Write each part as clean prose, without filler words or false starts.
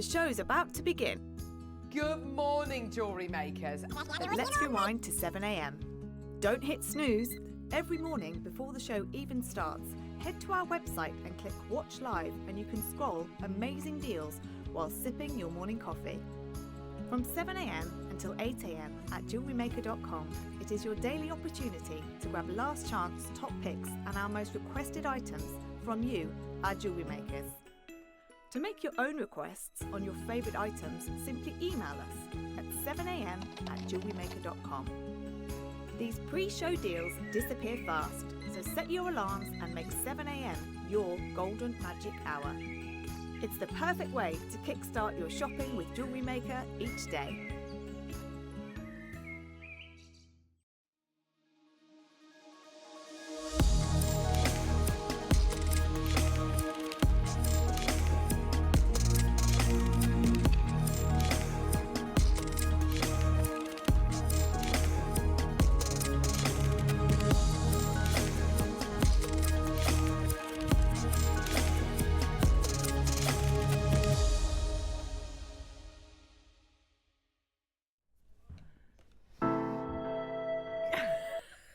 The show's about to begin. Good morning, jewellery makers. But let's rewind to 7 a.m. Don't hit snooze. Every morning before the show even starts, head to our website and click Watch Live, and you can scroll amazing deals while sipping your morning coffee. From 7 a.m. until 8 a.m. at JewelleryMaker.com, it is your daily opportunity to grab last chance top picks and our most requested items from you, our jewellery makers. To make your own requests on your favourite items, simply email us at 7 a.m. at JewelleryMaker.com. These pre-show deals disappear fast, so set your alarms and make 7 a.m. your golden magic hour. It's the perfect way to kickstart your shopping with Jewellery Maker each day.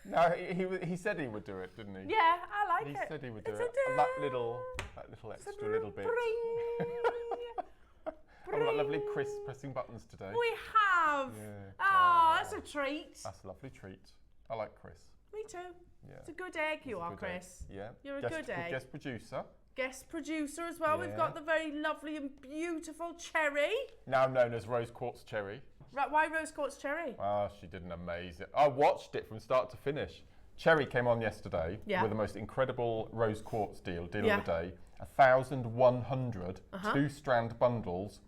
No, he said he would do it, didn't he? Yeah, I like it. He said he would do it. That little extra little bit. I've got lovely Chris pressing buttons today. We have. Yeah. Oh, that's a treat. That's a lovely treat. I like Chris. Me too. Yeah. It's a good egg you are, Chris. Yeah. You're a good egg. Guest producer. Guest producer as well. Yeah. We've got the very lovely and beautiful Cherry. Now known as Rose Quartz Cherry. Right, why rose quartz cherry? Oh, she did an amazing. I watched it from start to finish. Cherry came on yesterday with the most incredible rose quartz deal of the day. 1,100 two-strand bundles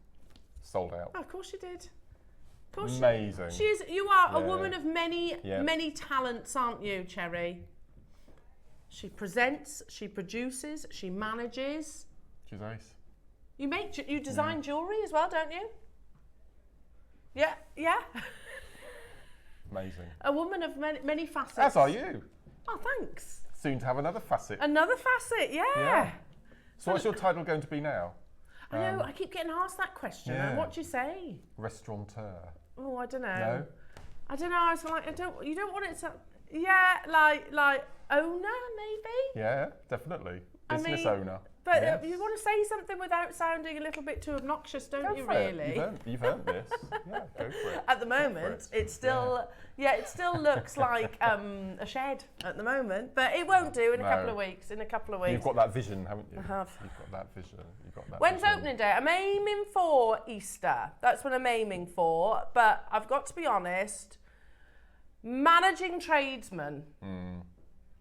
sold out. Oh, of course she did. Of course amazing. You are a woman of many talents, aren't you, Cherry? She presents, she produces, she manages. She's ace. You design jewellery as well, don't you? Yeah. Amazing. A woman of many facets. As are you. Oh, thanks. Soon to have another facet. Another facet, yeah. So what's your title going to be now? I know, I keep getting asked that question. Yeah. What do you say? Restaurateur. Oh, I don't know. No? I don't know. I was like, you don't want it to. Yeah, like owner maybe. Yeah, definitely. Business owner. But yes. you want to say something without sounding a little bit too obnoxious, don't you? Really? You've earned this. Yeah, go for it. At the moment, it still looks like a shed at the moment, but it won't do in a couple of weeks. In a couple of weeks. You've got that vision, haven't you? I have. You've got that vision. When's opening day? I'm aiming for Easter. That's what I'm aiming for. But I've got to be honest. Managing tradesmen.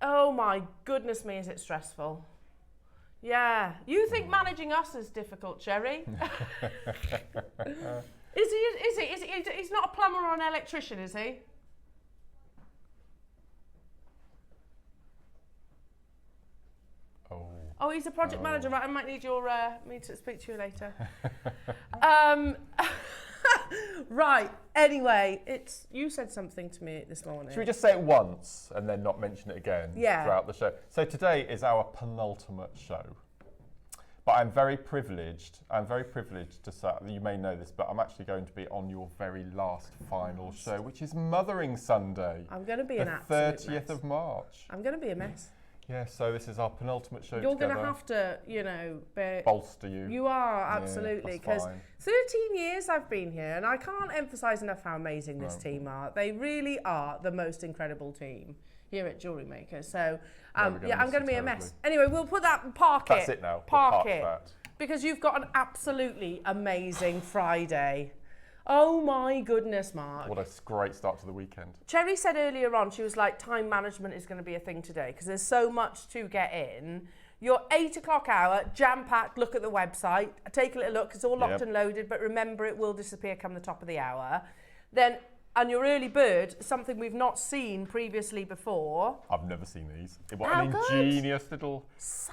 Oh my goodness me, is it stressful? Yeah. You think managing us is difficult, Cherry? Is he? He's not a plumber or an electrician, is he? Oh, he's a project manager. Right, I might need me to speak to you later. Right. Anyway, you said something to me this morning. Should we just say it once and then not mention it again throughout the show? So today is our penultimate show. But I'm very privileged to say, you may know this, but I'm actually going to be on your very last final show, which is Mothering Sunday. I'm going to be an absolute 30th of March. I'm going to be a mess. Yeah, so this is our penultimate show You're together. going to have to, bolster you. You are, absolutely. Because 13 years I've been here, and I can't emphasise enough how amazing this team are. They really are the most incredible team here at Jewellery Maker. So, I'm going to be a mess. Anyway, we'll put that, park it. That's it now. Park it. Because you've got an absolutely amazing Friday. Oh my goodness, Mark. What a great start to the weekend. Cherry said earlier on, she was like, time management is going to be a thing today because there's so much to get in. Your 8 o'clock hour, jam-packed, look at the website, take a little look, it's all locked and loaded, but remember it will disappear come the top of the hour. Then And your early bird, something we've not seen previously before. I've never seen these. What How an good. ingenious little...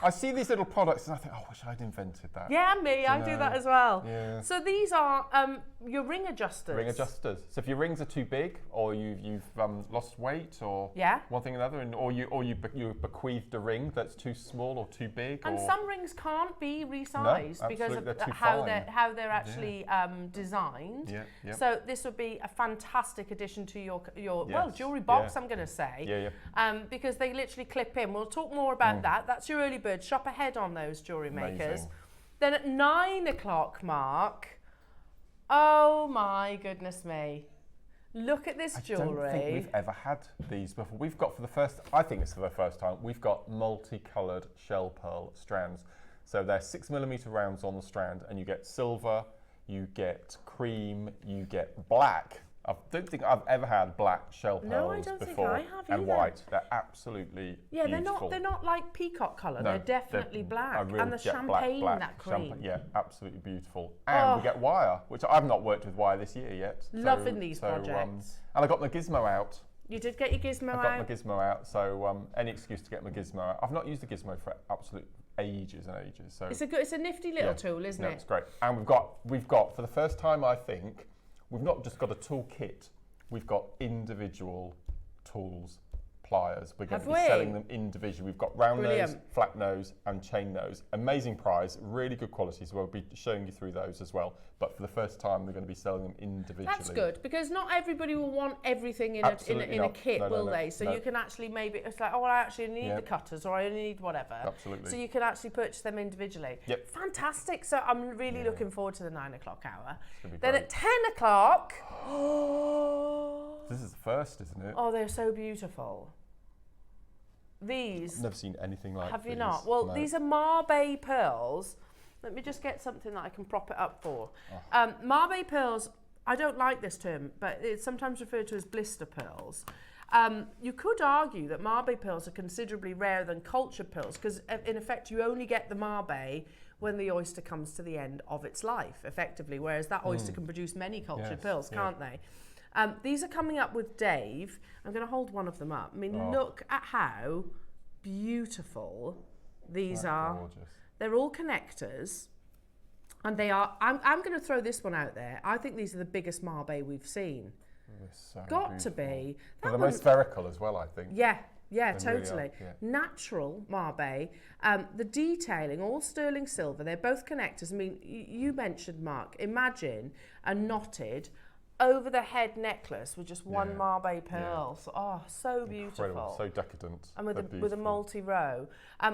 I see these little products and I think, oh, I wish I'd invented that. Yeah, me, I do that as well. Yeah. So these are your ring adjusters. Ring adjusters. So if your rings are too big, or you've lost weight, or one thing or another, or you bequeathed a ring that's too small or too big. And some rings can't be resized because of how they're actually designed. Yeah, yeah. So this would be a fantastic addition to your jewellery box, I'm going to say. Because they literally clip in. We'll talk more about that. That's your early bird. Shop ahead on those, Jewellery Makers. Then at 9 o'clock, Mark, oh my goodness me. Look at this jewellery. I don't think we've ever had these before. We've got I think it's for the first time, we've got multicoloured shell pearl strands. So they're 6mm rounds on the strand, and you get silver, you get cream, you get black. I don't think I've ever had black shell pearls no, I don't before. Think I have and either. White. They're absolutely beautiful. They're not like peacock colour. No, they're definitely black. And the champagne, that cream. Yeah, absolutely beautiful. And we get wire, which I've not worked with wire this year yet. Loving these projects. And I got my gizmo out. You did get your gizmo out? I got my gizmo out, so any excuse to get my gizmo out. I've not used a gizmo for absolute ages and ages. So it's a nifty little tool, isn't it? It's great. And we've got for the first time, I think, we've not just got a tool kit, we've got individual tools, pliers. We're going to be selling them individually. We've got round nose, flat nose and chain nose. Amazing price, really good quality, so we'll be showing you through those as well. But for the first time, we're going to be selling them individually. That's good, because not everybody will want everything in a kit, will they? So you can actually maybe, it's like, oh, well, I actually need the cutters, or I only need whatever. Absolutely. So you can actually purchase them individually. Yep. Fantastic. So I'm really looking forward to the 9 o'clock hour. Then great. At 10 o'clock, this is the first, isn't it? Oh, they're so beautiful. These. I've never seen anything like Have these. you not? Well, these are Mabe Pearls. Let me just get something that I can prop it up for. Mabe Pearls, I don't like this term, but it's sometimes referred to as blister pearls. You could argue that Mabe pearls are considerably rarer than cultured pearls, because in effect you only get the Mabe when the oyster comes to the end of its life, effectively, whereas that oyster can produce many cultured pearls, can't they? These are coming up with Dave. I'm going to hold one of them up. I mean, look at how beautiful these are. Gorgeous. They're all connectors, and they are. I'm going to throw this one out there. I think these are the biggest Mabe we've seen. So Got beautiful. to be. They're the most spherical as well, I think. Yeah, They totally. really are, Natural Mabe. The detailing, all sterling silver. They're both connectors. I mean, you mentioned, Mark, imagine a knotted over the head necklace with just one Mabe pearl. So, so beautiful. Incredible. So decadent. And with a multi-row.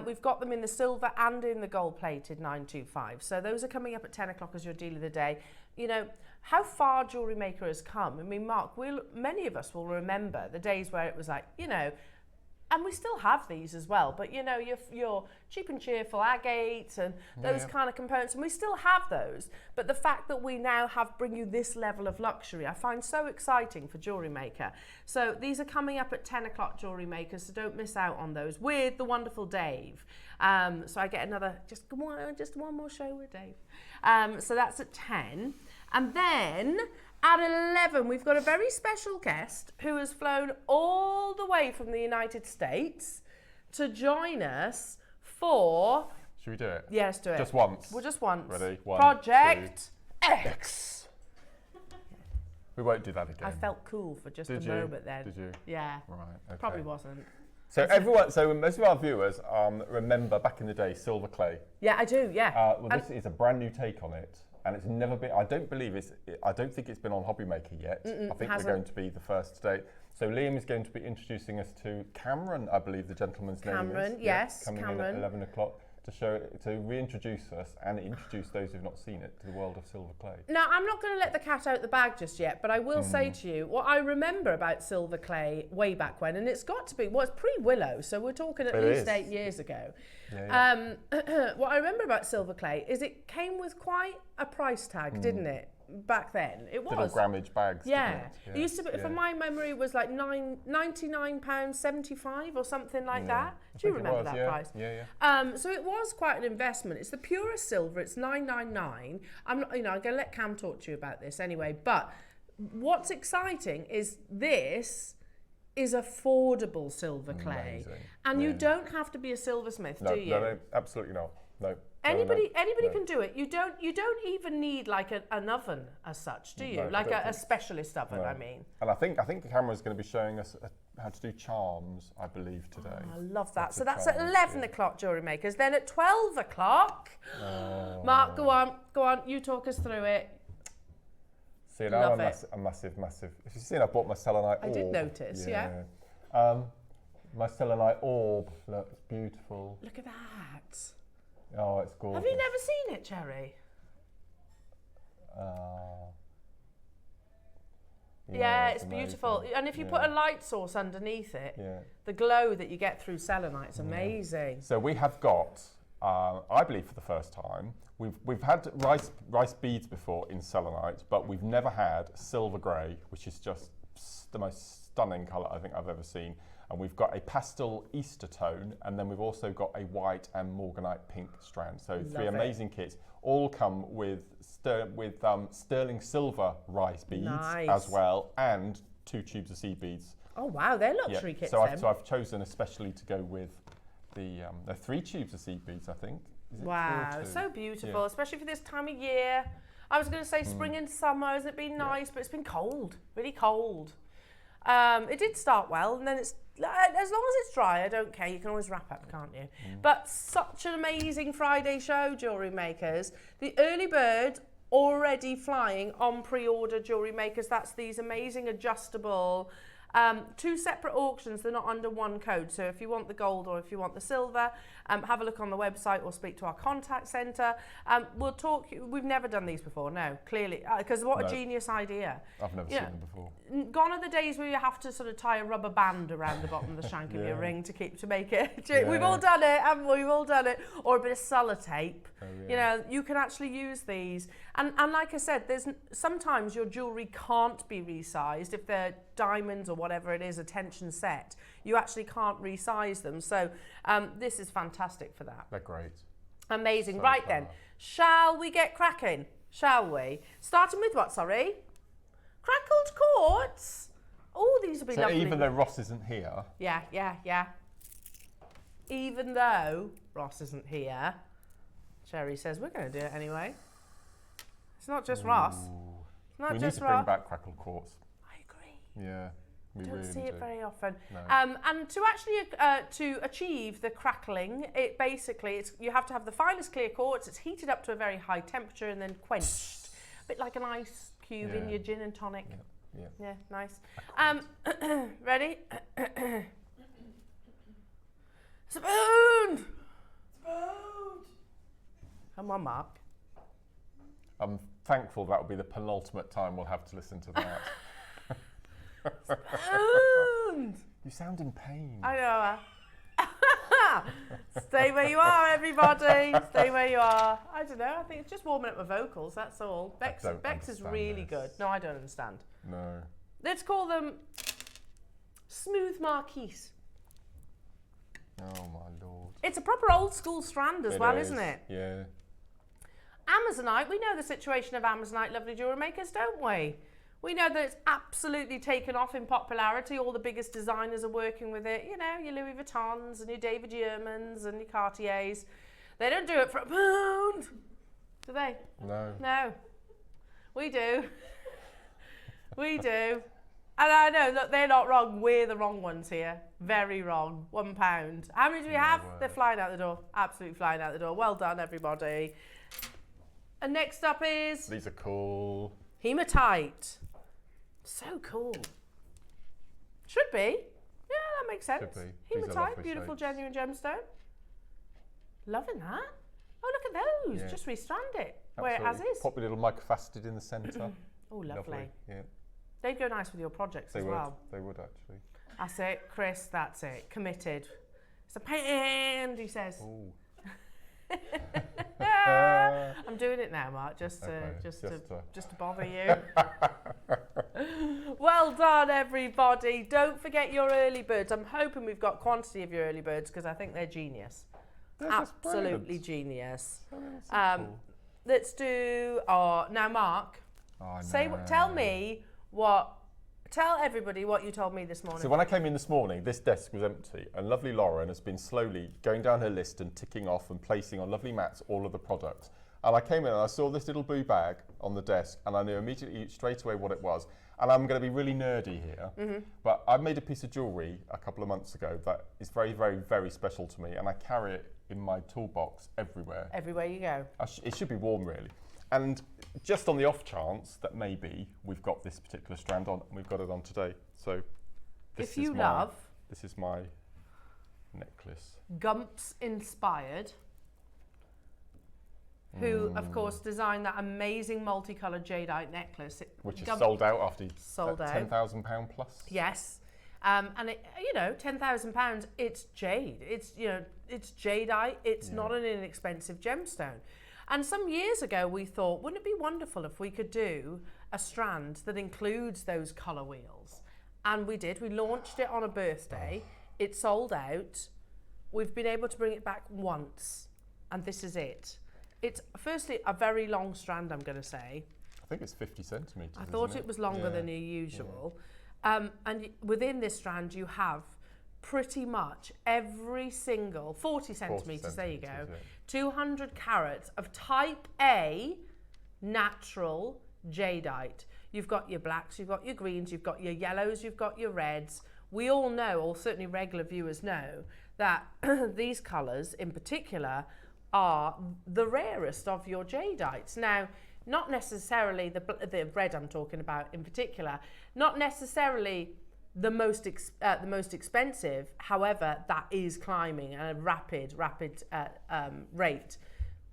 We've got them in the silver and in the gold-plated 925. So those are coming up at 10 o'clock as your deal of the day. You know, how far Jewellery Maker has come. I mean, Mark, many of us will remember the days where it was like, you know, and we still have these as well, but you know, your cheap and cheerful agates and those kind of components, and we still have those. But the fact that we now bring you this level of luxury, I find so exciting for Jewellery Maker. So these are coming up at 10 o'clock, Jewellery Maker, so don't miss out on those with the wonderful Dave. So I get just one more show with Dave. So that's at 10. And then at 11, we've got a very special guest who has flown all the way from the United States to join us for... Should we do it? Yeah, let's do it. Just once? Well, just once. Ready? One, Project 2. X. We won't do that again. I felt cool for just a moment then. Did you? Yeah. Right, okay. Probably wasn't. So most of our viewers remember back in the day silver clay. Yeah, I do, yeah. Well, this is a brand new take on it. And it's never been, I don't think it's been on Hobby Maker yet. I think we're going to be the first today. So Liam is going to be introducing us to Cameron, I believe the gentleman's name is. Cameron, yes, coming in at 11 o'clock to reintroduce us and introduce those who've not seen it to the world of silver clay. Now, I'm not going to let the cat out the bag just yet, but I will say to you what I remember about silver clay way back when, and it's got to be, well, it's pre-Willow, so we're talking at least 8 years ago. Yeah. What I remember about silver clay is it came with quite a price tag, didn't it? Back then, it was. Little grammage bags. Yeah. It used to be, from my memory, it was like £99.75 or something like that. Do you remember that price? Yeah. So it was quite an investment. It's the purest silver. It's $999. I'm not, I'm going to let Cam talk to you about this anyway. But what's exciting is this is affordable silver clay. Amazing. And you don't have to be a silversmith, do you? No, absolutely not. No. Anybody can do it. You don't even need like an oven as such, do you? No, like a specialist oven, I mean. And I think the camera's going to be showing us how to do charms, I believe, today. Oh, I love that. So that's charms, at 11 o'clock, Jewellery Makers. Then at 12 o'clock, Mark, go on, you talk us through it. See, now I'm a massive. If you've seen, I bought my selenite orb. I did notice, yeah. My selenite orb, look, it's beautiful. Look at that. Oh, it's gorgeous. Have you never seen it, Cherry? Yeah, it's beautiful. And if you put a light source underneath it, the glow that you get through selenite is amazing. So we have got, I believe for the first time, we've had rice beads before in selenite, but we've never had silver grey, which is just the most stunning colour I think I've ever seen. And we've got a pastel Easter tone, and then we've also got a white and morganite pink strand. So three amazing kits, all come with sterling silver rice beads as well, and 2 tubes of seed beads. Oh wow, they're luxury kits. So I've chosen especially to go with the 3 tubes of seed beads, I think. Wow, so beautiful, especially for this time of year. I was going to say spring and summer, hasn't it been nice? But it's been cold, really cold. It did start well, and then it's, as long as it's dry, I don't care. You can always wrap up, can't you? But such an amazing Friday show, Jewellery Makers. The early bird already flying on pre-order, Jewellery Makers. That's these amazing adjustable 2 separate auctions. They're not under one code. So if you want the gold or if you want the silver, have a look on the website or speak to our contact centre. We'll talk. We've never done these before, no, clearly, because what a genius idea. I've never seen them before. Gone are the days where you have to sort of tie a rubber band around the bottom of the shank of your ring to make it. We've all done it, haven't we? We've all done it. Or a bit of sellotape. You know, you can actually use these. And like I said, there's sometimes your jewellery can't be resized if they're diamonds or whatever it is, a tension set. You actually can't resize them. So this is fantastic for that. They're great. Amazing. So right then, shall we get cracking? Shall we? Starting with what, sorry? Crackled quartz. Oh, these will be lovely. So even though Ross isn't here. Yeah. Even though Ross isn't here, Sherry says we're going to do it anyway. It's not just Ross. It's not we just need to bring back crackled quartz. I agree. Yeah. We don't really see it very often. No. And to actually to achieve the crackling, it basically you have to have the finest clear quartz. It's heated up to a very high temperature and then quenched, a bit like an ice cube in your gin and tonic. Yeah, nice. Ready? Spoon! Come on, Mark. I'm thankful that will be the penultimate time we'll have to listen to that. Spoon! You sound in pain. I know. Stay where you are, everybody. Stay where you are. I don't know. I think it's just warming up my vocals. That's all. Bex is really good. No, I don't understand. No. Let's call them smooth marquise. Oh my lord. It's a proper old school strand as well, isn't it? Yeah. Amazonite. We know the situation of Amazonite, lovely jewellery makers, don't we? We know that it's absolutely taken off in popularity. All the biggest designers are working with it. You know, your Louis Vuittons and your David Yurmans and your Cartiers. They don't do it for a pound, do they? No. No. We do. We do. And I know, look, they're not wrong. We're the wrong ones here. Very wrong. £1. How many do we have? They're flying out the door. Absolutely flying out the door. Well done, everybody. And next up is... These are cool. Hematite. So cool. Should be. Yeah, that makes sense. Should be. Hematite, beautiful shapes. genuine gemstone. Loving that. Oh, look at those. Yeah. Just restrand it. Absolutely. Where it as is. Pop a little microfaceted in the centre. Oh, lovely. Yeah. They'd go nice with your projects as well. They would actually. That's it, Chris. That's it. Committed. It's a pain, he says. I'm doing it now, Mark, just to bother you. Well done, everybody. Don't forget your early birds. I'm hoping we've got quantity of your early birds because I think they're genius. Absolutely genius. Cool. Let's do. Oh, now, Mark. Oh, no. Tell me Tell everybody what you told me this morning. So when I came in this morning, this desk was empty, and lovely Lauren has been slowly going down her list and ticking off and placing on lovely mats all of the products. And I came in and I saw this little blue bag on the desk, and I knew immediately, straight away, what it was. And I'm going to be really nerdy here, but I made a piece of jewellery a couple of months ago that is very, very, very special to me, and I carry it in my toolbox everywhere. Everywhere you go. It should be warm, really. And just on the off chance that maybe we've got this particular strand on, and we've got it on today. So this is my necklace. Gumps inspired, who of course designed that amazing multicoloured jadeite necklace. Which is sold out after £10,000 plus. Yes. And it, you know, £10,000, it's jade. It's, you know, it's jadeite. It's not an inexpensive gemstone. And some years ago, we thought, wouldn't it be wonderful if we could do a strand that includes those colour wheels? And we did. We launched it on a birthday. It sold out. We've been able to bring it back once, and this is it. It's firstly a very long strand, I'm going to say. I think it's 50 centimetres. I thought it was longer than usual. And within this strand, you have pretty much every single 40 centimetres, there you go, 200 carats of type A natural jadeite. You've got your blacks, you've got your greens, you've got your yellows, you've got your reds. We all know, or certainly regular viewers know, that these colours in particular are the rarest of your jadeites. Now, not necessarily the red I'm talking about in particular, not necessarily the most expensive. However, that is climbing at a rapid rate.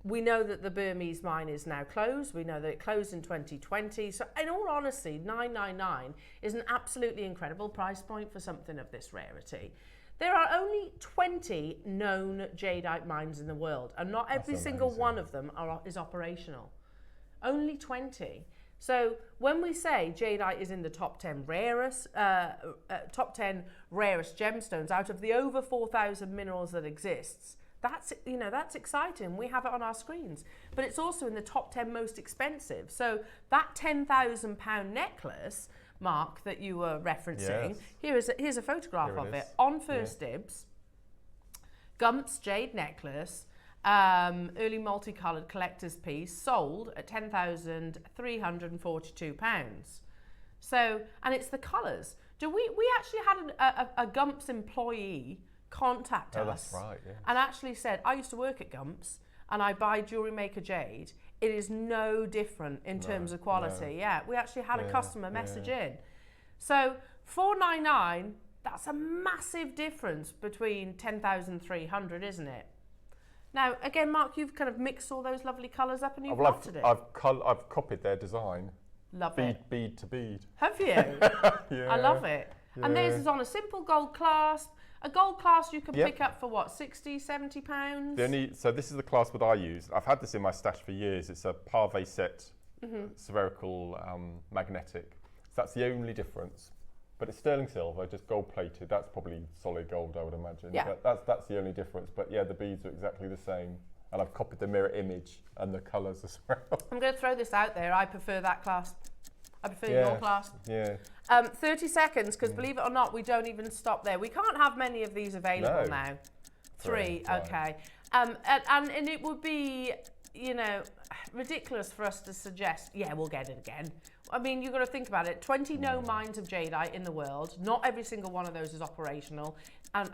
We know that the Burmese mine is now closed. We know that it closed in 2020. So in all honesty, $999 is an absolutely incredible price point for something of this rarity. There are only 20 known jadeite mines in the world, and not every single one of them is operational. Only 20. So when we say jadeite is in the top 10 rarest gemstones out of the over 4,000 minerals that exists, that's exciting. We have it on our screens, but it's also in the top 10 most expensive. So that £10,000 necklace, Mark, that you were referencing, here's a photograph of it on First Dibs. Gumps jade necklace. Early multicoloured collector's piece, sold at £10,342. So, and it's the colours. We actually had a Gumps employee contact us. That's right, yeah. And actually said, I used to work at Gumps and I buy Jewellery Maker jade. It is no different in terms of quality. Yeah, we actually had a customer message in. So $499, that's a massive difference between 10,300, isn't it? Now, again, Mark, you've kind of mixed all those lovely colours up and you've plotted it. I've copied their design. Love it. Bead to bead. Have you? I love it. Yeah. And theirs is on a simple gold clasp. A gold clasp you can pick up for what, 60, 70 pounds? So this is the clasp that I use. I've had this in my stash for years. It's a Parve set, spherical magnetic. So that's the only difference. But it's sterling silver, just gold plated. That's probably solid gold, I would imagine. Yeah. But that's the only difference. But yeah, the beads are exactly the same. And I've copied the mirror image and the colours as well. I'm going to throw this out there. I prefer that clasp. I prefer your clasp. Yeah. 30 seconds, because believe it or not, we don't even stop there. We can't have many of these available now. Three, okay. And it would be, you know, ridiculous for us to suggest, we'll get it again. I mean, you've got to think about it. 20 known mines of jadeite in the world. Not every single one of those is operational. And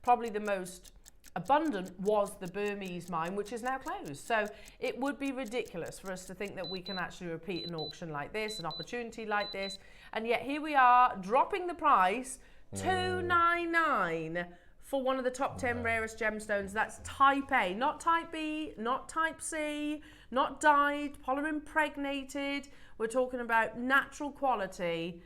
probably the most abundant was the Burmese mine, which is now closed. So it would be ridiculous for us to think that we can actually repeat an auction like this, an opportunity like this. And yet here we are, dropping the price, $299 for one of the top 10 rarest gemstones. That's type A, not type B, not type C, not dyed, polymer impregnated. We're talking about natural quality,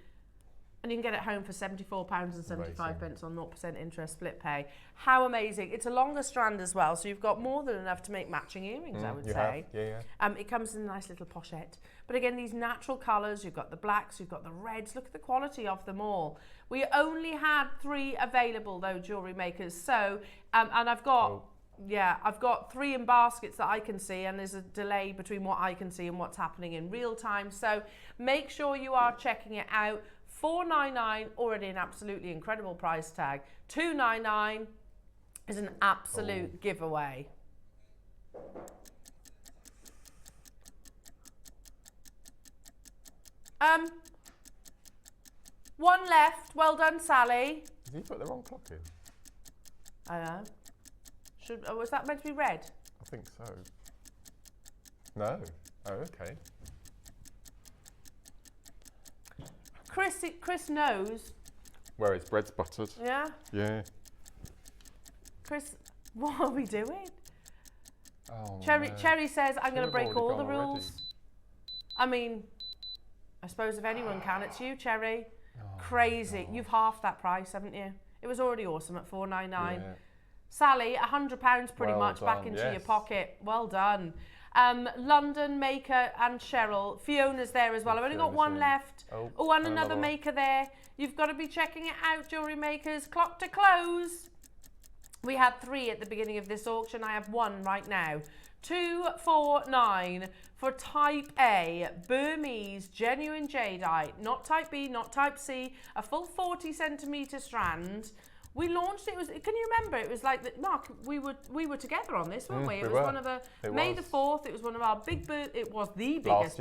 and you can get it home for £74.75 on 0% interest split pay. How amazing. It's a longer strand as well, so you've got more than enough to make matching earrings, I would say. It comes in a nice little pochette. But again, these natural colours, you've got the blacks, you've got the reds. Look at the quality of them all. We only had 3 available, though, Jewellery Makers. So, and I've got Yeah, I've got 3 in baskets that I can see, and there's a delay between what I can see and what's happening in real time. So make sure you are checking it out. $4.99, already an absolutely incredible price tag. $2.99 is an absolute giveaway. One left. Well done, Sally. Did you put the wrong clock in? I know. Was that meant to be red? I think so. No. Oh, okay. Chris knows. Where his bread's buttered. Yeah? Yeah. Chris, what are we doing? Oh, Cherry says, I'm going to break all the already. rules. I mean, I suppose if anyone can, it's you, Cherry. Oh, Crazy. God. You've halved that price, haven't you? It was already awesome at $4.99. Yeah. Sally, £100 pretty Well much back done, into your yes. pocket. Well done. London Maker and Cheryl. Fiona's there as well. I've only got Fiona's one in. left. Oh, and and another another one. maker there. You've got to be checking it out, Jewellery Makers. Clock to close. We had 3 at the beginning of this auction. I have 1 right now. 249 for Type A, Burmese genuine jadeite, not Type B, not Type C, a full 40 centimetre strand. We launched it. Can you remember? It was like that. Mark, we were together on this, weren't we? It was one of the May the 4th. It was one of our big. It was the biggest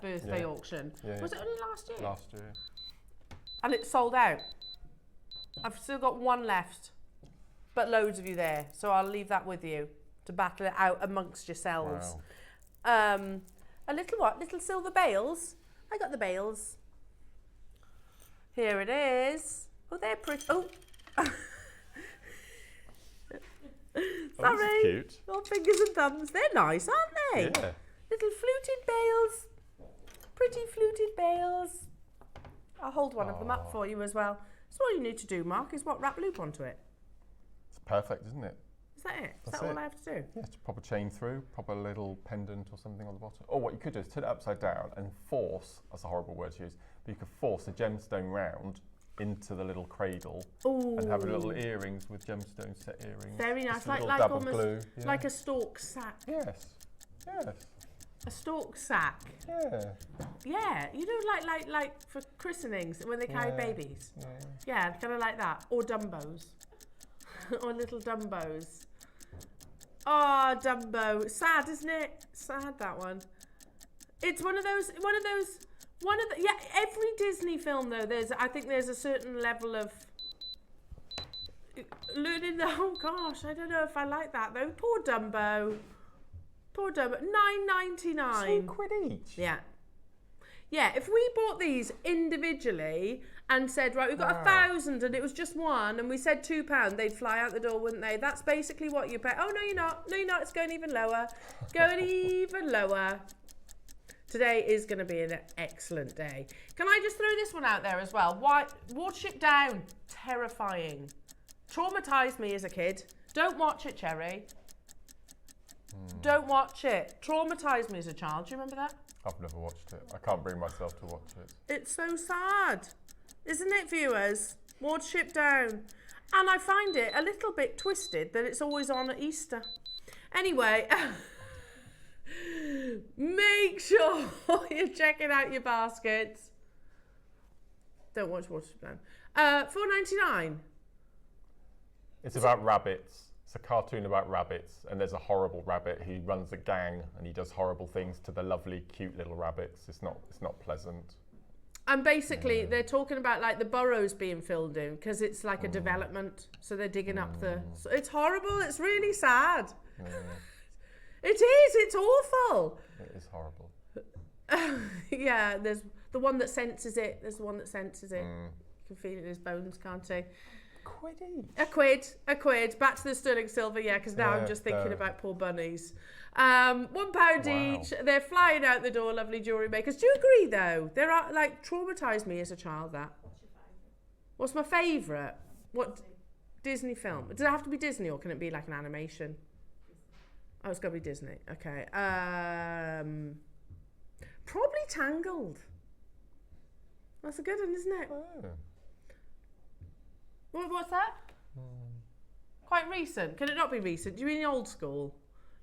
birthday auction. Yeah. Was it only last year? Last year. And it sold out. I've still got 1 left, but loads of you there. So I'll leave that with you to battle it out amongst yourselves. Wow. A little what? Little silver bales. I got the bales. Here it is. Oh, they're pretty. Oh. Sorry. Oh, cute. All fingers and thumbs. They're nice, aren't they? Yeah. Little fluted bales. Pretty fluted bales. I'll hold one of them up for you as well. So all you need to do, Mark, is wrap loop onto it. It's perfect, isn't it? Is that it? Is That's that all it. I have to do? Yeah, just pop a chain through, pop a little pendant or something on the bottom. Or what you could do is turn it upside down and force, that's a horrible word to use, but you could force a gemstone round into the little cradle and have little earrings with gemstone set earrings. Very nice, Just a little like dab of almost glue. Yeah. like a stork sack. Yes. Yes. A stork sack. Yeah. Yeah, you know, like for christenings when they carry babies. Yeah, kind of like that, or Dumbos, or little Dumbos. Oh, Dumbo, sad, isn't it? Sad, that one. It's one of those. Yeah, every Disney film though, I think there's a certain level of learning. Oh gosh, I don't know if I like that though. Poor Dumbo. Poor Dumbo. £9.99. £2 each. Yeah. Yeah, if we bought these individually and said, right, we've got 1,000 and it was just one and we said £2, they'd fly out the door, wouldn't they? That's basically what you pay. Oh, no, you're not. No, you're not. It's going even lower. Going even lower. Today is going to be an excellent day. Can I just throw this one out there as well? Watership Down. Terrifying. Traumatised me as a kid. Don't watch it, Cherry. Don't watch it. Traumatised me as a child. Do you remember that? I've never watched it. I can't bring myself to watch it. It's so sad. Isn't it, viewers? Watership Down. And I find it a little bit twisted that it's always on at Easter. Anyway, make sure you're checking out your baskets. Don't watch Watership Down. $4.99. It's about rabbits. It's a cartoon about rabbits, and there's a horrible rabbit. He runs a gang, and he does horrible things to the lovely, cute little rabbits. It's not pleasant. And basically, they're talking about like the burrows being filled in because it's like a development. So they're digging up the. So it's horrible. It's really sad. It is. It's awful. It is horrible. Yeah, there's the one that senses it. There's the one that senses it. You can feel it in his bones, can't he? £1 each. A quid. Back to the sterling silver, yeah, because now I'm just thinking about poor bunnies. £1 each. They're flying out the door, lovely jewellery makers. Do you agree, though? They're like traumatised me as a child, that. What's my favourite? What Disney film? Does it have to be Disney or can it be like an animation? Oh, it's got to be Disney. Okay. Probably Tangled. That's a good one, isn't it? Oh. What's that? quite recent? Can it not be recent? Do you mean old school?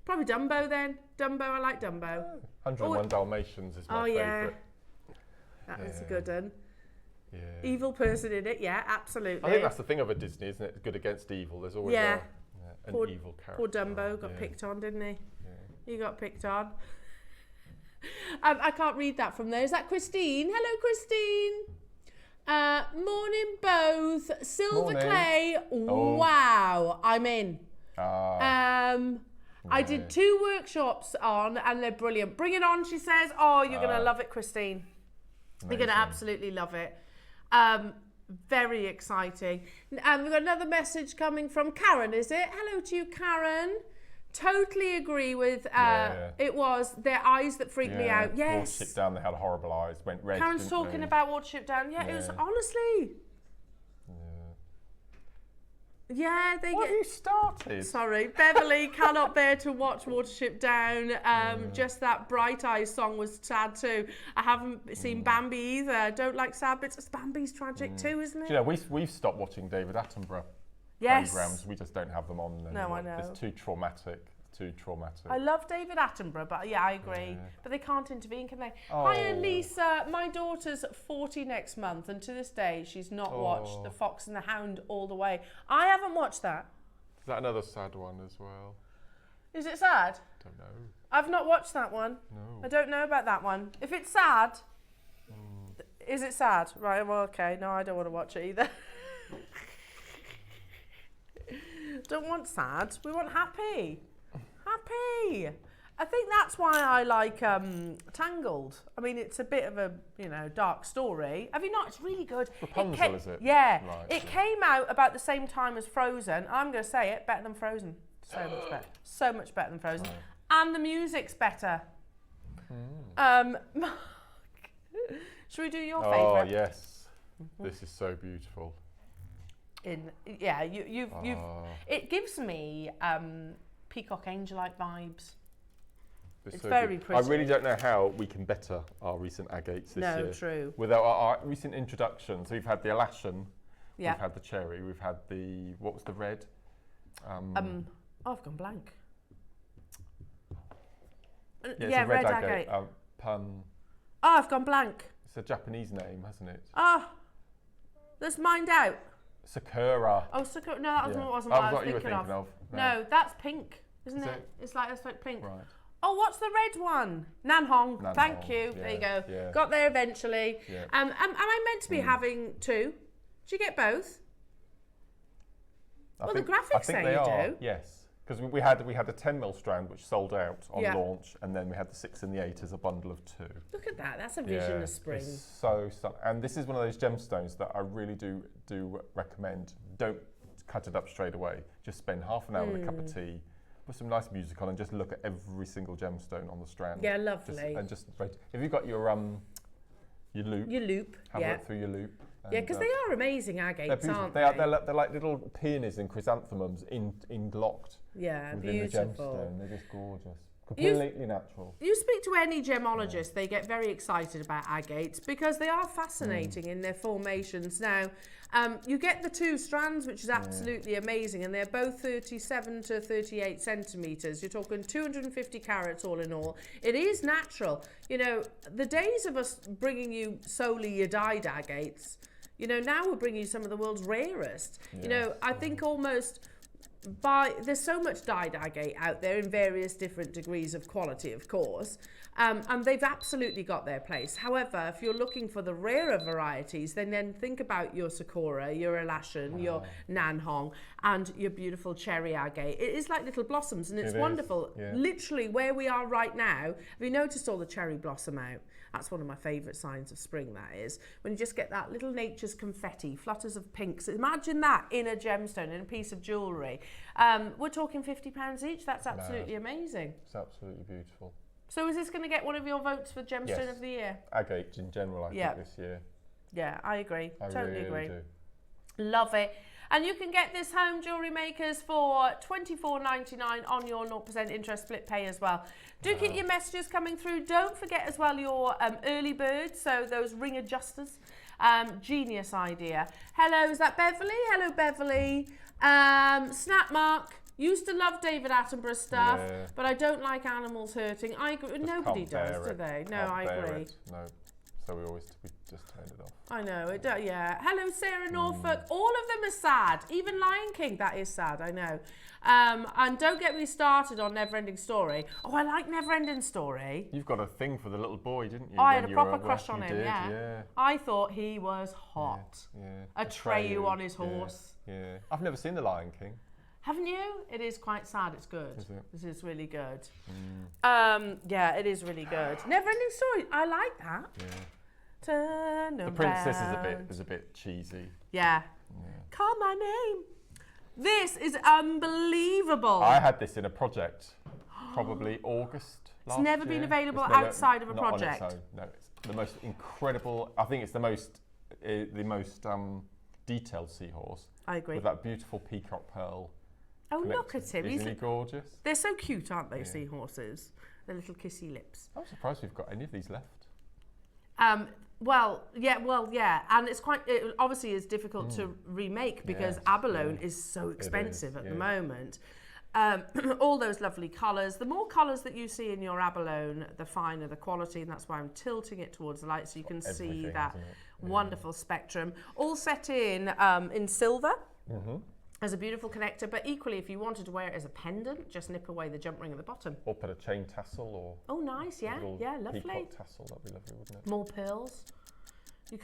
Probably Dumbo then. Dumbo, I like Dumbo. 101 Dalmatians is my favourite. That was a good one. Yeah. Evil person in it, yeah, absolutely. I think that's the thing of a Disney, isn't it? Good against evil. There's always an evil character. Poor Dumbo got picked on, didn't he? Yeah. He got picked on. I can't read that from there. Is that Christine? Hello, Christine. Morning, both. Silver clay. Oh. Wow, I'm in. I did 2 workshops on, and they're brilliant. Bring it on, she says. Oh, you're going to love it, Christine. Amazing. You're going to absolutely love it. Very exciting. And we've got another message coming from Karen, is it? Hello to you, Karen. Totally agree with, it was their eyes that freaked me out. Yes. Watership Down, they had horrible eyes, went red. Karen's talking about Watership Down. Yeah, it was honestly. Yeah, they What have you started? Sorry, Beverly cannot bear to watch Watership Down. Just that Bright Eyes song was sad too. I haven't seen Bambi either. Don't like sad bits. Bambi's tragic too, isn't it? Do you know, we've stopped watching David Attenborough programs. We just don't have them on anymore. No, I know. It's too traumatic. Too traumatic. I love David Attenborough, but yeah, I agree. Yeah. But they can't intervene, can they? Oh. Hi, Lisa. My daughter's 40 next month, and to this day, she's not watched The Fox and the Hound all the way. I haven't watched that. Is that another sad one as well? Is it sad? Don't know. I've not watched that one. No. I don't know about that one. If it's sad, is it sad? Right, well, okay. No, I don't want to watch it either. Don't want sad. We want happy. Happy. I think that's why I like Tangled. I mean, it's a bit of a, dark story. Have you not? It's really good. Rapunzel, is it? Yeah. Right, it came out about the same time as Frozen. I'm going to say it, better than Frozen. So much better. So much better than Frozen. Right. And the music's better. Mark, should we do your favourite? Oh, yes. This is so beautiful. It gives me Peacock Angel-like vibes. It's so very good. pretty. I really don't know how we can better our recent agates this year. No, true. Without our recent introductions, we've had the Alashan, we've had the cherry, we've had the, what was the red? I've gone blank. Yeah, it's a red agate. I've gone blank. It's a Japanese name, hasn't it? Let's mind out. Sakura. Oh, Sakura. No, that wasn't what I was thinking of. No, that's pink, isn't it? It's like pink. Right. Oh, what's the red one? Nanhong. Thank you. Yeah, there you go. Yeah. Got there eventually. Yeah. Am I meant to be having 2? Did you get both? The graphics say you do. Yes. Because we had a 10mm strand which sold out on launch, and then we had the 6 and the 8 as a bundle of 2. Look at that! That's a vision of spring. And this is one of those gemstones that I really do recommend. Don't cut it up straight away. Just spend half an hour with a cup of tea, put some nice music on, and just look at every single gemstone on the strand. Yeah, lovely. If you've got your loop, have a look through your loop. Yeah, because they are amazing agates, aren't they? They're like little peonies and chrysanthemums interlocked. Yeah, within beautiful. The gemstone. They're just gorgeous. Completely natural. You speak to any gemologist, they get very excited about agates because they are fascinating in their formations. Now, you get the 2 strands, which is absolutely amazing, and they're both 37 to 38 centimetres. You're talking 250 carats all in all. It is natural. The days of us bringing you solely your dyed agates, now we're bringing you some of the world's rarest. I think almost... there's so much dyed agate out there in various different degrees of quality, of course, and they've absolutely got their place. However, if you're looking for the rarer varieties, then think about your Sakura, your Alashan, your Nanhong, and your beautiful cherry agate. It is like little blossoms, and it's wonderful. Yeah. Literally, where we are right now, have you noticed all the cherry blossom out? That's one of my favourite signs of spring, that is. When you just get that little nature's confetti, flutters of pinks. Imagine that in a gemstone, in a piece of jewellery. We're talking £50 each. That's absolutely amazing. It's absolutely beautiful. So is this going to get one of your votes for Gemstone of the Year? Agates in general, I think, this year. Yeah, I agree. Totally agree. Do. Love it. And you can get this home, Jewellery Makers, for $24.99 on your 0% interest split pay as well. Do keep your messages coming through. Don't forget as well your early birds, so those ring adjusters. Genius idea. Hello, is that Beverly? Hello, Beverly. Snap Mark. Used to love David Attenborough stuff, but I don't like animals hurting. I agree. Nobody does, do they? No, I agree. No, so we just turn it off. I know it. Yeah. Hello, Sarah Norfolk. All of them are sad. Even Lion King, that is sad. I know. And don't get me started on Neverending Story. Oh, I like Neverending Story. You've got a thing for the little boy, didn't you? Oh, I had a proper crush on him. Yeah. I thought he was hot. Yeah. Atreyu on his horse. Yeah. I've never seen The Lion King. Haven't you? It is quite sad. It's good. Is it? This is really good. Yeah, it is really good. Neverending Story. I like that. Yeah. Turn the princess is a bit cheesy. Yeah. Call my name. This is unbelievable. I had this in a project, probably August last year. It's never been available outside of a project. On its own. No, it's the most incredible. I think it's the most detailed seahorse. I agree. With that beautiful peacock pearl. Oh, look at him. Isn't he gorgeous? They're so cute, aren't they, seahorses? Their little kissy lips. I'm surprised we've got any of these left. Well, yeah, and it's it obviously is difficult to remake because abalone is so expensive at the moment. All those lovely colours. The more colours that you see in your abalone, the finer the quality, and that's why I'm tilting it towards the light so you can see that wonderful spectrum. All set in silver. As a beautiful connector, but equally if you wanted to wear it as a pendant, just nip away the jump ring at the bottom. Or put a chain tassel or... Oh, nice, yeah, lovely. Peacock tassel, that'd be lovely, wouldn't it? More pearls.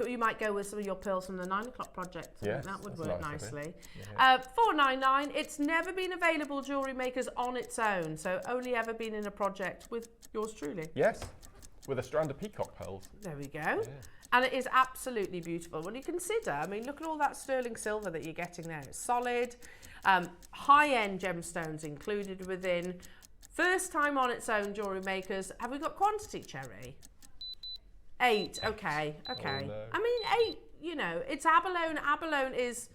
You might go with some of your pearls from the 9 o'clock project. Yes, that would work nicely. Yeah. $4.99. It's never been available, Jewellery Makers, on its own, so only ever been in a project with yours truly. Yes, with a strand of peacock pearls. There we go. Yeah. And it is absolutely beautiful. When you consider, I mean, look at all that sterling silver that you're getting there. It's solid, high-end gemstones included within. First time on its own, Jewellery Makers. Have we got quantity, Cherry? 8, okay. Oh, no. I mean, 8, you know, it's abalone. Abalone is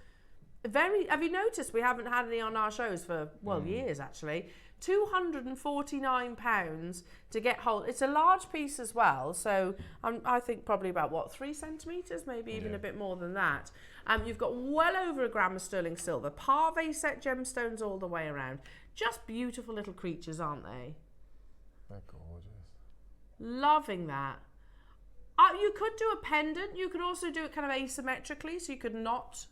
very, have you noticed we haven't had any on our shows for, well, years actually. £249 to get hold. It's a large piece as well, so I think probably about what, 3 centimetres, maybe even a bit more than that. You've got well over a gram of sterling silver, parve set gemstones all the way around. Just beautiful little creatures, aren't they? They're gorgeous. Loving that. You could do a pendant. You could also do it kind of asymmetrically, so you could knot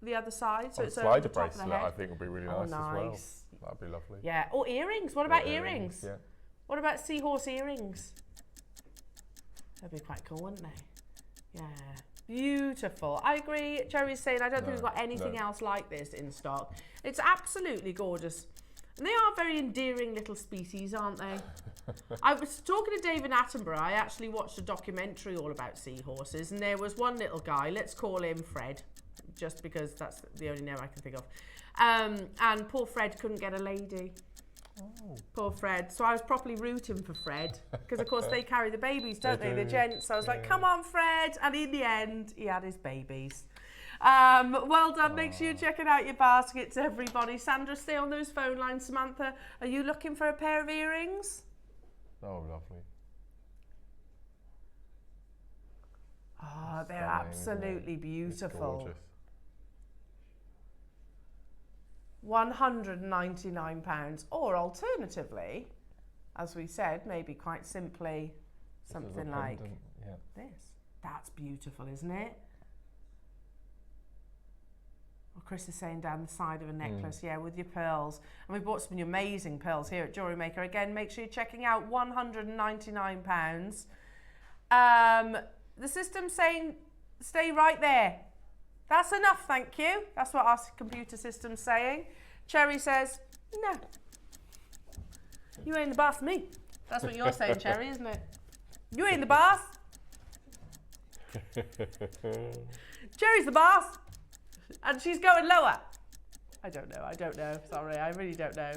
the other side. So it's over the top of the head. I think would be really nice as well. That'd be lovely. Yeah, or earrings. What about earrings? Yeah. What about seahorse earrings? That'd be quite cool, wouldn't they? Yeah. Beautiful. I agree. Cherry's saying I don't think we've got anything else like this in stock. It's absolutely gorgeous. And they are very endearing little species, aren't they? I was talking to David Attenborough. I actually watched a documentary all about seahorses, and there was one little guy, let's call him Fred, just because that's the only name I can think of. And poor Fred couldn't get a lady. Oh. Poor Fred. So I was properly rooting for Fred because, of course, they carry the babies, don't they? The gents. So I was like, come on, Fred. And in the end, he had his babies. Well done. Make sure you're checking out your baskets, everybody. Sandra, stay on those phone lines. Samantha, are you looking for a pair of earrings? Oh, lovely. Oh, they're absolutely beautiful. It's gorgeous. £199, or alternatively, as we said, maybe quite simply something like this. That's beautiful, isn't it? Well, Chris is saying down the side of a necklace, with your pearls. And we bought some amazing pearls here at Jewellery Maker. Again, make sure you're checking out £199. The system's saying, stay right there. That's enough, thank you. That's what our computer system's saying. Cherry says, no. You ain't the boss of me. That's what you're saying, Cherry, isn't it? You ain't the boss. Cherry's the boss. And she's going lower. I don't know. Sorry, I really don't know.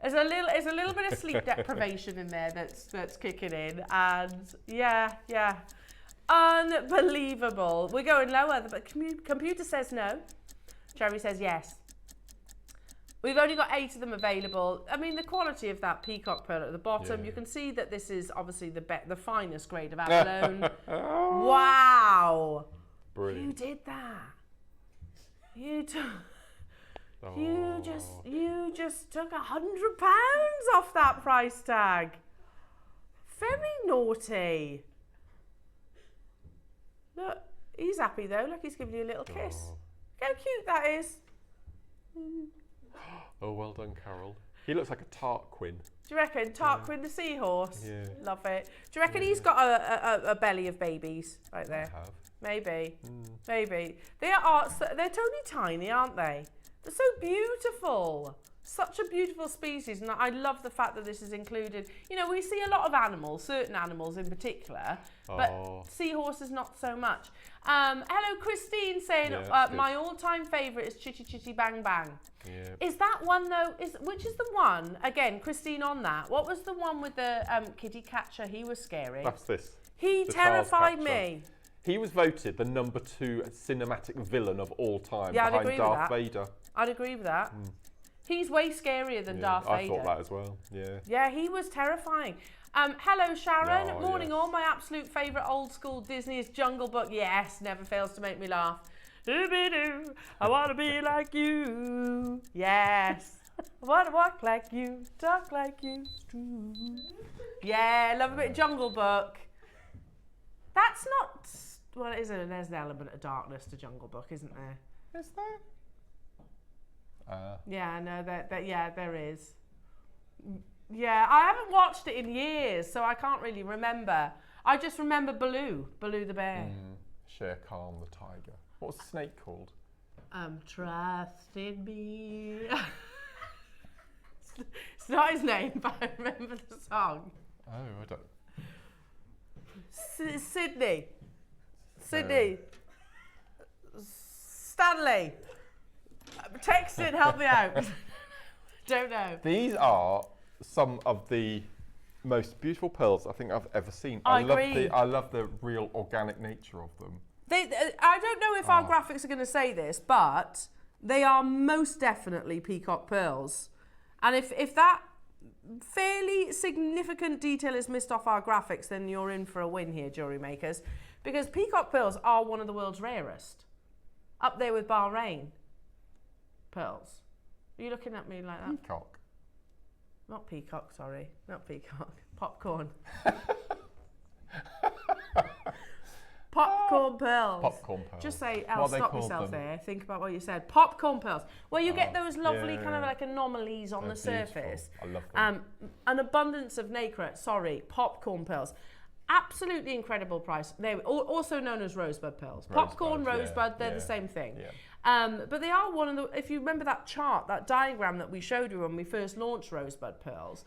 There's a little bit of sleep deprivation in there that's kicking in, and yeah. Unbelievable. We're going lower. The computer says no. Cherry says yes. We've only got 8 of them available. I mean, the quality of that peacock pearl at the bottom, you can see that this is obviously the finest grade of abalone. Wow. Brilliant. You did that. Oh. You just took £100 off that price tag. Very naughty. Look, he's happy though. Look, he's giving you a little kiss. Oh. Look how cute that is. Oh, well done, Carol. He looks like a Tarquin. Do you reckon? Tarquin the seahorse? Yeah. Love it. Do you reckon he's got a belly of babies right there? I have. Maybe. Maybe. They're totally tiny, aren't they? They're so beautiful. Such a beautiful species, and I love the fact that this is included. You know, we see a lot of animals, certain animals in particular, but seahorses not so much. Hello, Christine saying my all-time favourite is Chitty Chitty Bang Bang. Yeah. Is that one though? Which is the one again, Christine? On that, what was the one with the kitty catcher? He was scary. That's this. He terrified me. He was voted the #2 cinematic villain of all time, behind Darth Vader. I'd agree with that. He's way scarier than Darth Vader. I thought that as well, yeah. Yeah, he was terrifying. Hello, Sharon. Morning all. My absolute favourite old school Disney is Jungle Book. Yes, never fails to make me laugh. Doo-be-doo, I want to be like you. Yes. I want to walk like you, talk like you. Yeah, love a bit of Jungle Book. That's not... Well, it isn't. There's an element of darkness to Jungle Book, isn't there? Is there? Yeah, no, there is. Yeah, I haven't watched it in years, so I can't really remember. I just remember Baloo the bear. Shere Khan the tiger. What was the snake called? Trust in me. It's not his name, but I remember the song. Oh, I don't... Sydney. Stanley. Text it, help me out. Don't know. These are some of the most beautiful pearls I think I've ever seen. I love the real organic nature of them. I don't know if our graphics are going to say this, but they are most definitely peacock pearls. And if that fairly significant detail is missed off our graphics, then you're in for a win here, jewellery makers, because peacock pearls are one of the world's rarest, up there with Bahrain pearls. Are you looking at me like that? Peacock. Not peacock, sorry. Not peacock. Popcorn. Popcorn pearls. Popcorn pearls. Just say, stop yourself there. Think about what you said. Popcorn pearls. Well, you get those lovely kind of like anomalies on the surface. I love them. An abundance of nacre. Sorry, popcorn pearls. Absolutely incredible price. They're also known as rosebud pearls. Popcorn, rosebud, they're the same thing. Yeah. But they are one of the, if you remember that chart, that diagram that we showed you when we first launched rosebud pearls,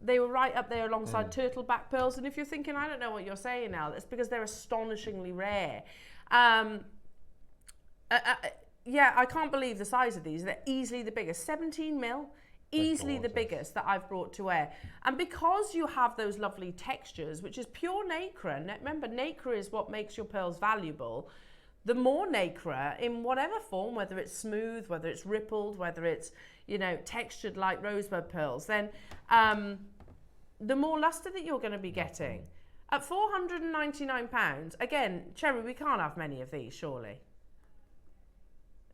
they were right up there alongside turtleback pearls. And if you're thinking, I don't know what you're saying now, it's because they're astonishingly rare. Yeah, I can't believe the size of these. They're easily the biggest, 17 mil. Easily the biggest that I've brought to wear. And because you have those lovely textures, which is pure nacre, and remember, nacre is what makes your pearls valuable. The more nacre, in whatever form, whether it's smooth, whether it's rippled, whether it's, you know, textured like rosebud pearls, then the more luster that you're going to be getting. At £499, again, Cherry, we can't have many of these, surely.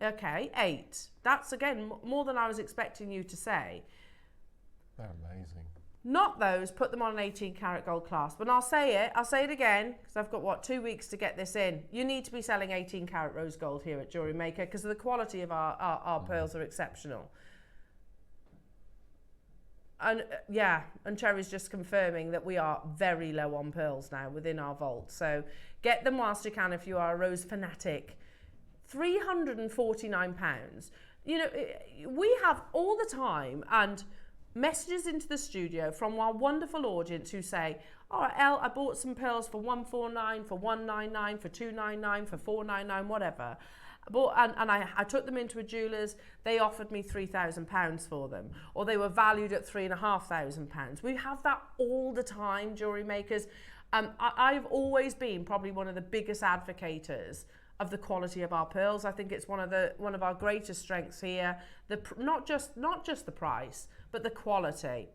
Okay, 8. That's, again, more than I was expecting you to say. They're amazing. Not those, put them on an 18 karat gold clasp. And I'll say it again, because I've got, what, 2 weeks to get this in. You need to be selling 18 karat rose gold here at Jewellery Maker, because the quality of our pearls are exceptional. And yeah, and Cherry's just confirming that we are very low on pearls now within our vault. So get them whilst you can if you are a rose fanatic. £349. You know, we have all the time and messages into the studio from our wonderful audience who say, all right, Elle, I bought some pearls for $149, for $199, for $299, for $499, whatever. And I took them into a jeweller's, they offered me £3,000 for them, or they were valued at £3,500. We have that all the time, jewellery makers. I've always been probably one of the biggest advocators of the quality of our pearls. I think it's one of our greatest strengths here. Not just the price, but the quality.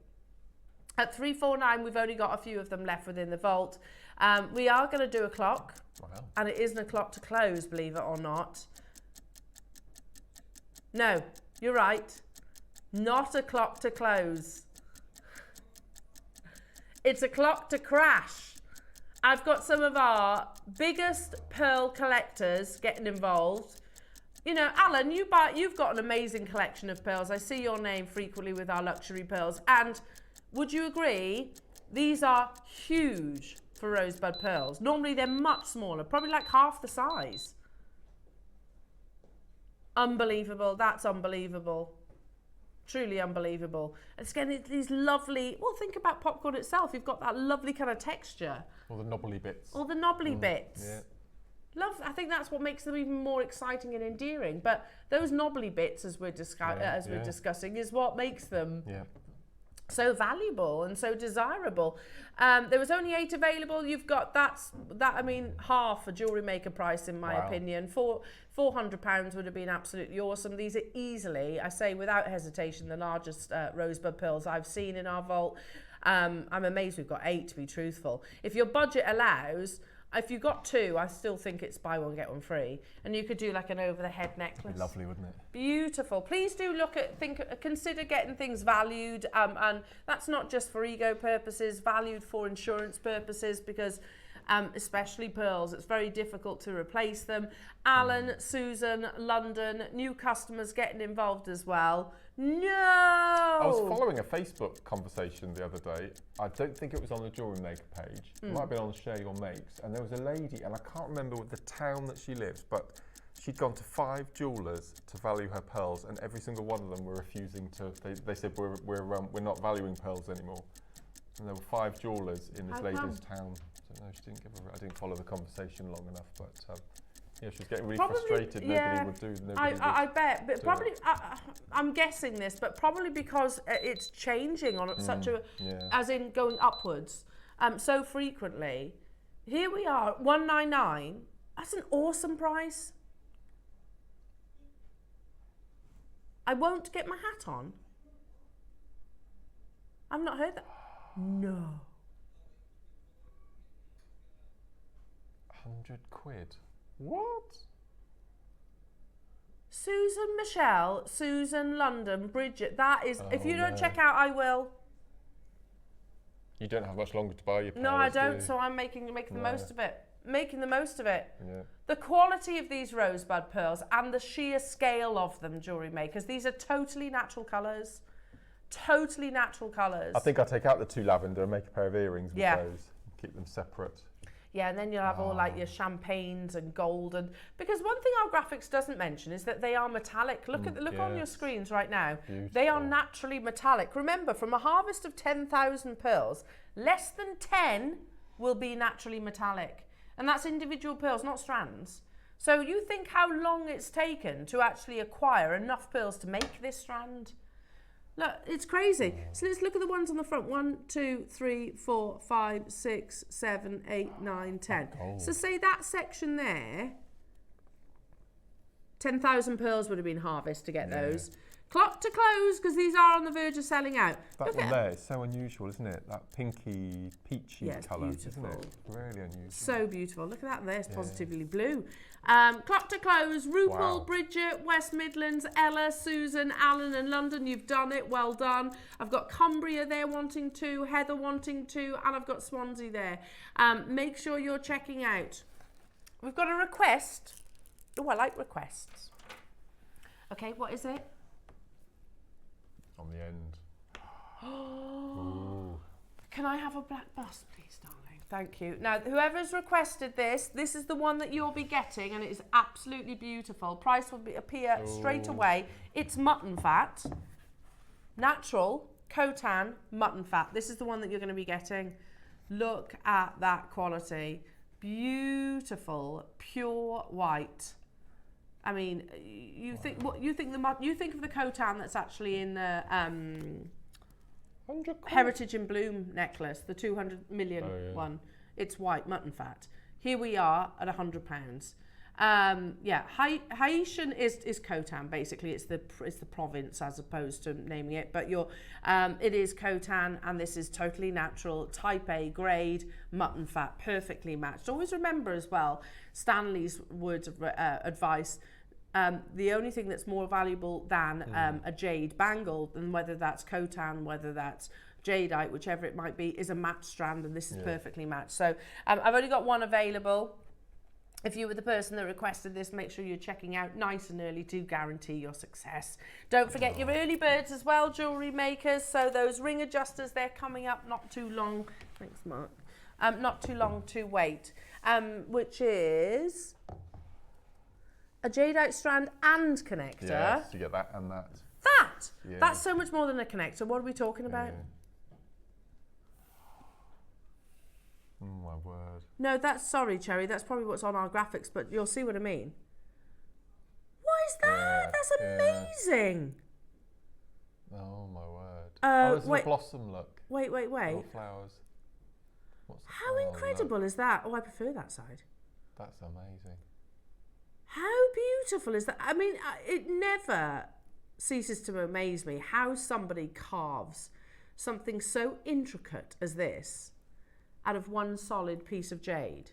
At $349, we've only got a few of them left within the vault. We are going to do a clock, and it isn't a clock to close, believe it or not. No, you're right. Not a clock to close. It's a clock to crash. I've got some of our biggest pearl collectors getting involved. You know, Alan, you've got an amazing collection of pearls. I see your name frequently with our luxury pearls. And would you agree, these are huge for rosebud pearls. Normally they're much smaller, probably like half the size. Unbelievable, that's unbelievable. Truly unbelievable. And again, it's these lovely, well, think about popcorn itself. You've got that lovely kind of texture. All the knobbly bits. All the knobbly bits. Yeah. I think that's what makes them even more exciting and endearing. But those knobbly bits, as we're discussing, is what makes them so valuable and so desirable. There was only 8 available. You've got half a Jewellery Maker price, in my opinion. £400 would have been absolutely awesome. These are easily, I say without hesitation, the largest rosebud pearls I've seen in our vault. I'm amazed we've got 8, to be truthful. If your budget allows, if you got 2, I still think it's buy one, get one free. And you could do like an over-the-head necklace. Lovely, wouldn't it? Beautiful. Please do consider getting things valued. And that's not just for ego purposes, valued for insurance purposes, because especially pearls, it's very difficult to replace them. Alan, Susan, London, new customers getting involved as well. No! I was following a Facebook conversation the other day. I don't think it was on the Jewellery Maker page. It might have been on the Share Your Makes. And there was a lady, and I can't remember the town that she lives, but she'd gone to 5 jewellers to value her pearls, and every single one of them were refusing to. They said we're not valuing pearls anymore. And there were 5 jewellers in this lady's town. So no, she didn't I didn't follow the conversation long enough, but. Yeah, she was getting really frustrated. Nobody would do. I bet, but probably I'm guessing this, but probably because it's changing on such a, as in going upwards, so frequently. Here we are, $199. That's an awesome price. I won't get my hat on. I've not heard that. No. £100. What? Susan Michelle, Susan London, Bridget. That is, if you don't check out, I will. You don't have much longer to buy your pearls. No, I don't. So I'm making the most of it. Making the most of it. Yeah. The quality of these rosebud pearls and the sheer scale of them, Jewellery Makers. These are totally natural colours. Totally natural colours. I think I'll take out the 2 lavender and make a pair of earrings with those. Keep them separate. Yeah, and then you'll have all like your champagnes and gold, and because one thing our graphics doesn't mention is that they are metallic. Look on your screens right now. Beautiful. They are naturally metallic. Remember, from a harvest of 10,000 pearls, less than 10 will be naturally metallic, and that's individual pearls, not strands. So you think how long it's taken to actually acquire enough pearls to make this strand? Look, it's crazy. So let's look at the ones on the front. 1, 2, 3, 4, 5, 6, 7, 8, 9, 10. So say that section there, 10,000 pearls would have been harvested to get those. Clock to close, because these are on the verge of selling out. That one there is so unusual, isn't it? That pinky, peachy colour, beautiful. Isn't it? Really unusual. So beautiful. Look at that there. It's positively blue. Clock to close. Rupal, Bridget, West Midlands, Ella, Susan, Alan and London. You've done it. Well done. I've got Cumbria there wanting to, Heather wanting to, and I've got Swansea there. Make sure you're checking out. We've got a request. Oh, I like requests. Okay, what is it? On the end. Can I have a black bust, please, darling? Thank you. Now, whoever's requested this is the one that you'll be getting, and it is absolutely beautiful. Price will appear straight away. It's mutton fat, natural, Khotan mutton fat. This is the one that you're going to be getting. Look at that quality. Beautiful, pure white. I mean, you think of the Khotan that's actually in the Heritage in Bloom necklace, the 200 million one. It's white mutton fat. Here we are at £100. Haitian is Khotan. Basically, it's the province as opposed to naming it. But it is Khotan, and this is totally natural, Type A grade mutton fat, perfectly matched. Always remember as well Stanley's words of advice: The only thing that's more valuable than a jade bangle, and whether that's Khotan, whether that's jadeite, whichever it might be, is a matched strand, and this is perfectly matched. So I've only got one available. If you were the person that requested this, make sure you're checking out nice and early to guarantee your success. Don't forget your early birds as well, jewellery makers. So those ring adjusters, they're coming up not too long. Thanks, Mark. Not too long to wait, which is a jadeite strand and connector. Yes, you get that and that. That's so much more than a connector. What are we talking about? Yeah. Oh my word. No, sorry, Cherry, that's probably what's on our graphics, but you'll see what I mean. What is that? That's amazing. Oh my word. It's a blossom look. Wait. Little flowers. How incredible is that? Oh, I prefer that side. That's amazing. How beautiful is that? I mean, it never ceases to amaze me how somebody carves something so intricate as this out of one solid piece of jade.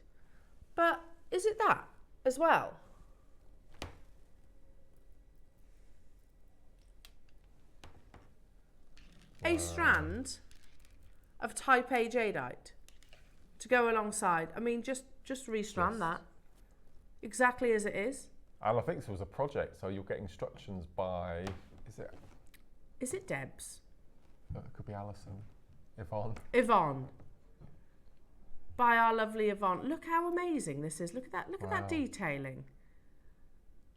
But is it that as well? Wow. A strand of type A jadeite to go alongside. I mean, just restrand that exactly as it is. And I think this was a project, so you'll get instructions by, is it Debs? It could be Alison. Yvonne. By our lovely Yvonne. Look how amazing this is. Look at that. Look at that detailing.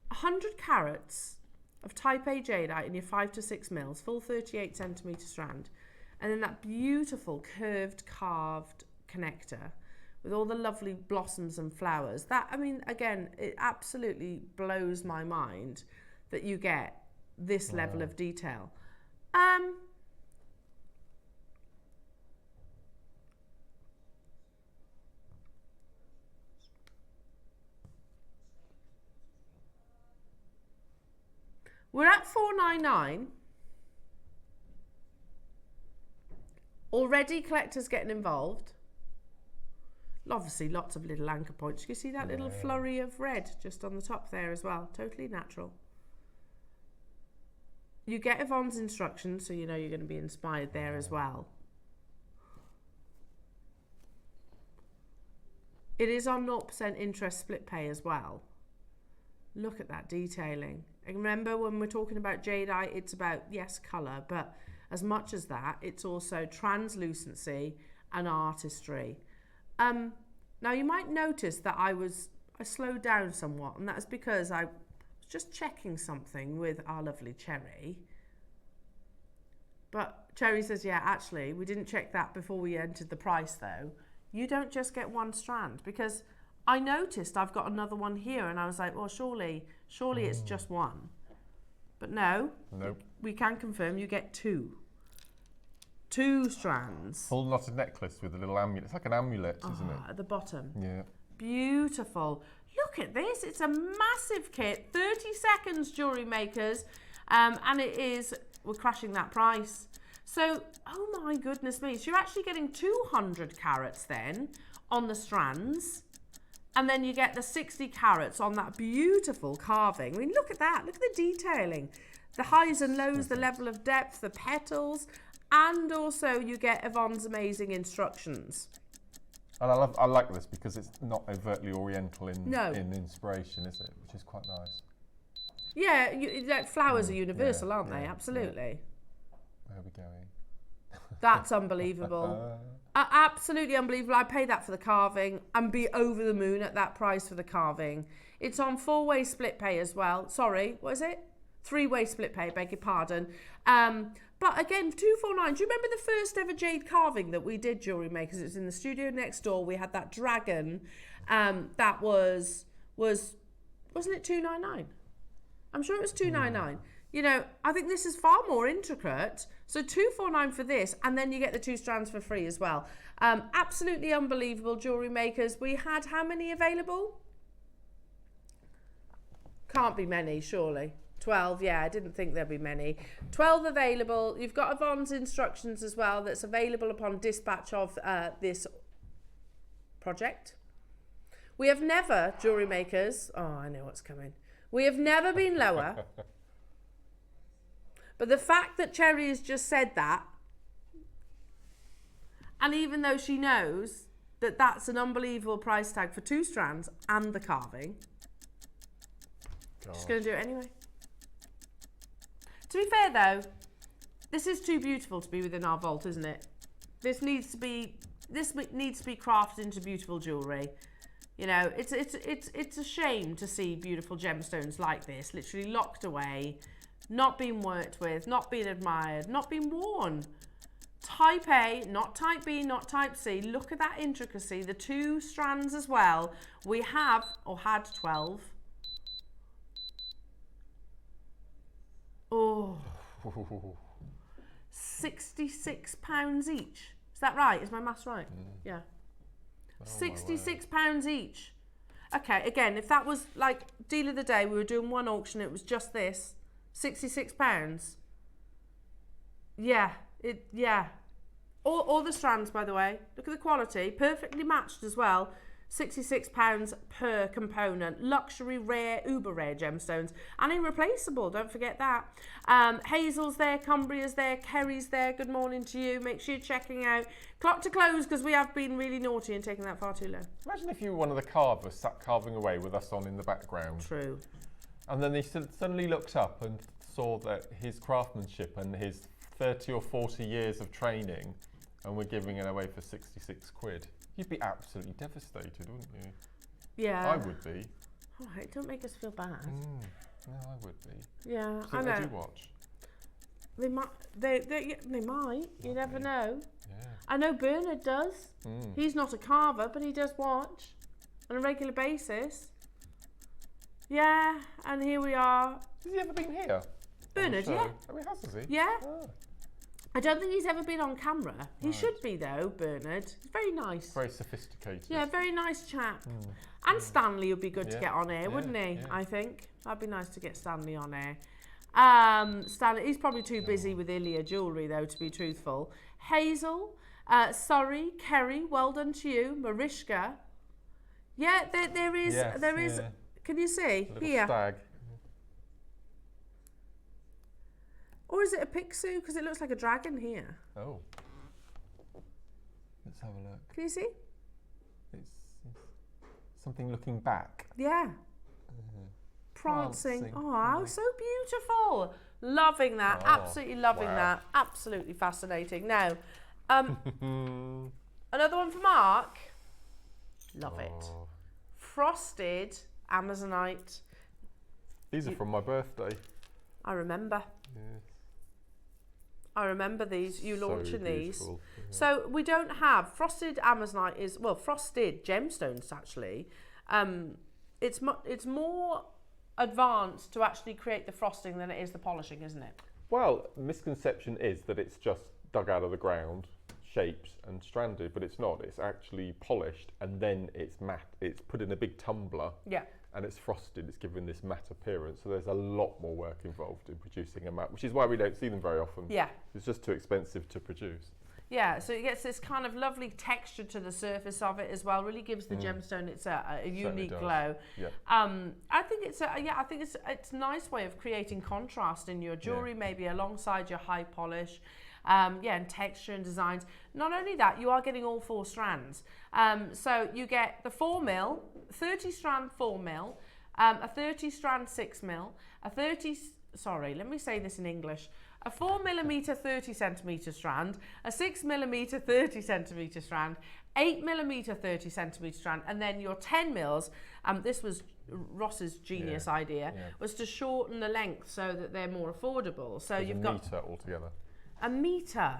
100 carats of type A jadeite in your 5 to 6 mils, full 38 centimetre strand. And then that beautiful curved carved connector with all the lovely blossoms and flowers. That, I mean, again, it absolutely blows my mind that you get this level of detail. We're at $499. Already collectors getting involved. Obviously lots of little anchor points. You can see that little flurry of red just on the top there as well. Totally natural. You get Yvonne's instructions, so you know you're going to be inspired there as well. It is on 0% interest split pay as well. Look at that detailing. And remember, when we're talking about jadeite, it's about, yes, colour, but as much as that, it's also translucency and artistry. Now, you might notice that I slowed down somewhat, and that's because I was just checking something with our lovely Cherry. But Cherry says, yeah, actually, we didn't check that before we entered the price, though. You don't just get one strand, because I noticed I've got another one here, and I was like, well, surely it's just one. But no, nope. We can confirm you get two strands. Full knotted necklace with a little amulet. It's like an amulet, isn't it? At the bottom. Yeah. Beautiful. Look at this. It's a massive kit. 30 seconds, jewellery makers. And it is, we're crashing that price. So, oh my goodness me. So you're actually getting 200 carats then on the strands. And then you get the 60 carats on that beautiful carving. I mean, look at that. Look at the detailing. The highs and lows, the level of depth, the petals. And also you get Yvonne's amazing instructions. And I like this because it's not overtly oriental in inspiration, is it? Which is quite nice. Yeah, like flowers are universal, aren't they? Absolutely. Where are we going? That's unbelievable. Absolutely unbelievable. I'd pay that for the carving and be over the moon at that price for the carving. It's on 4-way split pay as well. Sorry, what is it? 3-way split pay, beg your pardon. But again, $249. Do you remember the first ever jade carving that we did, Jewellery Makers? It was in the studio next door. We had that dragon. That wasn't it $299? I'm sure it was $299. You know, I think this is far more intricate. So $249 for this, and then you get the 2 strands for free as well. Absolutely unbelievable, Jewellery Makers. We had how many available? Can't be many, surely. 12, yeah, I didn't think there'd be many. 12 available. You've got Yvonne's instructions as well that's available upon dispatch of this project. We have never, Jewellery Makers, oh, I know what's coming. We have never been lower. But the fact that Cherry has just said that, and even though she knows that that's an unbelievable price tag for 2 strands and the carving, she's going to do it anyway. To be fair though, this is too beautiful to be within our vault, isn't it? This needs to be crafted into beautiful jewellery. You know, it's a shame to see beautiful gemstones like this, literally locked away, not being worked with, not being admired, not being worn. Type A, not type B, not type C. Look at that intricacy, the 2 strands as well. We have, or had 12. Oh. £66 each. Is that right? Is my maths right? Yeah. £66 each. Okay, again, if that was like deal of the day, we were doing one auction, it was just this, £66. Yeah, All the strands, by the way, look at the quality, perfectly matched as well. £66 per component, luxury, rare, uber rare gemstones, and irreplaceable, don't forget that. Hazel's there, Cumbria's there, Kerry's there, good morning to you. Make sure you're checking out Clock to Close, because we have been really naughty and taking that far too low. Imagine if you were one of the carvers sat carving away with us on in the background. True. And then he suddenly looked up and saw that his craftsmanship and his 30 or 40 years of training, and we're giving it away for 66 quid. You'd be absolutely devastated, wouldn't you? Yeah. I would be. All right, don't make us feel bad. No, I would be. Yeah, I know. They do watch. They might. They might. You never know. Yeah. I know Bernard does. He's not a carver, but he does watch on a regular basis. Yeah, and here we are. Has he ever been here? Bernard, yeah. Oh, he has he? Yeah. Oh. I don't think he's ever been on camera. He should be though, Bernard. He's very nice. Very sophisticated. Yeah, very nice chap. And Stanley would be good to get on air, wouldn't he? Yeah. I think. That'd be nice to get Stanley on air. Stanley, he's probably too busy with Ilia jewellery though, to be truthful. Hazel, sorry, Kerry, well done to you. Mariska. Yeah, there is. Can you see? A little Here. stag. Or is it a Picsou? Because it looks like a dragon here. Oh. Let's have a look. Can you see? It's something looking back. Yeah. Prancing. Oh, so beautiful. Loving that. Absolutely loving that. Absolutely fascinating. Now, another one for Mark. Love it. Frosted Amazonite. These are from my birthday. I remember. Yes. I remember these, you launching these. Yeah. So we don't have, frosted Amazonite is, well, frosted gemstones actually. It's more advanced to actually create the frosting than it is the polishing, isn't it? Well, the misconception is that it's just dug out of the ground, shaped and stranded, but it's not. It's actually polished and then it's matte. It's put in a big tumbler. Yeah. And it's frosted, it's given this matte appearance. So there's a lot more work involved in producing a matte, which is why we don't see them very often. Yeah. It's just too expensive to produce. Yeah, so it gets this kind of lovely texture to the surface of it as well. Really gives the gemstone a unique glow. Yeah. I think it's a nice way of creating contrast in your jewellery, maybe alongside your high polish. And texture and designs. Not only that, you are getting all 4 strands. So you get the 4mm, 30 strand 4mm, a 30 strand 6mm, a 4mm 30 centimetre strand, a 6mm 30 centimetre strand, 8mm 30 centimetre strand, and then your 10 mils. This was Ross's genius idea, was to shorten the length so that they're more affordable. So you've got a metre altogether. A metre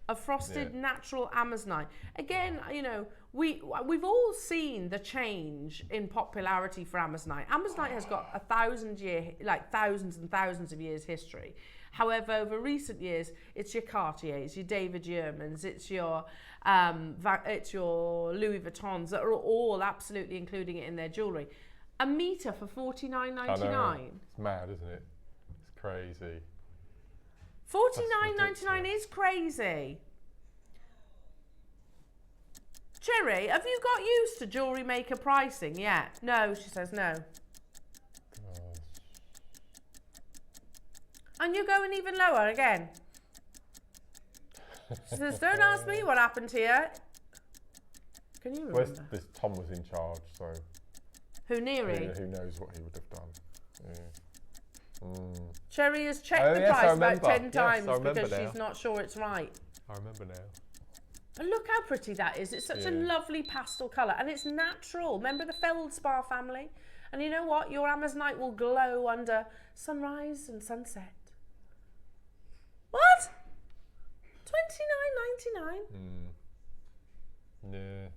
of frosted natural Amazonite. Again, you know, we've all seen the change in popularity for Amazonite. Amazonite has got thousands and thousands of years history. However, over recent years, it's your Cartiers, your David Yurmans, it's your Louis Vuittons that are all absolutely including it in their jewellery. A metre for $49.99. It's mad, isn't it? It's crazy. $49.99 is crazy. Cherry, have you got used to Jewellery Maker pricing yet? No, she says no. Gosh. And you're going even lower again. She says, don't ask me what happened here. Can you remember? This Tom was in charge, so... Who, Neary? Who knows what he would have done. Yeah. Sherry has checked the price about 10 times because she's not sure it's right. I remember now. And look how pretty that is. It's such a lovely pastel colour and it's natural. Remember the Feldspar family? And you know what? Your Amazonite will glow under sunrise and sunset. What? $29.99. Yeah.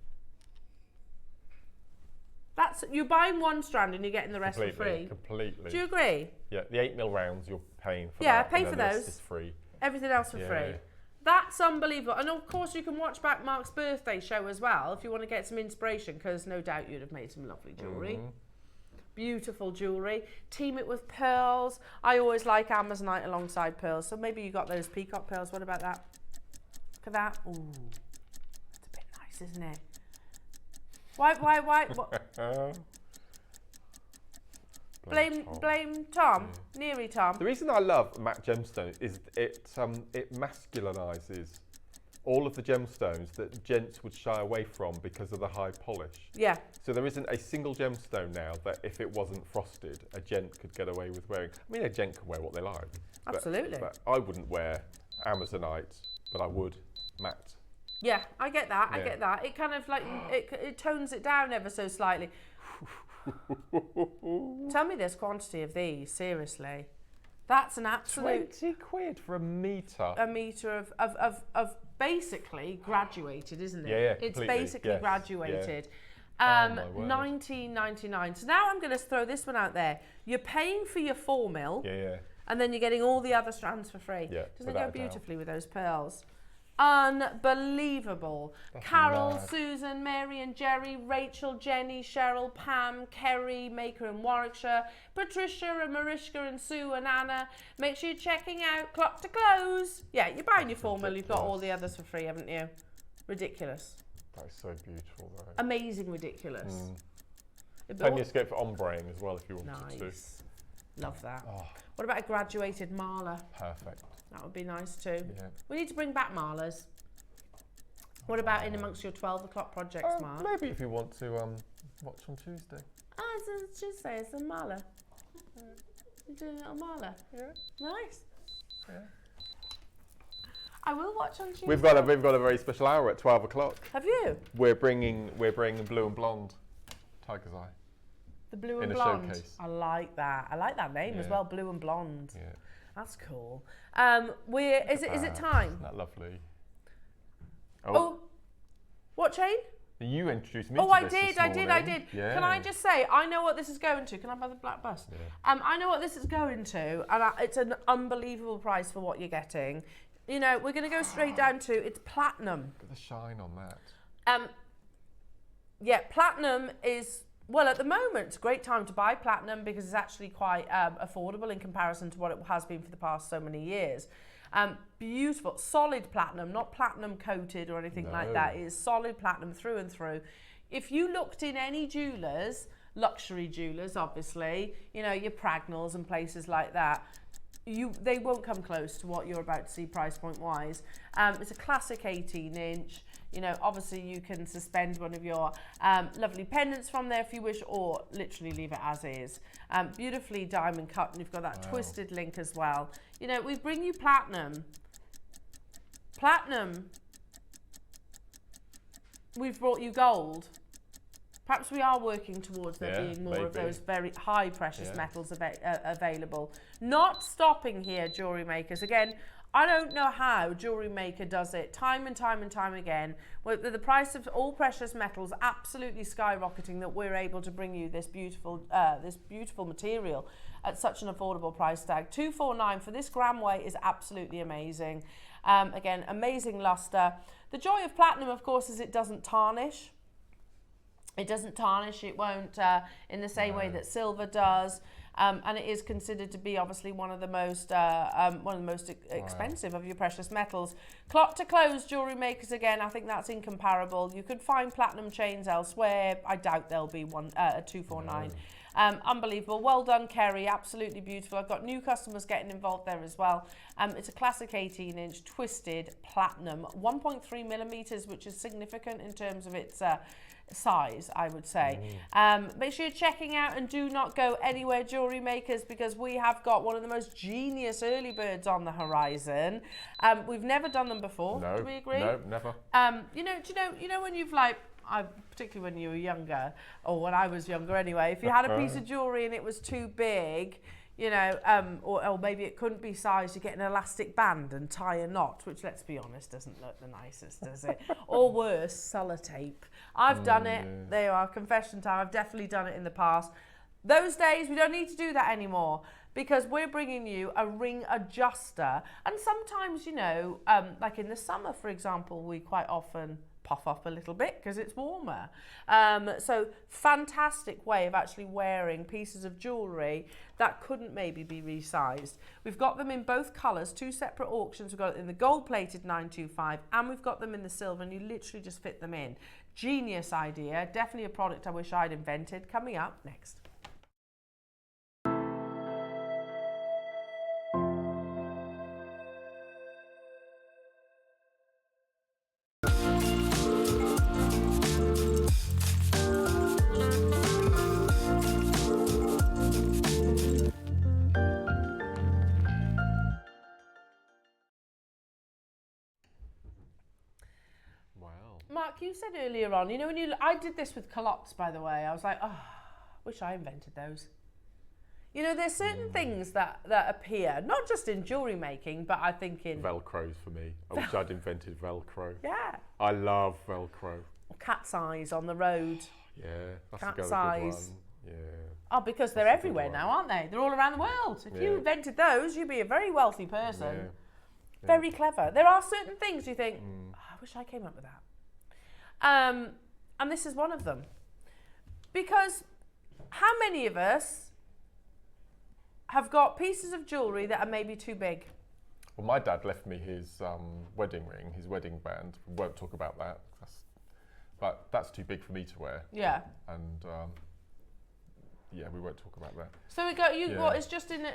That's, you're buying one strand and you're getting the rest for free. Completely. Do you agree? Yeah, the 8mm rounds you're paying for. Yeah, that, pay for those. It's free. Everything else for free. That's unbelievable. And of course you can watch back Mark's birthday show as well if you want to get some inspiration, because no doubt you'd have made some lovely jewellery. Beautiful jewellery. Team it with pearls. I always like Amazonite alongside pearls. So maybe you got those peacock pearls. What about that? Look at that. Ooh, it's a bit nice, isn't it? Why? What? Blame Tom, Neary Tom. The reason I love matte gemstones is it masculinises all of the gemstones that gents would shy away from because of the high polish. Yeah. So there isn't a single gemstone now that if it wasn't frosted, a gent could get away with wearing. I mean, a gent can wear what they like. Absolutely. But I wouldn't wear Amazonite, but I would matte. Yeah, I get that. I get that. It kind of like it tones it down ever so slightly. Tell me this quantity of these, seriously. That's an absolute... 20 quid for a metre. A metre of basically graduated, isn't it? Yeah, it's basically graduated. Yeah. $19.99. So now I'm going to throw this one out there. You're paying for your 4mm. Yeah. And then you're getting all the other strands for free. Yeah, doesn't it go beautifully with those pearls? Unbelievable. That's Carol, mad. Susan, Mary and Jerry, Rachel, Jenny, Cheryl, Pam, Kerry, Maker in Warwickshire, Patricia and Mariska and Sue and Anna. Make sure you're checking out Clock to Close. Yeah, you're buying your 4mm, you've got all the others for free, haven't you? Ridiculous. That is so beautiful though. Amazing ridiculous. Plenty of scope for ombre as well if you wanted to. Love that. Oh. What about a graduated Marla? Perfect. That would be nice too. Yeah. We need to bring back Marlas. What about in amongst your 12 o'clock projects, Mark? Maybe if you want to watch on Tuesday. It's Tuesday, it's a Marla. You're doing a little Marla? Yeah. Nice. Yeah. I will watch on Tuesday. We've got a very special hour at 12 o'clock. Have you? We're bringing blue and blonde Tiger's Eye. The blue and in blonde. A showcase. I like that. I like that name as well, blue and blonde. Yeah. That's cool. Is it time? Isn't that lovely? Oh. What chain? You introduced me to this I morning. did. Yeah. Can I just say, I know what this is going to. Can I buy the black bus? Yeah. I know what this is going to, and it's an unbelievable price for what you're getting. You know, we're going to go straight down to, it's platinum. Look at the shine on that. Yeah, platinum is... Well, at the moment, it's a great time to buy platinum because it's actually quite affordable in comparison to what it has been for the past so many years. Beautiful, solid platinum, not platinum coated or anything like that. It is solid platinum through and through. If you looked in any jewellers, luxury jewellers, obviously, you know, your Pragnells and places like that, they won't come close to what you're about to see price point wise. It's a classic 18-inch. You know, obviously you can suspend one of your lovely pendants from there if you wish, or literally leave it as is. Beautifully diamond cut, and you've got that twisted link as well. You know, we bring you platinum. Platinum. We've brought you gold. Perhaps we are working towards there being more of those very high precious metals available. Not stopping here, jewellery makers. Again, I don't know how Jewellery Maker does it time and time and time again. With the price of all precious metals absolutely skyrocketing, that we're able to bring you this beautiful material at such an affordable price tag. $249 for this gram weight is absolutely amazing. Again, amazing luster. The joy of platinum, of course, is it doesn't tarnish. It doesn't tarnish. It won't in the same way that silver does. And it is considered to be obviously one of the most expensive of your precious metals. Clock to Close jewellery makers, again, I think that's incomparable. You could find platinum chains elsewhere. I doubt there'll be one 249. Unbelievable. Well done, Kerry. Absolutely beautiful. I've got new customers getting involved there as well. It's a classic 18-inch twisted platinum, 1.3 millimeters, which is significant in terms of its size, I would say. Make sure you're checking out and do not go anywhere, Jewellery Makers, because we have got one of the most genius early birds on the horizon. We've never done them before. No, do we agree? No, never. You know when you've like, particularly when you were younger, or when I was younger anyway, if you had a piece of jewellery and it was too big, you know, or maybe it couldn't be sized, you get an elastic band and tie a knot, which, let's be honest, doesn't look the nicest, does it? Or worse, sellotape. I've done it. Yes. There you are, confession time. I've definitely done it in the past. Those days, we don't need to do that anymore, because we're bringing you a ring adjuster. And sometimes, you know, like in the summer, for example, we quite often puff up a little bit because it's warmer. So fantastic way of actually wearing pieces of jewellery that couldn't maybe be resized. We've got them in both colours, 2 separate auctions. We've got it in the gold-plated 925 and we've got them in the silver, and you literally just fit them in. Genius idea. Definitely a product I wish I'd invented. Coming up next. Mark, you said earlier on, you know, I did this with culottes, by the way. I was like, oh, wish I invented those. You know, there's certain things that appear, not just in jewellery making, but I think in... Velcro's for me. I wish I'd invented Velcro. Yeah. I love Velcro. Or cat's eyes on the road. Yeah, that's cat's a good eyes. one. Yeah. Oh, because they're everywhere now, aren't they? They're all around the world. If you invented those, you'd be a very wealthy person. Yeah. Very clever. There are certain things you think, oh, I wish I came up with that. And this is one of them. Because how many of us have got pieces of jewellery that are maybe too big? Well, my dad left me his wedding ring, his wedding band. We won't talk about that. But that's too big for me to wear. Yeah. And yeah, we won't talk about that. So we got what is just in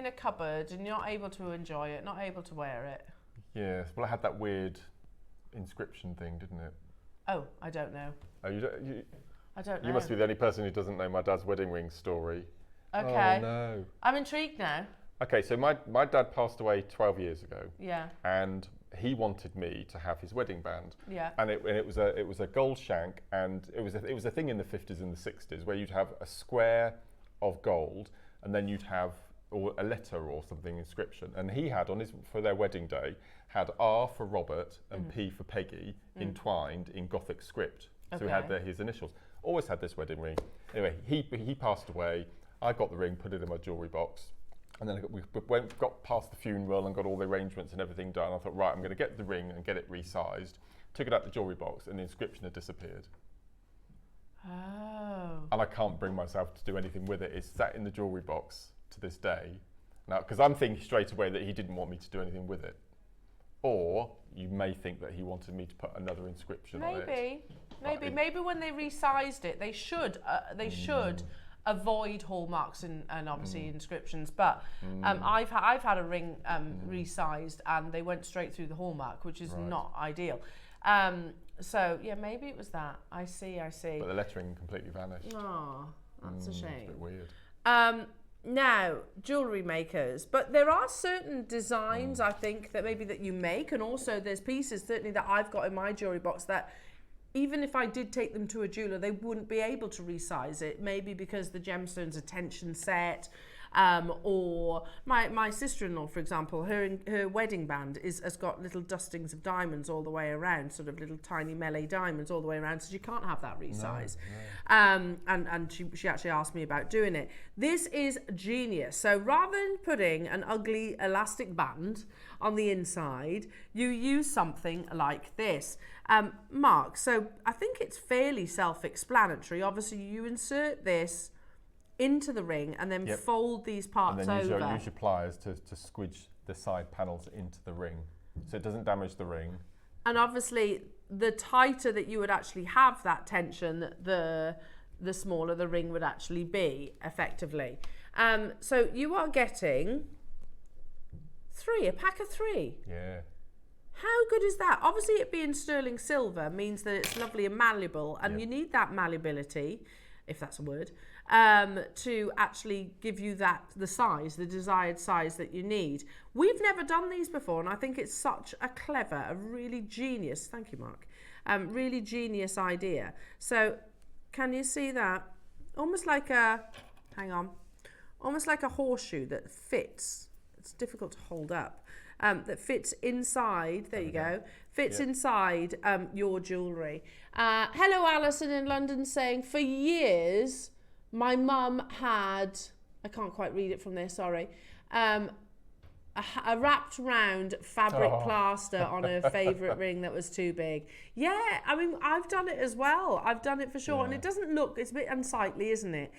a cupboard, and you're not able to enjoy it, not able to wear it. Yeah. Well, it had that weird inscription thing, didn't it? Oh, I don't know. Oh, I don't know. You must be the only person who doesn't know my dad's wedding ring story. Okay. Oh, no. I'm intrigued now. Okay, so my dad passed away 12 years ago. Yeah. And he wanted me to have his wedding band. Yeah. And it was a gold shank, and it was a thing in the 50s and the 60s where you'd have a square of gold, and then you'd have a letter or something inscription. And he had for their wedding day had R for Robert and P for Peggy entwined in Gothic script. So he had his initials. Always had this wedding ring. Anyway, he passed away. I got the ring, put it in my jewellery box, and then we got past the funeral and got all the arrangements and everything done. I thought, right, I'm going to get the ring and get it resized. Took it out the jewellery box, and the inscription had disappeared. Oh. And I can't bring myself to do anything with it. It's sat in the jewellery box to this day. Now, because I'm thinking straight away that he didn't want me to do anything with it. Or you may think that he wanted me to put another inscription on it. Maybe when they resized it, they should avoid hallmarks and obviously inscriptions. But I've had a ring resized, and they went straight through the hallmark, which is not ideal. So yeah, maybe it was that. I see. But the lettering completely vanished. Oh, that's a shame. It's a bit weird. Now, jewellery makers, but there are certain designs I think that you make, and also there's pieces certainly that I've got in my jewellery box that even if I did take them to a jeweller, they wouldn't be able to resize it, maybe because the gemstones are tension set, or my sister-in-law, for example, her wedding band has got little dustings of diamonds all the way around, sort of little tiny melee diamonds all the way around, so she can't have that resize. No. And she actually asked me about doing it. This is genius. So rather than putting an ugly elastic band on the inside, you use something like this. Mark, so I think it's fairly self-explanatory. Obviously, you insert this into the ring and then fold these parts over. And then use your pliers to squidge the side panels into the ring, so it doesn't damage the ring. And obviously, the tighter that you would actually have that tension, the the smaller the ring would actually be, effectively. So you are getting a pack of 3. Yeah. How good is that? Obviously, it being sterling silver means that it's lovely and malleable, and you need that malleability, if that's a word, to actually give you the desired size that you need. We've never done these before, and I think it's such a really genius, thank you, Mark, really genius idea. So, can you see that? Almost like a horseshoe that fits. It's difficult to hold up. That fits inside, there you go, inside your jewellery. Hello, Alison in London saying, for years, my mum had, I can't quite read it from there, sorry, a wrapped round fabric plaster on her favourite ring that was too big. Yeah, I mean, I've done it as well. I've done it for sure. And it doesn't look, it's a bit unsightly, isn't it?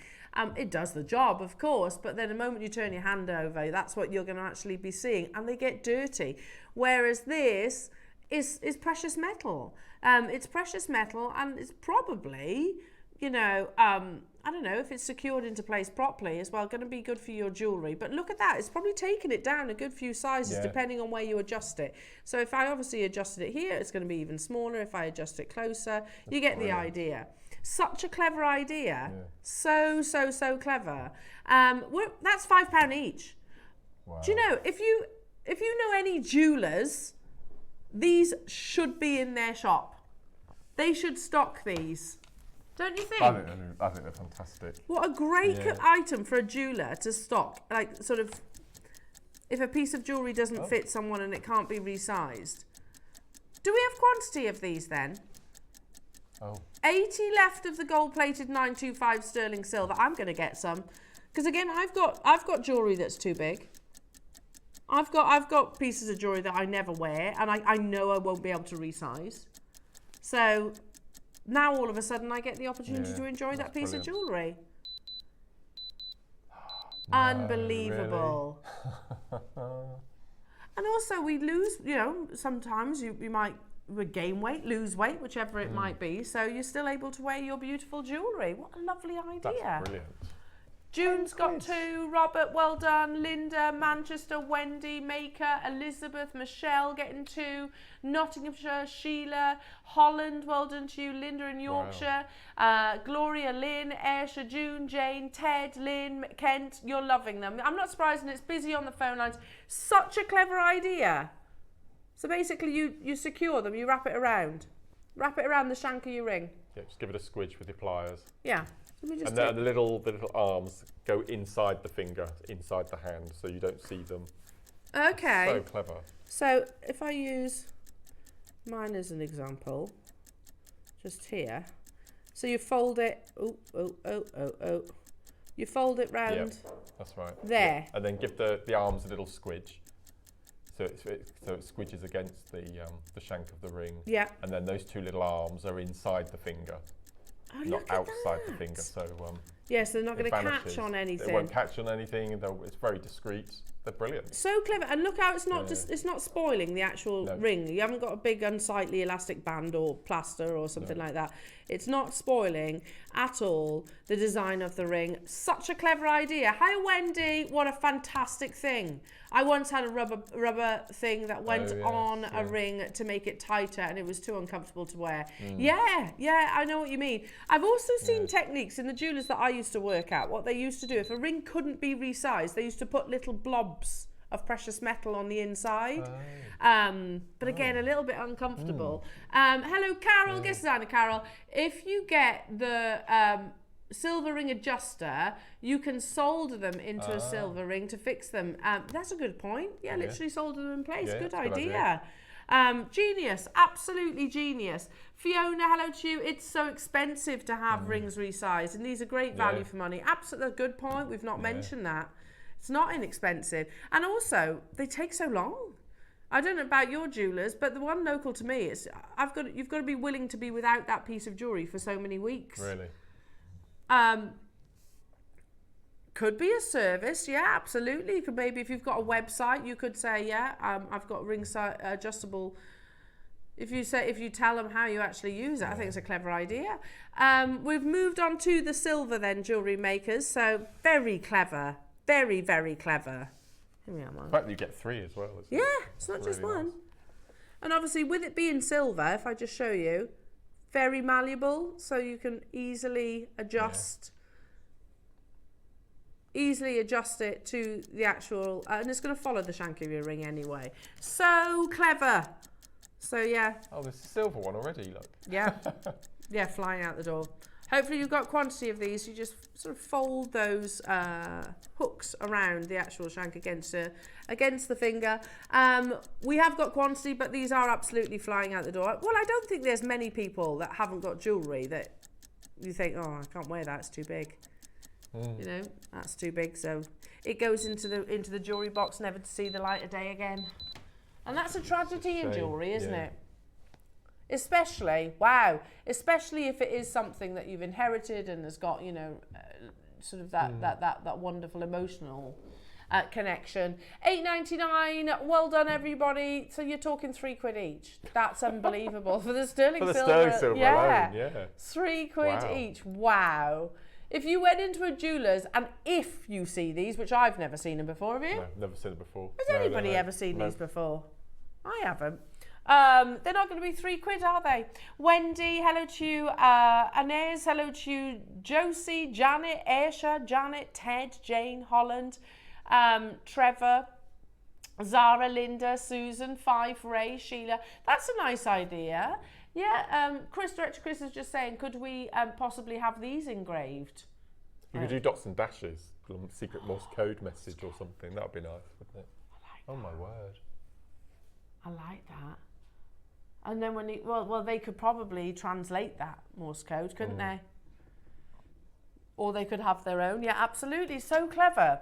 It does the job, of course, but then the moment you turn your hand over, that's what you're going to actually be seeing, and they get dirty. Whereas this is precious metal. It's precious metal, and it's probably, you know, I don't know, if it's secured into place properly as well, going to be good for your jewellery. But look at that, it's probably taken it down a good few sizes depending on where you adjust it. So if I obviously adjusted it here, it's going to be even smaller. If I adjust it closer, you get the idea. Such a clever idea. So clever. That's £5 each. Wow. Do you know, if you know any jewellers, these should be in their shop. They should stock these. Don't you think? I think they're fantastic. What a great item for a jeweller to stock. Like, sort of, if a piece of jewellery doesn't fit someone and it can't be resized. Do we have quantity of these then? 80 left of the gold-plated 925 sterling silver. I'm going to get some, because again, I've got jewellery that's too big. I've got pieces of jewellery that I never wear, and I know I won't be able to resize. So now all of a sudden I get the opportunity to enjoy that piece of jewellery. No, unbelievable. Really? And also we lose, you know, sometimes you might gain weight, lose weight, whichever it might be, so you're still able to wear your beautiful jewellery. What a lovely idea. That's brilliant. June's got 2, Robert, well done, Linda, Manchester, Wendy, Maker, Elizabeth, Michelle getting 2, Nottinghamshire, Sheila, Holland, well done to you, Linda in Yorkshire, Gloria, Lynn, Ayrshire, June, Jane, Ted, Lynn, Kent, you're loving them. I'm not surprised, and it's busy on the phone lines. Such a clever idea. So basically you secure them, you wrap it around the shank of your ring. Yeah, just give it a squidge with your pliers. Yeah. And the little arms go inside the finger, inside the hand, so you don't see them. Okay. So clever. So if I use mine as an example, just here. So you fold it. You fold it round. Yeah, that's right. There. Yeah. And then give the arms a little squidge. So it squidges against the shank of the ring. Yeah. And then those 2 little arms are inside the finger. Oh, not outside the finger, so yes, they're not going to catch on anything. They won't catch on anything. It's very discreet. They're brilliant. So clever, and look how it's not it's not spoiling the actual ring. You haven't got a big unsightly elastic band or plaster or something like that. It's not spoiling at all the design of the ring. Such a clever idea. Hi Wendy, what a fantastic thing. I once had a rubber thing that went on a ring to make it tighter, and it was too uncomfortable to wear. Yeah, I know what you mean. I've also seen techniques in the jewellers that I used to work at. What they used to do, if a ring couldn't be resized, they used to put little blobs of precious metal on the inside. But again, a little bit uncomfortable. Hello, Carol, guest designer Carol. If you get the silver ring adjuster, you can solder them into a silver ring to fix them. That's a good point. Yeah, literally solder them in place. Good idea. Genius, absolutely genius. Fiona, hello to you. It's so expensive to have rings resized, and these are great value for money. Absolutely good point. We've not mentioned that. It's not inexpensive, and also they take so long. I don't know about your jewellers, but the one local to me is you've got to be willing to be without that piece of jewellery for so many weeks. Really? Could be a service, yeah, absolutely. You could maybe, if you've got a website, you could say, I've got ring adjustable If you tell them how you actually use it, I think it's a clever idea. We've moved on to the silver then, jewellery makers. So very clever, very, very clever. Here we are, Mark. The fact that you get 3 as well. Yeah, it's not just really one. nice. And obviously with it being silver, if I just show you, very malleable, so you can easily adjust. Easily adjust it to the actual, and it's going to follow the shank of your ring anyway. So clever. So yeah. Oh, there's a silver one already, look. Yeah. Yeah, flying out the door. Hopefully you've got quantity of these. You just sort of fold those hooks around the actual shank against the finger. We have got quantity, but these are absolutely flying out the door. Well, I don't think there's many people that haven't got jewellery that you think, oh, I can't wear that, it's too big. You know, that's too big. So it goes into the jewellery box, never to see the light of day again. And that's a tragedy in jewellery, isn't it? Especially, especially if it is something that you've inherited and has got, you know, sort of that wonderful emotional connection. £8.99. Well done, everybody. So you're talking £3 each. That's unbelievable for the sterling silver. Sterling silver alone, yeah. £3 each. Wow. If you went into a jeweller's and if you see these, which I've never seen them before, have you? No, never seen it before. Has anybody ever seen these before? I haven't. They're not going to be £3, are they? Wendy, hello to you. Inez, hello to you. Josie, Janet, Aisha, Janet, Ted, Jane, Holland, Trevor, Zara, Linda, Susan, Five, Ray, Sheila. That's a nice idea. Yeah, Director Chris is just saying, could we possibly have these engraved? We could do dots and dashes, secret Morse code message or something. That would be nice, wouldn't it? I like that. Oh my word. I like that. And then well, they could probably translate that Morse code, couldn't they? Or they could have their own. Yeah, absolutely. So clever.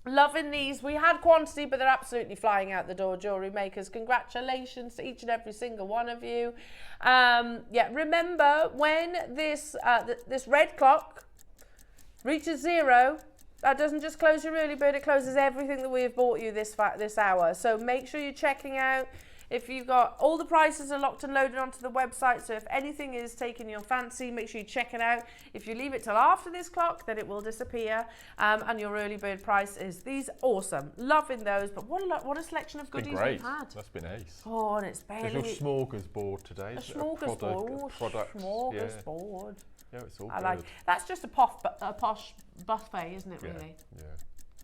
Loving these. We had quantity, but they're absolutely flying out the door, jewellery makers. Congratulations to each and every single one of you. Yeah, remember when this this red clock reaches 0, that doesn't just close your early bird, it closes everything that we have bought you this hour. So make sure you're checking out. If you've got, all the prices are locked and loaded onto the website, so if anything is taking your fancy, make sure you check it out. If you leave it till after this clock, then it will disappear, and your early bird price is these. Awesome, loving those, but what a selection of goodies we've had. That's been ace. Oh, and it's barely... There's your smorgasbord today. A smorgasbord. Smorgasbord. Yeah, it's all good. Like, that's just a posh buffet, isn't it, really? Yeah.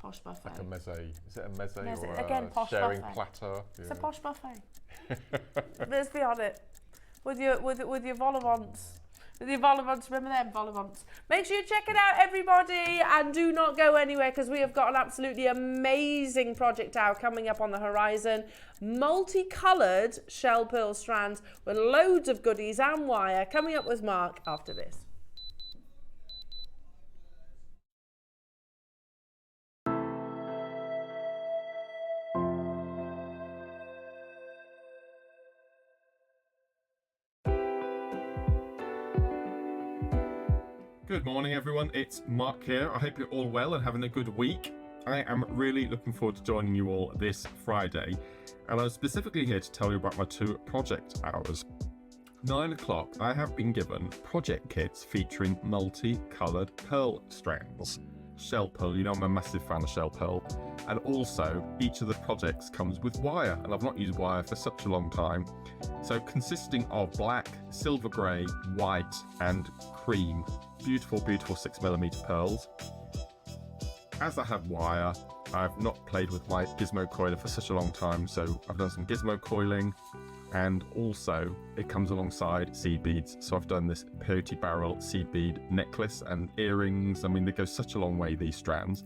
Posh buffet. Like a meze. Is it a meze or again, a posh sharing buffet. platter? Yeah. It's a posh buffet. Let's be on it. With your vol au vents. With your vol au vents, remember them vol au vents. Make sure you check it out, everybody, and do not go anywhere because we have got an absolutely amazing project out coming up on the horizon. Multicoloured shell pearl strands with loads of goodies and wire coming up with Mark after this. Good morning, everyone. It's Mark here. I hope you're all well and having a good week. I am really looking forward to joining you all this Friday, and I'm specifically here to tell you about my 2 project hours. 9 o'clock, I have been given project kits featuring multi-coloured pearl strands. Shell pearl, you know I'm a massive fan of shell pearl. And also, each of the projects comes with wire, and I've not used wire for such a long time. So consisting of black, silver grey, white and cream. Beautiful, beautiful 6mm pearls. As I have wire, I've not played with my gizmo coiler for such a long time, so I've done some gizmo coiling, and also it comes alongside seed beads. So I've done this peyote barrel seed bead necklace and earrings. I mean, they go such a long way, these strands.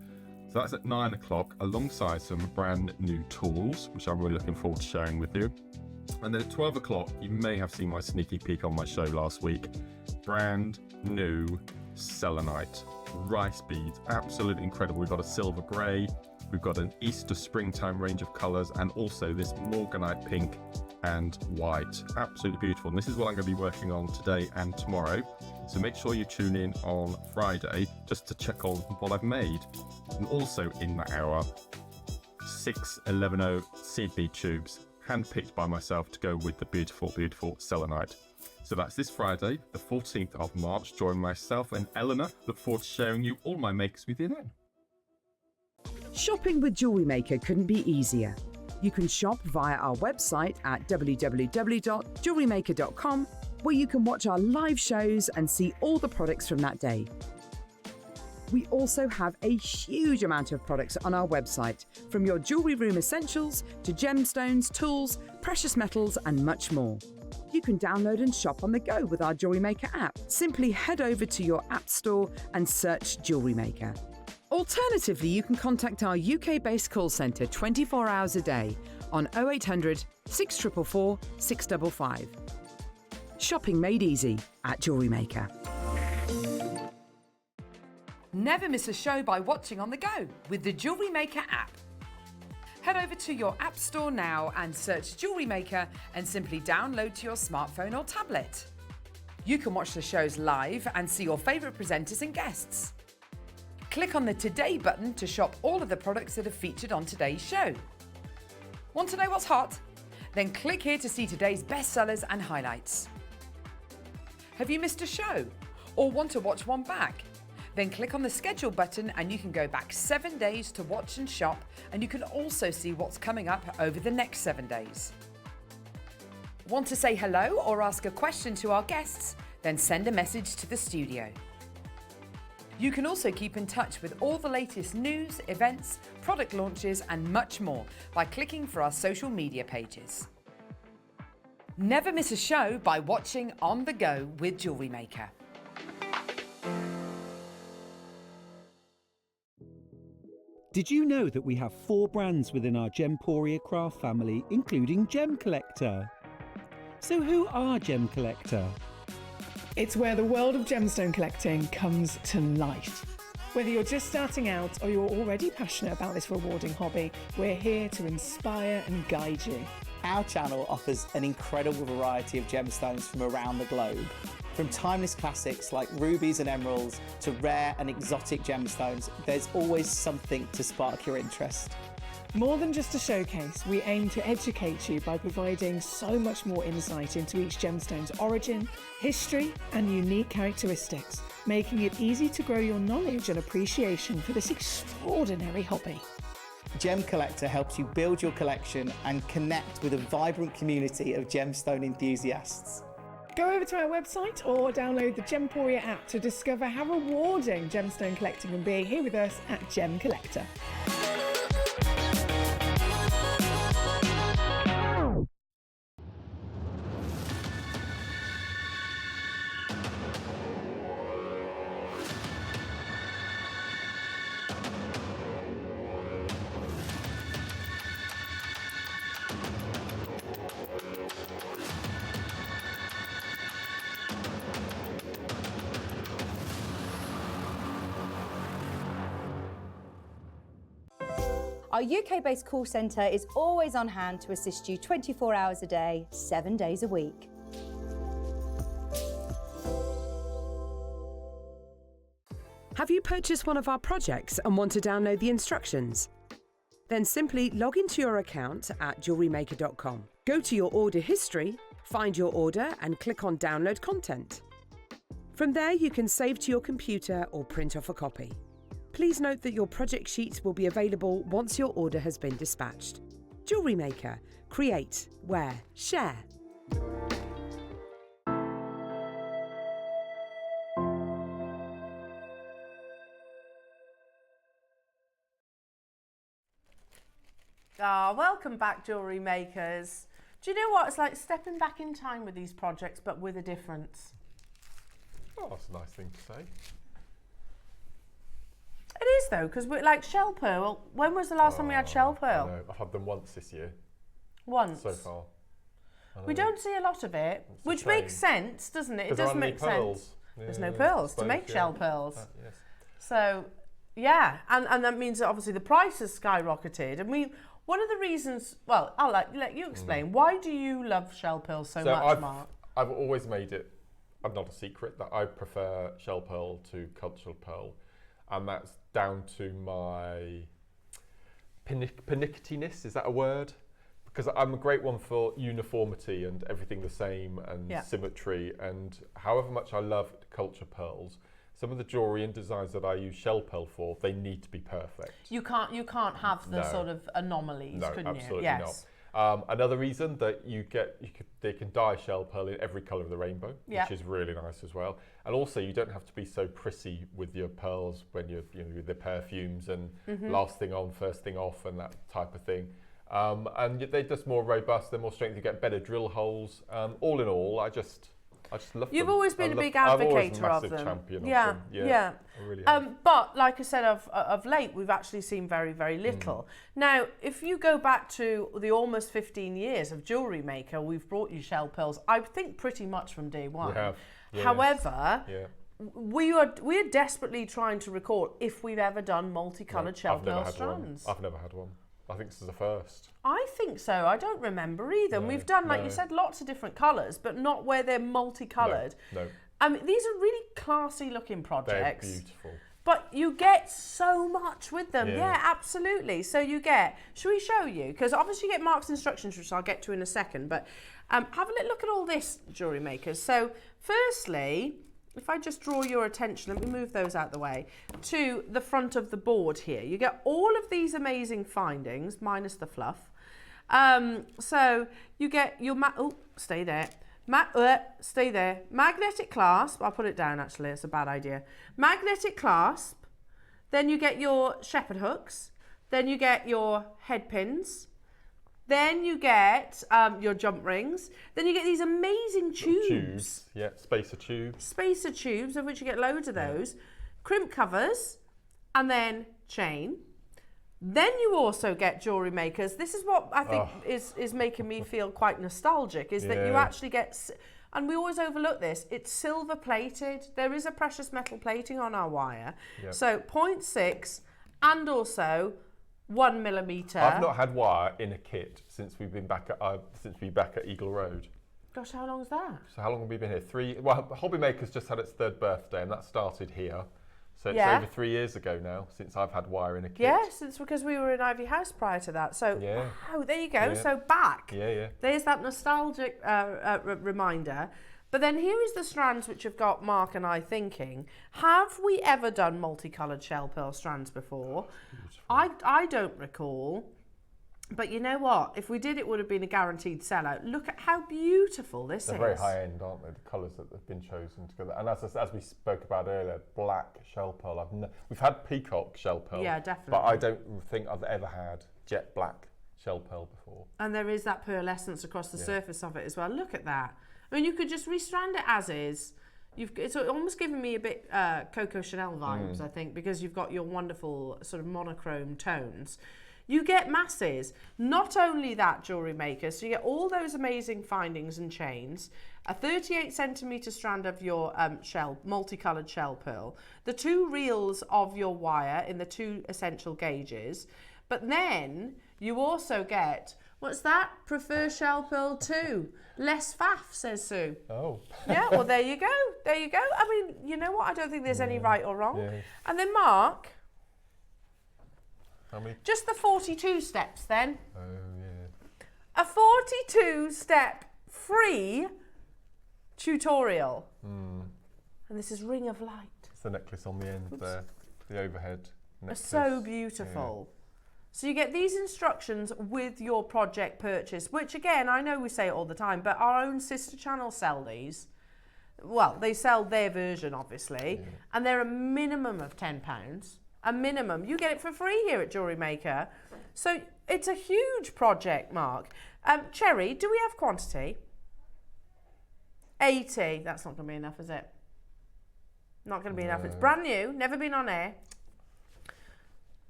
So that's at 9 o'clock, alongside some brand new tools, which I'm really looking forward to sharing with you. And then at 12 o'clock, you may have seen my sneaky peek on my show last week. Brand new Selenite rice beads, absolutely incredible. We've got a silver grey, we've got an Easter springtime range of colours, and also this morganite pink and white. Absolutely beautiful. And this is what I'm going to be working on today and tomorrow. So make sure you tune in on Friday just to check on what I've made. And also in that hour, 6 11-0 seed bead tubes. handpicked by myself to go with the beautiful, beautiful selenite. So that's this Friday, the 14th of March. Join myself and Elena. Look forward to sharing you all my makes with you then. Shopping with Jewellery Maker couldn't be easier. You can shop via our website at www.jewellerymaker.com, where you can watch our live shows and see all the products from that day. We also have a huge amount of products on our website, from your jewellery room essentials to gemstones, tools, precious metals and much more. You can download and shop on the go with our Jewellery Maker app. Simply head over to your app store and search Jewellery Maker. Alternatively, you can contact our UK-based call centre 24 hours a day on 0800 644 655. Shopping made easy at Jewellery Maker. Never miss a show by watching on the go with the Jewellery Maker app. Head over to your app store now and search Jewellery Maker and simply download to your smartphone or tablet. You can watch the shows live and see your favourite presenters and guests. Click on the Today button to shop all of the products that are featured on today's show. Want to know what's hot? Then click here to see today's bestsellers and highlights. Have you missed a show or want to watch one back? Then click on the schedule button and you can go back 7 days to watch and shop, and you can also see what's coming up over the next 7 days. Want to say hello or ask a question to our guests? Then send a message to the studio. You can also keep in touch with all the latest news, events, product launches and much more by clicking for our social media pages. Never miss a show by watching On The Go with Jewellery Maker. Did you know that we have 4 brands within our Gemporia craft family, including Gem Collector? So who are Gem Collector? It's where the world of gemstone collecting comes to life. Whether you're just starting out or you're already passionate about this rewarding hobby, we're here to inspire and guide you. Our channel offers an incredible variety of gemstones from around the globe. From timeless classics like rubies and emeralds to rare and exotic gemstones, there's always something to spark your interest. More than just a showcase, we aim to educate you by providing so much more insight into each gemstone's origin, history, and unique characteristics, making it easy to grow your knowledge and appreciation for this extraordinary hobby. Gem Collector helps you build your collection and connect with a vibrant community of gemstone enthusiasts. Go over to our website or download the Gemporia app to discover how rewarding gemstone collecting can be here with us at Gem Collector. Our UK-based call centre is always on hand to assist you 24 hours a day, 7 days a week. Have you purchased one of our projects and want to download the instructions? Then simply log into your account at JewelleryMaker.com. Go to your order history, find your order and click on Download Content. From there you can save to your computer or print off a copy. Please note that your project sheets will be available once your order has been dispatched. Jewellery Maker. Create, wear, share. Welcome back, Jewellery Makers. Do you know what? It's like stepping back in time with these projects, but with a difference. Oh, that's a nice thing to say. It is though, because we're like shell pearl. When was the last time we had shell pearl? No, I've had them once this year. Once. So far. We don't see a lot of it, which makes sense, doesn't it? It does make sense. There's no pearls to make shell pearls. Yes. So, yeah, and that means that obviously the price has skyrocketed. And one of the reasons, well, I'll let you explain. Why do you love shell pearls so much, Mark? I've always made it, not a secret, that I prefer shell pearl to cultured pearl. And that's down to my pernicketyness, is that a word? because I'm a great one for uniformity and everything the same and symmetry. And however much I love culture pearls, some of the jewellery and designs that I use shell pearl for, they need to be perfect. You can't have the sort of anomalies, couldn't you? Absolutely not. Another reason that they can dye shell pearl in every colour of the rainbow, which is really nice as well. And also, you don't have to be so prissy with your pearls when you're with the perfumes and last thing on, first thing off, and that type of thing. And they're just more robust. They're more strength. You get better drill holes. All in all, I just love them. You've always been a big advocate of them. Champion of yeah, them. yeah. I really have. But like I said, of late, we've actually seen very, very little. Now, if you go back to the almost 15 years of Jewellery Maker, we've brought you shell pearls, I think pretty much from day one. We have. Yeah. However, we are desperately trying to record if we've ever done multicoloured shell pearl strands. I've never had one. I think this is the first. I think so. I don't remember either. And we've done, like you said, lots of different colours, but not where they're multicoloured. No. I mean, these are really classy looking projects. They're beautiful. But you get so much with them. Yeah, absolutely. So you get, shall we show you? Because obviously you get Mark's instructions, which I'll get to in a second. But have a little look at all this, Jewellery Makers. So firstly, if I just draw your attention, let me move those out the way, to the front of the board here. You get all of these amazing findings, minus the fluff. So you get your, stay there. Stay there. Magnetic clasp, I'll put it down actually, it's a bad idea. Magnetic clasp, then you get your shepherd hooks, then you get your head pins, then you get your jump rings. Then you get these amazing tubes. Yeah, spacer tubes. Spacer tubes, of which you get loads of those. Crimp covers, and then chain. Then you also get Jewellery Makers. This is what I think is making me feel quite nostalgic, is that you actually get, and we always overlook this, it's silver plated. There is a precious metal plating on our wire. Yep. So 0.6 and also 1 millimetre. I've not had wire in a kit since we've been back at Eagle Road. Gosh, how long is that? So how long have we been here? Well, Hobby Maker's just had its 3rd birthday, and that started here. So it's over 3 years ago now since I've had wire in a kit. Yeah, since because we were in Ivy House prior to that. So wow, there you go. So back. Yeah. There's that nostalgic reminder. But then here is the strands which have got Mark and I thinking, have we ever done multicoloured shell pearl strands before? I don't recall. But you know what? If we did, it would have been a guaranteed sellout. Look at how beautiful this is. They're very high end, aren't they? The colours that have been chosen together. And as we spoke about earlier, black shell pearl. We've had peacock shell pearl. Yeah, definitely. But I don't think I've ever had jet black shell pearl before. And there is that pearlescence across the surface of it as well. Look at that. I mean, you could just restrand it as is. It's almost giving me a bit Coco Chanel vibes, I think, because you've got your wonderful sort of monochrome tones. You get masses. Not only that, Jewellery Maker, so you get all those amazing findings and chains, a 38 centimetre strand of your multicoloured shell pearl, the 2 reels of your wire in the 2 essential gauges, but then you also get, what's that? Prefer shell pearl 2. Less faff, says Sue. Oh. Yeah, well, there you go. There you go. I mean, you know what? I don't think there's any right or wrong. Yeah. And then Mark, just the 42 steps then. Oh, yeah. A 42-step free tutorial. And this is Ring of Light. It's the necklace on the end there, the overhead necklace. It's so beautiful. Yeah. So you get these instructions with your project purchase, which again, I know we say it all the time, but our own sister channels sell these. Well, they sell their version, obviously, and they're a minimum of £10. A minimum. You get it for free here at Jewellery Maker. So it's a huge project, Mark. Cherry, do we have quantity? 80. That's not going to be enough, is it? Not going to be enough. It's brand new, never been on air.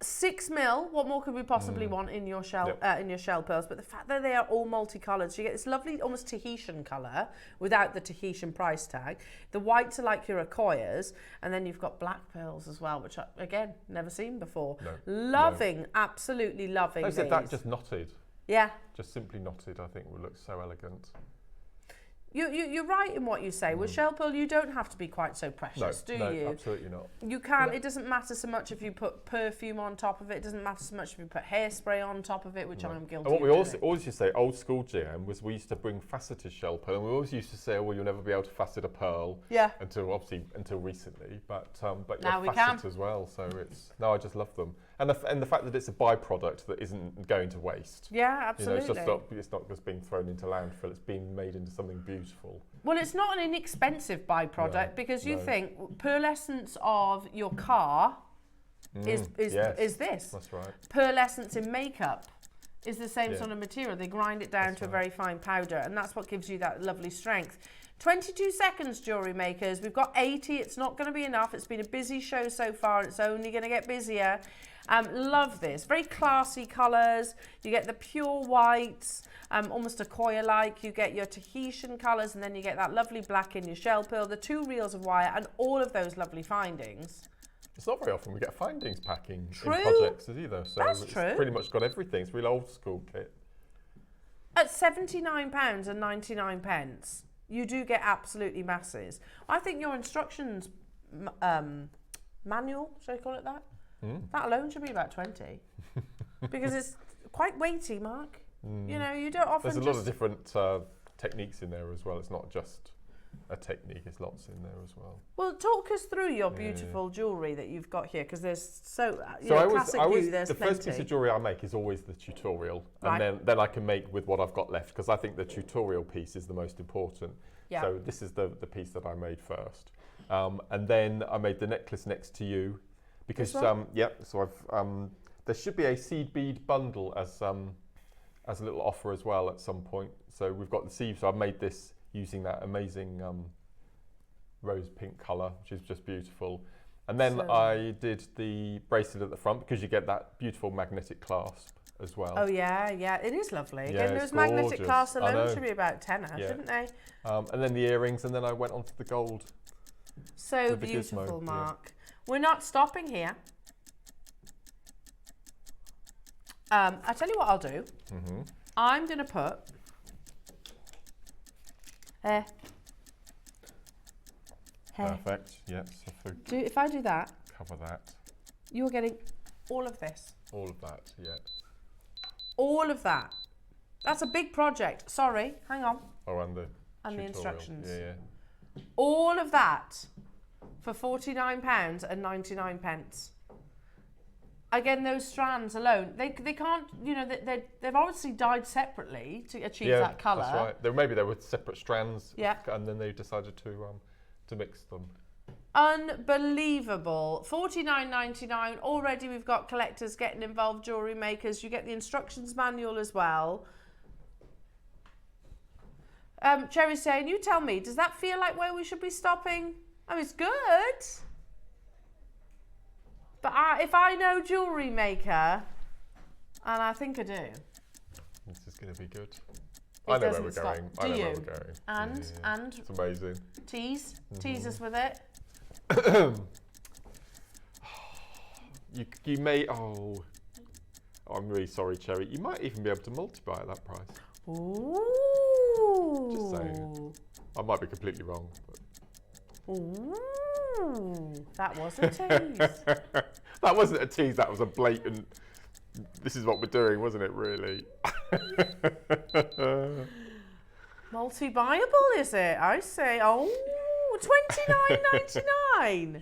6 mil. What more could we possibly want in your shell pearls? But the fact that they are all multicoloured, so you get this lovely, almost Tahitian colour without the Tahitian price tag. The whites are like your Akoyas, and then you've got black pearls as well, which I, again, never seen before. Absolutely loving. I said that just knotted. Yeah. Just simply knotted. I think would look so elegant. You're right in what you say. With shell pearl, you don't have to be quite so precious, do no, you? absolutely not. You can. It doesn't matter so much if you put perfume on top of it. It doesn't matter so much if you put hairspray on top of it, which I'm guilty of. And what we doing. always used to say, old school GM, was we used to bring faceted shell pearl, and we always used to say, well, you'll never be able to facet a pearl. Yeah. Until recently, but now you we have facets can. as well. So I just love them, and the fact that it's a byproduct that isn't going to waste. Yeah, absolutely. It's not just being thrown into landfill. It's being made into something beautiful. Well, it's not an inexpensive byproduct because you think pearlescence of your car is this. That's right. Pearlescence in makeup is the same Yeah. sort of material. They grind it down That's to a right. very fine powder, and that's what gives you that lovely strength. 22 seconds, jewellery makers. We've got 80. It's not going to be enough. It's been a busy show so far. It's only going to get busier. Love this. Very classy colours. You get the pure whites, almost a coir-like. You get your Tahitian colours, and then you get that lovely black in your shell pearl, the 2 reels of wire, and all of those lovely findings. It's not very often we get a findings packing True. in projects either. So That's it's true. pretty much got everything. It's a real old school kit. At £79.99, you do get absolutely masses. I think your instructions manual, should I call it that? That alone should be about 20. Because it's quite weighty, Mark. You know, you don't often There's a lot of different techniques in there as well. It's not just a technique, there's lots in there as well. Well, talk us through your beautiful jewellery that you've got here, because there's the first piece of jewellery I make is always the tutorial, Right. and then I can make with what I've got left, because I think the tutorial piece is the most important. Yeah. So this is the piece that I made first, and then I made the necklace next to you, because so I've there should be a seed bead bundle as a little offer as well at some point. So we've got the seed. So I've made this using that amazing rose pink colour, which is just beautiful. And then I did the bracelet at the front, because you get that beautiful magnetic clasp as well. Oh yeah, it is lovely. Yeah, Again, it's those magnetic gorgeous. clasps I alone know. should be about tenner, shouldn't they? And then the earrings, and then I went on to the gold. So with the beautiful, gizmo, yeah. Mark. We're not stopping here. I tell you what I'll do. I'm going to put Perfect. Yep. So if I do that, cover that. you're getting all of this. All of that. Yeah. All of that. That's a big project. Sorry, hang on. Oh, and the And the instructions. Yeah. All of that for £49.99. Again, those strands alone, they can't, you know, they've obviously dyed separately to achieve that colour. That's right. Maybe they were separate strands. Yeah. And then they decided to mix them. Unbelievable. £49.99. Already we've got collectors getting involved, jewellery makers. You get the instructions manual as well. Cherry's saying, you tell me, does that feel like where we should be stopping? Oh, it's good. But if I know Jewellery Maker, and I think I do. This is going to be good. I know where we're going. Do you? Where we're going. And It's amazing. tease us with it. You may. Oh, I'm really sorry, Cherry. You might even be able to multiply at that price. Ooh. Just saying. I might be completely wrong. But. Ooh. That was a tease. That wasn't a tease. That was a blatant. This is what we're doing, wasn't it? Really. Multi-buyable, is it? I say, oh, $29.99.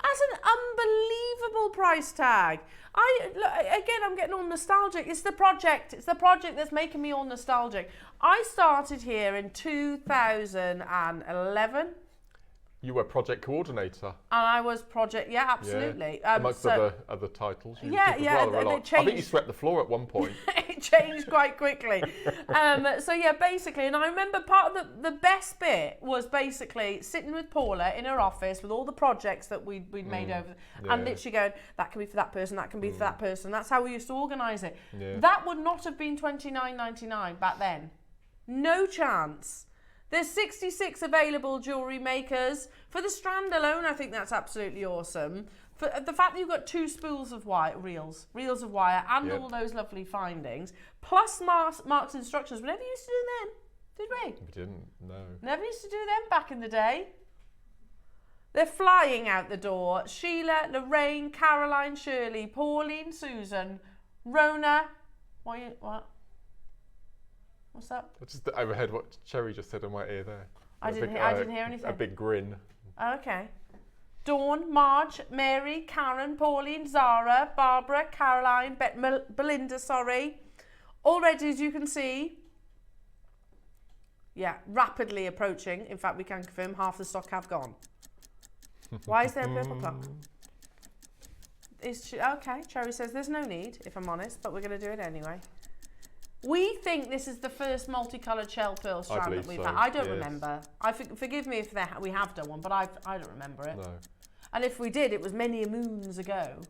That's an unbelievable price tag. I'm getting all nostalgic. It's the project that's making me all nostalgic. I started here in 2011. You were project coordinator. And I was absolutely. Yeah. Amongst other titles. You did rather a lot. Changed. I think you swept the floor at one point. It changed quite quickly. Basically, and I remember part of the best bit was basically sitting with Paula in her office with all the projects that we'd made over, and literally going, that can be for that person, that can be for that person. That's how we used to organise it. Yeah. That would not have been $29.99 back then. No chance. There's 66 available jewellery makers. For the strand alone, I think that's absolutely awesome. For the fact that you've got 2 spools of wire, reels of wire, and all those lovely findings, plus Mark's instructions, whatever you used to do then. Did we? We didn't, no. Never used to do them back in the day. They're flying out the door. Sheila, Lorraine, Caroline, Shirley, Pauline, Susan, Rona. What? What's that? I just overheard what Cherry just said in my ear there. I didn't hear anything. A big grin. Oh, okay. Dawn, Marge, Mary, Karen, Pauline, Zara, Barbara, Caroline, Belinda, sorry. Already, as you can see, yeah, rapidly approaching. In fact, we can confirm half the stock have gone. Why is there a purple clock? Okay, Cherry says there's no need, if I'm honest, but we're going to do it anyway. We think this is the first multicoloured shell pearl strand that we've had. I don't remember. Forgive me if we have done one, but I don't remember it. No. And if we did, it was many a moons ago.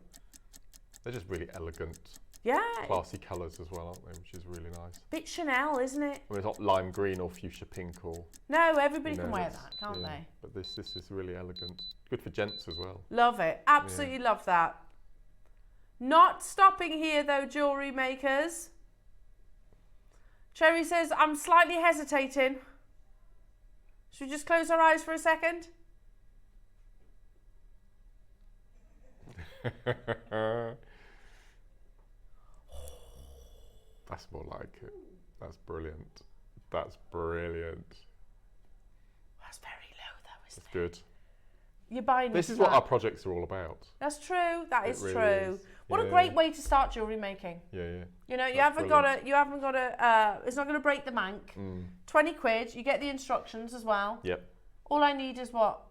They're just really elegant. Yeah. Classy colours as well, aren't they? Which is really nice. Bit Chanel, isn't it? I mean, it's not lime green or fuchsia pink or... No, everybody can wear that, can't they? But this is really elegant. Good for gents as well. Love it. Absolutely love that. Not stopping here though, jewellery makers. Cherry says, I'm slightly hesitating. Should we just close our eyes for a second? That's more like it. That's brilliant. That's brilliant. That's very low though, isn't it? That's good. You're buying this is what our projects are all about. That's true. That is really true. Is. What a great way to start jewellery making. Yeah. You know, you haven't got to, it's not going to break the bank. 20 quid, you get the instructions as well. Yep. All I need is what?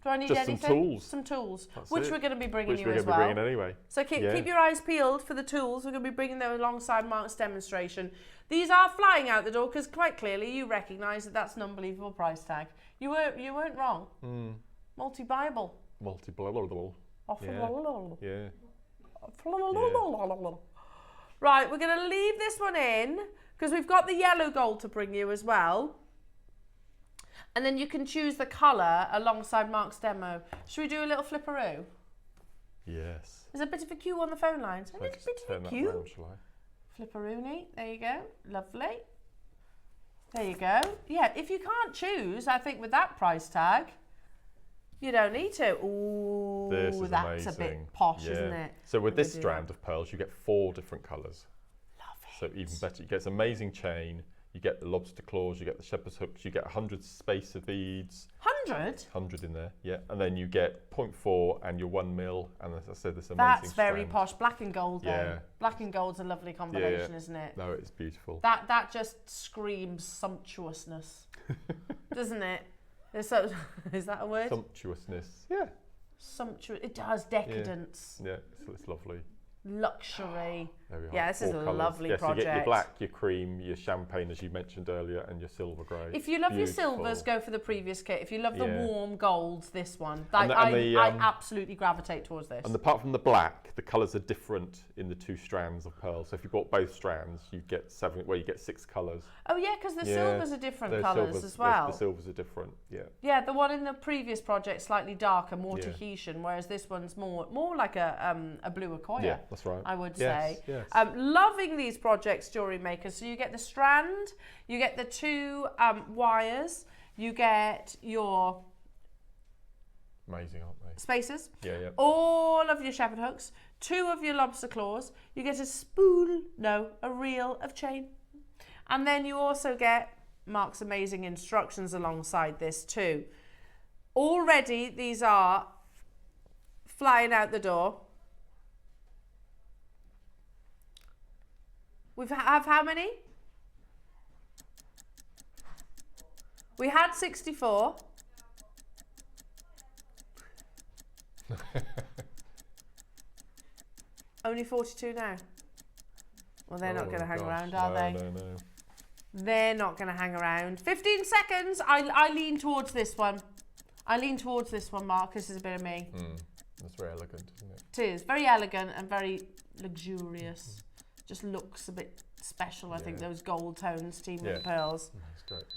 Do I need just anything? Some tools. Some tools, That's which it. we're going to be bringing which you we're as going well. To be bringing anyway. So keep your eyes peeled for the tools. We're going to be bringing them alongside Mark's demonstration. These are flying out the door because quite clearly you recognise that that's an unbelievable price tag. You weren't wrong. Multi-Bible. Multi-blah-blah-blah. Yeah. Right, we're going to leave this one in because we've got the yellow gold to bring you as well. And then you can choose the colour alongside Mark's demo. Should we do a little flipperoo? Yes. There's a bit of a queue on the phone lines. So just turn that round, shall I? Flipperoonie. There you go. Lovely. There you go. Yeah, if you can't choose, I think with that price tag, you don't need to. Ooh, that's amazing. A bit posh, isn't it? So with this strand of pearls, you get 4 different colours. Love it. So even better, you get this amazing chain. You get the lobster claws, you get the shepherd's hooks, you get 100 spacer beads. 100? 100 in there, yeah. And then you get 0.4 and your 1 mil, and as I said, this amazing That's very strand. posh. Black and gold, though. Yeah. Black and gold's a lovely combination, isn't it? No, it's beautiful. That just screams sumptuousness, doesn't it? Is that a word? Sumptuousness, yeah. Sumptuous. It does. Decadence. Yeah, it's lovely. Luxury. There we are. Yeah, this is a lovely project. You get your black, your cream, your champagne, as you mentioned earlier, and your silver grey. If you love your silvers, go for the previous kit. If you love the warm golds, this one. I absolutely gravitate towards this. And apart from the black, the colours are different in the 2 strands of pearl. So if you bought both strands, you get 6 colours. Oh yeah, because the silvers are different colours as well. The silvers are different, yeah. Yeah, the one in the previous project slightly darker, more Tahitian, whereas this one's more like a blue Akoya. Yeah, that's right. I would say. Yes. Loving these projects, Jewellery Maker. So you get the strand, you get the 2 wires, you get your amazing, aren't they? Spacers. Yeah. All of your shepherd hooks, 2 of your lobster claws. You get a reel of chain. And then you also get Mark's amazing instructions alongside this too. Already these are flying out the door. We have how many? We had 64. Only 42 now. Well, they're not going to hang around, are they? No. They're not going to hang around. 15 seconds. I lean towards this one. Mark. This is a bit of me. That's very elegant, isn't it? It is. Very elegant and very luxurious. Just looks a bit special, I think, those gold tones teamed with the pearls. That's great.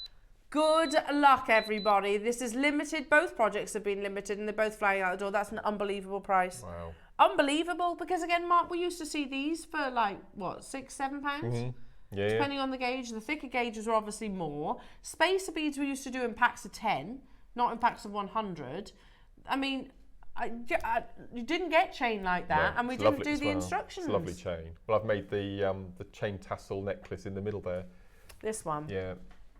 Good luck, everybody. This is limited. Both projects have been limited and they're both flying out the door. That's an unbelievable price. Wow. Unbelievable, because again, Mark, we used to see these for like, what, £6, £7? depending on the gauge. The thicker gauges are obviously more. Spacer beads we used to do in packs of 10, not in packs of 100. I mean, you didn't get chain like that, and we didn't do the instructions. It's a lovely chain. Well, I've made the chain tassel necklace in the middle there. This one. Yeah,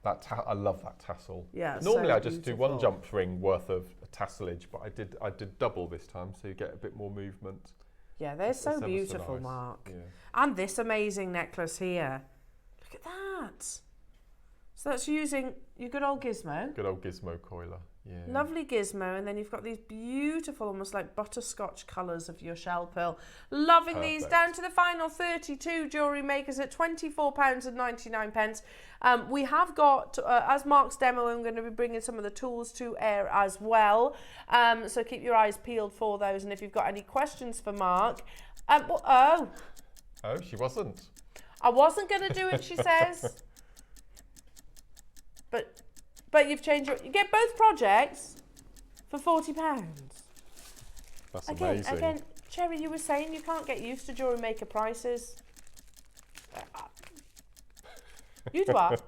I love that tassel. Yeah. Normally I just do one jump ring worth of tasselage, but I did double this time, so you get a bit more movement. Yeah, they're so beautiful, nice. Mark. Yeah. And this amazing necklace here. Look at that. So that's using your good old gizmo. Good old gizmo coiler. Yeah. Lovely gizmo, and then you've got these beautiful, almost like butterscotch colours of your shell pearl. Loving these, down to the final 32 jewellery makers at £24.99. We have got, as Mark's demo, I'm going to be bringing some of the tools to air as well. So keep your eyes peeled for those, and if you've got any questions for Mark, oh, she wasn't. I wasn't going to do it, she says. But you've changed you get both projects for £40. That's amazing. Again, Cherry, you were saying you can't get used to Jewellery Maker prices. You'd what?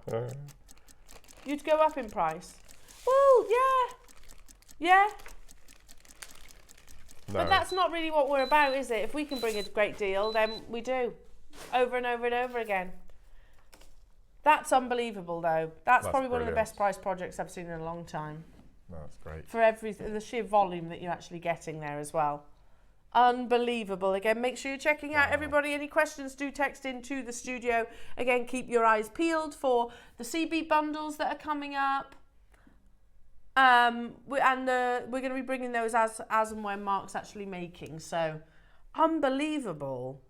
You'd go up in price. Well, yeah. No. But that's not really what we're about, is it? If we can bring a great deal, then we do. Over and over and over again. That's unbelievable, though. That's probably one of the best price projects I've seen in a long time. No, that's great. For everything, the sheer volume that you're actually getting there as well. Unbelievable. Again, make sure you're checking out, everybody. Any questions, do text into the studio. Again, keep your eyes peeled for the CB bundles that are coming up. We're going to be bringing those as and when Mark's actually making. So, unbelievable.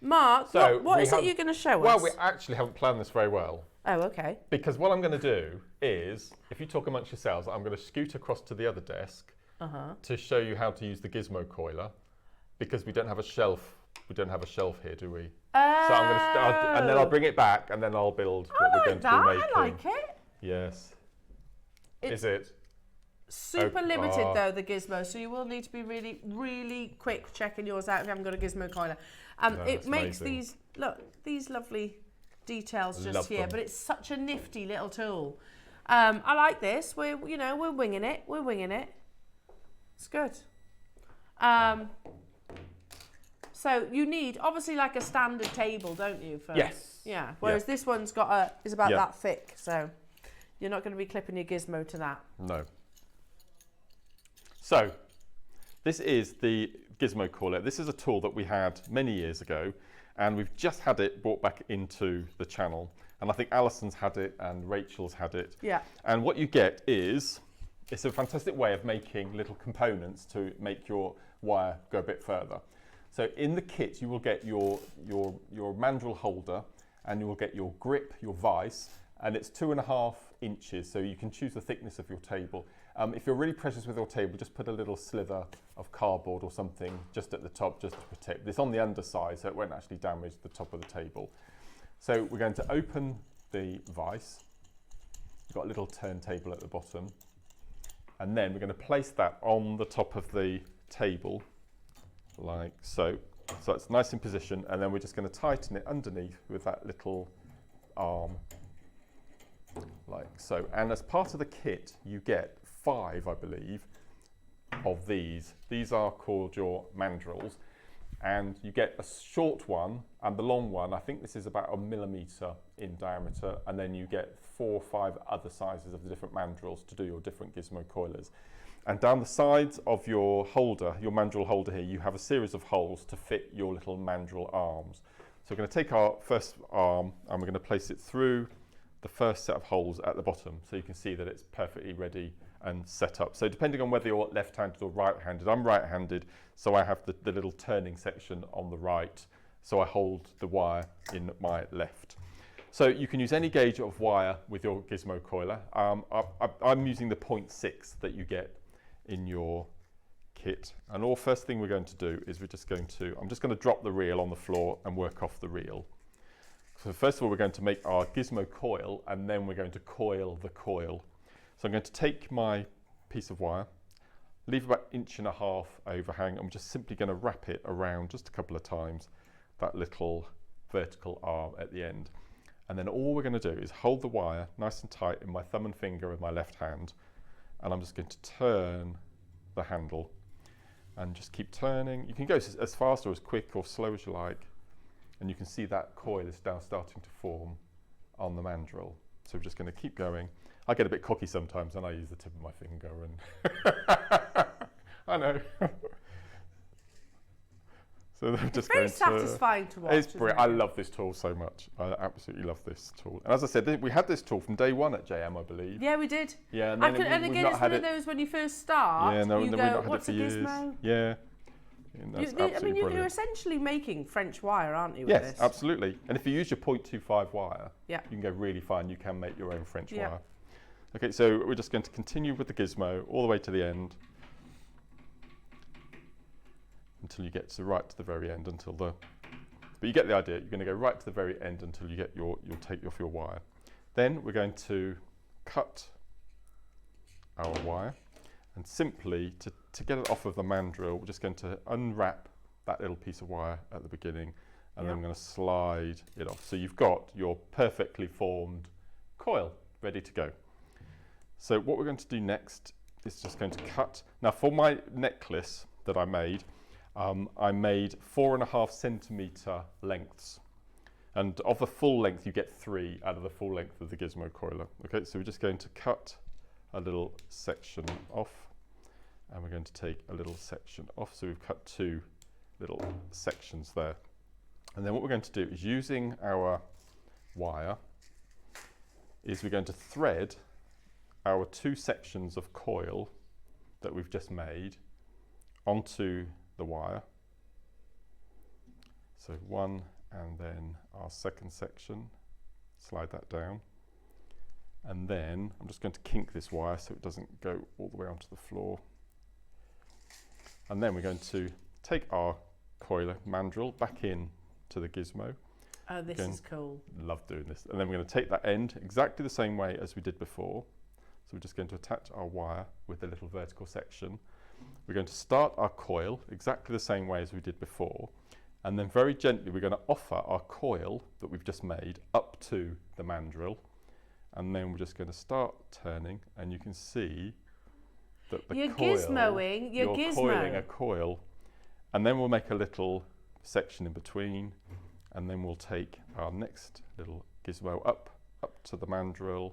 Mark, so what is it you're going to show us? Well, we actually haven't planned this very well. Oh, okay. Because what I'm going to do is, if you talk amongst yourselves, I'm going to scoot across to the other desk to show you how to use the gizmo coiler, because we don't have a shelf. We don't have a shelf here, do we? So I'm going to start, and then I'll bring it back, and then I'll build what we're going to be making. I like it. Yes. Is it? Super limited though, the gizmo, so you will need to be really, really quick checking yours out if you haven't got a gizmo coiler. It makes these lovely details just here, but it's such a nifty little tool. I like this. We're winging it. We're winging it. It's good. So you need obviously like a standard table, don't you? Yes. Yeah. Whereas this one's got is about that thick, so you're not going to be clipping your gizmo to that. No. So, this is the gizmo coiler. This is a tool that we had many years ago, and we've just had it brought back into the channel. And I think Alison's had it and Rachel's had it. Yeah. And what you get is, it's a fantastic way of making little components to make your wire go a bit further. So in the kit, you will get your mandrel holder, and you will get your grip, your vise, and it's 2.5 inches, so you can choose the thickness of your table. If you're really precious with your table, just put a little slither of cardboard or something just at the top, just to protect. It's on the underside, so it won't actually damage the top of the table. So we're going to open the vise. You've got a little turntable at the bottom. And then we're going to place that on the top of the table, like so. So it's nice in position, and then we're just going to tighten it underneath with that little arm, like so. And as part of the kit, you get 5, I believe, of these. These are called your mandrels, and you get a short one and the long one. I think this is about 1 millimetre in diameter, and then you get 4 or 5 other sizes of the different mandrels to do your different gizmo coilers. And down the sides of your holder, your mandrel holder here, you have a series of holes to fit your little mandrel arms. So we're going to take our first arm and we're going to place it through the first set of holes at the bottom, so you can see that it's perfectly ready and set up. So depending on whether you're left-handed or right-handed, I'm right-handed, so I have the little turning section on the right, so I hold the wire in my left. So you can use any gauge of wire with your gizmo coiler. I'm using the 0.6 that you get in your kit. And all first thing we're going to do is I'm just going to drop the reel on the floor and work off the reel. So first of all, we're going to make our gizmo coil, and then we're going to coil the coil. So I'm going to take my piece of wire, leave about 1.5 inch overhang, and I'm just simply going to wrap it around just a couple of times, that little vertical arm at the end. And then all we're going to do is hold the wire nice and tight in my thumb and finger of my left hand, and I'm just going to turn the handle and just keep turning. You can go as fast or as quick or slow as you like, and you can see that coil is now starting to form on the mandrel. So we're just going to keep going. I get a bit cocky sometimes and I use the tip of my finger and I know. So they're just very satisfying to watch. It's brilliant. I love this tool so much. I absolutely love this tool. And as I said, we had this tool from day one at JM, I believe. Yeah, we did. Yeah, and, and again, it's one of those when you first start. Yeah, no, you we've go, not had what's it for a years. gizmo? Yeah. You're essentially making French wire, aren't you? Yes, with this? absolutely. And if you use your 0.25 wire, yeah, you can go really fine. You can make your own French wire. Okay, so we're just going to continue with the gizmo all the way to the end until you get right to the very end, but you get the idea. You're going to go right to the very end until you get you'll take off your wire. Then we're going to cut our wire, and simply to get it off of the mandrel, we're just going to unwrap that little piece of wire at the beginning, and then I'm going to slide it off. So you've got your perfectly formed coil ready to go. So what we're going to do next is just going to cut. Now for my necklace that I made 4.5 centimetre lengths. And of the full length, you get 3 out of the full length of the gizmo coiler. Okay, so we're just going to cut a little section off, and we're going to take a little section off. So we've cut 2 little sections there. And then what we're going to do is, using our wire, is we're going to thread our 2 sections of coil that we've just made onto the wire. So one, and then our second section, slide that down. And then I'm just going to kink this wire so it doesn't go all the way onto the floor. And then we're going to take our coiler mandrel back in to the gizmo. Oh, this is cool. Love doing this. And then we're going to take that end exactly the same way as we did before. So we're just going to attach our wire with the little vertical section. We're going to start our coil exactly the same way as we did before, and then very gently we're going to offer our coil that we've just made up to the mandrel, and then we're just going to start turning, and you can see that the you're coil, gizmoing, you're coiling a coil, and then we'll make a little section in between, and then we'll take our next little gizmo up to the mandrel,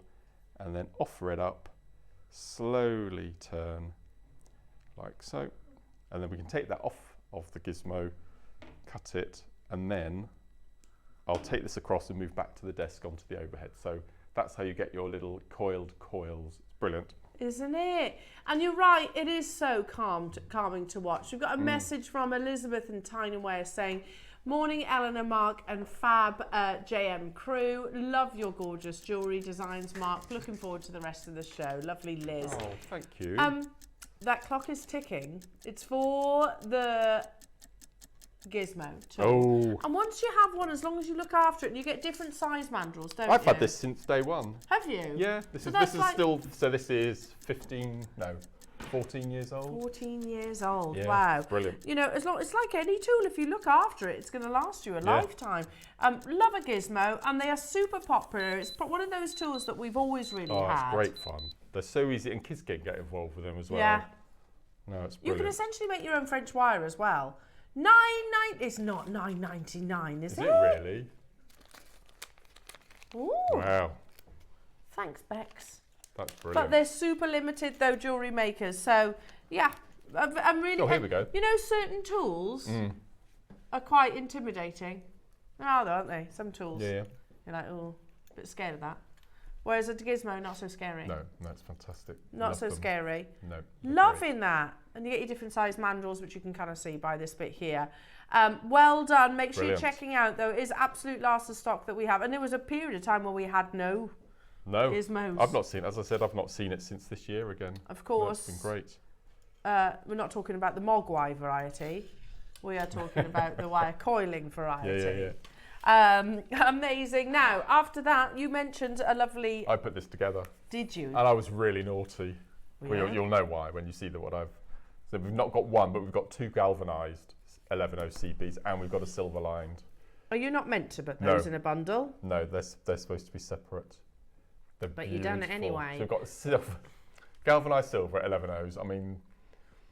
and then offer it up, slowly turn like so, and then we can take that off of the gizmo, cut it, and then I'll take this across and move back to the desk onto the overhead. So that's how you get your little coiled coils. It's brilliant. Isn't it? And you're right, it is so calming to watch. We've got a message from Elizabeth and Tyneware saying, morning Elena, Mark and Fab JM crew. Love your gorgeous jewellery designs, Mark. Looking forward to the rest of the show. Lovely Liz. Oh, thank you. That clock is ticking. It's for the gizmo too. Oh. And once you have one, as long as you look after it, and you get different size mandrels, don't you? I've had this since day one. Have you? Yeah, this is 14 years old. 14 years old. Yeah, wow. Brilliant. You know, it's like any tool. If you look after it, it's going to last you a lifetime. Love a gizmo, and they are super popular. It's one of those tools that we've always really had. It's great fun. They're so easy, and kids can get involved with them as well. Yeah. No, it's brilliant. You can essentially make your own French wire as well. It's not $9.99, is it? Is it really? Ooh. Wow. Thanks, Bex. That's brilliant. But they're super limited, though, jewellery makers. So, yeah, I'm really... Oh, here we go. You know, certain tools are quite intimidating. They are, though, aren't they? Some tools. Yeah. You're like, oh, a bit scared of that. Whereas a gizmo, not so scary. No, it's fantastic. Not so scary. No. Loving that. And you get your different size mandrels, which you can kind of see by this bit here. Well done. Make sure you're checking out, though. It is absolute last of stock that we have. And there was a period of time where we had no gizmos. I've not seen it. As I said, I've not seen it since this year again. Of course. No, it's been great. We're not talking about the mogwai variety. We are talking about the wire coiling variety. Yeah. Amazing. Now, after that, you mentioned a lovely... I put this together. Did you? And I was really naughty. Yeah. Well, you'll know why when you see what I've... So we've not got one, but we've got 2 galvanised 11 OCBs, and we've got a silver lined. Are you not meant to put those in a bundle? No, they're supposed to be separate. But you've done it anyway. So we've got silver, galvanised silver at 11Os. I mean,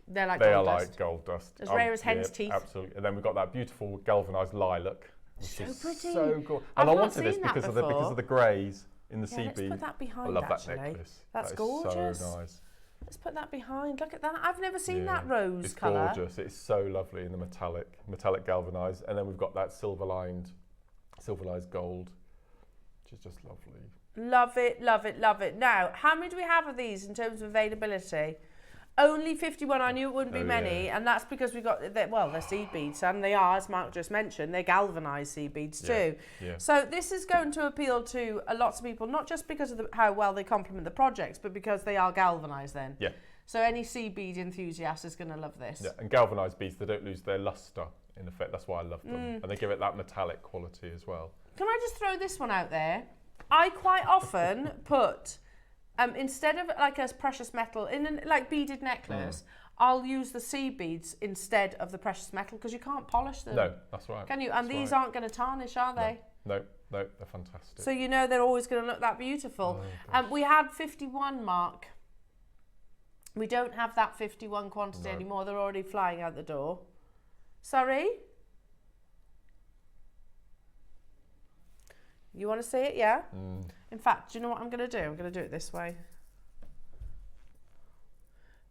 they are like gold dust. As rare as hen's teeth. Absolutely. And then we've got that beautiful galvanised lilac, which is pretty. so cool. I've And I not wanted this seen that because of before. the greys in the sea Let's bead. put that behind, I love actually. that necklace. That's that gorgeous. So nice. Let's put that behind. Look at that. I've never seen Yeah, that rose colour. It's gorgeous. It's so lovely in the metallic galvanised. And then we've got that silverized gold, which is just lovely. Love it, love it, love it. Now, how many do we have of these in terms of availability? Only 51. I knew it wouldn't be many, and that's because we got they're seed beads, and they are, as Mark just mentioned, they're galvanised seed beads too. Yeah. So this is going to appeal to lots of people, not just because of how well they complement the projects, but because they are galvanised. Then. Yeah. So any seed bead enthusiast is going to love this. Yeah, and galvanised beads, they don't lose their lustre in effect. That's why I love them, and they give it that metallic quality as well. Can I just throw this one out there? I quite often put, instead of like a precious metal, in a like beaded necklace, I'll use the seed beads instead of the precious metal because you can't polish them. No, that's right. Can you? And these aren't going to tarnish, are they? No, they're fantastic. So you know they're always going to look that beautiful. We had 51, Mark. We don't have that 51 quantity anymore. They're already flying out the door. Sorry? You want to see it, yeah? In fact, do you know what I'm going to do? I'm going to do it this way.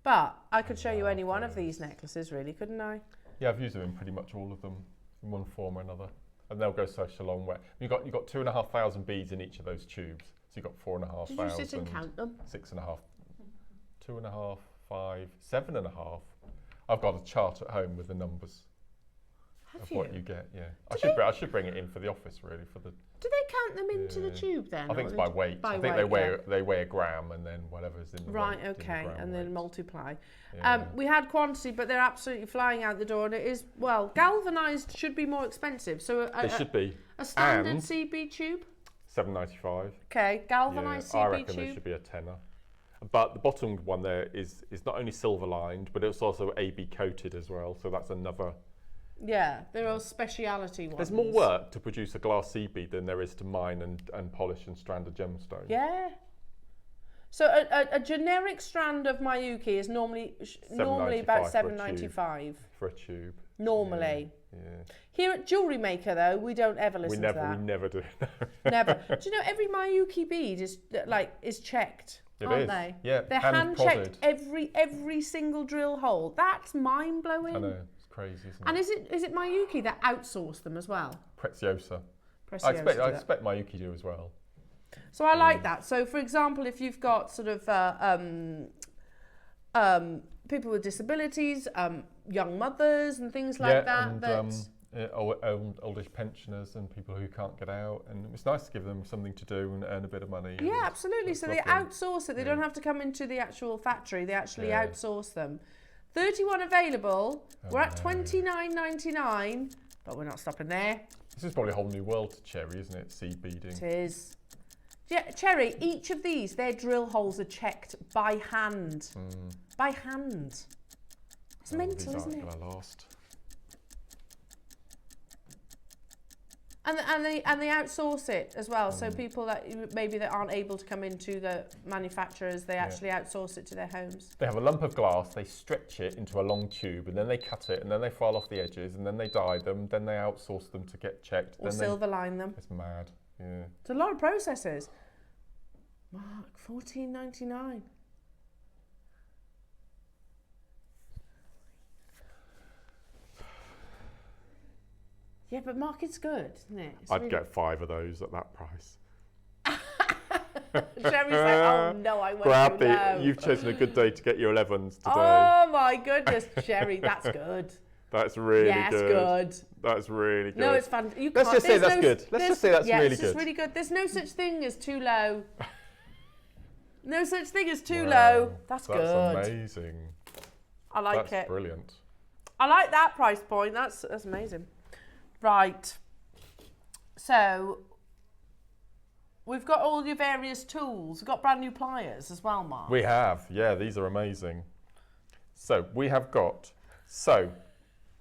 But I could show you any one of these necklaces, really, couldn't I? Yeah, I've used them in pretty much all of them, in one form or another. And they'll go such a long way. You've got 2,500 beads in each of those tubes. So you've got 4,500. Did you sit and count them? 6.5, 2.5, 5, 7.5. I've got a chart at home with the numbers. Have What you get, yeah. I should bring it in for the office, really. Do they count them into the tube then? I think it's by weight. I think they weigh a gram and then whatever's in the right, weight, okay, and then multiply. Yeah. We had quantity, but they're absolutely flying out the door, and it is, well, galvanised should be more expensive. So it should be. A standard And CB tube? $7.95. Okay, galvanised CB I reckon tube. there should be a tenner. But the bottom one there is not only silver lined, but it's also AB coated as well. So that's another. Yeah, there are speciality ones. There's more work to produce a glass seed bead than there is to mine and polish and strand a gemstone. Yeah. So a generic strand of Miyuki is normally about $7.95 for a tube. Normally. Yeah. Here at Jewellery Maker, though, we don't ever listen to that. We never do. Never. Do you know every Miyuki bead is checked? Aren't they? Yeah. They're hand checked every single drill hole. That's mind blowing. I know. Crazy, isn't it? And is it Miyuki that outsourced them as well? Preziosa. I expect Miyuki do as well. So I like that. So for example, if you've got sort of people with disabilities, young mothers and things like oldish pensioners and people who can't get out, and it's nice to give them something to do and earn a bit of money. Yeah, absolutely. So they outsource it. They don't have to come into the actual factory. They actually outsource them. 31 available. We're at $29.99, but we're not stopping there. This is probably a whole new world to Cherry, isn't it? Seed beading. It is. Yeah, Cherry, each of these, their drill holes are checked by hand. By hand. It's mental, isn't it? Last. And they outsource it as well. So people that maybe that aren't able to come into the manufacturers, they actually outsource it to their homes. They have a lump of glass, they stretch it into a long tube, and then they cut it, and then they file off the edges, and then they dye them, then they outsource them to get checked. Or silver line them. It's mad. Yeah. It's a lot of processes. Mark, $14.99. Yeah, but Mark, it's good, isn't it? I'd get 5 of those at that price. Jerry's like, oh no, I won't do no. You've chosen a good day to get your 11s today. Oh my goodness, Jerry, that's good. That's really good. Good. That's really good. No, it's fun. Let's just say that's good. Let's just say that's really good. It's really good. There's no such thing as too low. No such thing as too low. That's good. That's amazing. I like it. That's brilliant. I like that price point. That's amazing. Right. So we've got all your various tools. We've got brand new pliers as well, Mark. We have. Yeah, these are amazing. So we have got,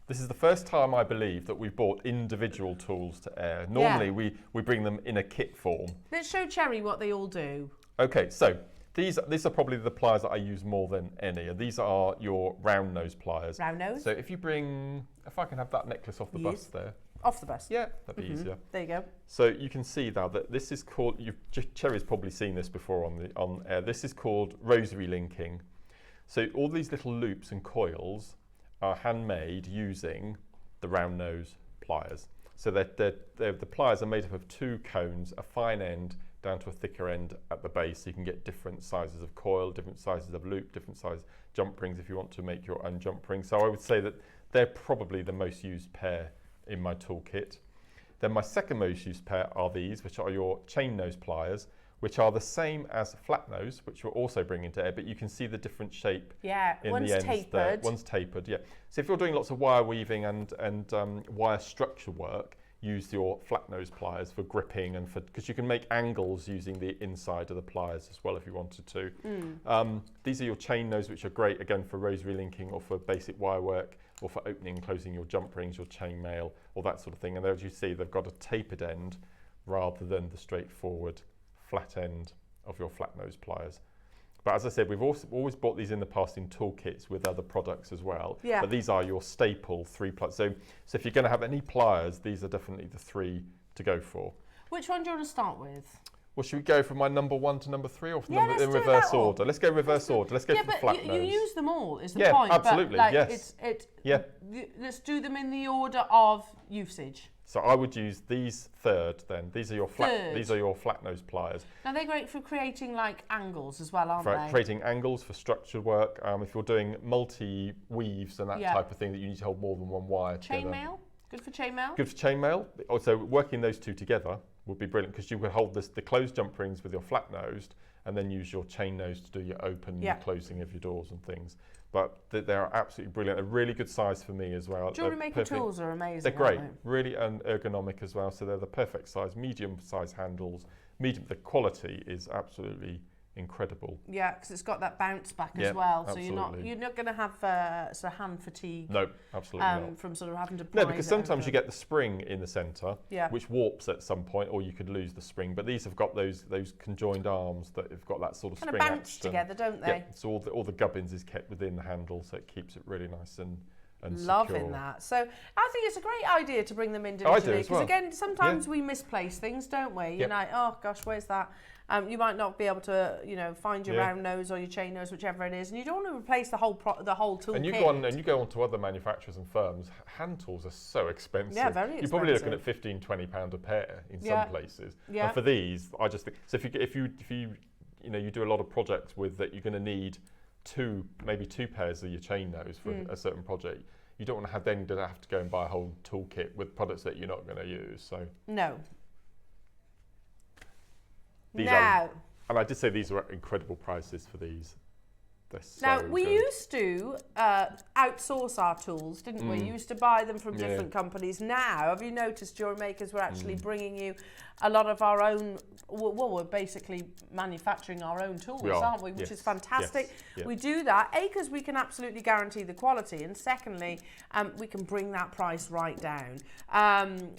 This is the first time, I believe, that we've bought individual tools to air. Normally, we bring them in a kit form. Let's show Cherry what they all do. Okay, so these are probably the pliers that I use more than any. These are your round nose pliers. Round nose? So if I can have that necklace off the bus there. Off the bus? Yeah, that'd be easier. There you go. So you can see now that this is called, Cherry's probably seen this before on air, this is called rosary linking. So all these little loops and coils are handmade using the round nose pliers. So the pliers are made up of 2 cones, a fine end down to a thicker end at the base. So you can get different sizes of coil, different sizes of loop, different size jump rings if you want to make your own jump ring. So I would say that they're probably the most used pair in my toolkit. Then my second most used pair are these, which are your chain nose pliers, which are the same as flat nose, which we're also bringing to air, but you can see the different shape. Yeah, in one's the ends tapered. there. One's tapered, yeah. So if you're doing lots of wire weaving and wire structure work, use your flat nose pliers for gripping and because you can make angles using the inside of the pliers as well if you wanted to. These are your chain nose, which are great again for rosary linking or for basic wire work or for opening and closing your jump rings, your chain mail, all that sort of thing. And as you see, they've got a tapered end rather than the straightforward flat end of your flat nose pliers. But as I said, we've always bought these in the past in toolkits with other products as well. Yeah. But these are your staple 3 pliers. So if you're going to have any pliers, these are definitely the 3 to go for. Which one do you want to start with? Well, should we go from my number 1 to number 3 or Yeah, in let's do reverse that one. order? Let's go reverse order. Let's go for the flat you nose. use them all, is the Yeah, point. absolutely, But, like, yes. Let's do them in the order of usage. So I would use these third then. These are your Third. these are your flat nose pliers. Now they're great for creating like angles as well, aren't For they? creating angles for structured work. If you're doing multi weaves and that Yeah. type of thing that you need to hold more than one wire together. Chainmail, good for chainmail. Good for chainmail. Also, working those 2 together would be brilliant because you could hold the closed jump rings with your flat nosed and then use your chain nose to do your open and closing of your doors and things. But they're absolutely brilliant. A really good size for me as well. Jewellery Maker tools are amazing. They're great, aren't really ergonomic as well. So they're the perfect size, medium size handles. The quality is absolutely incredible. they? Yeah, because it's got that bounce back Yeah, as well. absolutely. So you're not going to have sort of hand fatigue. No, absolutely not. From sort of having to. No, prise because it sometimes over. you get the spring in the centre, Yeah. which warps at some point, or you could lose the spring. But these have got those conjoined arms that have got that sort of kind of spring bounce action. together, don't they? Yeah, so all the gubbins is kept within the handle, so it keeps it really nice and Loving secure. that. So I think it's a great idea to bring them individually as well. again, sometimes we misplace things, don't we? You're Yep. like, oh gosh, where's that? You might not be able to, find your Yeah. round nose or your chain nose, whichever it is, and you don't want to replace the whole tool And you kit. go on to other manufacturers and firms. Hand tools are so expensive. Yeah, very You're probably looking at expensive. £15-20 a pair in Yeah. some places. Yeah. And for these, I just think so. If you do a lot of projects with that, you're going to need maybe two pairs of your chain nose for a certain project. You don't want to have to go and buy a whole toolkit with products that you're not going to use. So No. these Now. and I did say these are incredible prices for these. They're so Now, we good. used to outsource our tools, didn't we? You used to buy them from Yeah. different companies. Now, have you noticed Jewellery Makers were actually bringing you a lot of our own, well, we're basically manufacturing our own tools, We are, aren't we? Which yes, is fantastic. yes, yeah. We do that, A, because we can absolutely guarantee the quality, and secondly, we can bring that price right down.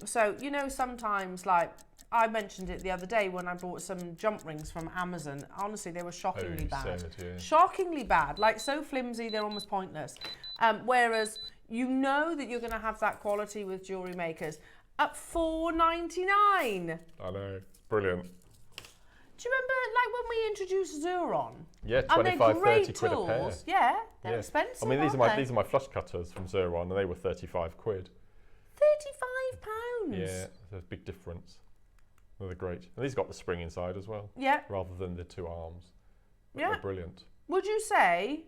So, sometimes like, I mentioned it the other day when I bought some jump rings from Amazon. Honestly, they were shockingly bad. Shockingly bad, like so flimsy, they're almost pointless. Whereas you know that you're going to have that quality with Jewellery Makers at $4.99. I know, brilliant. Do you remember like when we introduced Xuron? Yeah, And they're 25, 30 great quid a pair. tools. Yeah, they're Yeah. expensive. I mean, these aren't are my flush cutters from Xuron, and they were 35 quid. £35. Yeah, there's a big difference. They're great, and these got the spring inside as well. Yeah. Rather than the 2 arms. But Yeah. they're brilliant. Would you say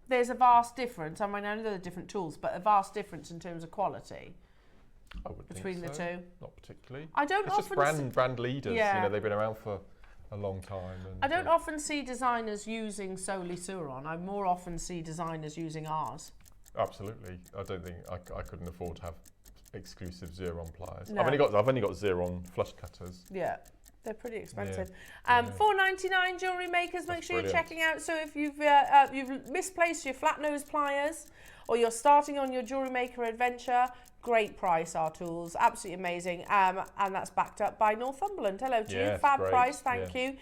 there's a vast difference? I mean, I know they're different tools, but a vast difference in terms of quality I would between think the so. two? Not particularly. I don't It's just often brand leaders. Yeah. They've been around for a long time. And, I don't often see designers using solely Xuron. I more often see designers using ours. Absolutely. I don't think I couldn't afford to have exclusive Xuron pliers. No. I've only got Xuron flush cutters. Yeah. They're pretty expensive. Yeah. $4.99 Jewellery Makers. Make sure you're checking out. So if you've misplaced your flat nose pliers, or you're starting on your Jewellery Maker adventure, great price, our tools, absolutely amazing. And that's backed up by Northumberland. Hello to you, fab price, thank you.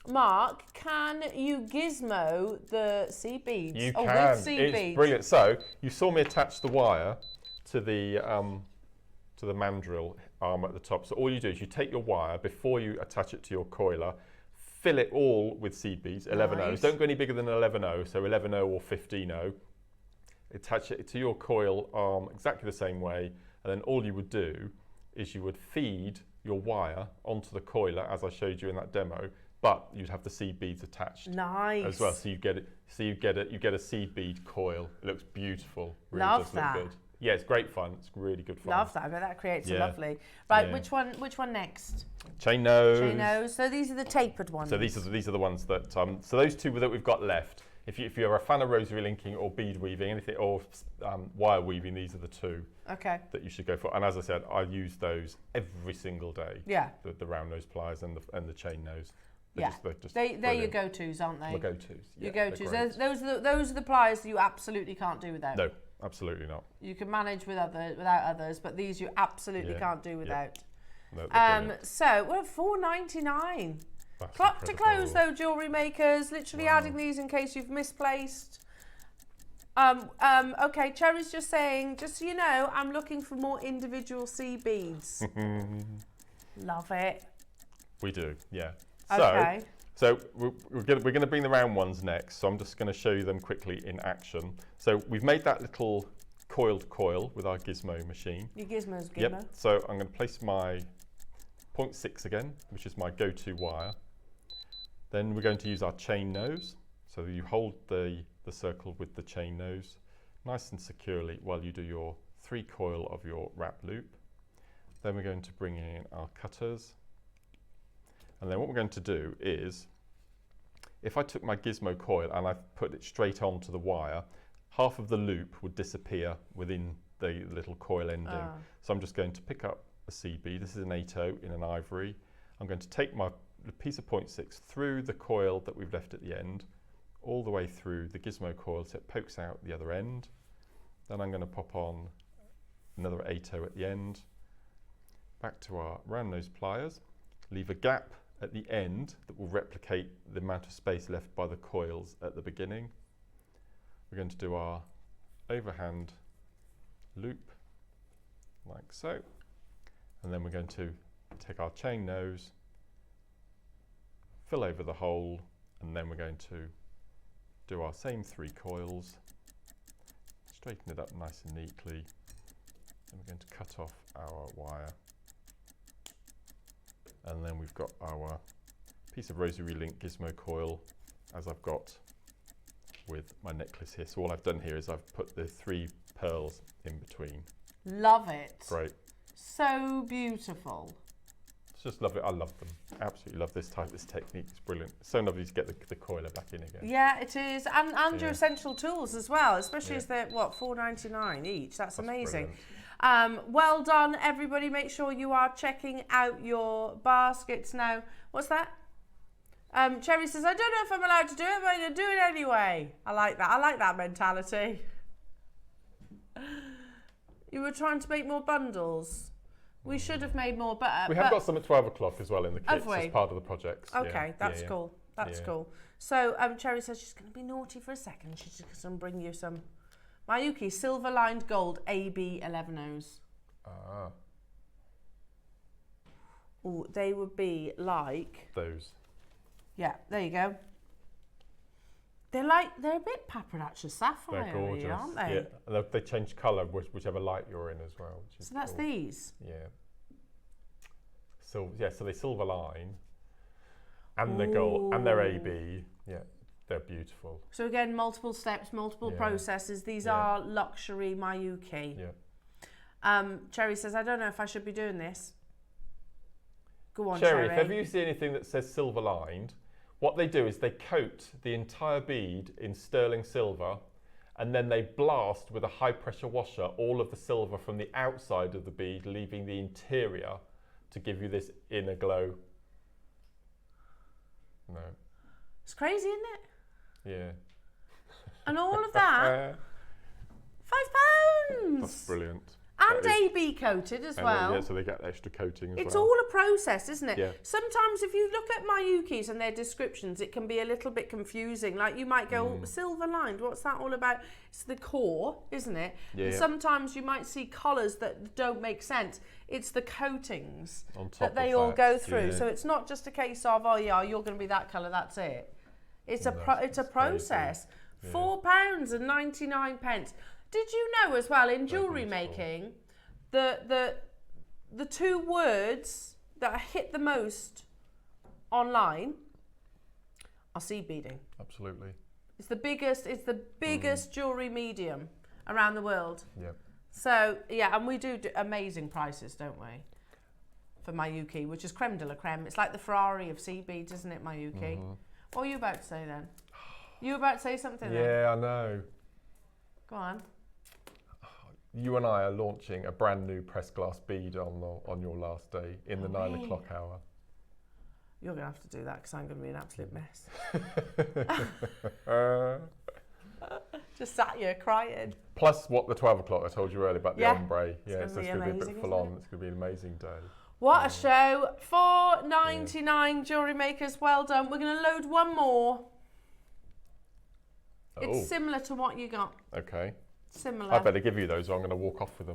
Mark, can you gizmo the seed beads? You can. With seed It's beads. brilliant. So you saw me attach the wire to the mandrel arm at the top. So all you do is you take your wire before you attach it to your coiler, fill it all with seed beads, 11/0s. Don't go any bigger than 11/0, so 11/0 or 15/0. Attach it to your coil arm exactly the same way, and then all you would do is you would feed your wire onto the coiler as I showed you in that demo, but you'd have the seed beads attached as well. So you get it. So you get a seed bead coil. It looks beautiful. Really Love does that. look good. Yeah, it's great fun. It's really good fun. Love that. I bet that creates a lovely. Right, Yeah. which one next? Chain nose. Chain nose. So these are the tapered ones. So these are the ones that. So those two that we've got left. If you're a fan of rosary linking or bead weaving, anything, or wire weaving, these are the two that you should go for. And as I said, I use those every single day. Yeah. The round nose pliers and the chain nose. They're your go-tos, aren't they? My go-tos. Your go-tos. Those are the pliers that you absolutely can't do without. No, absolutely not. You can manage without others, but these you absolutely can't do without. No, so we're at $4.99. To close though, Jewellery Makers, literally adding these in case you've misplaced. Okay, Cherry's just saying, just so you know, I'm looking for more individual seed beads. Love it. We do, yeah. Okay. So we're going to bring the round ones next. So I'm just going to show you them quickly in action. So we've made that little coiled coil with our gizmo machine. Your gizmo's gizmo. Yep. So I'm going to place my 0.6 again, which is my go-to wire. Then we're going to use our chain nose. So you hold the circle with the chain nose nice and securely while you do your 3 coil of your wrap loop. Then we're going to bring in our cutters. And then what we're going to do is, if I took my gizmo coil and I put it straight onto the wire, half of the loop would disappear within the little coil ending. So I'm just going to pick up a seed bead. This is an 8/0 in an ivory. I'm going to take my piece of 0.6 through the coil that we've left at the end, all the way through the gizmo coil so it pokes out the other end. Then I'm going to pop on another 8/0 at the end, back to our round nose pliers, leave a gap at the end that will replicate the amount of space left by the coils at the beginning. We're going to do our overhand loop like so, and then we're going to take our chain nose, fill over the hole, and then we're going to do our same 3 coils, straighten it up nice and neatly, and we're going to cut off our wire. And then we've got our piece of rosary link gizmo coil, as I've got with my necklace here. So all I've done here is I've put the 3 pearls in between. Love it. Great. So beautiful. It's just lovely. I love them. Absolutely love this technique. It's brilliant. It's so lovely to get the coiler back in again. Yeah, it is. And your essential tools as well, especially as they're, $4.99 each. That's amazing. Well done, everybody. Make sure you are checking out your baskets now. What's that? Cherry says, I don't know if I'm allowed to do it, but I'm going to do it anyway. I like that. I like that mentality. You were trying to make more bundles. We should have made more, but we have got some at 12 o'clock as well in the kits we? as part of the projects. Okay, that's cool. That's cool. So Cherry says she's going to be naughty for a second. She's just going to bring you some Mayuki silver lined gold AB 11/0s. Oh, they would be like those. Yeah, there you go. They're a bit paprikacha sapphire, They're gorgeous, aren't they? Yeah, and they change colour whichever light you're in as well. Which is so that's cool. These. Yeah. So they silver line, and they're gold, and they're AB. Yeah, they're beautiful. So again, multiple steps, multiple processes. These are luxury Mayuki. Yeah. Cherry says, I don't know if I should be doing this. Go on, Cherry. Cherry. If ever you see anything that says silver lined, what they do is they coat the entire bead in sterling silver, and then they blast with a high pressure washer all of the silver from the outside of the bead, leaving the interior to give you this inner glow. No. It's crazy, isn't it? Yeah. And all of that, £5. That's brilliant. And AB coated as well. Then, yeah, so they get the extra coating as well. It's all a process, isn't it? Yeah. Sometimes if you look at Mayukis and their descriptions, it can be a little bit confusing. Like you might go, silver lined, what's that all about? It's the core, isn't it? Yeah, And sometimes you might see colours that don't make sense. It's the coatings that they all go through. Yeah. So it's not just a case of, oh yeah, you're going to be that colour, that's it. It's a process. Yeah. £4.99. Did you know as well in jewellery making, the two words that hit the most online are seed beading. Absolutely. It's the biggest jewellery medium around the world. Yep. So yeah, and we do amazing prices, don't we? For Mayuki, which is creme de la creme. It's like the Ferrari of seed beads, isn't it, Mayuki? What were you about to say then? You were about to say something then? Yeah, I know. Go on. You and I are launching a brand new pressed glass bead on your last day in the 9 o'clock hour. You're going to have to do that because I'm going to be an absolute mess. Just sat here crying. Plus what the 12 o'clock I told you earlier about the ombre. Yeah, it's going to be a bit full on. It's going to be an amazing day. What a show. £4.99 Jewellery Makers. Well done. We're going to load one more. It's similar to what you got. Okay. Similar. I better give you those or I'm going to walk off with them.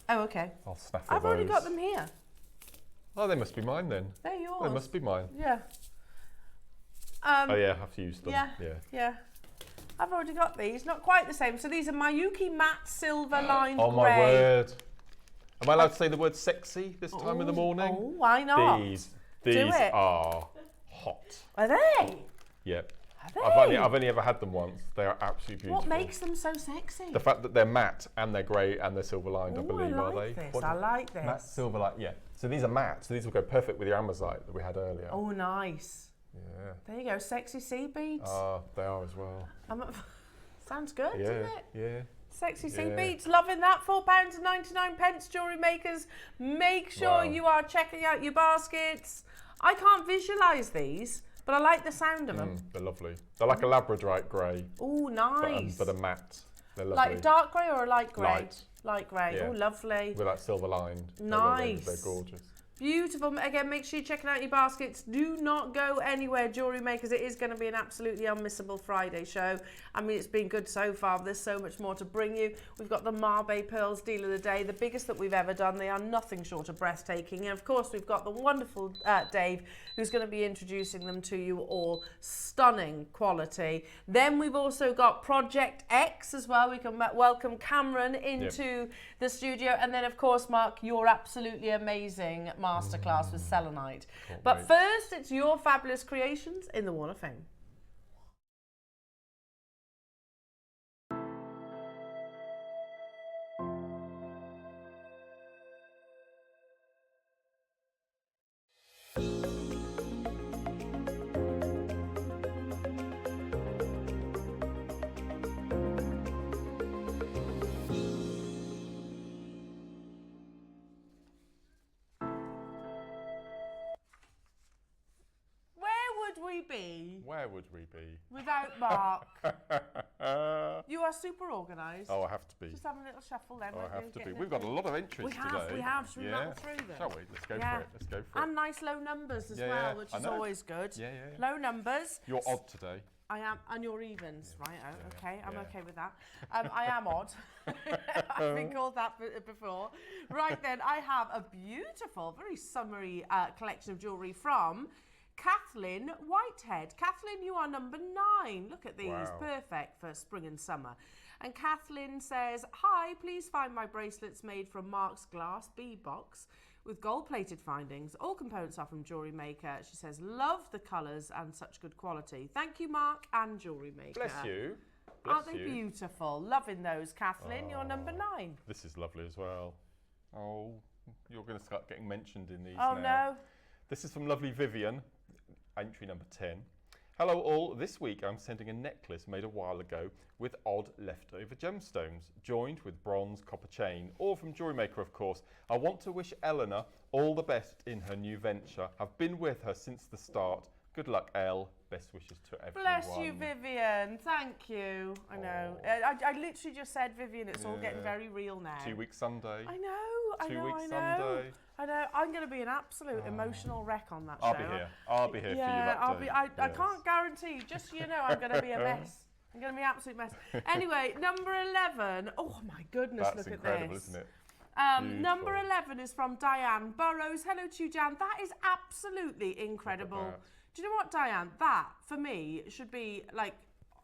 Oh, okay. I'll snaffle I've already got them here. Oh, they must be mine then. They're yours. They must be mine. Yeah. Oh yeah, I have to use them. Yeah. I've already got these. Not quite the same. So these are Mayuki matte silver lined grey. Oh my word. Am I allowed to say the word sexy this time of the morning? Oh, why not? These are hot. Are they? Yeah. Are they? I've only ever had them once. They are absolutely beautiful. What makes them so sexy? The fact that they're matte and they're grey and they're silver lined, I believe, I like are they? This. I like this. Matte silver lined, yeah. So these are matte, so these will go perfect with your amazite that we had earlier. Oh, nice. Yeah. There you go, sexy seed beads. They are as well. Sounds good, doesn't it? Yeah. Sexy seed beads, loving that. £4.99 Jewellery Makers. Make sure you are checking out your baskets. I can't visualise these, but I like the sound of them. They're lovely. They're like a labradorite grey. Oh, nice. But a matte. They're lovely. Like a dark grey or a light grey? Light. Light grey. Yeah. Oh, lovely. With that silver lined. Nice. They're gorgeous. Beautiful. Again, make sure you're checking out your baskets. Do not go anywhere, Jewellery Makers. It is going to be an absolutely unmissable Friday show. I mean, it's been good so far. There's so much more to bring you. We've got the Mabe Pearls deal of the day, the biggest that we've ever done. They are nothing short of breathtaking. And of course, we've got the wonderful Dave, who's going to be introducing them to you all. Stunning quality. Then we've also got Project X as well. We can welcome Cameron into the studio. And then, of course, Mark, your absolutely amazing Masterclass with Selenite. But first, it's your fabulous creations in the Wall of Fame. Where would we be? Without Mark. You are super organised. Oh, I have to be. Just have a little shuffle then. I have to be. We've got a lot of entries today. We have. Should we rattle through them? Shall we? Let's go for it. Let's go for it. And nice low numbers as well, which is always good. Yeah. Low numbers. You're odd today. I am, and you're evens, right? Okay, I'm okay with that. I am odd. I've been called that before. Right then, I have a beautiful, very summery collection of jewellery from Kathleen Whitehead. Kathleen, you are number 9. Look at these, perfect for spring and summer. And Kathleen says, hi, please find my bracelets made from Mark's glass bead box with gold-plated findings. All components are from Jewellery Maker. She says, love the colours and such good quality. Thank you, Mark and Jewellery Maker. Bless you. Aren't they beautiful? Loving those, Kathleen. You're number 9. This is lovely as well. Oh, you're going to start getting mentioned in these now. Oh, no. This is from lovely Vivian, entry number 10. Hello all, this week I'm sending a necklace made a while ago with odd leftover gemstones, joined with bronze copper chain, all from Jewellery Maker of course. I want to wish Elena all the best in her new venture. I've been with her since the start. Good luck, Elle. Best wishes to everyone. Bless you, Vivian. Thank you. I know. I literally just said, Vivian, it's all getting very real now. 2 weeks Sunday. I know. 2 weeks Sunday. I know. I'm going to be an absolute emotional wreck on that show. I'll be here. I'll be here for you that day. I can't guarantee. Just so you know, I'm going to be a mess. I'm going to be an absolute mess. Anyway, number 11. Oh my goodness, That's look incredible, at this. Isn't it? Number 11 is from Diane Burrows. Hello to you, Jan. That is absolutely incredible. Do you know what, Diane? That, for me, should be like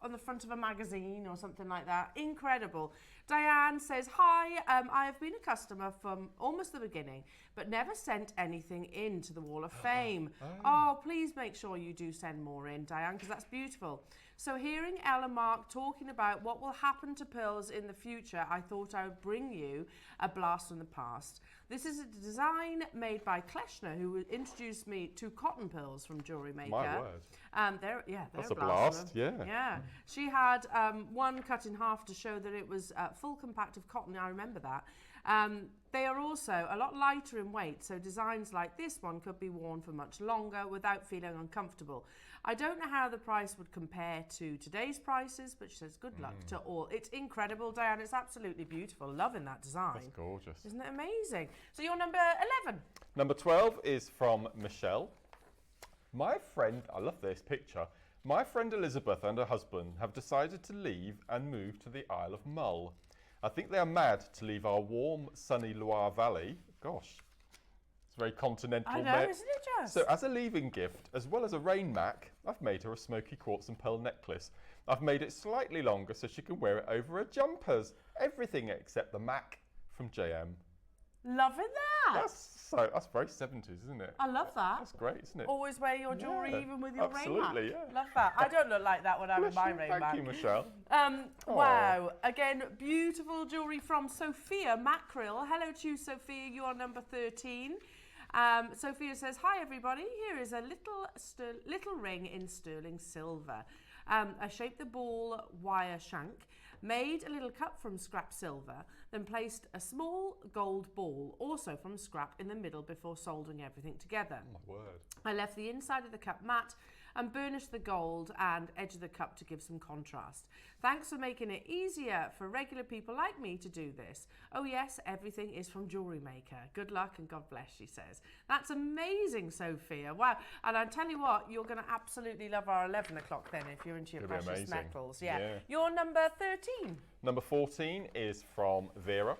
on the front of a magazine or something like that. Incredible. Diane says, hi, I have been a customer from almost the beginning, but never sent anything in to the Wall of Fame. Oh, please make sure you do send more in, Diane, because that's beautiful. So hearing Elle and Mark talking about what will happen to pearls in the future, I thought I would bring you a blast from the past. This is a design made by Kleshner, who introduced me to cotton pearls from Jewellery Maker. My word. They're That's a blast, yeah. Yeah. She had one cut in half to show that it was full compactive cotton. I remember that. They are also a lot lighter in weight, so designs like this one could be worn for much longer without feeling uncomfortable. I don't know how the price would compare to today's prices, but she says good luck to all. It's incredible, Diane. It's absolutely beautiful. Loving that design. That's gorgeous. Isn't it amazing? So you're number 11. Number 12 is from Michelle. My friend, I love this picture. My friend Elizabeth and her husband have decided to leave and move to the Isle of Mull. I think they are mad to leave our warm, sunny Loire Valley. Gosh, it's very continental. I know, isn't it just? So as a leaving gift, as well as a rain mac, I've made her a smoky quartz and pearl necklace. I've made it slightly longer so she can wear it over her jumpers. Everything except the mac from JM. Loving that. That's very 70s, isn't it? I love that. That's great, isn't it? Always wear your jewellery even with your rain mac. Absolutely, yeah. Love that. I don't look like that when I'm in my rain mac. Thank you, Michelle. Wow. Again, beautiful jewellery from Sophia Mackerel. Hello to you, Sophia. You are number 13. Sophia says, hi, everybody. Here is a little ring in sterling silver. I shaped the ball wire shank, made a little cup from scrap silver, then placed a small gold ball, also from scrap, in the middle before soldering everything together. Oh, my word. I left the inside of the cup matte and burnished the gold and edge of the cup to give some contrast. Thanks for making it easier for regular people like me to do this. Oh yes, everything is from Jewellery Maker. Good luck and God bless, she says. That's amazing, Sophia. Wow. And I tell you what, you're going to absolutely love our 11 o'clock then if you're into your precious metals. Yeah. You're number 13. Number 14 is from Vera.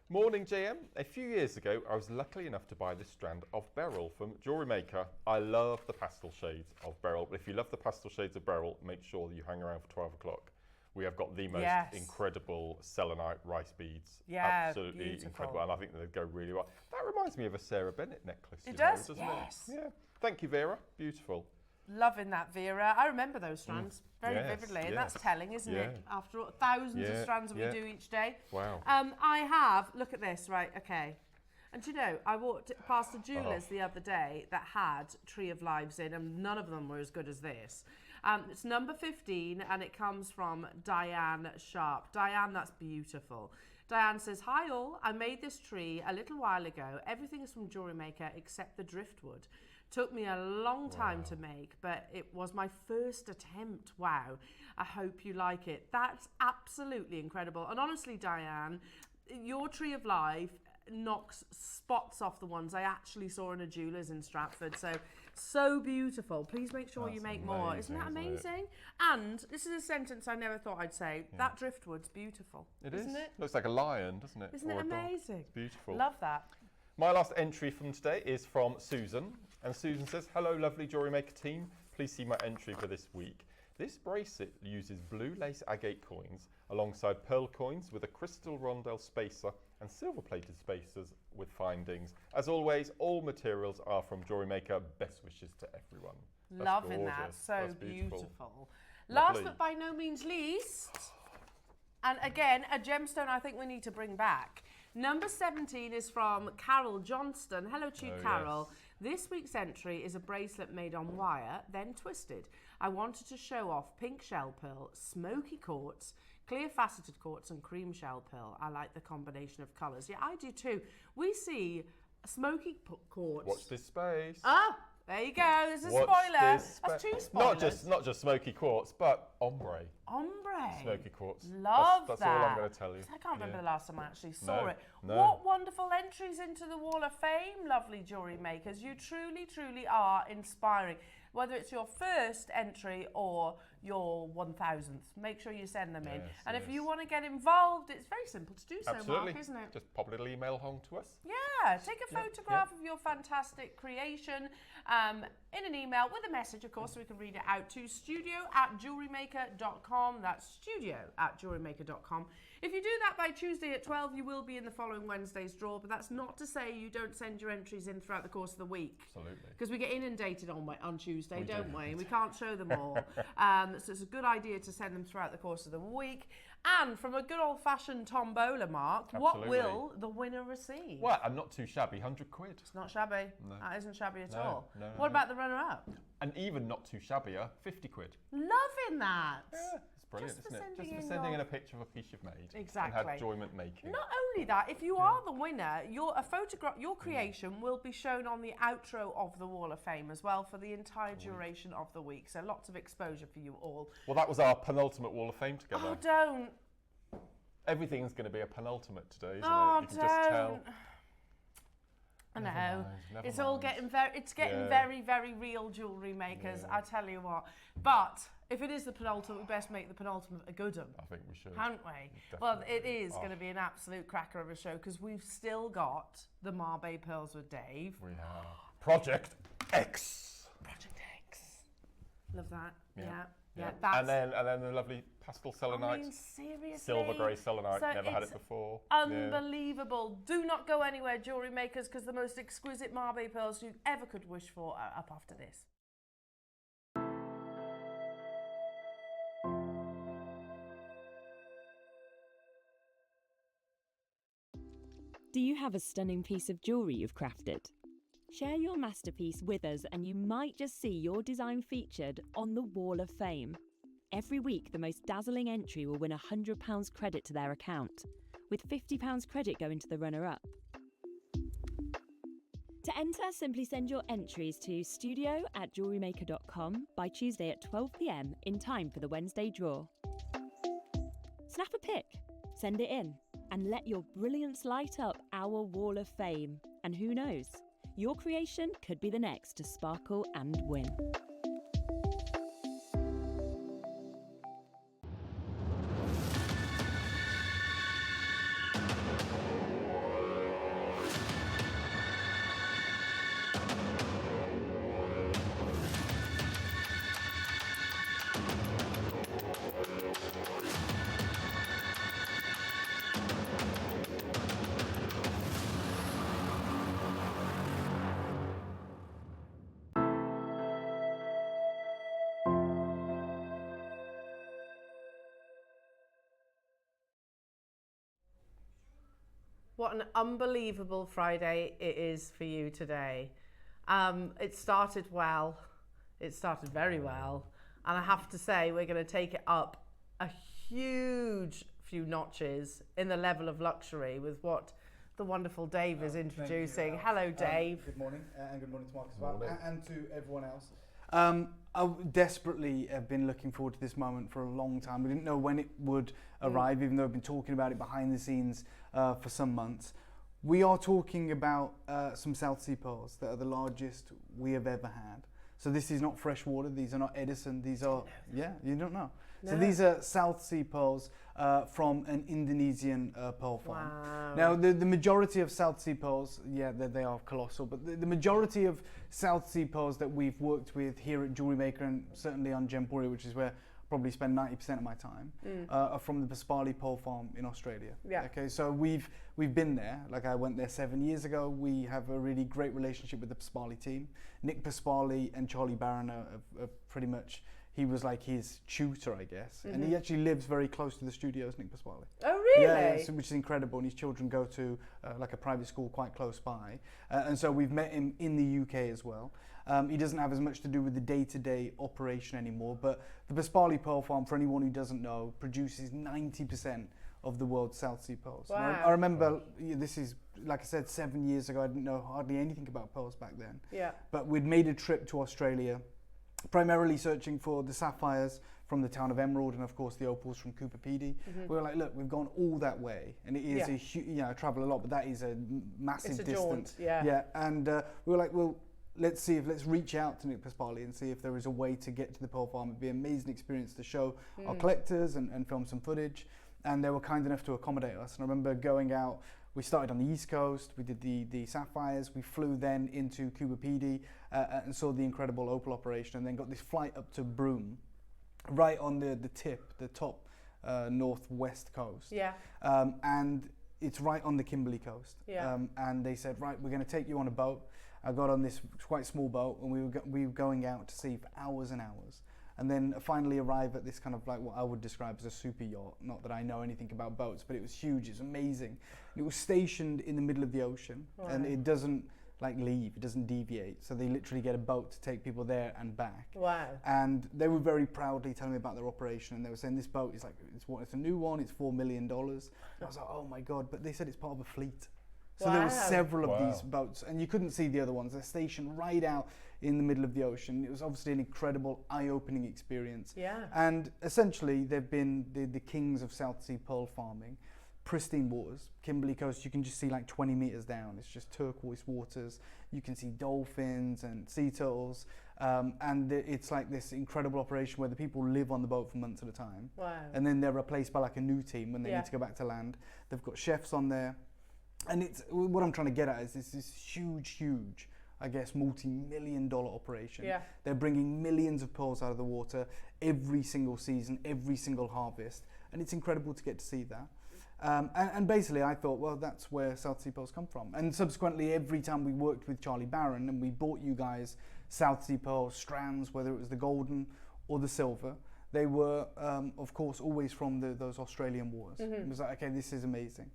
Morning, JM. A few years ago, I was lucky enough to buy this strand of beryl from Jewellery Maker. I love the pastel shades of beryl. But if you love the pastel shades of beryl, make sure that you hang around for 12 o'clock. We have got the most incredible selenite rice beads. Yeah, absolutely beautiful. incredible. And I think they go really well. That reminds me of a Sarah Bennett necklace. It does, doesn't yes. it? Yeah. Thank you, Vera. Beautiful. Loving that, Vera. I remember those strands very vividly, and that's telling, isn't it? After all, thousands of strands that we do each day. Wow. I have, look at this, right, okay. And do you know, I walked past a jeweller's the other day that had Tree of Lives in, and none of them were as good as this. It's number 15, and it comes from Diane Sharp. Diane, that's beautiful. Diane says, hi all, I made this tree a little while ago. Everything is from Jewellery Maker except the driftwood. Took me a long time to make, but it was my first attempt. Wow. I hope you like it. That's absolutely incredible. And honestly, Diane, your Tree of Life knocks spots off the ones I actually saw in a jeweller's in Stratford. So beautiful. Please make sure you make more. Isn't that amazing? And this is a sentence I never thought I'd say. That driftwood's beautiful. Isn't it? Looks like a lion, doesn't it? Isn't it amazing? It's beautiful. Love that. My last entry from today is from Susan. And Susan says, hello, lovely Jewellery Maker team. Please see my entry for this week. This bracelet uses blue lace agate coins alongside pearl coins with a crystal rondelle spacer and silver-plated spacers with findings. As always, all materials are from Jewellery Maker. Best wishes to everyone. That's Loving gorgeous. that. So That's beautiful. Last but by no means least, and again, a gemstone I think we need to bring back. Number 17 is from Carol Johnston. Hello to you, Carol. Yes. This week's entry is a bracelet made on wire, then twisted. I wanted to show off pink shell pearl, smoky quartz, clear faceted quartz and cream shell pearl. I like the combination of colours. Yeah, I do too. We see smoky quartz. Watch this space. Ah, there you go. There's a Watch spoiler. this That's 2 spoilers. Not just smoky quartz, but ombre. Ombre. Smoky quartz. Love that's that. all I'm going to tell you. I can't remember the last time I actually saw No, it. no. What wonderful entries into the Wall of Fame, lovely jewellery makers. You truly, truly are inspiring. Whether it's your first entry or your 1000th, make sure you send them in. Yes, and if yes. you want to get involved, it's very simple to do so, Absolutely. Mark, isn't it? Just pop a little email home to us. Yeah, take a photograph of your fantastic creation in an email with a message, of course, so we can read it out to studio@jewellerymaker.com. That's studio@jewellerymaker.com. If you do that by Tuesday at 12, you will be in the following Wednesday's draw, but that's not to say you don't send your entries in throughout the course of the week. Absolutely. Because we get inundated on Tuesday, We don't do. we? And we can't show them all. So it's a good idea to send them throughout the course of the week. And from a good old-fashioned tombola, Mark, what Absolutely. will the winner receive? Well, and not too shabby, 100 quid. It's not shabby. No. That isn't shabby at No, all. no, What no. about the runner-up? And even not too shabbier, 50 quid. Loving that. Yeah, it's brilliant, Just for isn't it? sending Just for in sending your- in a picture of a piece you've made. Exactly. And had enjoyment making. Not only that, if you are the winner, your creation will be shown on the outro of the Wall of Fame as well for the entire duration of the week. So lots of exposure for you all. Well, that was our penultimate Wall of Fame together. Oh, don't. Everything's going to be a penultimate today, isn't Oh, it? You can just tell. don't. I Never know. mind, never It's all mind. getting getting Yeah. very, very real, jewellery makers. Yeah. I tell you what. But if it is the penultimate, we best make the penultimate a good one. I think we should. Haven't we? Well, it Definitely. is going to be an absolute cracker of a show because we've still got the Mabe Pearls with Dave. We have Project X. Project X. Love that. Yeah. Yeah. And then the lovely pastel selenite. I mean, seriously. Silver grey selenite. So Never had it's it before. Yeah. Unbelievable. Do not go anywhere, jewellery makers, because the most exquisite Mabe pearls you ever could wish for are up after this. Do you have a stunning piece of jewellery you've crafted? Share your masterpiece with us and you might just see your design featured on the Wall of Fame. Every week, the most dazzling entry will win £100 credit to their account, with £50 credit going to the runner-up. To enter, simply send your entries to studio@jewellerymaker.com by Tuesday at 12 p.m. in time for the Wednesday draw. Snap a pic, send it in, and let your brilliance light up our Wall of Fame. And who knows, your creation could be the next to sparkle and win. What an unbelievable Friday it is for you today. It started well. It started very well. And I have to say, we're going to take it up a huge few notches in the level of luxury with what the wonderful Dave is introducing. Hello, Dave. Good morning, and good morning to Mark as well, Morning. and to everyone else. I desperately have been looking forward to this moment for a long time. We didn't know when it would arrive, even though we've been talking about it behind the scenes for some months. We are talking about some South Sea pearls that are the largest we have ever had. So this is not fresh water, these are not Edison, these are, yeah, you don't know. So these are South Sea pearls from an Indonesian pearl farm. Wow. Now, the majority of South Sea pearls, yeah, they are colossal, but the majority of South Sea pearls that we've worked with here at Jewellery Maker and certainly on Gemporia, which is where I probably spend 90% of my time, are from the Pasquale Pearl Farm in Australia. Yeah. Okay, so we've been there. Like I went there 7 years ago. We have a really great relationship with the Pasquale team. Nick Pasquale and Charlie Barron are pretty much, he was like his tutor, I guess. And he actually lives very close to the studios, Nick Pasquale. Oh, really? Yeah, which is incredible. And his children go to like a private school quite close by. And so we've met him in the UK as well. He doesn't have as much to do with the day-to-day operation anymore, but the Pasquale Pearl Farm, for anyone who doesn't know, produces 90% of the world's South Sea pearls. Wow. I remember, this is, like I said, 7 years ago, I didn't know hardly anything about pearls back then. Yeah. But we'd made a trip to Australia, primarily searching for the sapphires from the town of Emerald and of course the opals from Cooper Pedy. We were like, look, we've gone all that way, and it is a huge, you know, I travel a lot, but that is a massive distance. Jaunt, yeah. Yeah, and we were like, well, let's reach out to Nick Pasquale and see if there is a way to get to the pearl farm. It'd be an amazing experience to show our collectors and film some footage. And they were kind enough to accommodate us. And I remember going out, we started on the East Coast, we did the sapphires, we flew then into Cooper Pedy and saw the incredible opal operation, and then got this flight up to Broome, right on the top northwest coast. Yeah. And it's right on the Kimberley coast. Yeah. And they said, right, we're going to take you on a boat. I got on this quite small boat, and we were going out to sea for hours and hours. And then finally arrive at this kind of like what I would describe as a super yacht. Not that I know anything about boats, but it was huge, it was amazing. And it was stationed in the middle of the ocean, and it doesn't like leave, it doesn't deviate. So they literally get a boat to take people there and back. Wow. And they were very proudly telling me about their operation, and they were saying this boat is like, it's a new one, it's $4 million. And I was like, oh my God, but they said it's part of a fleet. So there were several of these boats, and you couldn't see the other ones. They're stationed right out in the middle of the ocean. It was obviously an incredible, eye-opening experience. Yeah. And essentially, they've been the kings of South Sea pearl farming. Pristine waters. Kimberley coast, you can just see like 20 meters down. It's just turquoise waters. You can see dolphins and sea turtles. And it's like this incredible operation where the people live on the boat for months at a time. Wow. And then they're replaced by like a new team when they need to go back to land. They've got chefs on there. And it's what I'm trying to get at is this huge, I guess, multi-million-dollar operation. Yeah. They're bringing millions of pearls out of the water every single season, every single harvest, and it's incredible to get to see that. And basically, I thought, well, that's where South Sea pearls come from. And subsequently, every time we worked with Charlie Barron and we bought you guys South Sea pearl strands, whether it was the golden or the silver, they were, of course, always from those Australian waters. It was like, okay, this is amazing.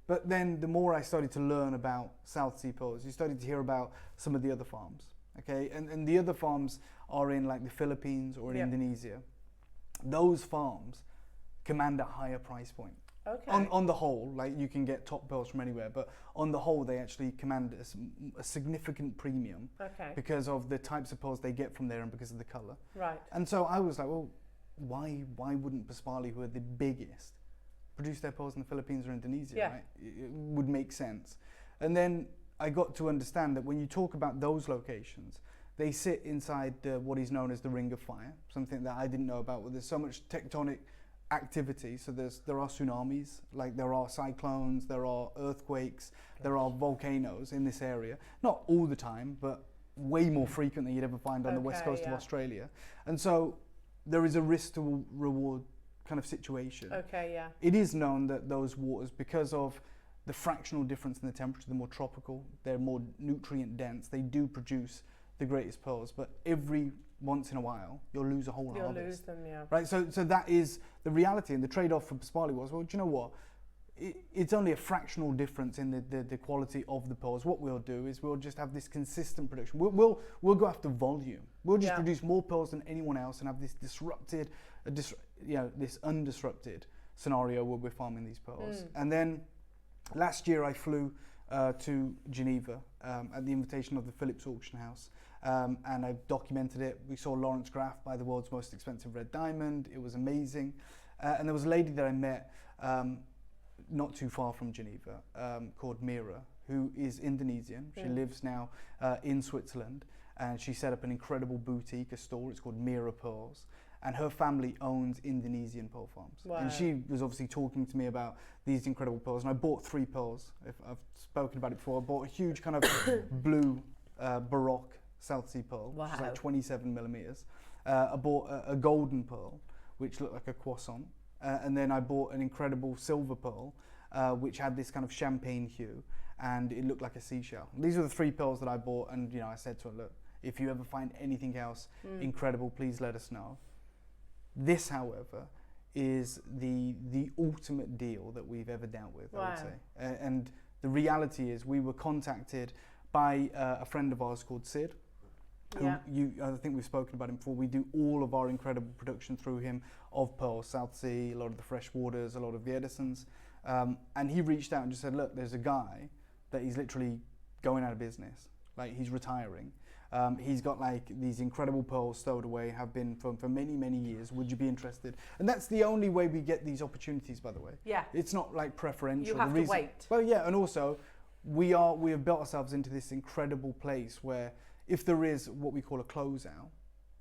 But then the more I started to learn about South Sea pearls, you started to hear about some of the other farms, okay? And the other farms are in like the Philippines or in Indonesia. Those farms command a higher price point. Okay. On the whole, like you can get top pearls from anywhere, but on the whole, they actually command a significant premium because of the types of pearls they get from there and because of the color. Right. And so I was like, well, why wouldn't Pasquale, who are the biggest, produce their pearls in the Philippines or Indonesia, right? It would make sense. And then I got to understand that when you talk about those locations, they sit inside what is known as the Ring of Fire, something that I didn't know about, where there's so much tectonic activity. So there are tsunamis, like there are cyclones, there are earthquakes, there are volcanoes in this area. Not all the time, but way more frequent than you'd ever find on the west coast of Australia. And so there is a risk to reward kind of situation. Okay, yeah. It is known that those waters, because of the fractional difference in the temperature, they're more tropical, they're more nutrient dense, they do produce the greatest pearls, but every once in a while, you'll lose a whole harvest. You'll lose them, yeah. Right, so that is the reality, and the trade-off for Pasquale was, well, do you know what? It's only a fractional difference in the quality of the pearls. What we'll do is we'll just have this consistent production. We'll go after volume. We'll just produce more pearls than anyone else and have this disrupted, this undisrupted scenario where we're farming these pearls. And then last year I flew to Geneva at the invitation of the Phillips Auction House, and I documented it. We saw Lawrence Graff buy the world's most expensive red diamond. It was amazing. And there was a lady that I met not too far from Geneva called Mira, who is Indonesian. She lives now in Switzerland, and she set up an incredible boutique, a store. It's called Mira Pearls. And her family owns Indonesian pearl farms. Wow. And she was obviously talking to me about these incredible pearls. And I bought 3 pearls. I've spoken about it before. I bought a huge kind of blue Baroque South Sea pearl, which is like 27 millimeters. I bought a golden pearl, which looked like a croissant. And then I bought an incredible silver pearl, which had this kind of champagne hue, and it looked like a seashell. These are the 3 pearls that I bought, and I said to her, look, if you ever find anything else incredible, please let us know. This, however, is the ultimate deal that we've ever dealt with, I would say. And the reality is we were contacted by a friend of ours called Sid. Yeah. I think we've spoken about him before. We do all of our incredible production through him of pearls, South Sea, a lot of the fresh waters, a lot of the Edisons. And he reached out and just said, look, there's a guy that he's literally going out of business. Like, he's retiring. He's got like these incredible pearls stowed away, have been for many, many years. Would you be interested? And that's the only way we get these opportunities, by the way. Yeah. It's not like preferential. You have to wait. Well, yeah, and also we have built ourselves into this incredible place where if there is what we call a closeout,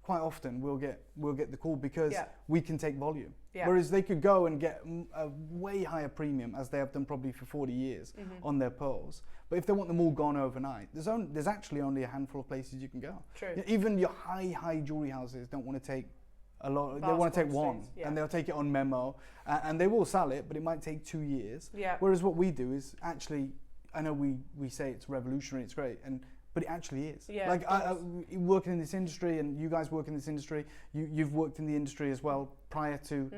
quite often we'll get the call because we can take volume. Yeah. Whereas they could go and get a way higher premium, as they have done probably for 40 years on their pearls. But if they want them all gone overnight, there's actually only a handful of places you can go. True. Even your high jewelry houses don't want to take a lot. They want to take one, and they'll take it on memo, and they will sell it, but it might take 2 years. Yeah. Whereas what we do is actually, I know we say it's revolutionary, it's great, but it actually is. Yeah, like working in this industry, and you guys work in this industry, you've worked in the industry as well prior to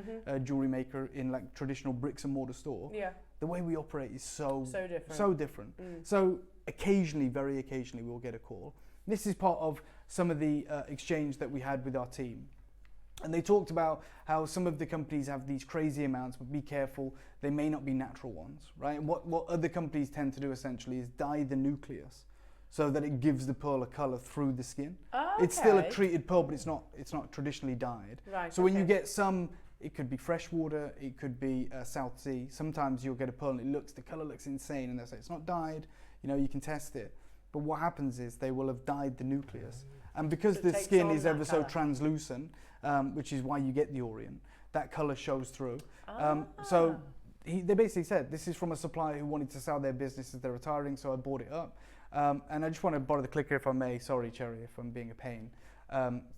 Jewellery Maker in like traditional bricks and mortar store. Yeah. The way we operate is so different. So different. So occasionally, very occasionally, we'll get a call. This is part of some of the exchange that we had with our team. And they talked about how some of the companies have these crazy amounts, but be careful, they may not be natural ones, right? And what other companies tend to do essentially is dye the nucleus so that it gives the pearl a colour through the skin. Oh, okay. It's still a treated pearl, but it's not traditionally dyed. Right, so when you get some, it could be fresh water, it could be South Sea. Sometimes you'll get a pearl and the colour looks insane, and they'll say it's not dyed. You know, you can test it. But what happens is they will have dyed the nucleus, and because the skin is ever so translucent, which is why you get the Orient, that colour shows through. So they basically said, this is from a supplier who wanted to sell their business as they're retiring, so I bought it up. And I just want to borrow the clicker if I may. Sorry, Cherry, if I'm being a pain.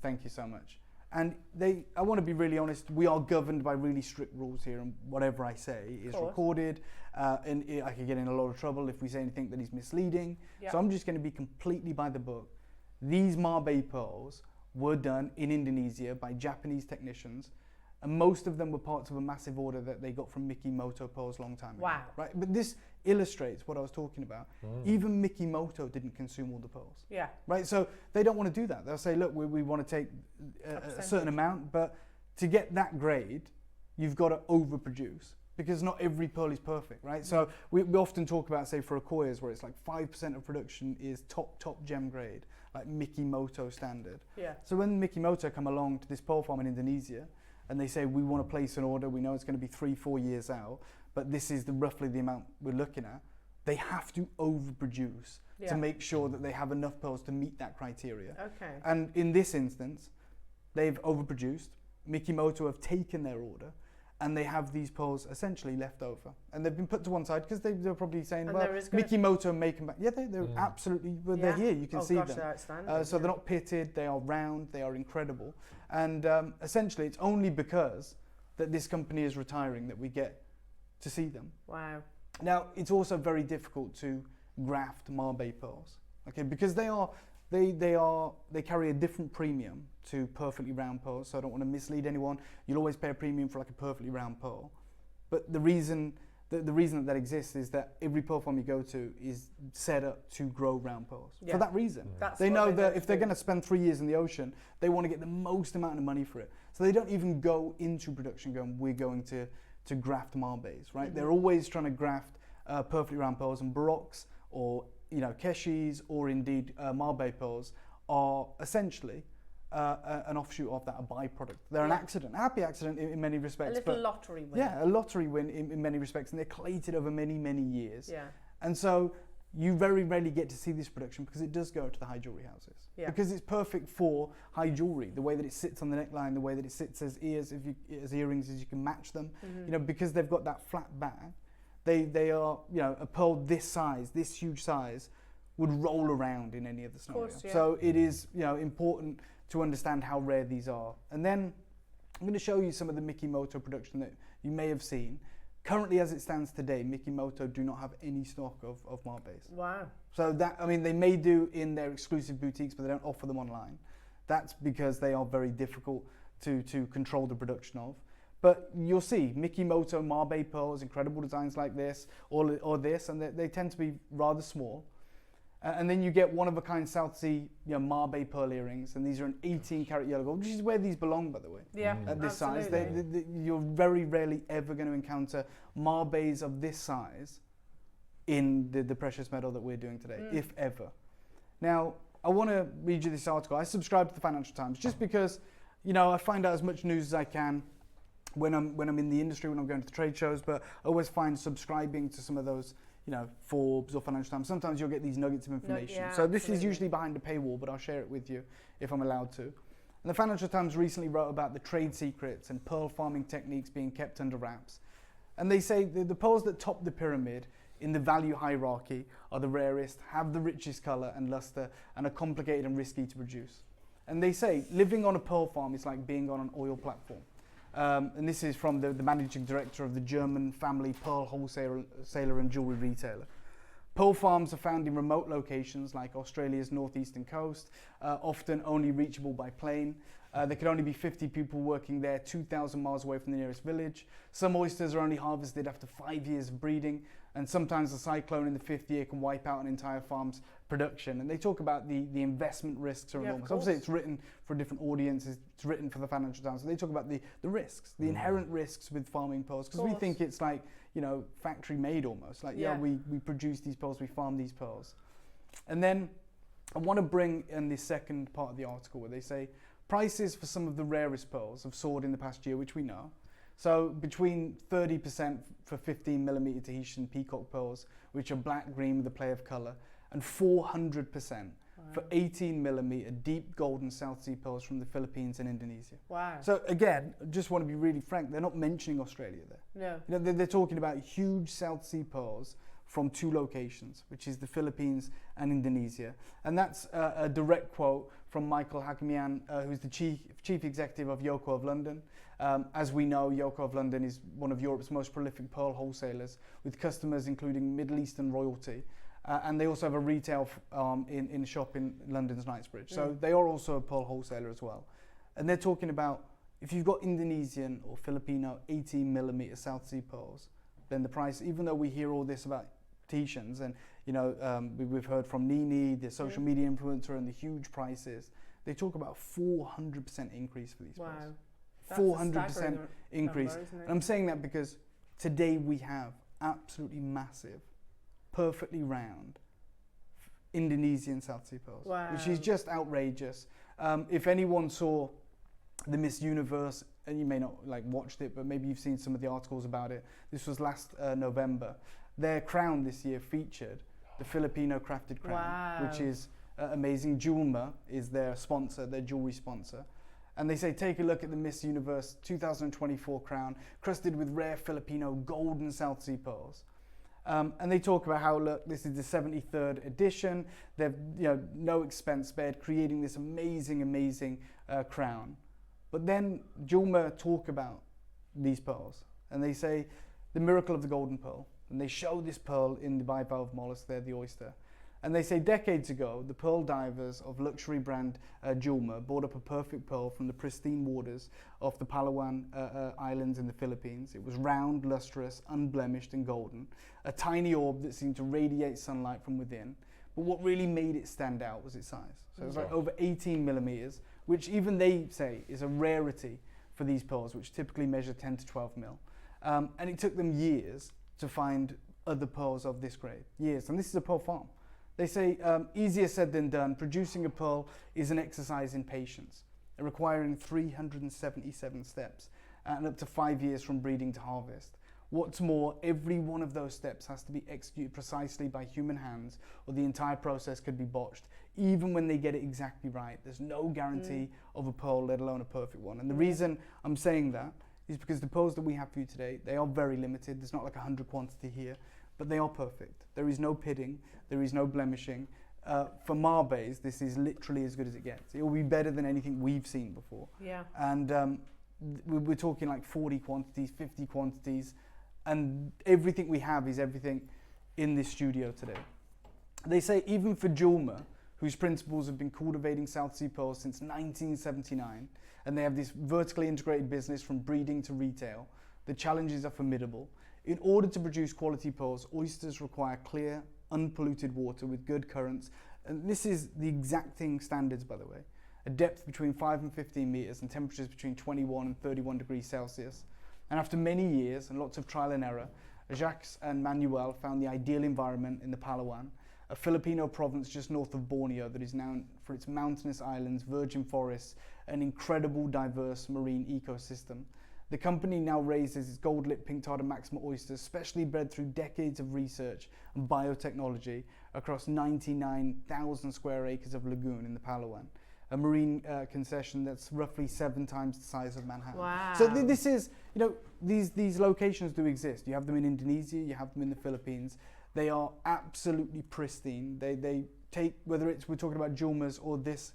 Thank you so much. And I want to be really honest, we are governed by really strict rules here, and whatever I say is recorded, and I could get in a lot of trouble if we say anything that is misleading. Yep. So I'm just going to be completely by the book. These Mabe pearls were done in Indonesia by Japanese technicians, and most of them were parts of a massive order that they got from Mikimoto Pearls a long time ago. Wow. Right? But this illustrates what I was talking about. Even Mikimoto didn't consume all the pearls. Yeah. Right? So they don't want to do that. They'll say, look, we want to take a certain amount, but to get that grade, you've got to overproduce, because not every pearl is perfect, right? So we often talk about, say, for Akoya's, where it's like 5% of production is top gem grade, like Mikimoto standard. Yeah. So when Mikimoto come along to this pearl farm in Indonesia, and they say, we want to place an order, we know it's going to be 3-4 years out, but this is roughly the amount we're looking at, they have to overproduce to make sure that they have enough pearls to meet that criteria. Okay. And in this instance, they've overproduced, Mikimoto have taken their order, and they have these pearls essentially left over. And they've been put to one side because they're probably saying, well, Mikimoto make them back. Yeah, they're absolutely, well, they're here, you can see them. They're outstanding. So they're not pitted, they are round, they are incredible. And essentially, it's only because that this company is retiring that we get to see them. Wow. Now, it's also very difficult to graft Mabe pearls, okay, because they carry a different premium to perfectly round pearls, so I don't want to mislead anyone. You'll always pay a premium for like a perfectly round pearl. But the reason that exists is that every pearl farm you go to is set up to grow round pearls. Yeah. For that reason. They know that if they're going to spend 3 years in the ocean, they want to get the most amount of money for it. So they don't even go into production going, we're going to graft Mabes, right? They're always trying to graft perfectly round pearls, and Baroques or Keshis or indeed Mabe pearls are essentially an offshoot of that, a byproduct. They're an accident, a happy accident in many respects. A little lottery win. Yeah, a lottery win in many respects, and they're collated over many, many years. Yeah. And so you very rarely get to see this production because it does go to the high jewelry houses. Yeah. Because it's perfect for high jewelry, the way that it sits on the neckline, the way that it sits as earrings, as you can match them. Because they've got that flat bag, they are, a pearl this size, this huge size, would roll around in any other scenario. Course, yeah. So it is, important to understand how rare these are. And then I'm going to show you some of the Mikimoto production that you may have seen. Currently, as it stands today, Mikimoto do not have any stock of Mabes. Wow. So they may do in their exclusive boutiques, but they don't offer them online. That's because they are very difficult to control the production of. But you'll see Mikimoto Mabe Pearls, incredible designs like this, or this, and they tend to be rather small. And then you get one-of-a-kind South Sea Mabe pearl earrings, and these are an 18-karat yellow gold, which is where these belong, by the way. Yeah, at this absolutely. size. You're very rarely ever going to encounter Mabes of this size in the precious metal that we're doing today, if ever. Now, I want to read you this article. I subscribe to the Financial Times just because, I find out as much news as I can when I'm in the industry, when I'm going to the trade shows, but I always find subscribing to some of those, Forbes or Financial Times, sometimes you'll get these nuggets of information. So this is usually behind a paywall, but I'll share it with you if I'm allowed to. And the Financial Times recently wrote about the trade secrets and pearl farming techniques being kept under wraps. And they say the pearls that top the pyramid in the value hierarchy are the rarest, have the richest color and luster, and are complicated and risky to produce. And they say living on a pearl farm is like being on an oil platform. And this is from the managing director of the German family pearl wholesaler and jewelry retailer. Pearl farms are found in remote locations like Australia's northeastern coast, often only reachable by plane. There can only be 50 people working there, 2,000 miles away from the nearest village. Some oysters are only harvested after 5 years of breeding, and sometimes a cyclone in the 5th year can wipe out an entire farm's production. And they talk about the investment risks are enormous. Obviously, it's written for a different audience. It's written for the Financial Times. So they talk about the risks, the inherent risks with farming pearls, because we think it's like, factory made almost. Like, we produce these pearls, we farm these pearls. And then I want to bring in the second part of the article where they say prices for some of the rarest pearls have soared in the past year, which we know. So between 30% for 15mm Tahitian peacock pearls, which are black green with a play of colour, and 400% for 18mm deep golden South Sea pearls from the Philippines and Indonesia. Wow. So again, I just want to be really frank, they're not mentioning Australia there. No. They're talking about huge South Sea pearls from 2 locations, which is the Philippines and Indonesia. And that's a direct quote from Michael Hakimian, who's the chief executive of Yoko of London. As we know, Yoko of London is one of Europe's most prolific pearl wholesalers, with customers including Middle Eastern royalty. And they also have a retail in a shop in London's Knightsbridge. So they are also a pearl wholesaler as well. And they're talking about, if you've got Indonesian or Filipino 18mm South Sea pearls, then the price, even though we hear all this about Tahitians, and we've heard from Nini, the social media influencer, and the huge prices, they talk about 400% increase for these pearls. 400% increase. And I'm saying that because today we have absolutely massive, perfectly round Indonesian South Sea pearls, which is just outrageous. If anyone saw the Miss Universe, and you may not watched it, but maybe you've seen some of the articles about it. This was last November. Their crown this year featured the Filipino crafted crown, which is amazing. JewelleryMaker is their sponsor, their jewelry sponsor. And they say, take a look at the Miss Universe 2024 crown, crusted with rare Filipino golden South Sea pearls. And they talk about how, look, this is the 73rd edition. They've, no expense spared, creating this amazing crown. But then JewelleryMaker talk about these pearls, and they say the miracle of the golden pearl. And they show this pearl in the bivalve mollusk there, the oyster. And they say decades ago, the pearl divers of luxury brand JewelleryMaker brought up a perfect pearl from the pristine waters of the Palawan Islands in the Philippines. It was round, lustrous, unblemished and golden, a tiny orb that seemed to radiate sunlight from within. But what really made it stand out was its size. So it was like over 18mm, which even they say is a rarity for these pearls, which typically measure 10 to 12 mil. And it took them years to find other pearls of this grade, years. And this is a pearl farm. They say, easier said than done. Producing a pearl is an exercise in patience, requiring 377 steps and up to 5 years from breeding to harvest. What's more, every one of those steps has to be executed precisely by human hands, or the entire process could be botched. Even when they get it exactly right, there's no guarantee of a pearl, let alone a perfect one. And the reason I'm saying that is because the pearls that we have for you today, they are very limited. There's not like 100 quantity here, but they are perfect. There is no pitting, there is no blemishing. For Mabes, this is literally as good as it gets. It will be better than anything we've seen before. Yeah. And we're talking like 40 quantities, 50 quantities, and everything we have is everything in this studio today. They say even for JewelleryMaker, whose principals have been cultivating South Sea pearls since 1979, and they have this vertically integrated business from breeding to retail. The challenges are formidable. In order to produce quality pearls, oysters require clear, unpolluted water with good currents, and this is the exacting standards, by the way. A depth between 5 and 15 meters and temperatures between 21 and 31 degrees Celsius. And after many years and lots of trial and error, Jacques and Manuel found the ideal environment in the Palawan, a Filipino province just north of Borneo that is known for its mountainous islands, virgin forests, and incredible diverse marine ecosystem. The company now raises its gold-lit pink tartar maxima oysters, specially bred through decades of research and biotechnology across 99,000 square acres of lagoon in the Palawan, a marine concession that's roughly 7 times the size of Manhattan. Wow. So this is, you know, these locations do exist. You have them in Indonesia, you have them in the Philippines. They are absolutely pristine. They take, whether it's, we're talking about Julmer's or this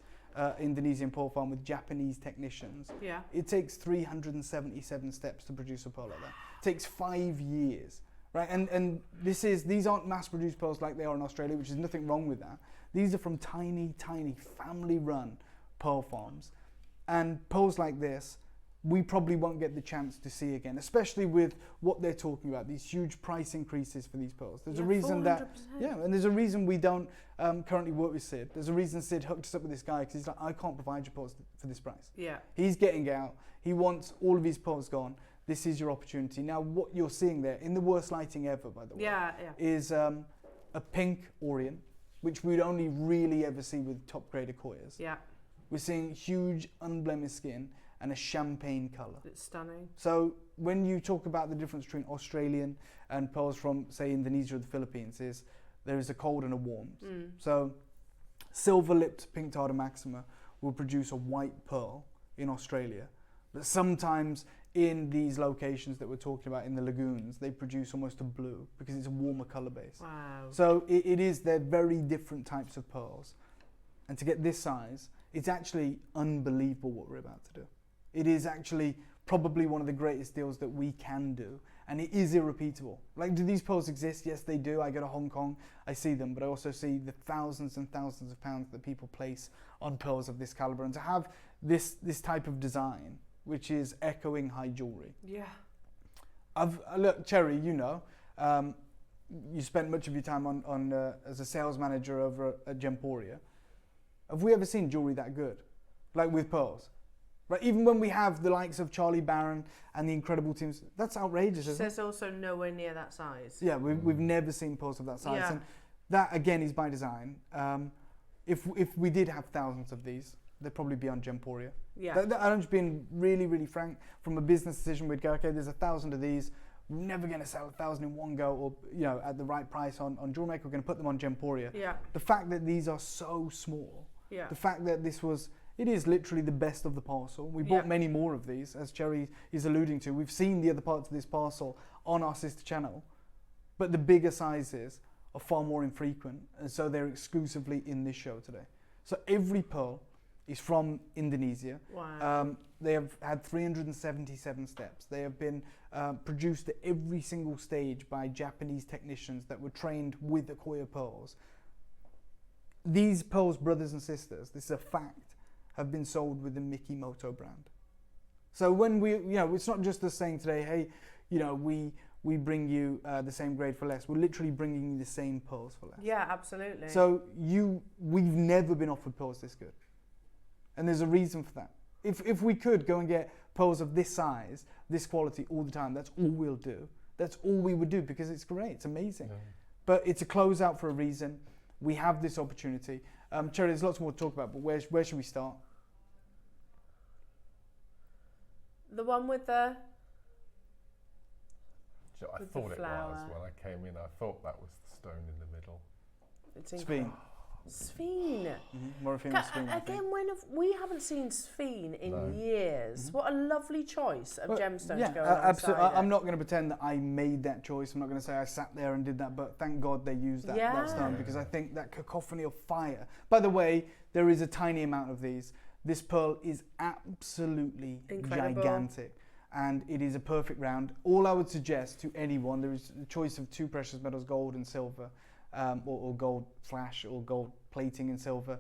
Indonesian pearl farm with Japanese technicians. Yeah. It takes 377 steps to produce a pearl like that. It takes 5 years, right? And these aren't mass-produced pearls like they are in Australia, which is nothing wrong with that. These are from tiny, tiny family-run pearl farms. And pearls like this, we probably won't get the chance to see again, especially with what they're talking about, these huge price increases for these pearls. There's a reason 400%. and there's a reason we don't currently work with Sid. There's a reason Sid hooked us up with this guy, because he's like, I can't provide your pearls for this price. Yeah. He's getting out. He wants all of his pearls gone. This is your opportunity. Now, what you're seeing there, in the worst lighting ever, by the way, is a pink Orient, which we'd only really ever see with top-grade Akoyas. Yeah. We're seeing huge, unblemished skin and a champagne colour. It's stunning. So when you talk about the difference between Australian and pearls from, say, Indonesia or the Philippines, is there is a cold and a warmth. So silver-lipped pink tartar maxima will produce a white pearl in Australia, but sometimes in these locations that we're talking about in the lagoons, they produce almost a blue because it's a warmer colour base. Wow. So they're very different types of pearls. And to get this size, it's actually unbelievable what we're about to do. It is actually probably one of the greatest deals that we can do, and it is irrepeatable. Like, do these pearls exist? Yes, they do. I go to Hong Kong, I see them, but I also see the thousands and thousands of pounds that people place on pearls of this caliber, and to have this type of design, which is echoing high jewellery. Yeah. Look, Cherry, you know, you spent much of your time on as a sales manager over at Gemporia. Have we ever seen jewellery that good, like with pearls? Right, even when we have the likes of Charlie Barron and the incredible teams, that's outrageous, isn't it? There's also nowhere near that size. Yeah, we've never seen pearls of that size. Yeah. And that, again, is by design. If we did have thousands of these, they'd probably be on Gemporia. Yeah. I'm just being really, really frank. From a business decision, we'd go, okay, there's 1,000 of these. We're never going to sell 1,000 in one go, or, you know, at the right price on Jewellery Maker. We're going to put them on Gemporia. Yeah. The fact that these are so small, Yeah. the fact that it is literally the best of the parcel. We bought many more of these, as Cherry is alluding to. We've seen the other parts of this parcel on our sister channel, but the bigger sizes are far more infrequent, and so they're exclusively in this show today. So every pearl is from Indonesia. Wow. They have had 377 steps. They have been produced at every single stage by Japanese technicians that were trained with Akoya pearls. These pearls, brothers and sisters, this is a fact, have been sold with the Mikimoto brand. So when it's not just us saying today, hey, you know, we bring you the same grade for less. We're literally bringing you the same pearls for less. Yeah, absolutely. So we've never been offered pearls this good. And there's a reason for that. If we could go and get pearls of this size, this quality all the time, that's all we'll do. That's all we would do, because it's great, it's amazing. Yeah. But it's a closeout for a reason. We have this opportunity. Cherry, there's lots more to talk about, but where should we start? The one with the... I thought it was when I came in. I thought that was the stone in the middle. It's Sphene. Sphene. More famous Sphene. Again, we haven't seen Sphene in years. What a lovely choice of gemstones to go absolutely. alongside I'm not going to pretend that I made that choice. I'm not going to say I sat there and did that, but thank God they used that stone, because I think that cacophony of fire. By the way, there is a tiny amount of these. This pearl is absolutely gigantic, and it is a perfect round. All I would suggest to anyone, there is a choice of 2 precious metals, gold and silver, or gold flash or gold plating in silver,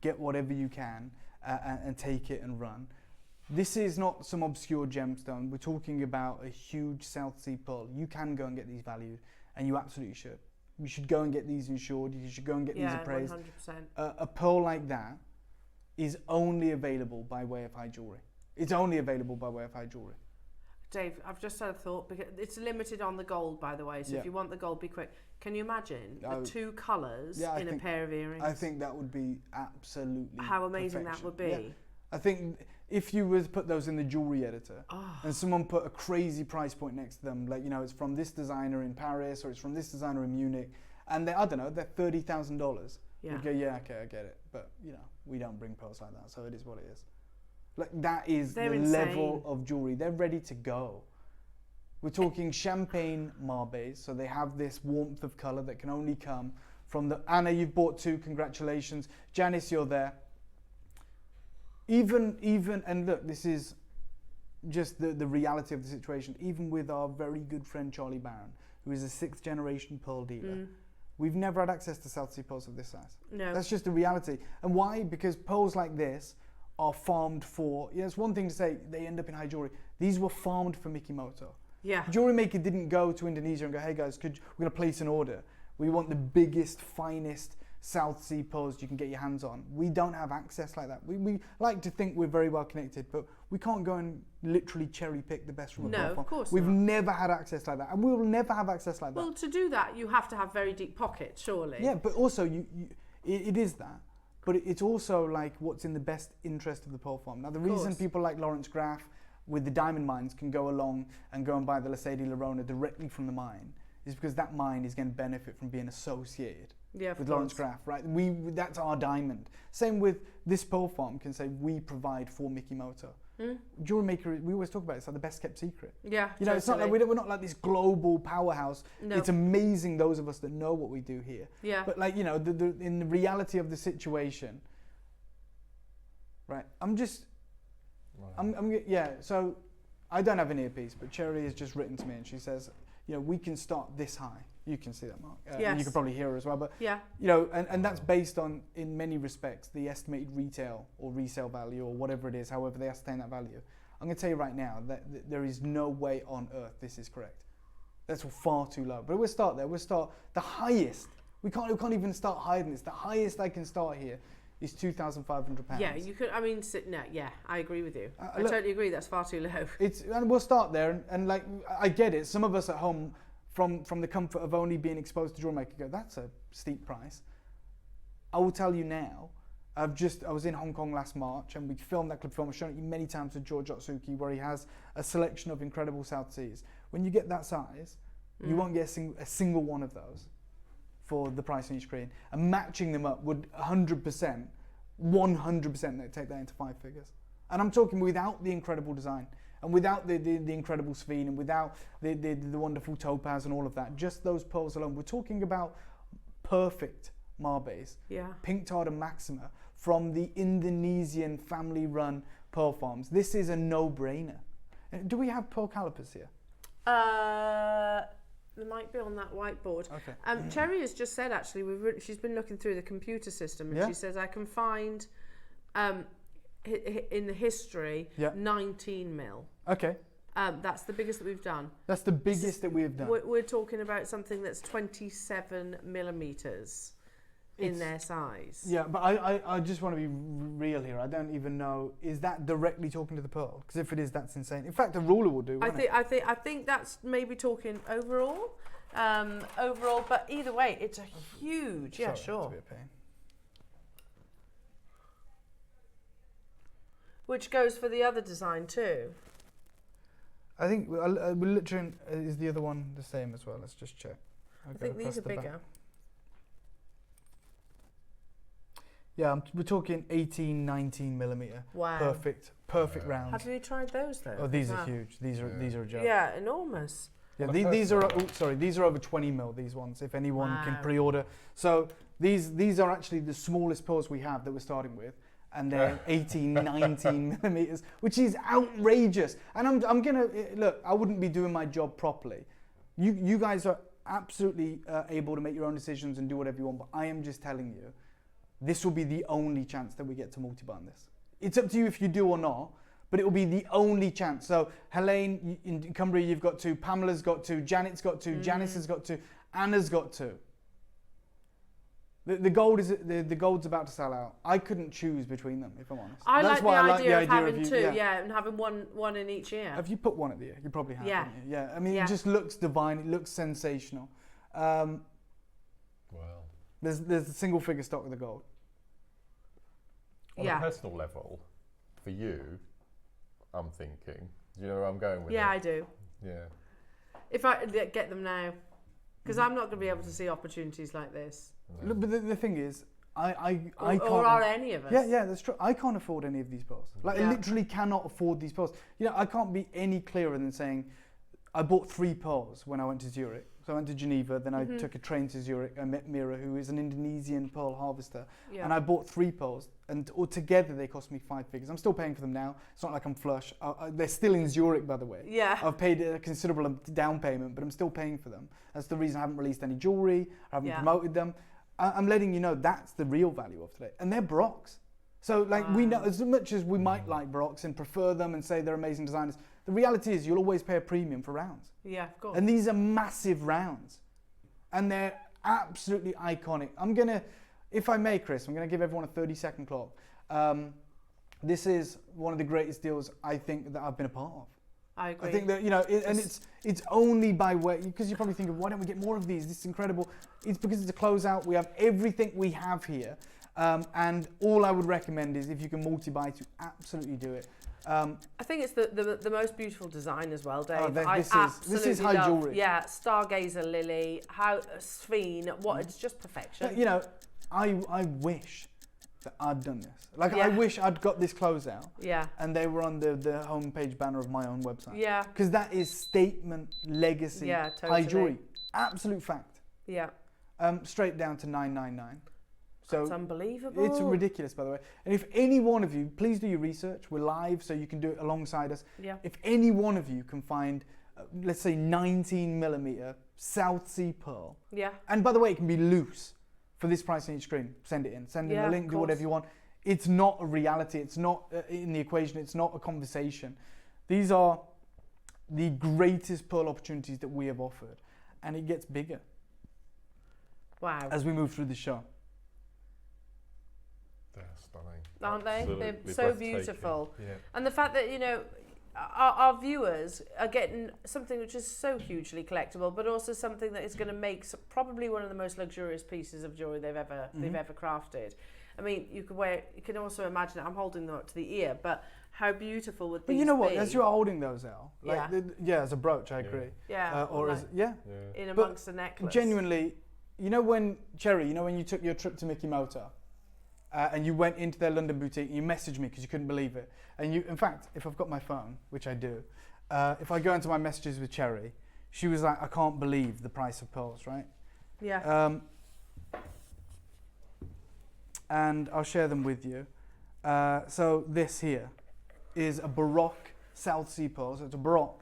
get whatever you can and take it and run. This is not some obscure gemstone. We're talking about a huge South Sea pearl. You can go and get these valued, and you absolutely should. You should go and get these insured. You should go and get these appraised. 100%. A pearl like that is only available by way of high jewellery. It's only available by way of high jewellery. Dave, I've just had a thought, because it's limited on the gold, by the way, so if you want the gold, be quick. Can you imagine the two colours in a pair of earrings? I think that would be absolutely how amazing perfection. that would be. Yeah. I think if you were to put those in the jewellery editor and someone put a crazy price point next to them, like, you know, it's from this designer in Paris or it's from this designer in Munich, and I don't know, they're $30,000. Yeah. You'd go, yeah, okay, I get it. But, you know, we don't bring pearls like that, so it is what it is. Like, that is the level of jewellery. They're ready to go. We're talking champagne marbes, so they have this warmth of colour that can only come from the... Anna, you've bought 2, congratulations. Janice, you're there. Even, and look, this is just the reality of the situation. Even with our very good friend Charlie Barron, who is a 6th generation pearl dealer, we've never had access to South Sea pearls of this size. No. That's just the reality. And why? Because pearls like this are farmed for... Yeah, it's one thing to say they end up in high jewellery. These were farmed for Mikimoto. Yeah. Jewellery Maker didn't go to Indonesia and go, hey guys, we're going to place an order. We want the biggest, finest South Sea pearls you can get your hands on. We don't have access like that. We like to think we're very well connected, but we can't go and literally cherry pick the best from a pearl farm. Of course We've not. never had access like that, and we will never have access like that. Well, to do that, you have to have very deep pockets, surely. Yeah, but also it is that. But it's also like what's in the best interest of the pearl farm. Now, the reason people like Lawrence Graff with the diamond mines can go along and go and buy the Lacedi Lorona directly from the mine is because that mine is going to benefit from being associated with Lawrence Graff, right? That's our diamond. Same with this pearl farm can say we provide for Mikimoto. Jewellery Maker, we always talk about it's like the best kept secret. Yeah, you know, it's not like we're not like this global powerhouse. No. It's amazing those of us that know what we do here. Yeah. But like, you know, in the reality of the situation, right? So I don't have an earpiece, but Cherry has just written to me and she says, you know, we can start this high. You can see that, Mark. Yes. You can probably hear her as well. But, yeah. you know, and that's based on, in many respects, the estimated retail or resale value or whatever it is, however they ascertain that value. I'm going to tell you right now that there is no way on earth this is correct. That's far too low. But we'll start there. We'll start the highest. We can't even start higher than this. The highest I can start here is £2,500. Yeah, you could. I mean, no, yeah, I agree with you. I totally agree. That's far too low. And we'll start there. And like, I get it. Some of us at home, from the comfort of only being exposed to Jewellery Maker, go, that's a steep price. I will tell you now. I was in Hong Kong last March, and we filmed that clip film. I've shown it you many times with George Otsuki, where he has a selection of incredible South Seas. When you get that size, you won't get a single one of those for the price on your screen. And matching them up would 100% take that into 5 figures. And I'm talking without the incredible design, and without the incredible Sphene, and without the wonderful topaz and all of that. Just those pearls alone. We're talking about perfect marbes, pink tard and maxima, from the Indonesian family-run pearl farms. This is a no-brainer. Do we have pearl calipers here? There might be on that whiteboard. Okay. Cherry has just said, actually, she's been looking through the computer system, and she says, I can find in the history 19 mil. Okay. That's the biggest that we've done. That's the biggest that we've done. We're talking about something that's 27 millimeters in their size. Yeah, but I just want to be real here. I don't even know, is that directly talking to the pearl? Because if it is, that's insane. In fact, a ruler will do. I think that's maybe talking overall. But either way, it's a huge. Sorry, yeah, sure. To be a pain. Which goes for the other design too. I think we're literally, is the other one the same as well? Let's just check. I think these are bigger. Back. Yeah, we're talking 18, 19 millimeter. Wow. Perfect round. Have you tried those though? Oh, these are huge. These are a joke. Yeah, enormous. Yeah, these are these are over 20 mil. These ones, if anyone can pre-order. So these are actually the smallest pearls we have that we're starting with, and they're 18, 19 millimeters, which is outrageous. And I'm gonna look. I wouldn't be doing my job properly. You guys are absolutely able to make your own decisions and do whatever you want, but I am just telling you, this will be the only chance that we get to multi-buy on this. It's up to you if you do or not, but it will be the only chance. So Helene in Cumbria, you've got 2, Pamela's got 2, Janet's got 2, Janice has got 2, Anna's got 2. The gold's about to sell out. I couldn't choose between them, if I'm honest. That's why I like the idea of having 2, and having one in each ear. Have you put one at the ear? You probably have. Yeah. Haven't you? Yeah. I mean, it just looks divine. It looks sensational. Well, there's a single figure stock of the gold. On a personal level, for you, I'm thinking. Do you know where I'm going with it? Yeah, I do. Yeah. If I get them now, because I'm not going to be able to see opportunities like this. No. But the thing is, I can't. Or are any of us? Yeah, that's true. I can't afford any of these pearls. Like, I literally cannot afford these pearls. You know, I can't be any clearer than saying, I bought 3 pearls when I went to Zurich. So I went to Geneva, then I took a train to Zurich. I met Mira, who is an Indonesian pearl harvester, and I bought 3 pearls, and altogether they cost me 5 figures. I'm still paying for them now. It's not like I'm flush. They're still in Zurich, by the way. Yeah. I've paid a considerable down payment, but I'm still paying for them. That's the reason I haven't released any jewelry. I haven't promoted them. I'm letting you know that's the real value of today, and they're Barocks. So like we know, as much as we might like Barocks and prefer them and say they're amazing designers, the reality is you'll always pay a premium for rounds. Yeah, of course. And these are massive rounds, and they're absolutely iconic. I'm gonna, if I may, Chris, I'm gonna give everyone a 30-second clock. This is one of the greatest deals I think that I've been a part of. I agree. I think that, you know, and it's only by way, because you're probably thinking, why don't we get more of these? This is incredible. It's because it's a closeout. We have everything we have here. And all I would recommend is if you can multi-buy to absolutely do it. I think it's the most beautiful design as well, Dave. This is high jewellery. Yeah, Stargazer Lily, how Sphene, it's just perfection. You know, I wish that I'd done this. Like, I wish I'd got this closeout. Yeah. And they were on the homepage banner of my own website. Yeah. Because that is statement, legacy, high jewellery. Absolute fact. Yeah. Straight down to $9.99. So it's unbelievable. It's ridiculous, by the way. And if any one of you, please do your research. We're live, so you can do it alongside us. Yeah. If any one of you can find, let's say, 19mm South Sea pearl. Yeah. And by the way, it can be loose for this price on each screen. Send it in. Send in a link. Do whatever you want. It's not a reality. It's not in the equation. It's not a conversation. These are the greatest pearl opportunities that we have offered, and it gets bigger. Wow. As we move through the show. They're stunning. Aren't they? Absolutely They're so beautiful. Yeah. And the fact that, you know, our viewers are getting something which is so hugely collectible, but also something that is going to make probably one of the most luxurious pieces of jewelry they've ever crafted. I mean, you can also imagine it. I'm holding them up to the ear, but how beautiful would these be? But you know what? As you're holding those out, like as a brooch, I agree. Yeah. Or like, as in amongst a necklace. Genuinely, you know when you took your trip to Mikimoto, and you went into their London boutique and you messaged me because you couldn't believe it. And you, in fact, if I've got my phone, which I do, if I go into my messages with Cherry, she was like, I can't believe the price of pearls, right? Yeah. And I'll share them with you. So this here is a Baroque South Sea pearl. So it's a Baroque.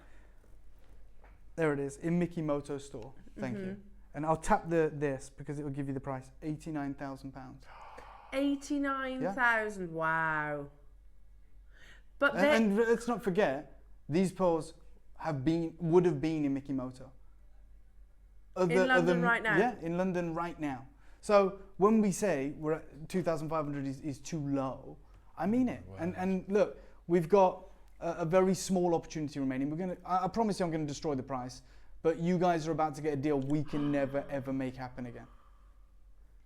There it is, in Mikimoto store. Thank you. And I'll tap this because it will give you the price, £89,000. 89,000, wow. But and let's not forget, these pearls would have been in Mikimoto. In London right now? Yeah, in London right now. So when we say we're at 2,500 is too low, I mean it. Wow. And look, we've got a very small opportunity remaining. I promise you I'm going to destroy the price, but you guys are about to get a deal we can never ever make happen again.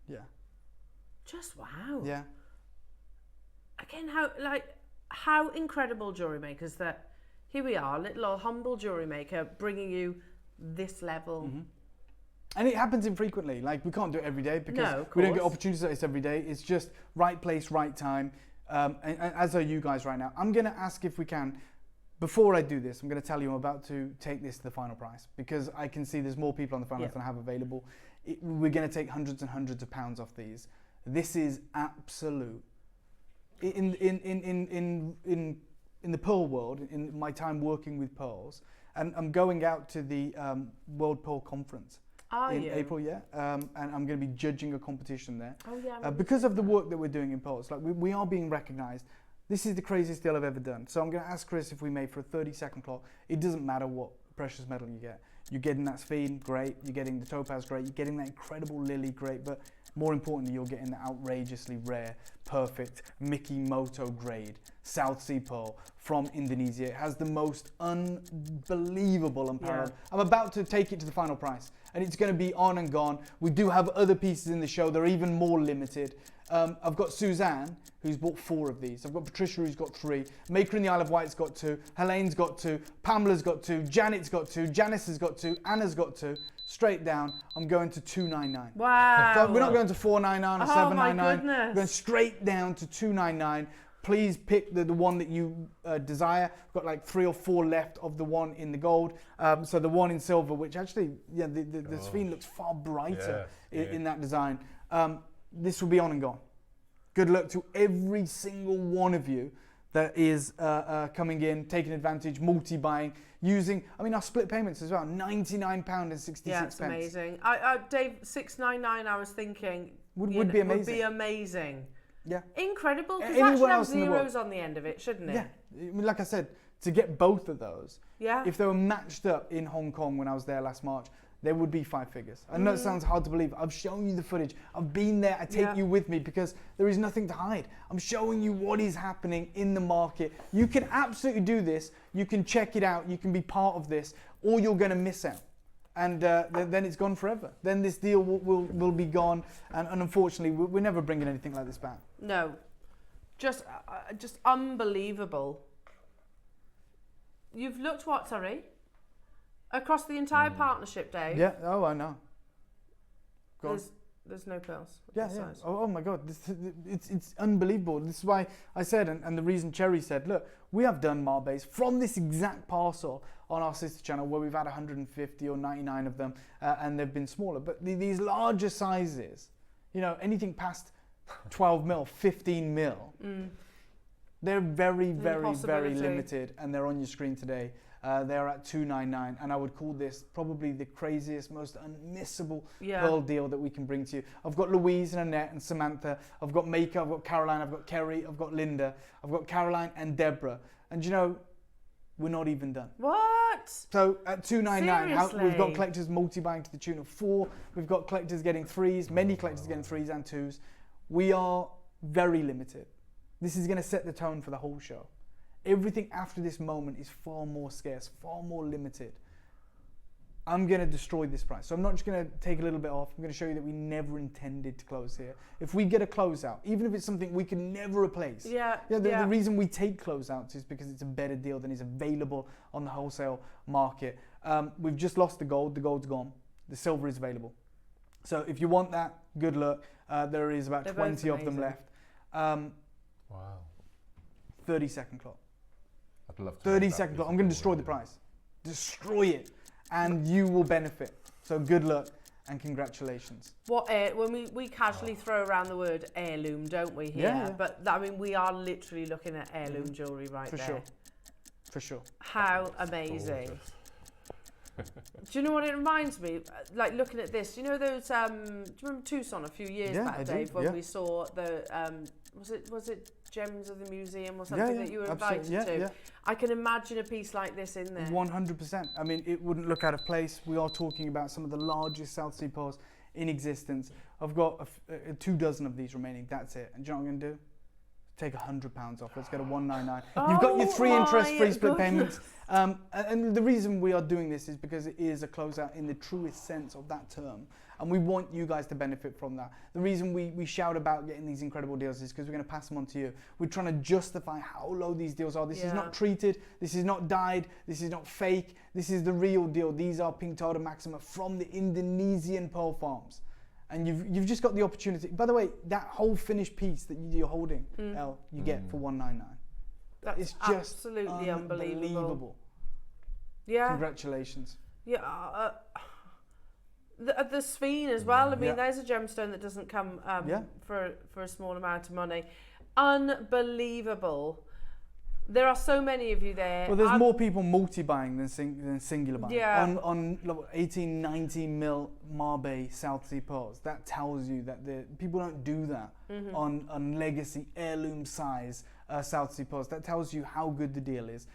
Yeah. Just wow. Yeah. Again, how incredible Jewellery Makers that here we are, little old humble Jewellery Maker, bringing you this level. Mm-hmm. And it happens infrequently. Like, we can't do it every day because we don't get opportunities like this every day. It's just right place, right time. And as are you guys right now. I'm going to ask if we can, before I do this, I'm going to tell you I'm about to take this to the final price because I can see there's more people on the final than I have available. We're going to take hundreds and hundreds of pounds off these. This is absolute. In the pearl world, in my time working with pearls, and I'm going out to the World Pearl Conference in April, and I'm going to be judging a competition there. Oh yeah. Because of the work that we're doing in Pearls, like we are being recognised. This is the craziest deal I've ever done. So I'm going to ask Chris if we made for a 30-second clock. It doesn't matter what precious metal you get. You're getting that sphene, great. You're getting the topaz, great. You're getting that incredible lily, great. But more importantly, you're getting the outrageously rare, perfect Mickey Moto grade South Sea pearl from Indonesia. It has the most unbelievable unparalleled. Yeah. I'm about to take it to the final price, and it's going to be on and gone. We do have other pieces in the show. They're even more limited. I've got Suzanne, who's bought 4 of these. I've got Patricia, who's got 3. Maker in the Isle of Wight's got 2. Helene's got 2. Pamela's got 2. Janet's got 2. Janice has got 2. Anna's got 2. Straight down, I'm going to $299. Wow. So we're not going to $499 or $799. My goodness. We're going straight down to $299. Please pick the one that you desire. We've got like 3 or 4 left of the one in the gold. So the one in silver, which actually, the sphene looks far brighter in that design. This will be on and gone. Good luck to every single one of you that is coming in, taking advantage, multi-buying, using, our split payments as well, £99.66. Yeah, it's amazing. Dave, $699, I was thinking, would be amazing. Would be amazing. Yeah. Incredible, because that should have zeros on the end of it, shouldn't it? Yeah, like I said, to get both of those, yeah. If they were matched up in Hong Kong when I was there last March, there would be 5 figures. I know it sounds hard to believe. I've shown you the footage. I've been there. I take you with me because there is nothing to hide. I'm showing you what is happening in the market. You can absolutely do this. You can check it out. You can be part of this, or you're going to miss out. And then it's gone forever. Then this deal will be gone. And unfortunately, we're never bringing anything like this back. No. Just unbelievable. You've looked what, sorry? Across the entire partnership, Dave? Yeah, oh, I know. There's no pearls. Yeah. Oh my God, it's unbelievable. This is why I said, and the reason Cherry said, look, we have done Mabes from this exact parcel on our sister channel where we've had 150 or 99 of them, and they've been smaller. But these larger sizes, anything past 12 mil, 15 mil, they're very, very, very limited, and they're on your screen today. They're at $299, and I would call this probably the craziest, most unmissable pearl deal that we can bring to you. I've got Louise and Annette and Samantha. I've got Maker, I've got Caroline, I've got Kerry, I've got Linda, I've got Caroline and Deborah. And we're not even done. What? So at $299, we've got collectors multi-buying to the tune of 4. We've got collectors getting 3s, many collectors getting 3s and 2s. We are very limited. This is going to set the tone for the whole show. Everything after this moment is far more scarce, far more limited. I'm going to destroy this price. So I'm not just going to take a little bit off. I'm going to show you that we never intended to close here. If we get a closeout, even if it's something we can never replace. The reason we take closeouts is because it's a better deal than is available on the wholesale market. We've just lost the gold. The gold's gone. The silver is available. So if you want that, good luck. There is about 20 of them left. Wow. 30-second clock. I'd love to. 30-second clock. I'm going to destroy the price. Destroy it. And you will benefit. So good luck and congratulations. When we casually throw around the word heirloom, don't we, here? Yeah. But we are literally looking at heirloom jewellery right there. For sure. How amazing. Do you know what it reminds me? Like looking at this, do you know those, do you remember Tucson a few years back, Dave, when we saw the, was it Gems of the Museum or something that you were invited to? Yeah. I can imagine a piece like this in there. 100%. I mean, it wouldn't look out of place. We are talking about some of the largest South Sea pearls in existence. I've got 24 of these remaining. That's it. And do you know what I'm going to do? Take £100 off. Let's go to $199. You've got your 3 interest-free split payments. And the reason we are doing this is because it is a closeout in the truest sense of that term. And we want you guys to benefit from that. The reason we shout about getting these incredible deals is because we're going to pass them on to you. We're trying to justify how low these deals are. This is not treated. This is not dyed. This is not fake. This is the real deal. These are Pinctada Maxima from the Indonesian pearl farms. And you've just got the opportunity. By the way, that whole finished piece that you're holding, Elle, you get for $199. It's just absolutely unbelievable. Yeah. Congratulations. Yeah. The sphene as well. I mean, there's a gemstone that doesn't come for a small amount of money. Unbelievable. There are so many of you there. Well, there's more people multi-buying than singular buying. Yeah. On 18, 19 mil Mabe South Sea pearls, that tells you that people don't do that on legacy heirloom size South Sea pearls. That tells you how good the deal is.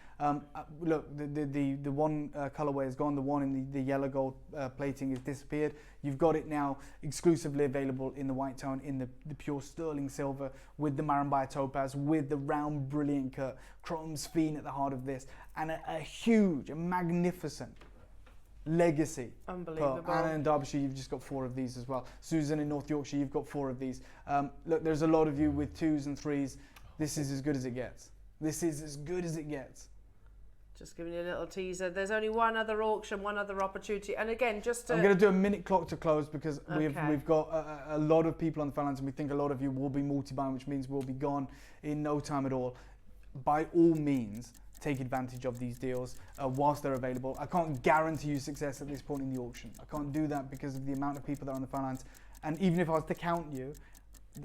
Look, the one colorway is gone. The one in the yellow gold plating has disappeared. You've got it now exclusively available in the white tone, in the pure sterling silver, with the Marambaya topaz, with the round brilliant cut, chrome sphene at the heart of this, and a huge, a magnificent legacy. Unbelievable. Anna in Derbyshire, you've just got 4 of these as well. Susan in North Yorkshire, you've got 4 of these. Look, there's a lot of you with 2s and 3s. This is as good as it gets. This is as good as it gets. Just giving you a little teaser. There's only one other auction, one other opportunity. And again, just to... I'm going to do a minute clock to close because we've got a lot of people on the phone lines and we think a lot of you will be multi-buying, which means we'll be gone in no time at all. By all means, take advantage of these deals whilst they're available. I can't guarantee you success at this point in the auction. I can't do that because of the amount of people that are on the phone lines. And even if I was to count you,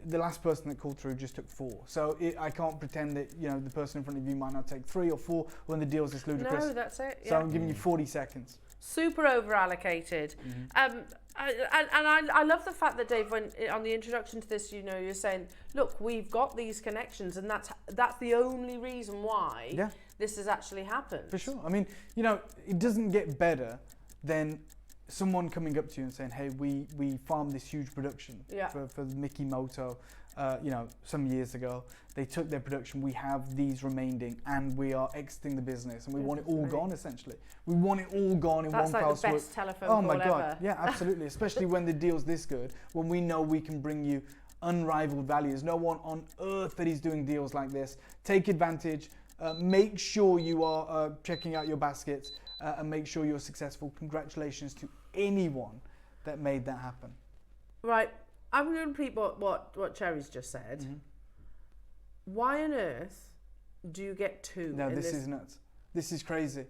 the last person that called through just took 4. So I can't pretend that the person in front of you might not take 3 or 4 when the deal's this ludicrous. No, that's it. So I'm giving you 40 seconds. Super over allocated. And I love the fact that Dave, when on the introduction to this, you're saying, look, we've got these connections, and that's the only reason why this has actually happened. For sure. I mean, it doesn't get better than someone coming up to you and saying, hey, we farmed this huge production for Mickey Moto, some years ago. They took their production, we have these remaining, and we are exiting the business, and we want it all gone, essentially. We want it all gone in one fell swoop. That's like the best telephone call ever. Oh my God, yeah, absolutely. Especially when the deal's this good, when we know we can bring you unrivaled values. No one on earth that is doing deals like this. Take advantage. Make sure you are checking out your baskets and make sure you're successful. Congratulations to anyone that made that happen. Right, I'm going to repeat what Cherry's just said. Why on earth do you get 2? No, this is nuts. This is crazy.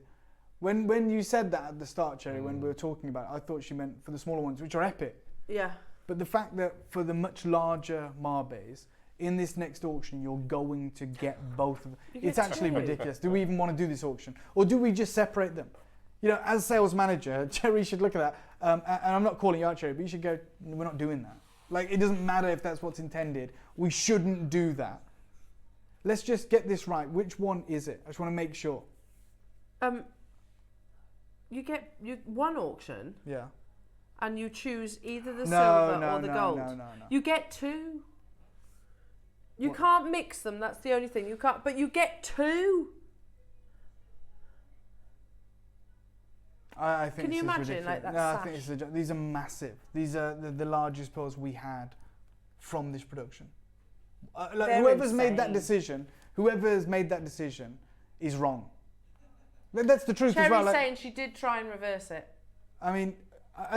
When you said that at the start, Cherry, when we were talking about it, I thought she meant for the smaller ones, which are epic. Yeah. But the fact that for the much larger Mabes, in this next auction, you're going to get both of them. It's actually ridiculous. Do we even want to do this auction? Or do we just separate them? As sales manager, Cherry should look at that. And I'm not calling you out, Cherry, but you should go, we're not doing that. Like, it doesn't matter if that's what's intended. We shouldn't do that. Let's just get this right. Which one is it? I just want to make sure. You get one auction. Yeah. And you choose either the silver or the gold. No. You get 2. You can't mix them. That's the only thing. You can't. But you get 2. I think. Can you imagine ridiculous. like that? No, I think it's these are massive. These are the largest pearls we had from this production. Whoever's made that decision is wrong. That's the truth as well. Cherry's saying she did try and reverse it. I mean,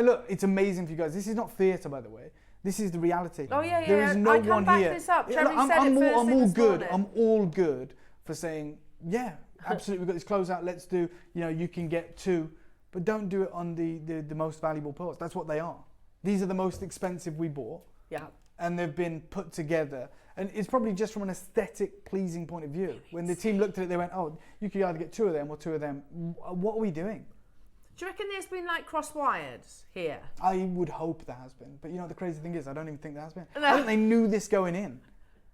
look, it's amazing for you guys. This is not theatre, by the way. This is the reality. Oh yeah. There is no I can't one back here. this up. Yeah, Cherry look, said it first I'm thing all this good. morning. I'm all good for saying, yeah, absolutely. We've got this closeout. Let's do. You can get 2, but don't do it on the most valuable pearls. That's what they are. These are the most expensive we bought. Yeah. And they've been put together. And it's probably just from an aesthetic, pleasing point of view. When the team looked at it, they went, oh, you could either get 2 of them or 2 of them. What are we doing? Do you reckon there's been like cross-wired here? I would hope there has been. But the crazy thing is, I don't even think there has been. I think they knew this going in.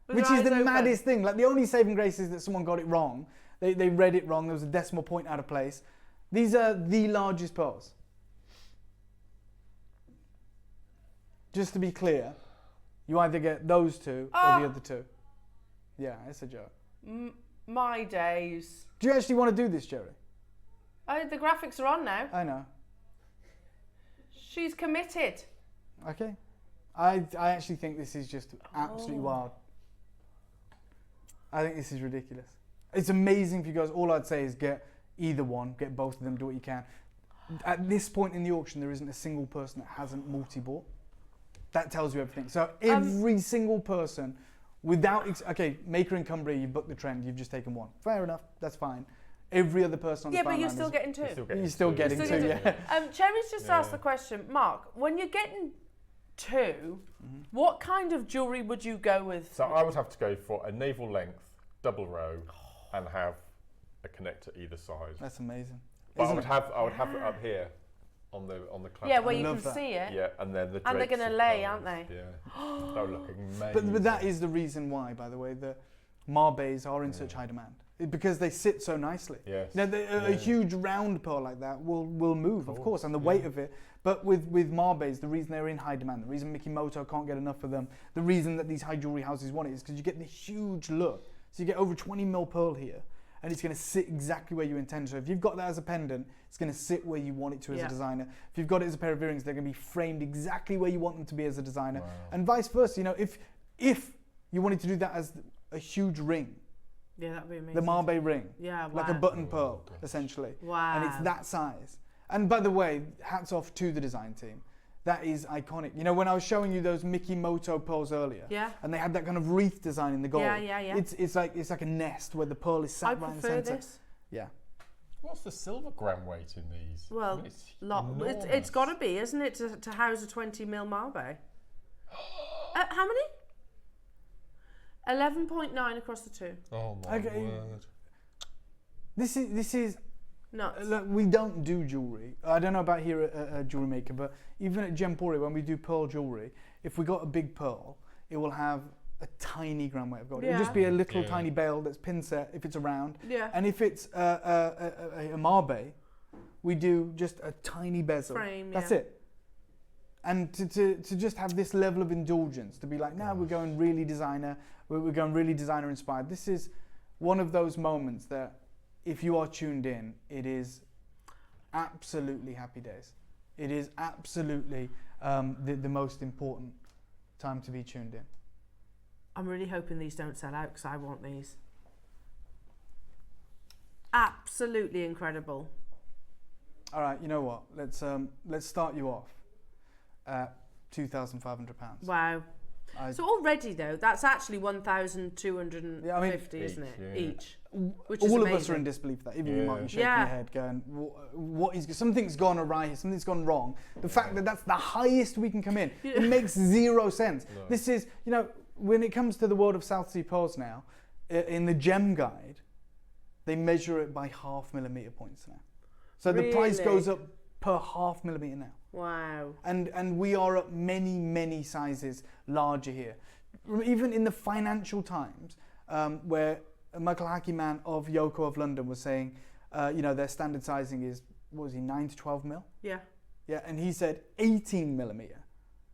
Which is the maddest thing. Like, the only saving grace is that someone got it wrong. They read it wrong. There was a decimal point out of place. These are the largest pearls. Just to be clear, you either get those 2 or the other 2. Yeah, it's a joke. My days. Do you actually want to do this, Jerry? The graphics are on now. I know. She's committed. Okay. I actually think this is just absolutely wild. I think this is ridiculous. It's amazing for you guys. All I'd say is get either one, get both of them, do what you can. At this point in the auction, there isn't a single person that hasn't multi-bought. That tells you everything. So every single person, without... Maker and Cumbria, you booked the trend, you've just taken 1. Fair enough, that's fine. Every other person on the phone line... Yeah, but you're still getting 2. You're still getting 2, yeah. Cherry's just asked the question, Mark, when you're getting 2, what kind of jewellery would you go with? So I would have to go for a navel length, double row, and have a connector either side. That's amazing. But I would have it up here on the clasp. Yeah, where you can see it. Yeah, and then the and they're going to lay, aren't they? Yeah, that would look amazing. But that is the reason why, by the way, the Mabes are in such high demand. Because they sit so nicely. Yes. Now, a huge round pearl like that will move, of course, and the weight of it. But with Mabes, the reason they're in high demand, the reason Mikimoto can't get enough of them, the reason that these high jewelry houses want it is because you get the huge look. So you get over 20 mil pearl here, and it's going to sit exactly where you intend. So if you've got that as a pendant, it's going to sit where you want it to as a designer. If you've got it as a pair of earrings, they're going to be framed exactly where you want them to be as a designer. Wow. And vice versa. You know, if you wanted to do that as a huge ring, yeah, that'd be amazing. the Mabe ring. Yeah, wow. Like a button pearl, essentially. Wow. And it's that size. And by the way, hats off to the design team. That is iconic. You know, when I was showing you those Mikimoto pearls earlier, and they had that kind of wreath design in the gold. Yeah. It's like a nest where the pearl is sat right in the center. I prefer this. Yeah. What's the silver gram weight in these? Well, it's got to be, isn't it, to house a 20 mil Mabe? How many? 11.9 across the two. Oh my word! This is nuts. Look, we don't do jewelry. I don't know about here at Jewellery Maker, but even at Gemporia, when we do pearl jewelry, if we got a big pearl, it will have a tiny gram weight of gold. It'll just be a little tiny bail that's pin set if it's around. Yeah. And if it's a Mabe, we do just a tiny bezel. Frame, that's it. And to just have this level of indulgence, to be like, now we're going really designer, we're going really designer inspired. This is one of those moments that, if you are tuned in, it is absolutely happy days. It is absolutely the most important time to be tuned in. I'm really hoping these don't sell out because I want these. Absolutely incredible. All right, you know what? Let's start you off at £2,500. Wow. So already though, that's actually 1,250, isn't it? Yeah. Each. Which is all amazing. of us are in disbelief that even you might be shaking your head going, what is, something's gone awry, something's gone wrong. The fact that that's the highest we can come in, it makes zero sense. No. This is, you know, when it comes to the world of South Sea pearls now, in the gem guide, they measure it by 0.5 millimeter points now. So the price goes up per 0.5 millimeter now. Wow. And we are at many sizes larger here. Even in the Financial Times, where Michael Hackyman of Yoko of London was saying, you know, their standard sizing is, what was he, 9 to 12 mil? Yeah. Yeah, and he said 18 millimeter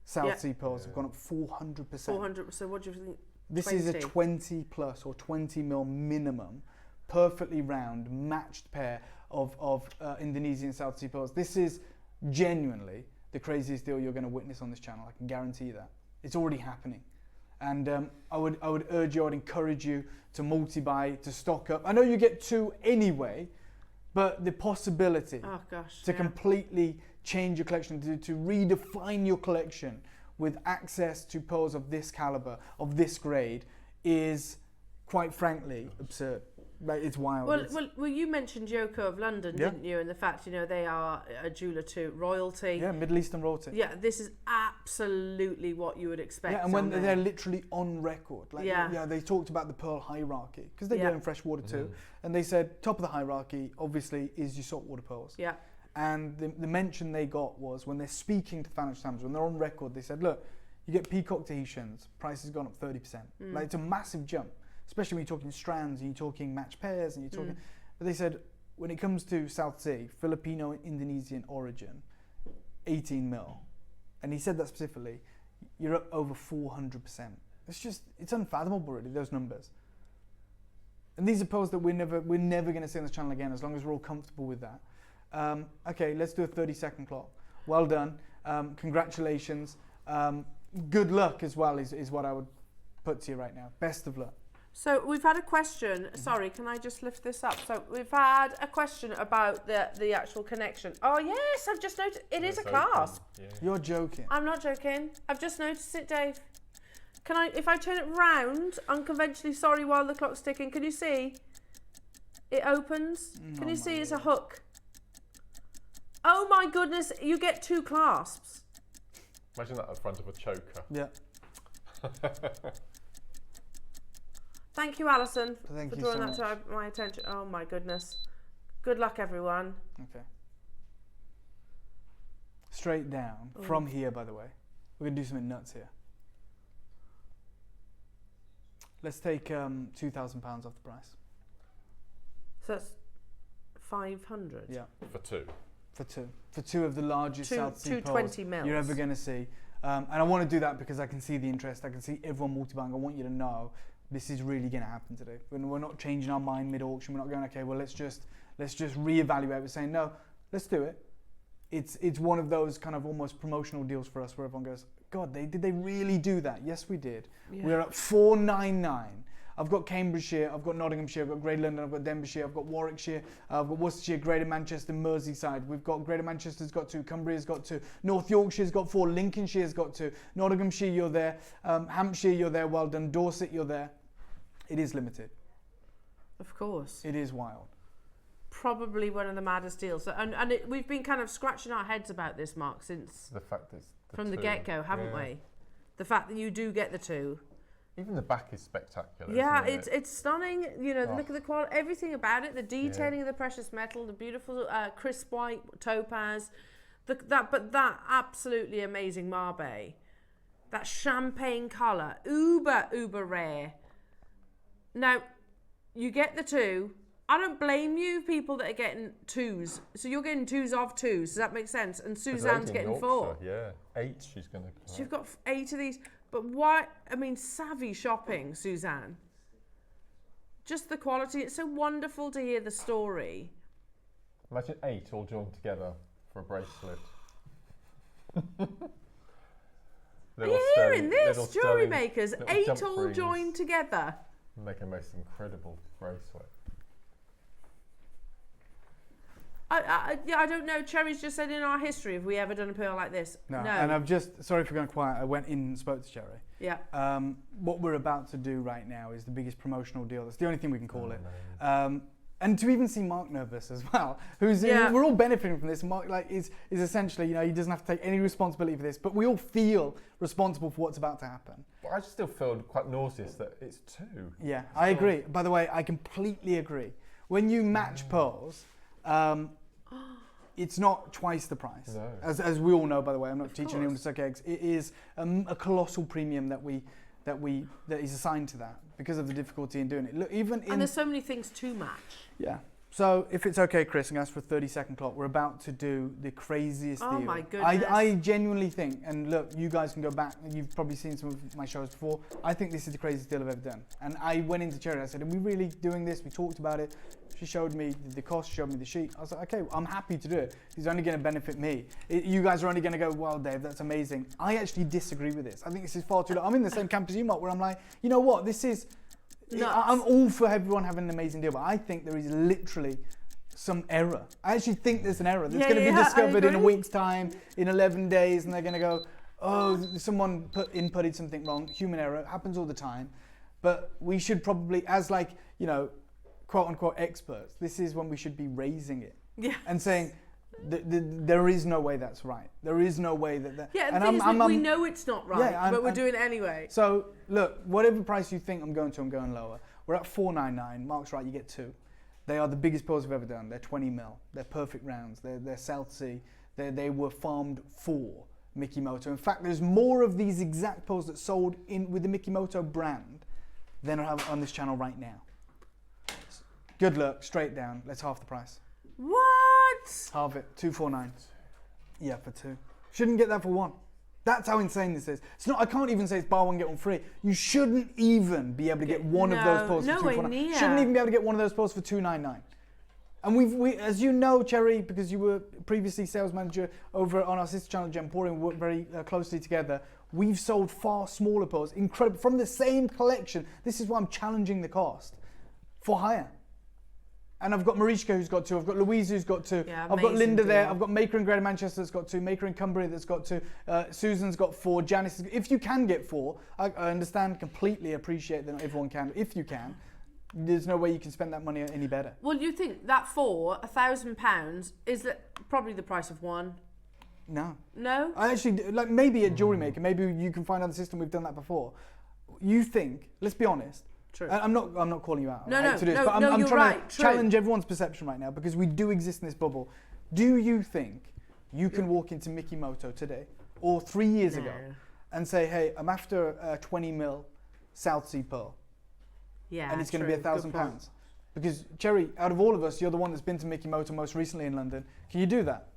South Sea pearls have gone up 400%. 400, so what do you think? This is a 20 plus or 20 mil minimum, perfectly round, matched pair of Indonesian South Sea pearls. This is genuinely the craziest deal you're going to witness on this channel. I can guarantee that. It's already happening. And I would urge you, I'd encourage you to multi-buy, to stock up. I know you get two anyway, but the possibility to completely change your collection, to redefine your collection with access to pearls of this caliber, of this grade, is quite frankly absurd. Like, it's wild. Well, you mentioned Yoko of London, didn't you? And the fact, you know, they are a jeweller to royalty. Yeah, Middle Eastern royalty. Yeah, this is absolutely what you would expect. Yeah, and when they're literally on record. Like, yeah, they talked about the pearl hierarchy, because they do it in freshwater too. And they said, top of the hierarchy, obviously, is your saltwater pearls. Yeah. And the mention they got was, when they're speaking to the Financial Times, when they're on record, they said, look, you get peacock Tahitians, price has gone up 30%. Like, it's a massive jump. Especially when you're talking strands and you're talking match pairs and you're talking... But they said, when it comes to South Sea, Filipino and Indonesian origin, 18 mil. And he said that specifically, you're up over 400%. It's unfathomable really, those numbers. And these are pearls that we're never going to see on this channel again, as long as we're all comfortable with that. Okay, let's do a 30-second clock. Well done. Congratulations. Good luck as well is what I would put to you right now. Best of luck. So we've had a question. Sorry, can I just lift this up? So we've had a question about the actual connection. Oh yes, I've just noticed it is a clasp. Yeah. You're joking. I'm not joking. I've just noticed it, Dave. Can I, if I turn it round unconventionally, sorry, while the clock's ticking, can you see? It opens. Can you see it's a hook? Oh my goodness, you get two clasps. Imagine that at the front of a choker. Yeah. Thank you, Alison, Thank for you drawing so that to my attention. Oh my goodness. Good luck, everyone. Okay. Straight down from here, by the way. We're gonna do something nuts here. Let's take £2,000 off the price. So that's 500. Yeah. For two. For two of the largest South Sea pearls 220 mils. you're ever going to see. And I want to do that because I can see the interest. I can see everyone multi-buying. I want you to know this is really going to happen today. We're not changing our mind mid-auction. We're not going, okay, well, let's just reevaluate. We're saying, no, let's do it. It's one of those kind of almost promotional deals for us where everyone goes, God, did they really do that? Yes, we did. Yeah. We're at 499. I've got Cambridgeshire, I've got Nottinghamshire, I've got Greater London, I've got Denbighshire, I've got Warwickshire, I've got Worcestershire, Greater Manchester, Merseyside. We've got Greater Manchester's got 2, Cumbria's got 2, North Yorkshire's got 4, Lincolnshire's got 2, Nottinghamshire, you're there, Hampshire, you're there, well done, Dorset, you're there. It is limited. Of course. It is wild. Probably one of the maddest deals. We've been kind of scratching our heads about this, Mark, since the fact that from the get-go, haven't we? The fact that you do get the 2. Even the back is spectacular. Yeah, isn't it's stunning. You know, look at the quality, everything about it, the detailing of the precious metal, the beautiful crisp white topaz, that absolutely amazing Mabe, that champagne colour, uber rare. Now, you get the 2. I don't blame you, people that are getting 2s. So you're getting 2s of 2s. Does that make sense? And Suzanne's getting 4. Yeah, 8 she's going to. So you've got 8 of these. But why? I mean, savvy shopping, Suzanne. Just the quality. It's so wonderful to hear the story. Imagine 8 all joined together for a bracelet. Are you hearing this? Jewellery makers, 8 all joined together. Make a most incredible bracelet. I don't know. Cherry's just said, in our history, have we ever done a pearl like this? No. And I've just, sorry for going quiet, I went in and spoke to Cherry. Yeah. What we're about to do right now is the biggest promotional deal. That's the only thing we can call it. And to even see Mark nervous as well, we're all benefiting from this. Mark is essentially, he doesn't have to take any responsibility for this, but we all feel responsible for what's about to happen. But I just still feel quite nauseous that it's 2. Yeah, I agree. By the way, I completely agree. When you match pearls, it's not twice the price. No. As we all know, by the way, I'm not teaching anyone to suck eggs. It is a colossal premium that is assigned to that because of the difficulty in doing it. Look, and there's so many things to match. Yeah. So if it's okay, Chris, I'm going to ask for a 30-second clock. We're about to do the craziest deal. Oh my goodness. I genuinely think, and look, you guys can go back, and you've probably seen some of my shows before. I think this is the craziest deal I've ever done. And I went into Cherry, I said, are we really doing this? We talked about it. She showed me the cost, showed me the sheet. I was like, okay, I'm happy to do it. It's only going to benefit me. You guys are only going to go, well, Dave, that's amazing. I actually disagree with this. I think this is far too low. I'm in the same camp as you, Mark, where I'm like, you know what, this is... I'm all for everyone having an amazing deal, but I think there is literally some error. I actually think there's an error that's going to be discovered in a week's time, in 11 days, and they're going to go, oh, someone inputted something wrong. Human error, it happens all the time. But we should probably, as quote unquote experts, this is when we should be raising it and saying there is no way that's right. There is no way that. Yeah, and we know it's not right, but we're doing it anyway. So look, whatever price you think I'm going lower. We're at 499. Mark's right. You get 2. They are the biggest pearls we've ever done. They're 20 mil. They're perfect rounds. They're South Sea. They were farmed for Mikimoto. In fact, there's more of these exact pearls that sold with the Mikimoto brand than I have on this channel right now. Good luck, straight down. Let's half the price. What? Half it, 249. Yeah, for 2. Shouldn't get that for 1. That's how insane this is. It's not. I can't even say it's buy one get one free. You shouldn't even be able to get one of those pearls for 249. Shouldn't even be able to get one of those pearls for 299. And we, as you know, Cherry, because you were previously sales manager over on our sister channel, Gemporium, we work very closely together. We've sold far smaller pearls, incredible, from the same collection. This is why I'm challenging the cost for higher. And I've got Mariska who's got 2, I've got Louise who's got 2, I've got Linda there, I've got Maker in Greater Manchester that's got 2, Maker in Cumbria that's got 2, Susan's got 4, Janice, if you can get 4, I understand, completely appreciate that not everyone can, but if you can, there's no way you can spend that money any better. Well, you think that for £1,000 is probably the price of 1? No. No? I actually, maybe at Jewellery Maker, maybe you can find out the system, we've done that before. You think, let's be honest, True. I'm not calling you out. No, I hate to do this, but I'm you're trying right. to challenge everyone's perception right now because we do exist in this bubble. Do you think you can walk into Mikimoto today or 3 years ago and say, hey, I'm after a 20 mil South Sea pearl? Yeah, and it's going to be £1,000. Because, Cherry, out of all of us, you're the one that's been to Mikimoto most recently in London. Can you do that?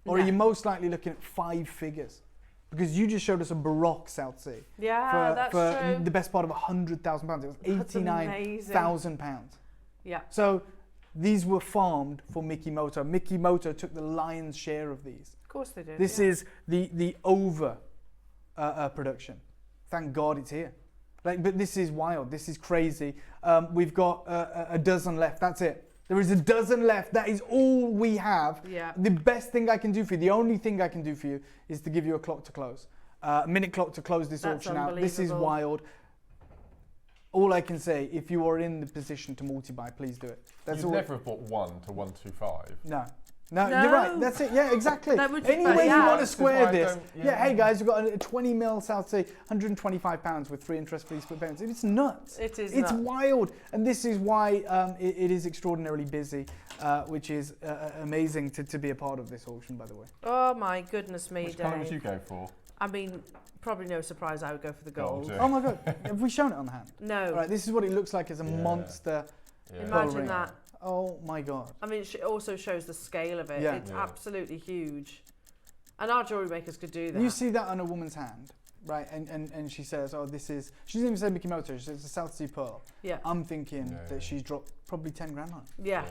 Or are you most likely looking at 5 figures? Because you just showed us a Baroque South Sea. Yeah, that's true. For the best part of £100,000. It was £89,000. Yeah. So these were farmed for Mikimoto. Mikimoto took the lion's share of these. Of course they did. This is the over production. Thank God it's here. But this is wild. This is crazy. We've got a dozen left. That's it. There is a dozen left. That is all we have. Yeah. The best thing I can do for you, the only thing I can do for you is to give you a clock to close. A minute clock to close this auction out. This is wild. All I can say, if you are in the position to multi-buy, please do it. You'd never have bought 1 to 125. No, you're right. That's it. Yeah, exactly. Any way you want to square this. Hey guys, we've got a 20 mil South Sea, £125 with 3 interest-free split payments. It's nuts. It is. It's wild, and this is why it is extraordinarily busy, which is amazing to be a part of this auction, by the way. Oh my goodness me, Which colour would you go for? I mean, probably no surprise. I would go for the gold. Oh my God! Have we shown it on the hand? No. All right. This is what it looks like as a monster. Imagine that. Oh my God. I mean, it also shows the scale of it. Yeah. It's absolutely huge. And our jewellery makers could do that. You see that on a woman's hand, right? And she says, oh, this is, she doesn't even say Mikimoto, she says it's a South Sea pearl. Yeah. I'm thinking that she's dropped probably 10 grand on it. Yeah.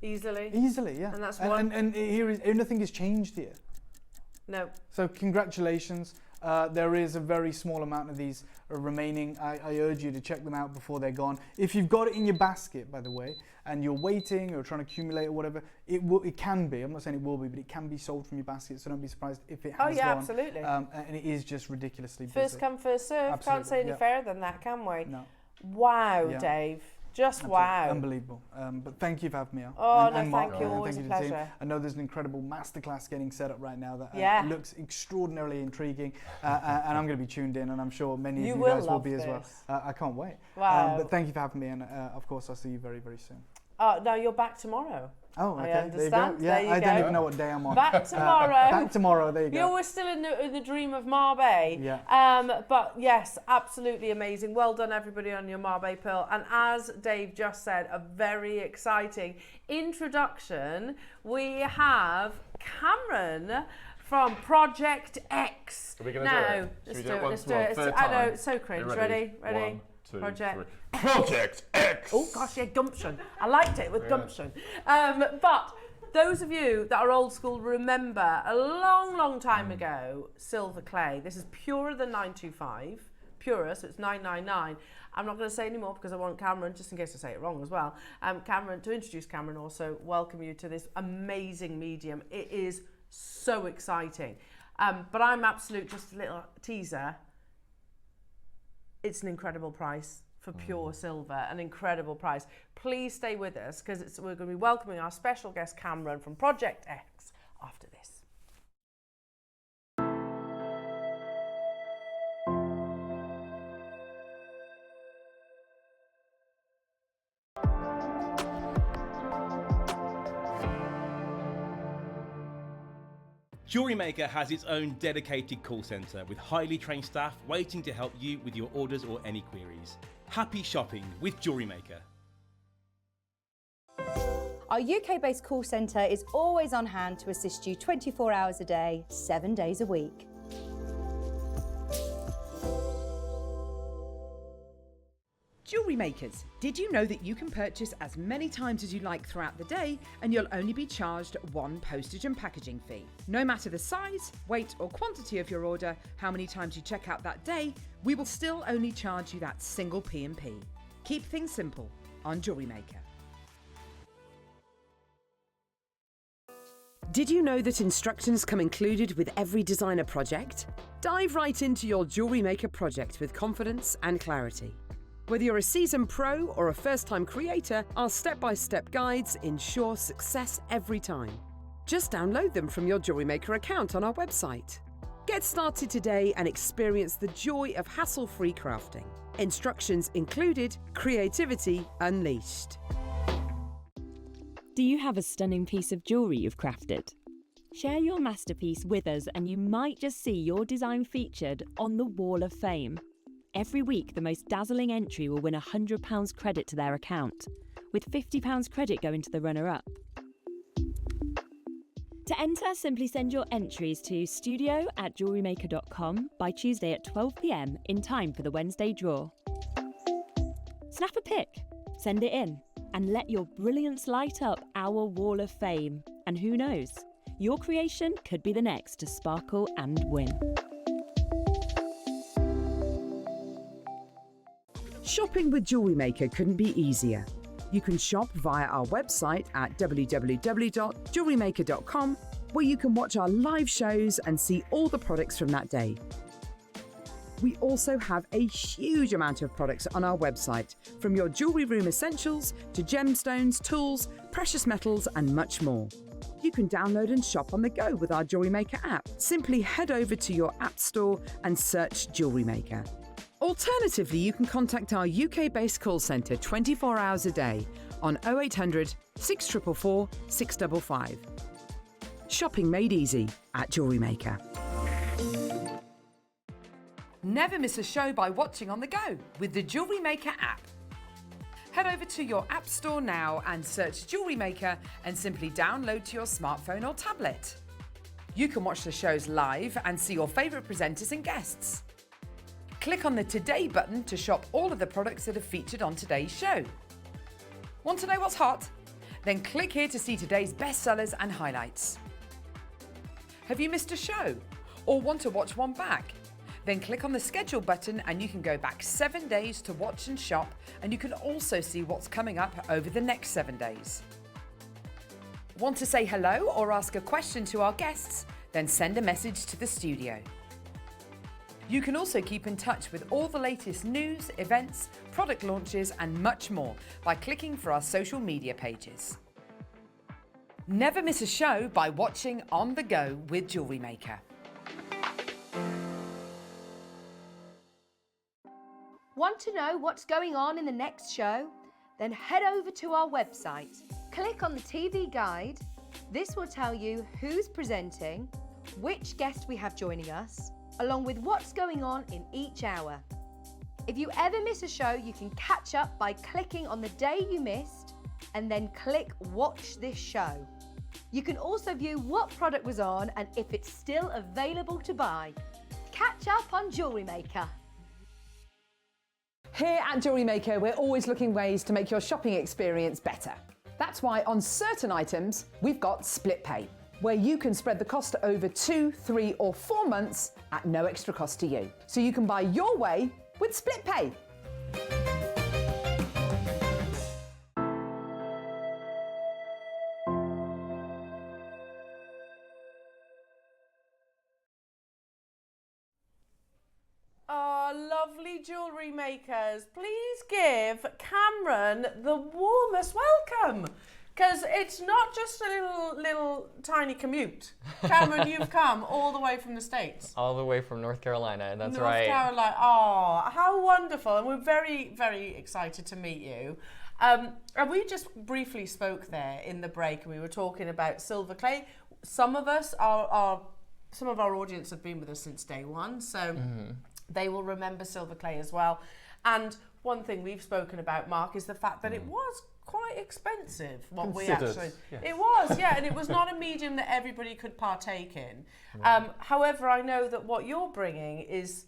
Easily. Easily, yeah. And that's and here is, nothing has changed here. No. So congratulations. There is a very small amount of these remaining. I urge you to check them out before they're gone. If you've got it in your basket, by the way, and you're waiting or trying to accumulate or whatever, it can be. I'm not saying it will be, but it can be sold from your basket. So don't be surprised if it has gone. Oh yeah, absolutely. And it is just ridiculously busy. First come, first serve. Absolutely. Can't say any fairer than that, can we? No. Wow, Dave. Just wow. Unbelievable. But thank you for having me on. Oh, and no, Mark, thank you. Always thank a you to the team. pleasure. I know there's an incredible masterclass getting set up right now that looks extraordinarily intriguing. And I'm going to be tuned in, and I'm sure many of you guys will be as well. I can't wait. Wow. But thank you for having me, and of course, I'll see you very, very soon. No, you're back tomorrow. Oh, okay. I understand. There you go. Yeah, I don't even know what day I'm on. Back tomorrow. Back tomorrow. There you go. You're still in the dream of Mabe. Yeah. But yes, absolutely amazing. Well done, everybody, on your Mabe Pearl. And as Dave just said, a very exciting introduction. We have Cameron from Project X. Are we going to do it? Let's do it. Let's do it. I know, it's so cringe. Ready? 1, 2, Project. 3. Project X! Oh gosh, yeah, gumption. I liked it with gumption. But those of you that are old school remember a long, long time ago, silver clay. This is purer than 925. Purer, so it's 999. I'm not going to say any more because I want Cameron, just in case I say it wrong as well, Cameron, to introduce Cameron, also welcome you to this amazing medium. It is so exciting. But I'm just a little teaser. It's an incredible price. For pure silver, an incredible price. Please stay with us because we're going to be welcoming our special guest Cameron from Project X after this. Jewellery Maker has its own dedicated call centre with highly trained staff waiting to help you with your orders or any queries. Happy shopping with Jewellery Maker. Our UK-based call centre is always on hand to assist you 24 hours a day, 7 days a week. Jewellery makers, did you know that you can purchase as many times as you like throughout the day and you'll only be charged one postage and packaging fee? No matter the size, weight or quantity of your order, how many times you check out that day, we will still only charge you that single P&P. Keep things simple on Jewellery Maker. Did you know that instructions come included with every designer project? Dive right into your Jewellery Maker project with confidence and clarity. Whether you're a seasoned pro or a first-time creator, our step-by-step guides ensure success every time. Just download them from your Jewellery Maker account on our website. Get started today and experience the joy of hassle-free crafting. Instructions included, creativity unleashed. Do you have a stunning piece of jewellery you've crafted? Share your masterpiece with us and you might just see your design featured on the Wall of Fame. Every week, the most dazzling entry will win £100 credit to their account, with £50 credit going to the runner-up. To enter, simply send your entries to studio@jewellerymaker.com by Tuesday at 12 p.m. in time for the Wednesday draw. Snap a pic, send it in, and let your brilliance light up our Wall of Fame. And who knows, your creation could be the next to sparkle and win. Shopping with Jewellery Maker couldn't be easier. You can shop via our website at www.jewellerymaker.com, where you can watch our live shows and see all the products from that day. We also have a huge amount of products on our website, from your jewellery room essentials to gemstones, tools, precious metals, and much more. You can download and shop on the go with our Jewellery Maker app. Simply head over to your app store and search Jewellery Maker. Alternatively, you can contact our UK-based call centre 24 hours a day on 0800 644 655. Shopping made easy at Jewellery Maker. Never miss a show by watching on the go with the Jewellery Maker app. Head over to your app store now and search Jewellery Maker and simply download to your smartphone or tablet. You can watch the shows live and see your favourite presenters and guests. Click on the Today button to shop all of the products that are featured on today's show. Want to know what's hot? Then click here to see today's bestsellers and highlights. Have you missed a show or want to watch one back? Then click on the schedule button and you can go back 7 days to watch and shop, and you can also see what's coming up over the next 7 days. Want to say hello or ask a question to our guests? Then send a message to the studio. You can also keep in touch with all the latest news, events, product launches, and much more by clicking for our social media pages. Never miss a show by watching on the go with Jewellery Maker. Want to know what's going on in the next show? Then head over to our website. Click on the TV guide. This will tell you who's presenting, which guest we have joining us, along with what's going on in each hour. If you ever miss a show, you can catch up by clicking on the day you missed and then click Watch This Show. You can also view what product was on and if it's still available to buy. Catch up on Jewellery Maker. Here at Jewellery Maker, we're always looking ways to make your shopping experience better. That's why on certain items, we've got split pay, where you can spread the cost over 2, 3 or 4 months at no extra cost to you. So you can buy your way with split pay. Lovely jewellery makers, please give Cameron the warmest welcome, because it's not just a little tiny commute. Cameron, you've come all the way from the States. All the way from North Carolina, that's right. North Carolina, oh, how wonderful. And we're very, very excited to meet you. And we just briefly spoke there in the break, and we were talking about silver clay. Some of us some of our audience have been with us since day one, so they will remember silver clay as well. And one thing we've spoken about, Mark, is the fact that it was quite expensive. It was, yeah, and it was not a medium that everybody could partake in. However, I know that what you're bringing is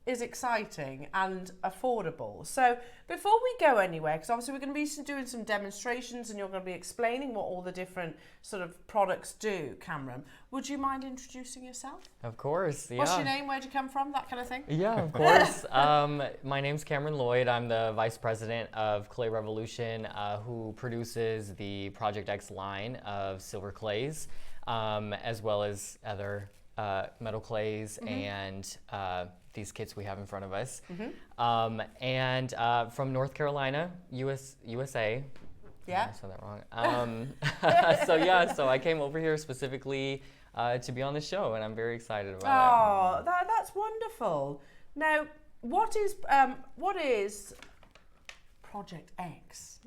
exciting and affordable. So before we go anywhere, because obviously we're going to be doing some demonstrations and you're going to be explaining what all the different sort of products do, Cameron, would you mind introducing yourself? Of course, yeah. What's your name, where'd you come from, that kind of thing? Yeah, of course. My name's Cameron Lloyd. I'm the Vice President of Clay Revolution, who produces the Project X line of silver clays, as well as other metal clays and these kits we have in front of us. And from North Carolina, USA. Yeah. I said that wrong. So I came over here specifically to be on the show, and I'm very excited about it. Oh, that's wonderful. Now, what is Project X?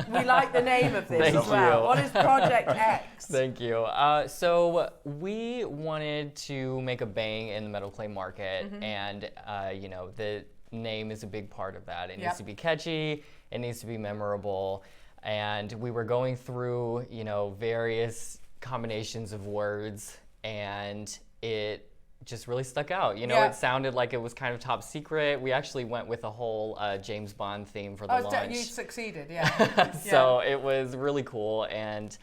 We like the name of this as well. What is Project X? Thank you. So we wanted to make a bang in the metal clay market, and you know, the name is a big part of that. It needs to be catchy. It needs to be memorable. And we were going through, you know, various combinations of words, and it just really stuck out. You know, it sounded like it was kind of top secret. We actually went with a whole James Bond theme for the launch. You succeeded, yeah. So it was really cool, and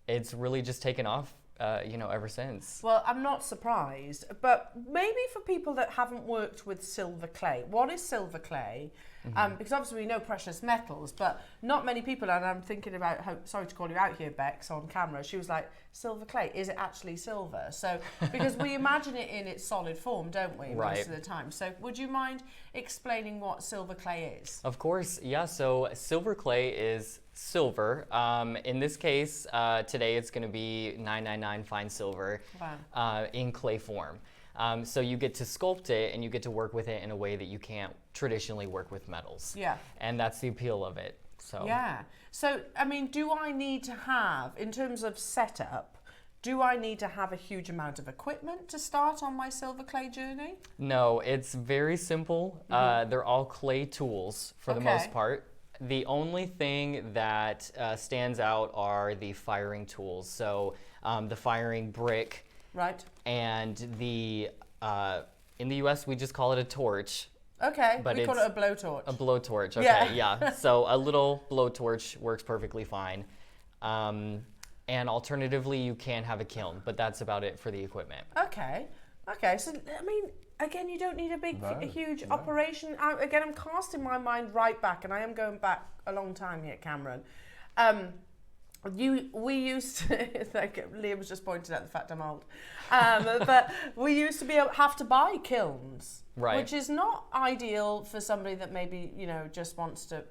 it's really just taken off, you know, ever since. Well, I'm not surprised, but maybe for people that haven't worked with silver clay, what is silver clay? Because obviously we know precious metals, but not many people, and I'm thinking about, sorry to call you out here, Bex, on camera, she was like, silver clay, is it actually silver? So, because we imagine it in its solid form, don't we, most of the time. So would you mind explaining what silver clay is? Of course, yeah, so silver clay is silver. In this case, today it's gonna be 999 fine silver in clay form. So you get to sculpt it and you get to work with it in a way that you can't traditionally work with metals. Yeah. And that's the appeal of it. So. Yeah. So, I mean, do I need to have, in terms of setup, do I need to have a huge amount of equipment to start on my silver clay journey? No, it's very simple. They're all clay tools for the most part. The only thing that stands out are the firing tools. So the firing brick. Right. And the, in the US, we just call it a torch. Okay, but we call it a blowtorch. A blowtorch, okay, yeah. So a little blowtorch works perfectly fine. And alternatively, you can have a kiln, but that's about it for the equipment. Okay, so, I mean, again, you don't need a big, huge operation. Again, I'm casting my mind right back, and I am going back a long time here, Cameron. We used to, like Liam was just pointing out the fact I'm old, but we used to have to buy kilns, which is not ideal for somebody that maybe, you know, just wants to,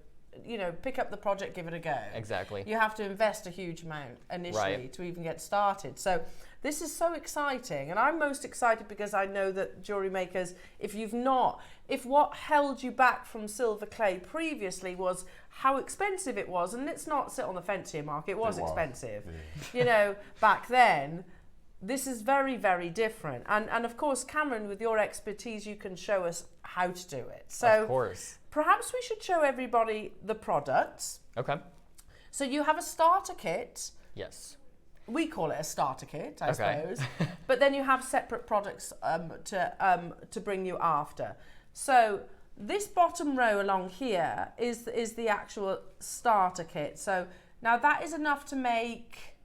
you know, pick up the project, give it a go. Exactly. You have to invest a huge amount initially to even get started. So this is so exciting, and I'm most excited because I know that jewelry makers, if what held you back from silver clay previously was how expensive it was, and let's not sit on the fence here, Mark, it was expensive. You know, back then, this is very, very different. And of course, Cameron, with your expertise, you can show us how to do it. So of course. Perhaps we should show everybody the products. Okay. So you have a starter kit. Yes. We call it a starter kit, I suppose. But then you have separate products to bring you after. So this bottom row along here is the actual starter kit. So now that is enough to make.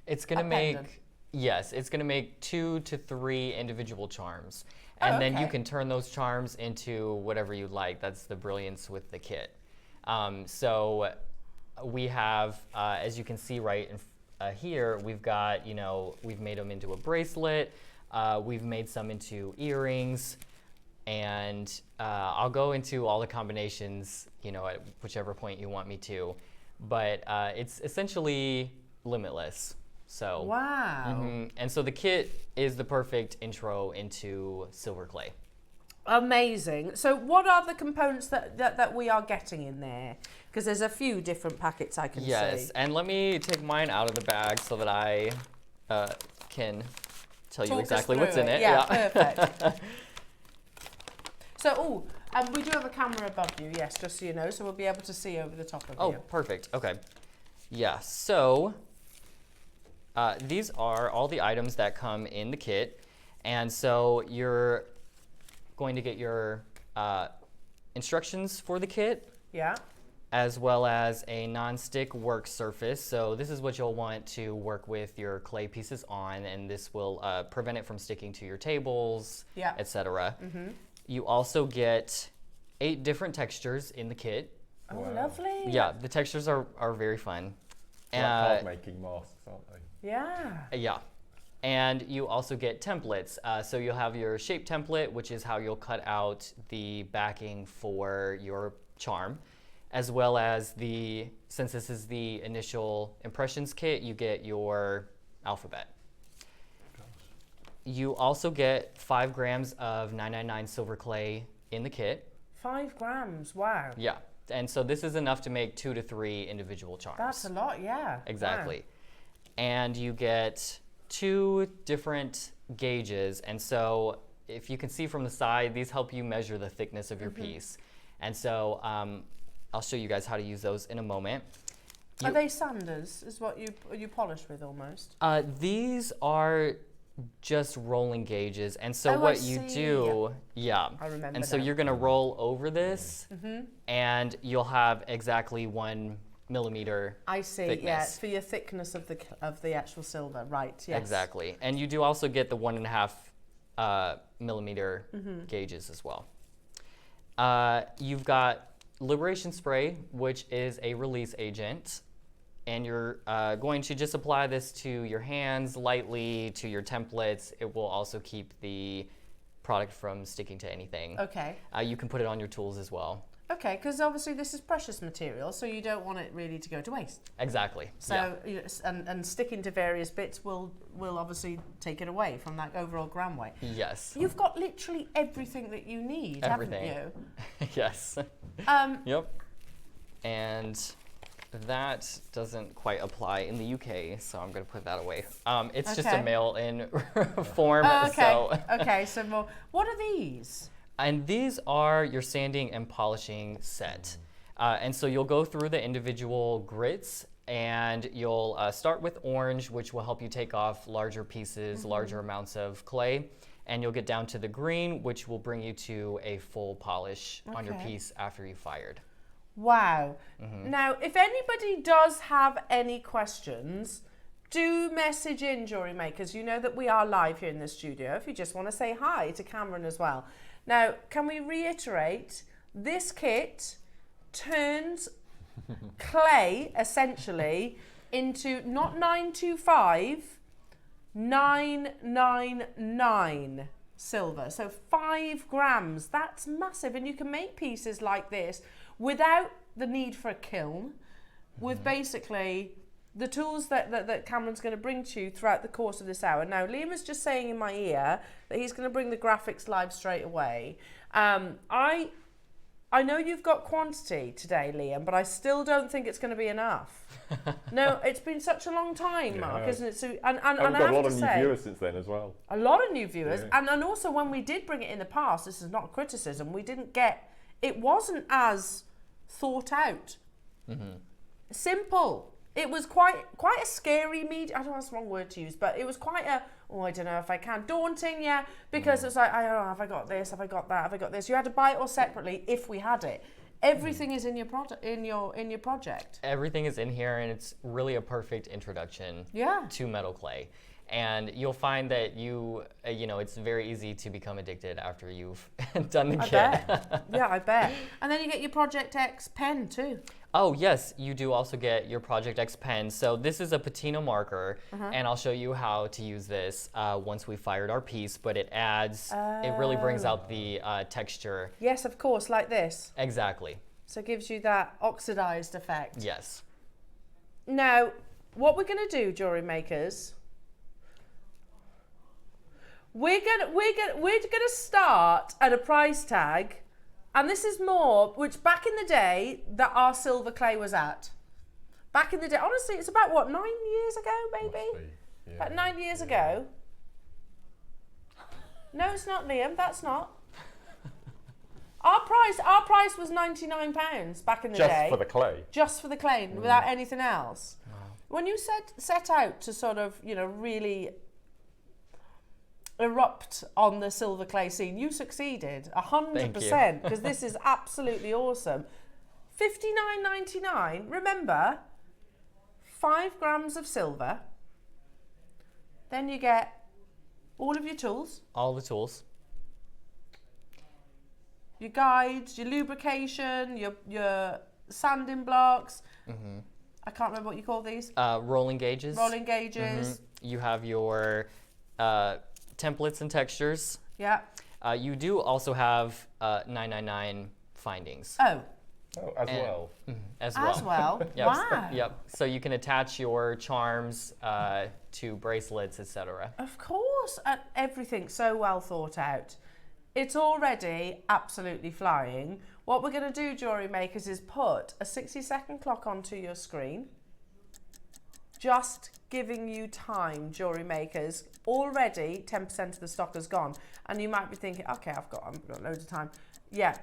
It's going to make. Pendant. Yes, it's going to make 2 to 3 individual charms. And then you can turn those charms into whatever you like. That's the brilliance with the kit. So we have, as you can see right here, we've got, you know, we've made them into a bracelet. We've made some into earrings. And I'll go into all the combinations, you know, at whichever point you want me to. But it's essentially limitless. So, wow. And so the kit is the perfect intro into silver clay. Amazing. So what are the components that we are getting in there? Because there's a few different packets I can see. Yes, and let me take mine out of the bag so that I can tell you exactly what's in it. Yeah, perfect. So, we do have a camera above you, yes, just so you know, so we'll be able to see over the top of you. Oh, perfect. Okay. Yeah, so these are all the items that come in the kit. And so you're going to get your instructions for the kit. Yeah. As well as a non-stick work surface. So this is what you'll want to work with your clay pieces on, and this will prevent it from sticking to your tables, etc. You also get 8 different textures in the kit. Oh, lovely. Yeah, the textures are very fun. Like card making masks, aren't they? Yeah. Yeah. And you also get templates. So you'll have your shape template, which is how you'll cut out the backing for your charm, as well as since this is the initial impressions kit, you get your alphabet. You also get 5 grams of 999 silver clay in the kit. 5 grams, wow. Yeah, and so this is enough to make 2 to 3 individual charms. That's a lot, yeah. Exactly. Wow. And you get 2 different gauges, and so if you can see from the side, these help you measure the thickness of your piece. And so I'll show you guys how to use those in a moment. Are they sanders? Is what you polish with almost? These are just rolling gauges, and so what you do, I remember. And so now. you're gonna roll over this, and you'll have exactly 1 millimeter. I see. thickness. Yeah, for your thickness of the actual silver, right? Yes. Exactly, and you do also get the 1.5 millimeter gauges as well. You've got Liberation Spray, which is a release agent, and you're going to just apply this to your hands lightly, to your templates. It will also keep the product from sticking to anything. Okay. You can put it on your tools as well. Okay, because obviously this is precious material, so you don't want it really to go to waste. Exactly. So and sticking to various bits will obviously take it away from that overall gram weight. Yes. You've got literally everything that you need, haven't you? Yes. Yep. And that doesn't quite apply in the UK, so I'm going to put that away. It's just a mail-in form. Okay, so more. What are these? And these are your sanding and polishing set. And so you'll go through the individual grits, and you'll start with orange, which will help you take off larger pieces, larger amounts of clay. And you'll get down to the green, which will bring you to a full polish on your piece after you fired. Wow. Now, if anybody does have any questions, do message in, Jewellery Makers. You know that we are live here in the studio if you just want to say hi to Cameron as well. Now, can we reiterate, this kit turns clay, essentially, into not 925, 999 silver. So 5 grams, that's massive. And you can make pieces like this without the need for a kiln, with basically the tools that Cameron's going to bring to you throughout the course of this hour. Now, Liam was just saying in my ear that he's going to bring the graphics live straight away. I know you've got quantity today, Liam, but I still don't think it's going to be enough. No, it's been such a long time, Mark, isn't it? So, and we've got a lot of new viewers since then as well. A lot of new viewers. Yeah. And also when we did bring it in the past, this is not a criticism, we didn't get, it wasn't as thought out. Simple. It was quite a scary medium. I don't know if that's the wrong word to use, but it was quite a, I don't know if I can, daunting, because it's like, I don't know, have I got this, have I got that, have I got this? You had to buy it all separately if we had it. Everything is in your product, in your project. Everything is in here, and it's really a perfect introduction to metal clay. And you'll find that you know, it's very easy to become addicted after you've done the kit. Bet. Yeah, I bet. And then you get your Project X pen too. Oh yes, you do also get your Project X pen. So this is a patina marker, and I'll show you how to use this once we fired our piece, but it adds, it really brings out the texture. Yes, of course, like this. Exactly. So it gives you that oxidized effect. Yes. Now, what we're gonna do, Jewellery Makers, we're gonna start at a price tag, and this is more, which back in the day that our silver clay was at. Back in the day, honestly, it's about what, 9 years ago, maybe? Yeah, about 9 years ago. No, it's not, Liam. That's not. Our price was £99 back in the day. Just for the clay. Just for the clay, without anything else. Wow. When you set out to sort of, you know, really erupt on the silver clay scene, you succeeded 100%, because this is absolutely awesome. $59.99. Remember, 5 grams of silver. Then you get all of your tools. All the tools. Your guides, your lubrication, your sanding blocks. I can't remember what you call these. Rolling gauges. Rolling gauges. You have your templates and textures. Yeah. You do also have 999 findings. Oh. Oh, as well. As well. As well? Yep. Wow. Yep. So you can attach your charms to bracelets, etc. Of course, everything's so well thought out. It's already absolutely flying. What we're going to do, Jewellery Makers, is put a 60-second clock onto your screen. Just giving you time, Jewellery Makers. Already 10% of the stock has gone. And you might be thinking, okay, I've got loads of time. Yeah.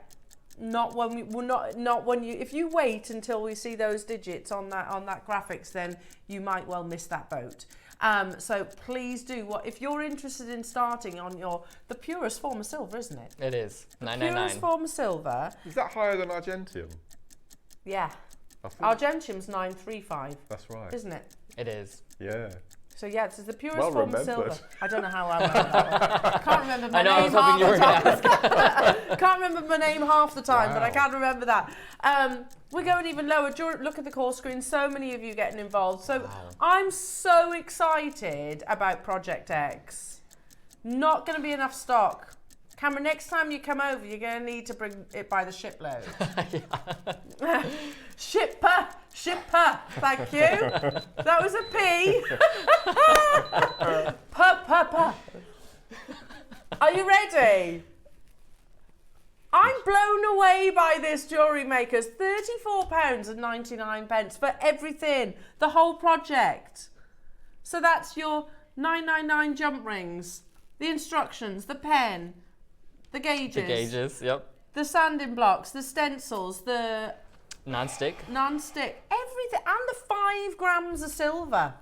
Not when you if you wait until we see those digits on that graphics, then you might well miss that boat. So please do if you're interested in starting on the purest form of silver, isn't it? It is. The 999. purest form of silver. Is that higher than Argentium? Yeah. Argentium's 935. That's right. Isn't it? It is. Yeah. So yeah, it's the purest Well form of remembered. silver. I don't know how I remember that one. I can't remember my I know, I name was hoping you were half going to the time. Can't remember my name half the time, but I Wow. can't remember that. We're going even lower. Look at the call screen. So many of you getting involved. So Wow. I'm so excited about Project X. Not going to be enough stock. Cameron, next time you come over, you're going to need to bring it by the shipload. Shipper, thank you. That was a P. Puh. Are you ready? I'm blown away by this, Jewellery Makers. £34.99 for everything, the whole project. So that's your 999 jump rings, the instructions, the pen, the gauges. The gauges, yep. The sanding blocks, the stencils, the Non-stick. non-stick, everything, and the 5 grams of silver.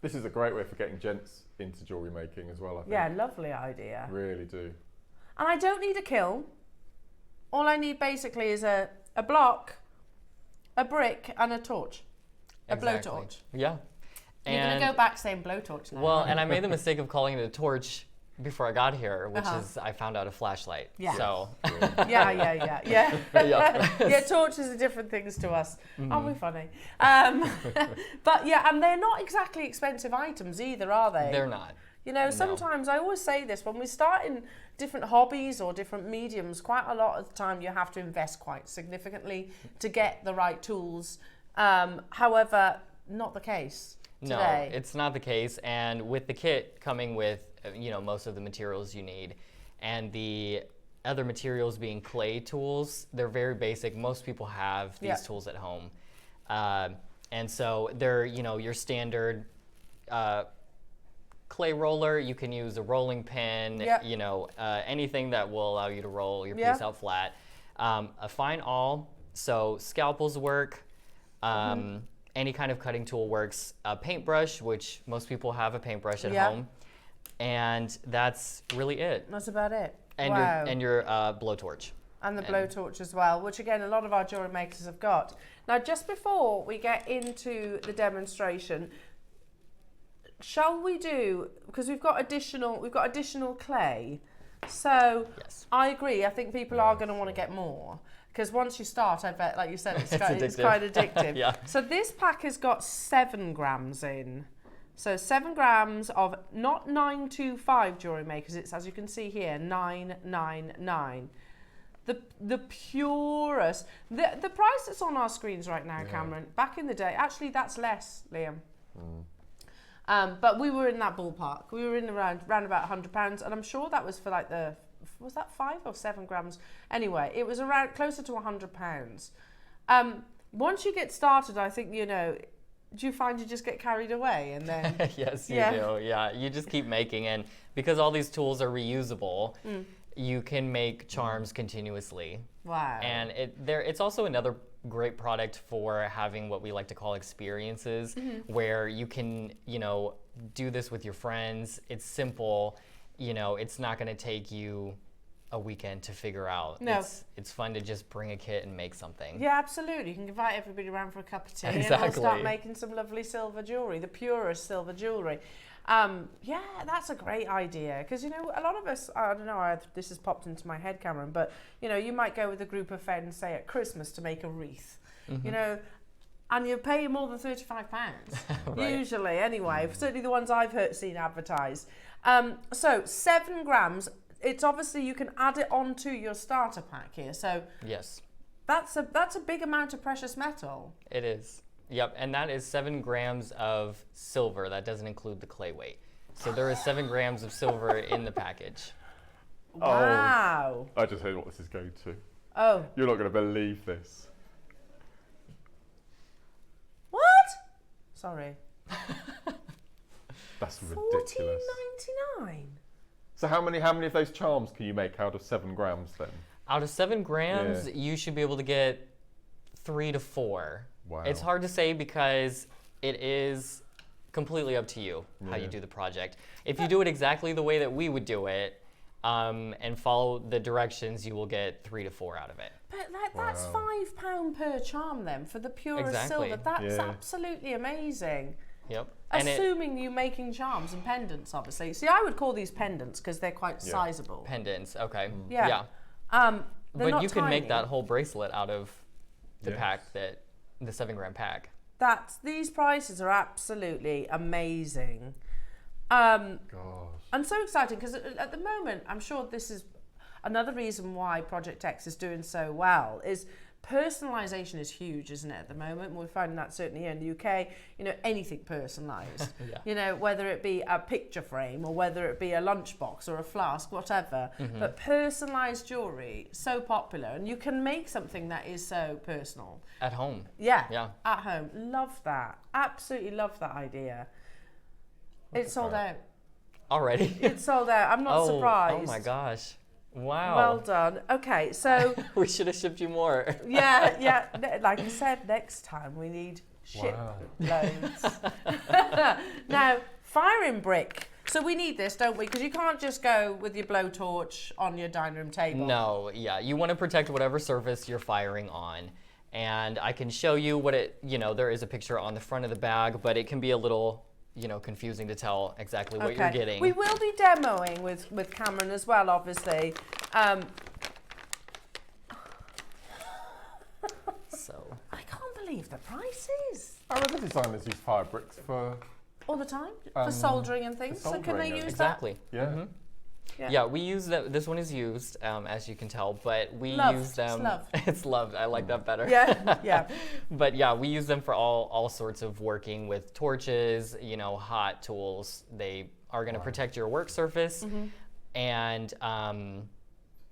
This is a great way for getting gents into jewellery making as well, I think. Yeah, lovely idea. Really do. And I don't need a kiln. All I need basically is a block, a brick, and a torch. Exactly. A blowtorch. Yeah. You're going to go back saying blowtorch now. Well, and I made the mistake of calling it a torch before I got here, which is I found out a flashlight. Yeah. So. Yeah. Yeah. Yeah, torches are different things to us. Aren't we funny? But yeah, and they're not exactly expensive items either, are they? They're not. You know, No. sometimes I always say this, when we start in different hobbies or different mediums, quite a lot of the time you have to invest quite significantly to get the right tools. However, not the case today. No, it's not the case. And with the kit coming with, most of the materials you need, and the other materials being clay tools, they're very basic. Most people have these tools at home. And so they're, your standard clay roller. You can use a rolling pin, anything that will allow you to roll your piece out flat. A fine awl, so scalpels work. Any kind of cutting tool works. A paintbrush, which most people have a paintbrush at home. And that's really it. That's about it. And wow. your blowtorch. And the blowtorch as well, which again, a lot of our jewellery makers have got. Now, just before we get into the demonstration, shall we do, because we've got additional clay. So yes. I agree. I think people are going to want to get more. Because once you start, I bet, like you said, it's quite addictive. Yeah. So this pack has got 7 grams in. So 7 grams of, not 925 Jewellery Makers, it's, as you can see here, 999. The purest, the price that's on our screens right now, Cameron, back in the day, actually that's less, Liam. But we were in that ballpark. We were in around about £100, and I'm sure that was for like was that 5 or 7 grams? Anyway, it was around closer to £100. Once you get started, I think, do you find you just get carried away and then? Yes, you do. Yeah, you just keep making, and because all these tools are reusable, you can make charms continuously. Wow. And it's also another great product for having what we like to call experiences, where you can, do this with your friends. It's simple. It's not going to take you a weekend to figure out. No. It's fun to just bring a kit and make something. Yeah, absolutely. You can invite everybody around for a cup of tea and Exactly. we'll start making some lovely silver jewellery, the purest silver jewellery. Yeah, that's a great idea, because a lot of us, I don't know, this has popped into my head, Cameron, but you might go with a group of friends, say at Christmas, to make a wreath, and you're paying more than £35 Right. usually, anyway. Certainly the ones I've seen advertised. So 7 grams. It's obviously, you can add it onto your starter pack here. So yes, That's a big amount of precious metal. It is. Yep, and that is 7 grams of silver. That doesn't include the clay weight. So there is 7 grams of silver in the package. Wow. I just heard what this is going to. Oh. You're not going to believe this. What? Sorry. That's ridiculous. $14.99. So how many of those charms can you make out of 7 grams then? Out of 7 grams, you should be able to get 3 to 4. Wow. It's hard to say because it is completely up to you how you do the project. If you do it exactly the way that we would do it, and follow the directions, you will get 3 to 4 out of it. But that's £5 per charm then for the purest silver. That's absolutely amazing. Yep. Assuming you're making charms and pendants, obviously. See, I would call these pendants because they're quite sizable. Pendants, okay. Yeah. But you can make that whole bracelet out of the pack, the 7 gram pack. These prices are absolutely amazing. Gosh. I'm so excited because at the moment, I'm sure this is another reason why Project X is doing so well, is personalisation is huge, isn't it, at the moment? We're finding that certainly here in the UK, anything personalised. Whether it be a picture frame or whether it be a lunchbox or a flask, whatever. But personalised jewellery, so popular, and you can make something that is so personal. At home. Yeah. At home. Love that. Absolutely love that idea. It's sold out. Already? It's sold out. I'm not surprised. Oh my gosh. Wow. Well done. Okay, so... we should have shipped you more. Yeah. Like I said, next time we need shiploads. Now, firing brick. So we need this, don't we? Because you can't just go with your blowtorch on your dining room table. No, yeah. You want to protect whatever surface you're firing on. And I can show you what there is a picture on the front of the bag, but it can be a little... confusing to tell exactly what you're getting. We will be demoing with Cameron as well, obviously. So I can't believe the prices. The designers use fire bricks for... All the time? For soldering and things? So can they use exactly. that? Yeah. Yeah, we use that. This one is used, as you can tell, but we use them. It's loved. It's loved. I like that better. Yeah. But yeah, we use them for all sorts of working with torches, hot tools. They are going to protect your work surface, and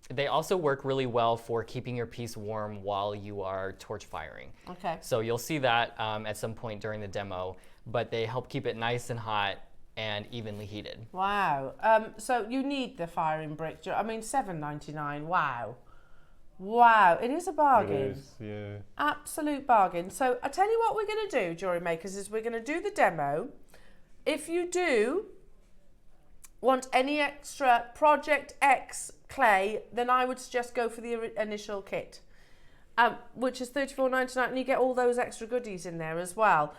they also work really well for keeping your piece warm while you are torch firing. Okay. So you'll see that at some point during the demo, but they help keep it nice and hot and evenly heated. Wow. So you need the firing brick. I mean, $7.99. Wow. It is a bargain. It is, yeah. Absolute bargain. So I tell you what we're going to do, Jewellery Makers, is we're going to do the demo. If you do want any extra Project X clay, then I would suggest go for the initial kit, which is $34.99, and you get all those extra goodies in there as well.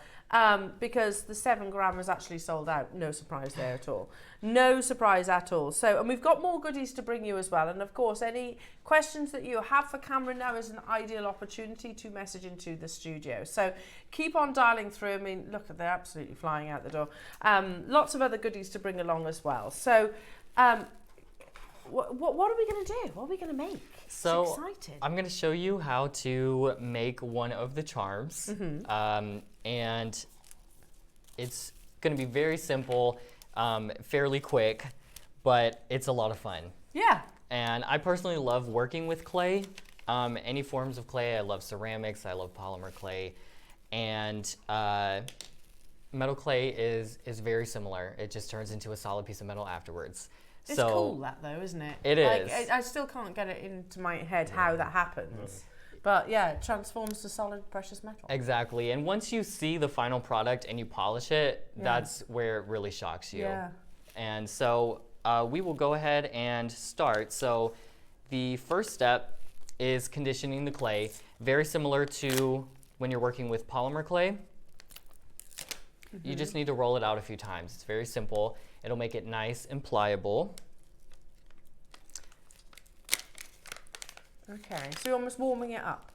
Because the 7 gram is actually sold out. No surprise there at all. No surprise at all. So, and we've got more goodies to bring you as well. And of course, any questions that you have for Cameron, now is an ideal opportunity to message into the studio. So keep on dialing through. I mean, look, they're absolutely flying out the door. Lots of other goodies to bring along as well. So, what are we going to do? What are we going to make? So it's exciting. I'm going to show you how to make one of the charms. And it's going to be very simple, fairly quick, but it's a lot of fun. Yeah. And I personally love working with clay, any forms of clay. I love ceramics, I love polymer clay, and metal clay is very similar. It just turns into a solid piece of metal afterwards. It's cool, that though, isn't it? It is. I still can't get it into my head how that happens. But yeah, it transforms to solid precious metal. Exactly. And once you see the final product and you polish it, that's where it really shocks you. Yeah. And so we will go ahead and start. So the first step is conditioning the clay, very similar to when you're working with polymer clay. You just need to roll it out a few times. It's very simple. It'll make it nice and pliable. Okay, so you're almost warming it up.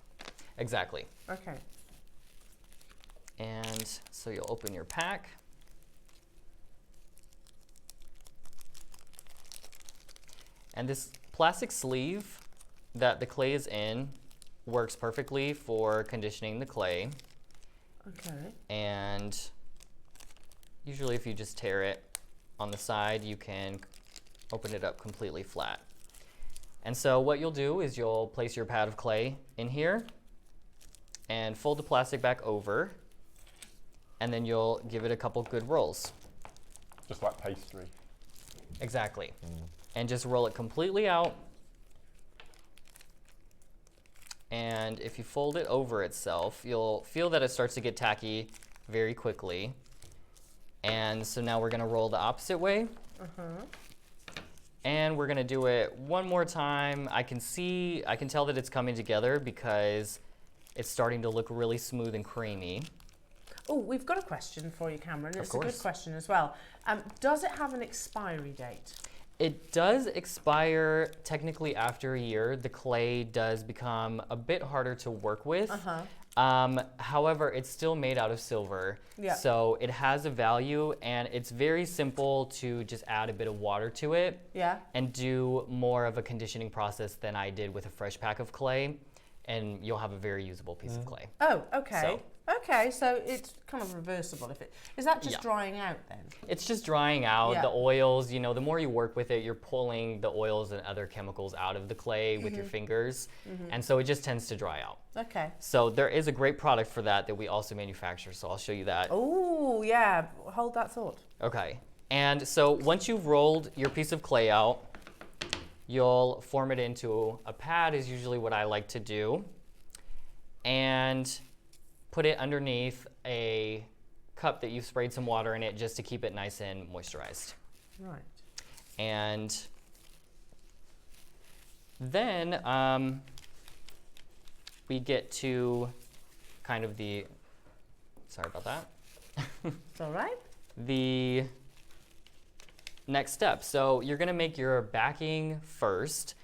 Exactly. Okay. And so you'll open your pack. And this plastic sleeve that the clay is in works perfectly for conditioning the clay. Okay. And usually if you just tear it on the side, you can open it up completely flat. And so what you'll do is you'll place your pad of clay in here and fold the plastic back over, and then you'll give it a couple good rolls. Just like pastry. Exactly. And just roll it completely out. And if you fold it over itself, you'll feel that it starts to get tacky very quickly. And so now we're gonna roll the opposite way. And we're gonna do it one more time. I can tell that it's coming together because it's starting to look really smooth and creamy. Oh, we've got a question for you, Cameron. It's Of course. a good question as well. Does it have an expiry date? It does expire technically after a year. The clay does become a bit harder to work with. However, it's still made out of silver. Yeah. So it has a value, and it's very simple to just add a bit of water to it. Yeah. And do more of a conditioning process than I did with a fresh pack of clay, and you'll have a very usable piece of clay. Oh, okay. Okay, so it's kind of reversible. Is that just drying out then? It's just drying out. Yeah. The oils, you know, the more you work with it, you're pulling the oils and other chemicals out of the clay with your fingers. And so it just tends to dry out. Okay. So there is a great product for that we also manufacture. So I'll show you that. Oh, yeah. Hold that thought. Okay. And so once you've rolled your piece of clay out, you'll form it into a pad is usually what I like to do. And put it underneath a cup that you've sprayed some water in it just to keep it nice and moisturized. Right. And then we get to kind of sorry about that. It's all right. The next step. So you're gonna make your backing first,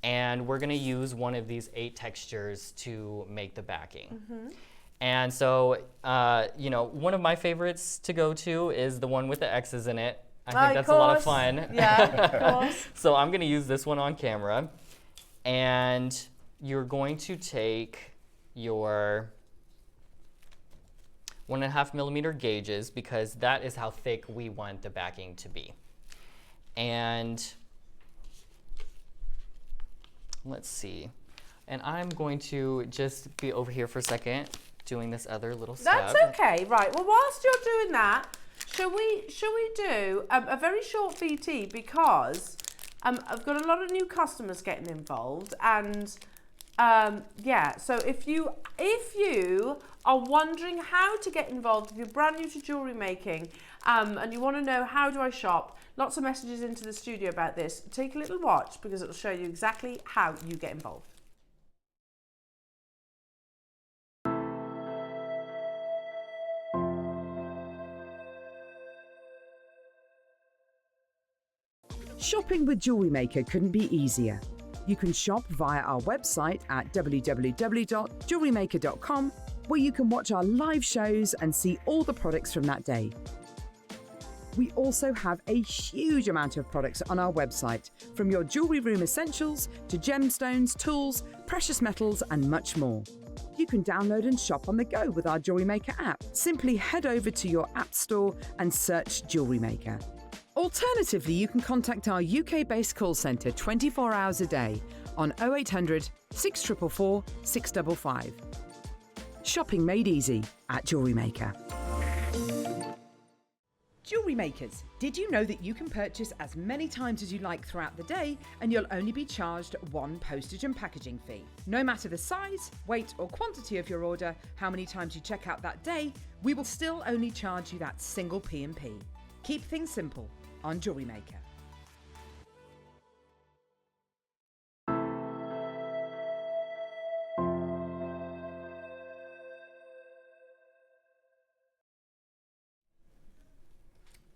and we're gonna use one of these 8 textures to make the backing. And so, you know, one of my favorites to go to is the one with the X's in it. I think that's a lot of fun. Yeah, of course. So I'm gonna use this one on camera. And you're going to take your 1.5 millimeter gauges, because that is how thick we want the backing to be. And let's see. And I'm going to just be over here for a second doing this other little step. That's okay, right. Well, whilst you're doing that, shall we do a very short VT, because I've got a lot of new customers getting involved, and yeah, so if you are wondering how to get involved, if you're brand new to jewellery making, and you want to know how do I shop, lots of messages into the studio about this, take a little watch, because it'll show you exactly how you get involved. Shopping with Jewellery Maker couldn't be easier. You can shop via our website at www.jewellerymaker.com, where you can watch our live shows and see all the products from that day. We also have a huge amount of products on our website, from your jewellery room essentials to gemstones, tools, precious metals, and much more. You can download and shop on the go with our Jewellery Maker app. Simply head over to your app store and search Jewellery Maker. Alternatively, you can contact our UK-based call centre 24 hours a day on 0800 644 655. Shopping made easy at Jewellery Maker. Jewellery makers, did you know that you can purchase as many times as you like throughout the day, and you'll only be charged one postage and packaging fee? No matter the size, weight or quantity of your order, how many times you check out that day, we will still only charge you that single P&P. Keep things simple on Jewellery Maker.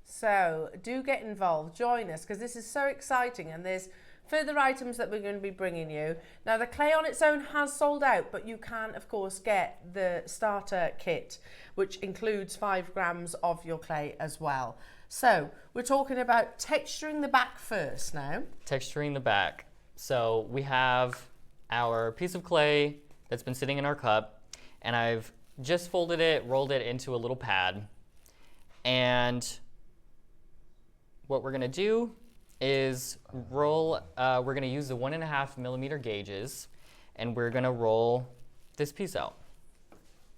So do get involved, join us, because this is so exciting, and there's further items that we're going to be bringing you. Now, the clay on its own has sold out, but you can of course get the starter kit, which includes 5 grams of your clay as well. So we're talking about texturing the back first now. Texturing the back. So we have our piece of clay that's been sitting in our cup, and I've just folded it, rolled it into a little pad. And what we're gonna do is roll, we're gonna use the 1.5 millimeter gauges, and we're gonna roll this piece out.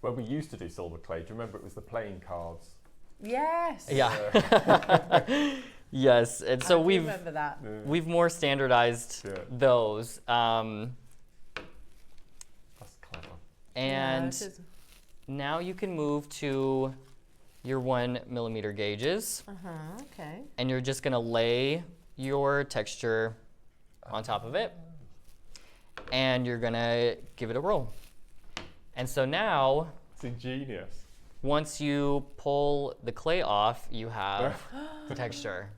When we used to do silver clay, do you remember it was the playing cards? Yes. Yeah. Yes, and so we've remember that. we've more standardized those. That's clever. And now you can move to your 1 millimeter gauges. Okay. And you're just gonna lay your texture on top of it. And you're gonna give it a roll. And so now, it's ingenious. Once you pull the clay off, you have the texture.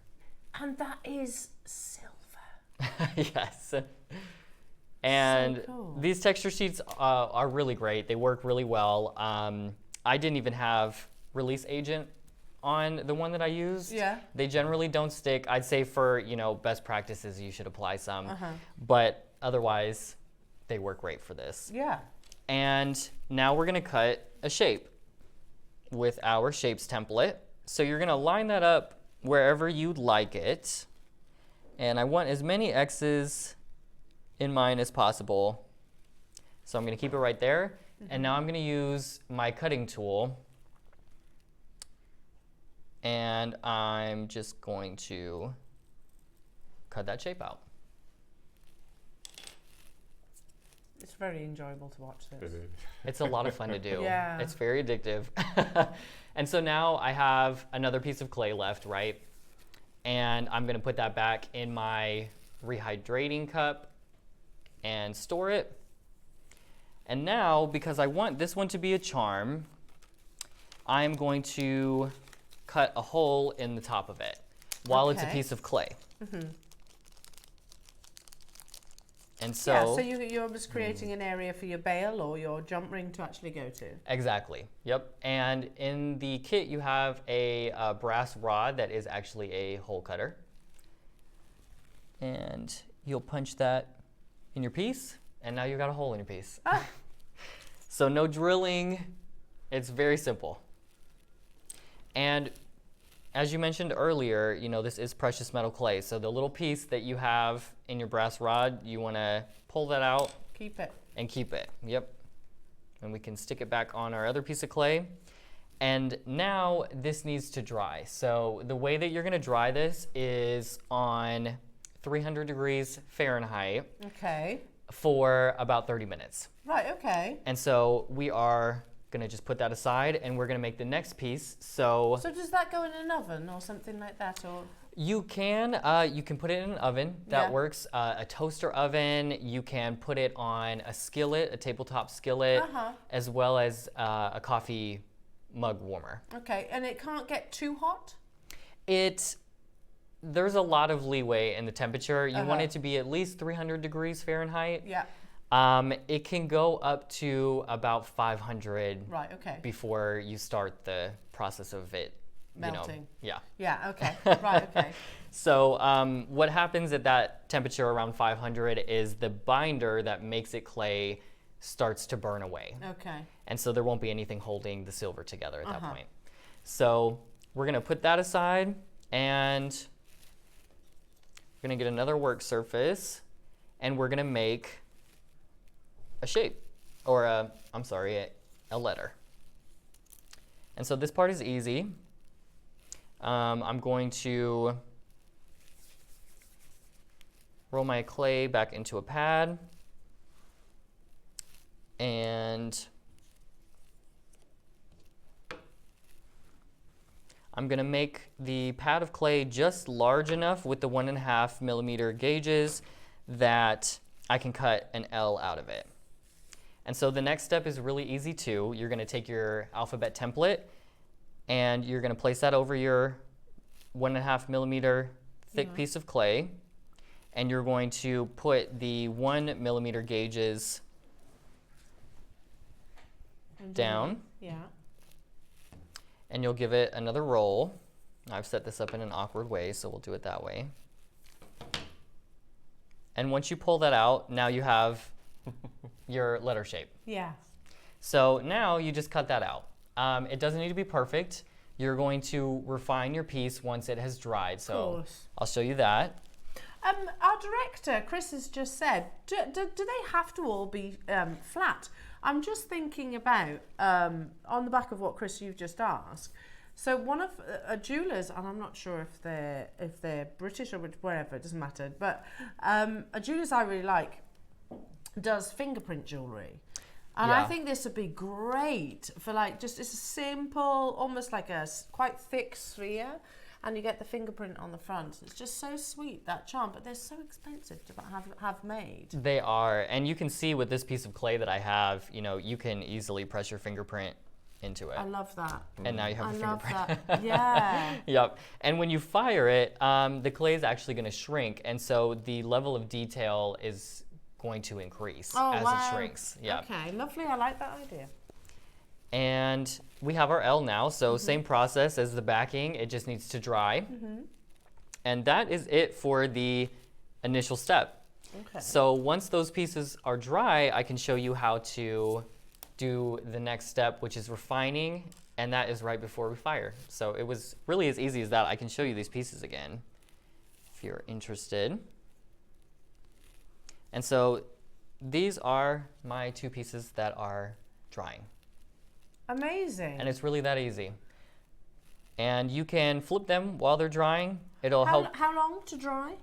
And that is silver. Yes. And So cool. these texture sheets are really great. They work really well. I didn't even have release agent on the one that I used. Yeah. They generally don't stick. I'd say for, best practices, you should apply some. But otherwise, they work great for this. Yeah. And now we're gonna cut a shape with our shapes template. So you're gonna line that up wherever you'd like it. And I want as many X's in mine as possible. So I'm gonna keep it right there. And now I'm gonna use my cutting tool. And I'm just going to cut that shape out. It's very enjoyable to watch this. It's a lot of fun to do. Yeah. It's very addictive. And so now I have another piece of clay left, right? And I'm gonna put that back in my rehydrating cup and store it. And now, because I want this one to be a charm, I'm going to cut a hole in the top of it while it's a piece of clay. And so, yeah, so you're just creating an area for your bail or your jump ring to actually go to. Exactly, yep. And in the kit you have a brass rod that is actually a hole cutter. And you'll punch that in your piece, and now you've got a hole in your piece. So no drilling, it's very simple. And as you mentioned earlier, this is precious metal clay. So the little piece that you have in your brass rod, you want to pull that out. Keep it. And keep it, yep. And we can stick it back on our other piece of clay. And now this needs to dry. So the way that you're going to dry this is on 300 degrees Fahrenheit. Okay. For about 30 minutes. Right, okay. And so we are gonna just put that aside, and we're gonna make the next piece. So does that go in an oven or something like that, or? You can put it in an oven. That works. A toaster oven. You can put it on a skillet, a tabletop skillet, as well as a coffee mug warmer. Okay, and it can't get too hot? There's a lot of leeway in the temperature. You want it to be at least 300 degrees Fahrenheit. Yeah. It can go up to about 500 before you start the process of it melting. Yeah. Yeah, okay. Right, okay. So what happens at that temperature around 500 is the binder that makes it clay starts to burn away. Okay. And so there won't be anything holding the silver together at that point. So we're gonna put that aside, and we're gonna get another work surface, and we're gonna make a shape, or a letter. And so this part is easy. I'm going to roll my clay back into a pad, and I'm gonna make the pad of clay just large enough with the 1.5 millimeter gauges that I can cut an L out of it. And so the next step is really easy too. You're gonna take your alphabet template, and you're gonna place that over your 1.5 millimeter thick piece of clay, and you're going to put the 1 millimeter gauges down. Yeah. And you'll give it another roll. I've set this up in an awkward way, so we'll do it that way. And once you pull that out, now you have your letter shape. Yeah. So now you just cut that out. It doesn't need to be perfect. You're going to refine your piece once it has dried. So I'll show you that. Our director, Chris, has just said, do they have to all be flat? I'm just thinking about, on the back of what, Chris, you've just asked. So one of jewellers, and I'm not sure if they're British or wherever, it doesn't matter, but a jeweller's I really like does fingerprint jewellery. And I think this would be great for like, just it's a simple, almost like a quite thick sphere, and you get the fingerprint on the front. It's just so sweet, that charm, but they're so expensive to have made. They are, and you can see with this piece of clay that I have, you know, you can easily press your fingerprint into it. I love that. And now you have a fingerprint. I love that, yeah. Yep, and when you fire it, the clay is actually gonna shrink, and so the level of detail is going to increase as it shrinks. Yeah. Okay, lovely, I like that idea. And we have our L now, so same process as the backing, it just needs to dry. And that is it for the initial step. Okay. So once those pieces are dry, I can show you how to do the next step, which is refining, and that is right before we fire. So it was really as easy as that. I can show you these pieces again, if you're interested. And so these are my two pieces that are drying. Amazing. And it's really that easy. And you can flip them while they're drying. It'll help. How long to dry?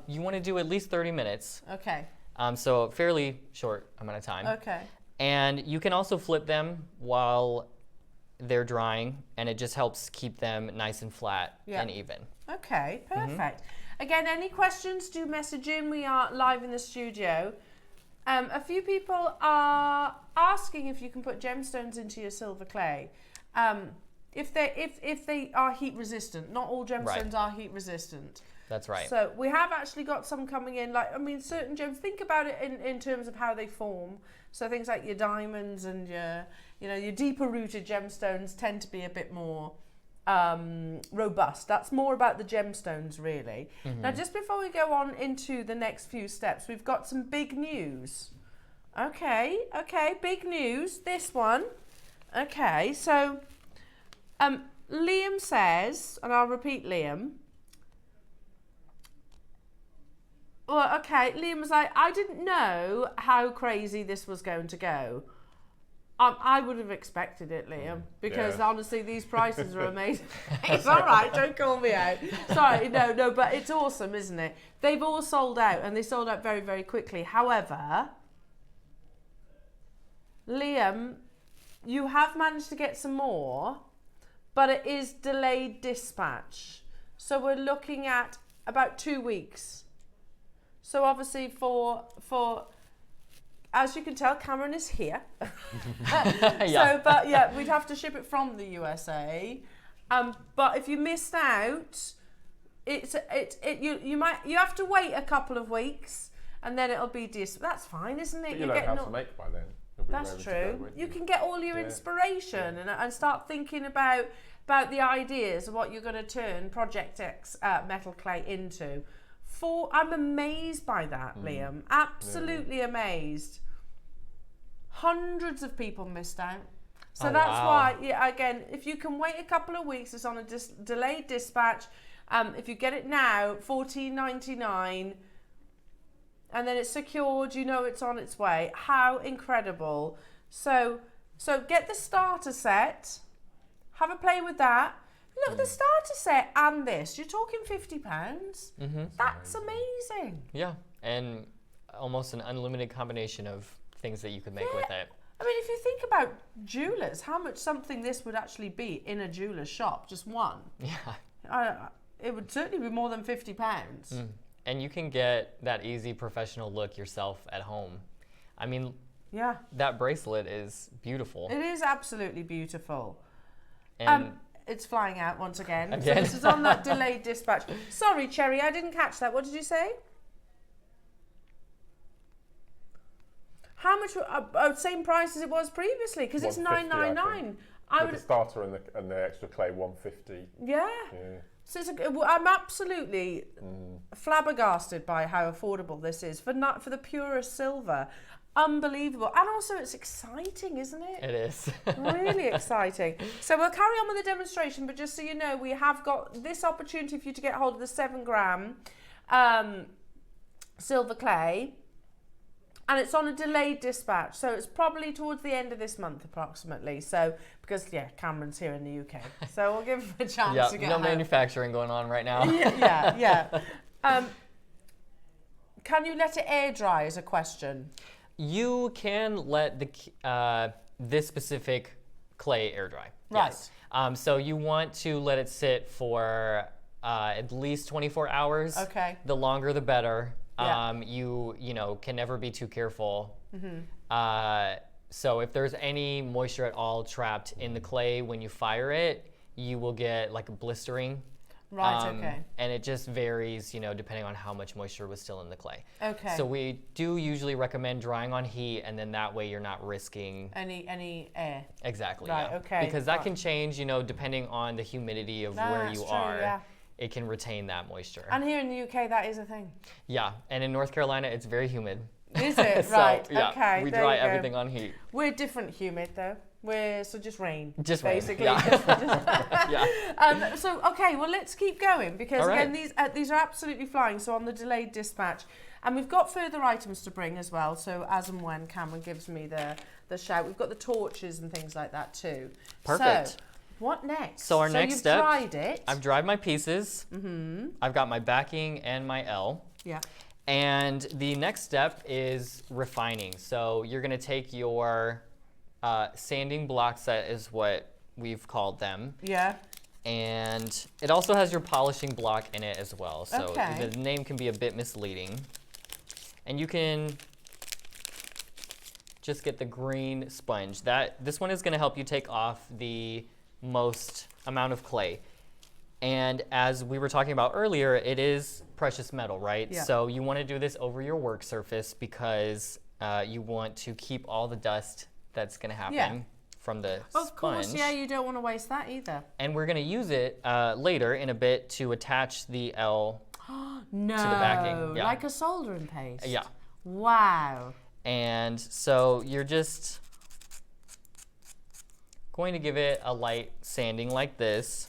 You want to do at least 30 minutes. Okay. So a fairly short amount of time. Okay. And you can also flip them while they're drying, and it just helps keep them nice and flat and even. Okay, perfect. Again, any questions, do message in. We are live in the studio. A few people are asking if you can put gemstones into your silver clay. If they are heat resistant. Not all gemstones are heat resistant. That's right. So we have actually got some coming in. Like, I mean, certain gems, think about it in terms of how they form. So things like your diamonds and your deeper rooted gemstones tend to be a bit more robust. That's more about the gemstones, really. Now, just before we go on into the next few steps, we've got some big news. Okay, big news. This one. Okay, so Liam says, and I'll repeat Liam. Well, okay, Liam was like, I didn't know how crazy this was going to go. I would have expected it, Liam, because honestly, these prices are amazing. It's all right, don't call me out. Sorry, no, but it's awesome, isn't it? They've all sold out, and they sold out very, very quickly. However, Liam, you have managed to get some more, but it is delayed dispatch. So we're looking at about 2 weeks. So obviously for as you can tell, Cameron is here. So, but yeah, we'd have to ship it from the USA. But if you missed out, you have to wait a couple of weeks, and then it'll be That's fine, isn't it? But you'll know how to make by then. That's true. You can get all your inspiration and start thinking about the ideas of what you're going to turn Project X metal clay into. I'm amazed by that, Liam. Absolutely amazed. Hundreds of people missed out. So that's why, again, if you can wait a couple of weeks, it's on a delayed dispatch. If you get it now, $14.99, and then it's secured, you know it's on its way. How incredible. So get the starter set, have a play with that. Look, the starter set and this, you're talking £50. That's amazing. Yeah, and almost an unlimited combination of things that you could make with it. I mean, if you think about jewellers, how much something this would actually be in a jeweller's shop, just one. Yeah. It would certainly be more than £50. And you can get that easy professional look yourself at home. I mean, that bracelet is beautiful. It is absolutely beautiful. And it's flying out once again. So this is on that delayed dispatch. Sorry, Cherry, I didn't catch that. What did you say? How much? Same price as it was previously, because it's $9.99. With the starter and the extra clay, $150. Yeah. So I'm absolutely flabbergasted by how affordable this is for the purest silver. Unbelievable. And also it's exciting, isn't it? It is. Really exciting. So we'll carry on with the demonstration, but just so you know, we have got this opportunity for you to get hold of the 7 gram silver clay. And it's on a delayed dispatch, so it's probably towards the end of this month, approximately. So, because Cameron's here in the UK, so we'll give him a chance to get home. Manufacturing going on right now. yeah. Can you let it air dry? Is a question. You can let the this specific clay air dry. Right. Yes. So you want to let it sit for at least 24 hours. Okay. The longer, the better. Yeah. You can never be too careful. So if there's any moisture at all trapped in the clay when you fire it, you will get like a blistering. Right, okay. And it just varies, depending on how much moisture was still in the clay. Okay. So we do usually recommend drying on heat, and then that way you're not risking any air. Exactly. Right, yeah. okay. Because that can change, depending on the humidity of where you are. Yeah. It can retain that moisture. And here in the UK, that is a thing. Yeah, and in North Carolina, it's very humid. Is it? So, right, yeah, okay. we there dry you go. everything on heat. We're different humid though. So just rain. Just basically. rain, yeah. Yeah. So okay, well let's keep going because All again right. these are absolutely flying. So on the delayed dispatch, and we've got further items to bring as well. So as and when Cameron gives me the shout, we've got the torches and things like that too. Perfect. So, what next? So our next step, you've dried it. I've dried my pieces. I've got my backing and my L. Yeah. And the next step is refining. So you're gonna take your sanding block set is what we've called them. Yeah. And it also has your polishing block in it as well. So Okay. the name can be a bit misleading. And you can just get the green sponge. This one is gonna help you take off the most amount of clay. And as we were talking about earlier, it is precious metal, right? Yeah. So you want to do this over your work surface because you want to keep all the dust that's going to happen from the sponge. Of course, yeah, you don't want to waste that either. And we're going to use it later in a bit to attach the L No, to the backing. Yeah. like a soldering paste. Yeah. Wow. And so you're just going to give it a light sanding like this.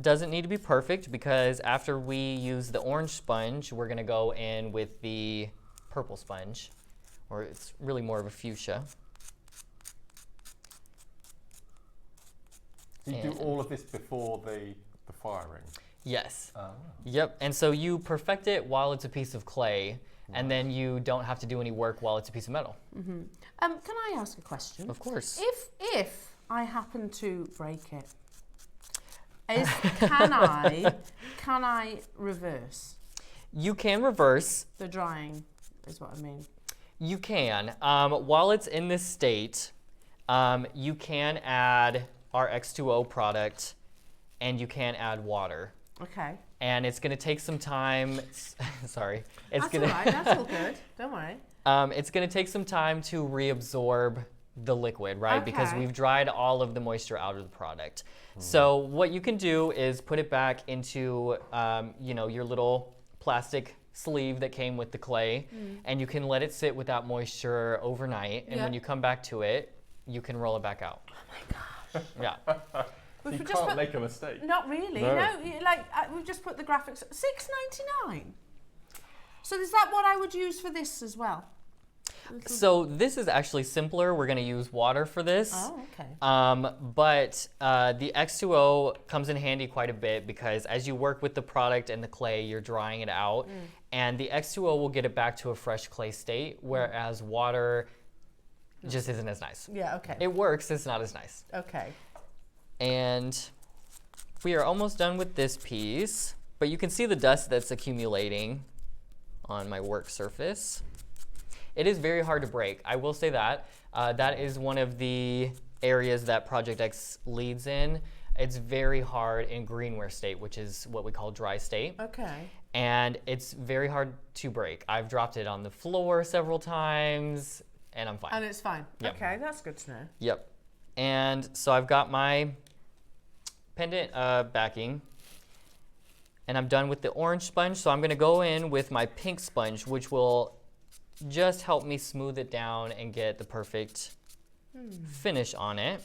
Doesn't need to be perfect because after we use the orange sponge, we're gonna go in with the purple sponge, or it's really more of a fuchsia. You do all of this before the firing? Yes. Oh. Yep, and so you perfect it while it's a piece of clay, and then you don't have to do any work while it's a piece of metal. Can I ask a question? Of course. If I happen to break it, can I reverse? You can reverse. The drying is what I mean. You can. While it's in this state, you can add our X2O product, and you can add water. Okay. And it's going to take some time. Sorry. That's all right. That's all good. Don't worry. It's going to take some time to reabsorb the liquid, right? Because we've dried all of the moisture out of the product. So what you can do is put it back into, your little plastic sleeve that came with the clay, and you can let it sit without moisture overnight. And when you come back to it, you can roll it back out. Oh my gosh. Yeah. You can't make a mistake. Not really. No, we've just put the graphics. $6.99. So is that what I would use for this as well? So this is actually simpler. We're going to use water for this. Oh, okay. But the X2O comes in handy quite a bit because as you work with the product and the clay, you're drying it out. And the X2O will get it back to a fresh clay state, whereas water just isn't as nice. Yeah, okay. It works, it's not as nice. Okay. And we are almost done with this piece, but you can see the dust that's accumulating on my work surface. It is very hard to break. I will say that. That is one of the areas that Project X leads in. It's very hard in greenware state, which is what we call dry state. Okay. And it's very hard to break. I've dropped it on the floor several times, and I'm fine. And it's fine. Yep. Okay, that's good to know. Yep. And so I've got my pendant backing, And I'm done with the orange sponge, so I'm gonna go in with my pink sponge, which will just help me smooth it down and get the perfect finish on it.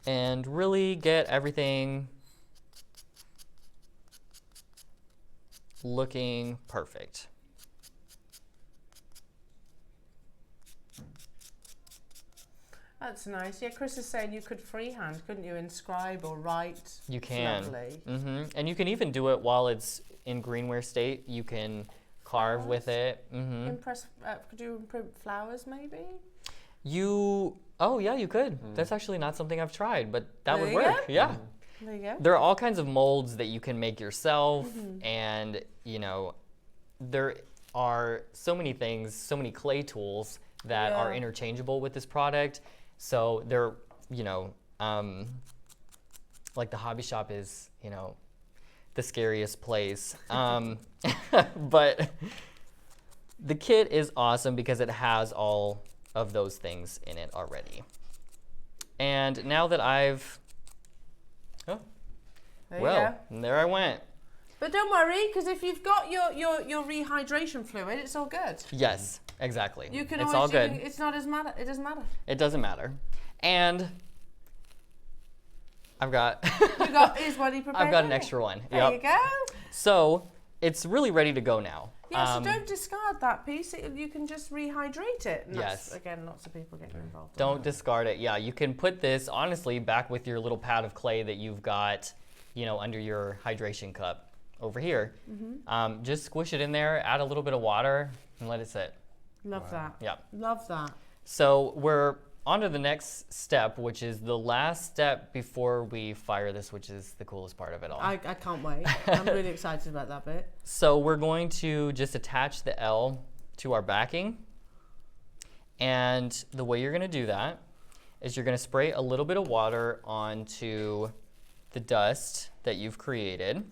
And really get everything looking perfect. That's nice. Yeah, Chris is saying you could freehand, couldn't you? Inscribe or write. You can. Lovely. And you can even do it while it's in greenware state. You can carve with it. Could you imprint flowers maybe? Oh yeah, you could. That's actually not something I've tried, but that would work. Yeah. There you go. There are all kinds of molds that you can make yourself, and there are so many things, so many clay tools that are interchangeable with this product. So they're, like the hobby shop is, the scariest place. But the kit is awesome because it has all of those things in it already. And now that there I went. But don't worry, because if you've got your rehydration fluid, it's all good. Yes, exactly. You can it's always, all good. It's not as matter. It doesn't matter. It doesn't matter. And I've got here's what he prepared. I've got an extra one. There you go. So it's really ready to go now. Yeah, so don't discard that piece. You can just rehydrate it. And yes. Again, lots of people get involved. Don't discard it. Yeah, you can put this, honestly, back with your little pad of clay that you've got, under your hydration cup over here. Just squish it in there, add a little bit of water, and let it sit. Love that. Yeah. Love that. So we're on to the next step, which is the last step before we fire this, which is the coolest part of it all. I can't wait. I'm really excited about that bit. So we're going to just attach the L to our backing. And the way you're going to do that is you're going to spray a little bit of water onto the dust that you've created.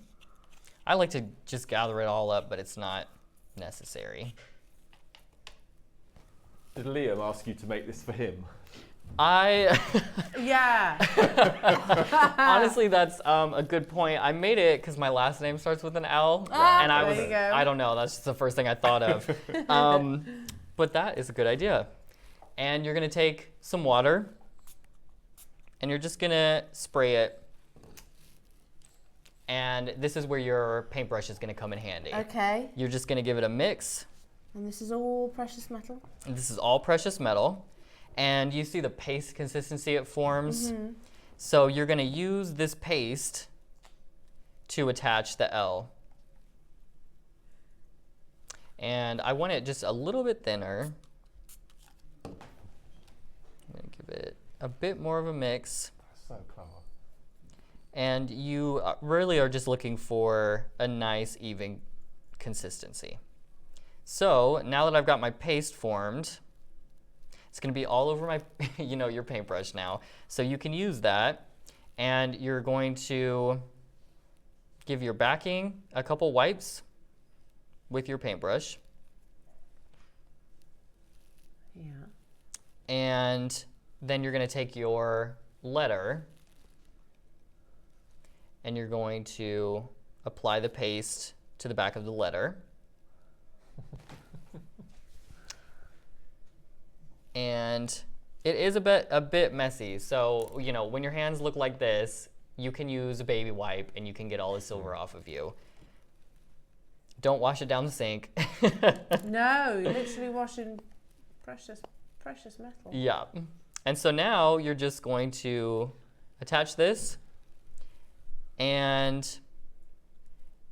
I like to just gather it all up, but it's not necessary. Did Liam ask you to make this for him? Yeah. Honestly, that's a good point. I made it because my last name starts with an L, and I don't know. That's just the first thing I thought of. But that is a good idea. And you're gonna take some water, and you're just gonna spray it. And this is where your paintbrush is gonna come in handy. Okay. You're just gonna give it a mix. And this is all precious metal? And this is all precious metal. And you see the paste consistency it forms. So you're gonna use this paste to attach the L. And I want it just a little bit thinner. I'm gonna give it a bit more of a mix. So clever. And you really are just looking for a nice, even consistency. So now that I've got my paste formed, it's gonna be all over my, your paintbrush now. So you can use that, and you're going to give your backing a couple wipes with your paintbrush. Yeah. And then you're gonna take your letter, and you're going to apply the paste to the back of the letter. And it is a bit messy. So, when your hands look like this, you can use a baby wipe and you can get all the silver off of you. Don't wash it down the sink. No, you're literally washing precious metal. Yeah. And so now you're just going to attach this, and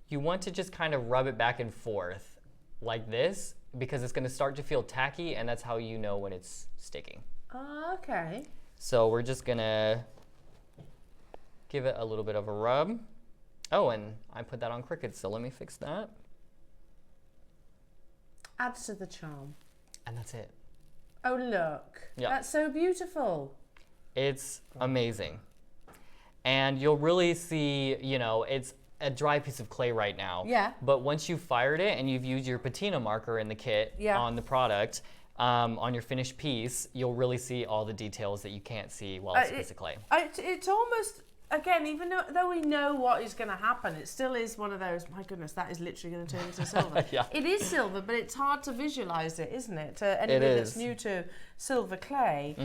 you want to just kind of rub it back and forth like this, because it's going to start to feel tacky, and that's how you know when it's sticking. Oh, okay. So we're just going to give it a little bit of a rub. Oh, and I put that on Cricut, so let me fix that. Adds to the charm. And that's it. Oh, look. Yeah. That's so beautiful. It's amazing. And you'll really see, it's a dry piece of clay right now. Yeah. But once you've fired it and you've used your patina marker in the kit on the product, on your finished piece, you'll really see all the details that you can't see while it's a piece of clay. It's almost, again, even though we know what is going to happen, it still is one of those, my goodness, that is literally going to turn into silver. Yeah. It is silver, but it's hard to visualize it, isn't it? To anybody that's new to silver clay.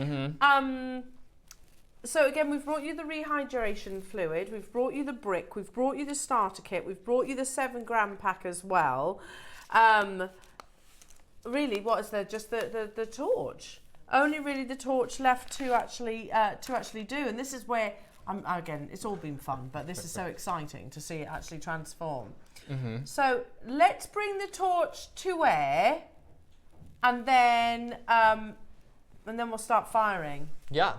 So again, we've brought you the rehydration fluid, we've brought you the brick, we've brought you the starter kit, we've brought you the 7-gram pack as well. Really, what is there? Just the torch. Only really the torch left to actually do, and this is where again, it's all been fun, but this is so exciting to see it actually transform. So let's bring the torch to air, and then we'll start firing. Yeah.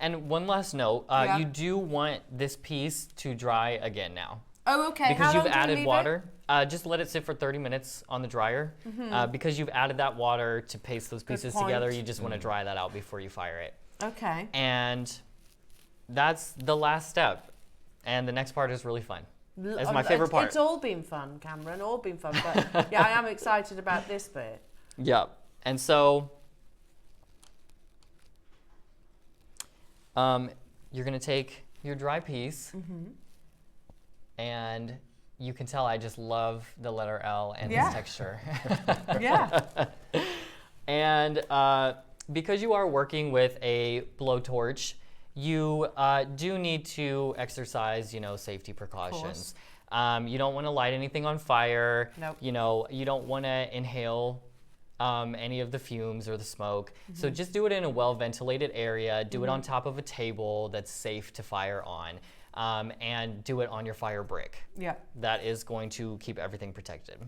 And one last note, you do want this piece to dry again now. Oh, okay. Because How you've long do we added leave water. Just let it sit for 30 minutes on the dryer. Because you've added that water to paste those pieces together, you just want to dry that out before you fire it. Okay. And that's the last step. And the next part is really fun. It's my favorite part. It's all been fun, Cameron, all been fun. But yeah, I am excited about this bit. Yeah. And so you're going to take your dry piece, and you can tell I just love the letter L and its texture. And because you are working with a blowtorch, you do need to exercise, safety precautions. You don't want to light anything on fire. Nope. You don't want to inhale any of the fumes or the smoke. So just do it in a well-ventilated area. Do it on top of a table that's safe to fire on. And do it on your fire brick. Yeah. That is going to keep everything protected.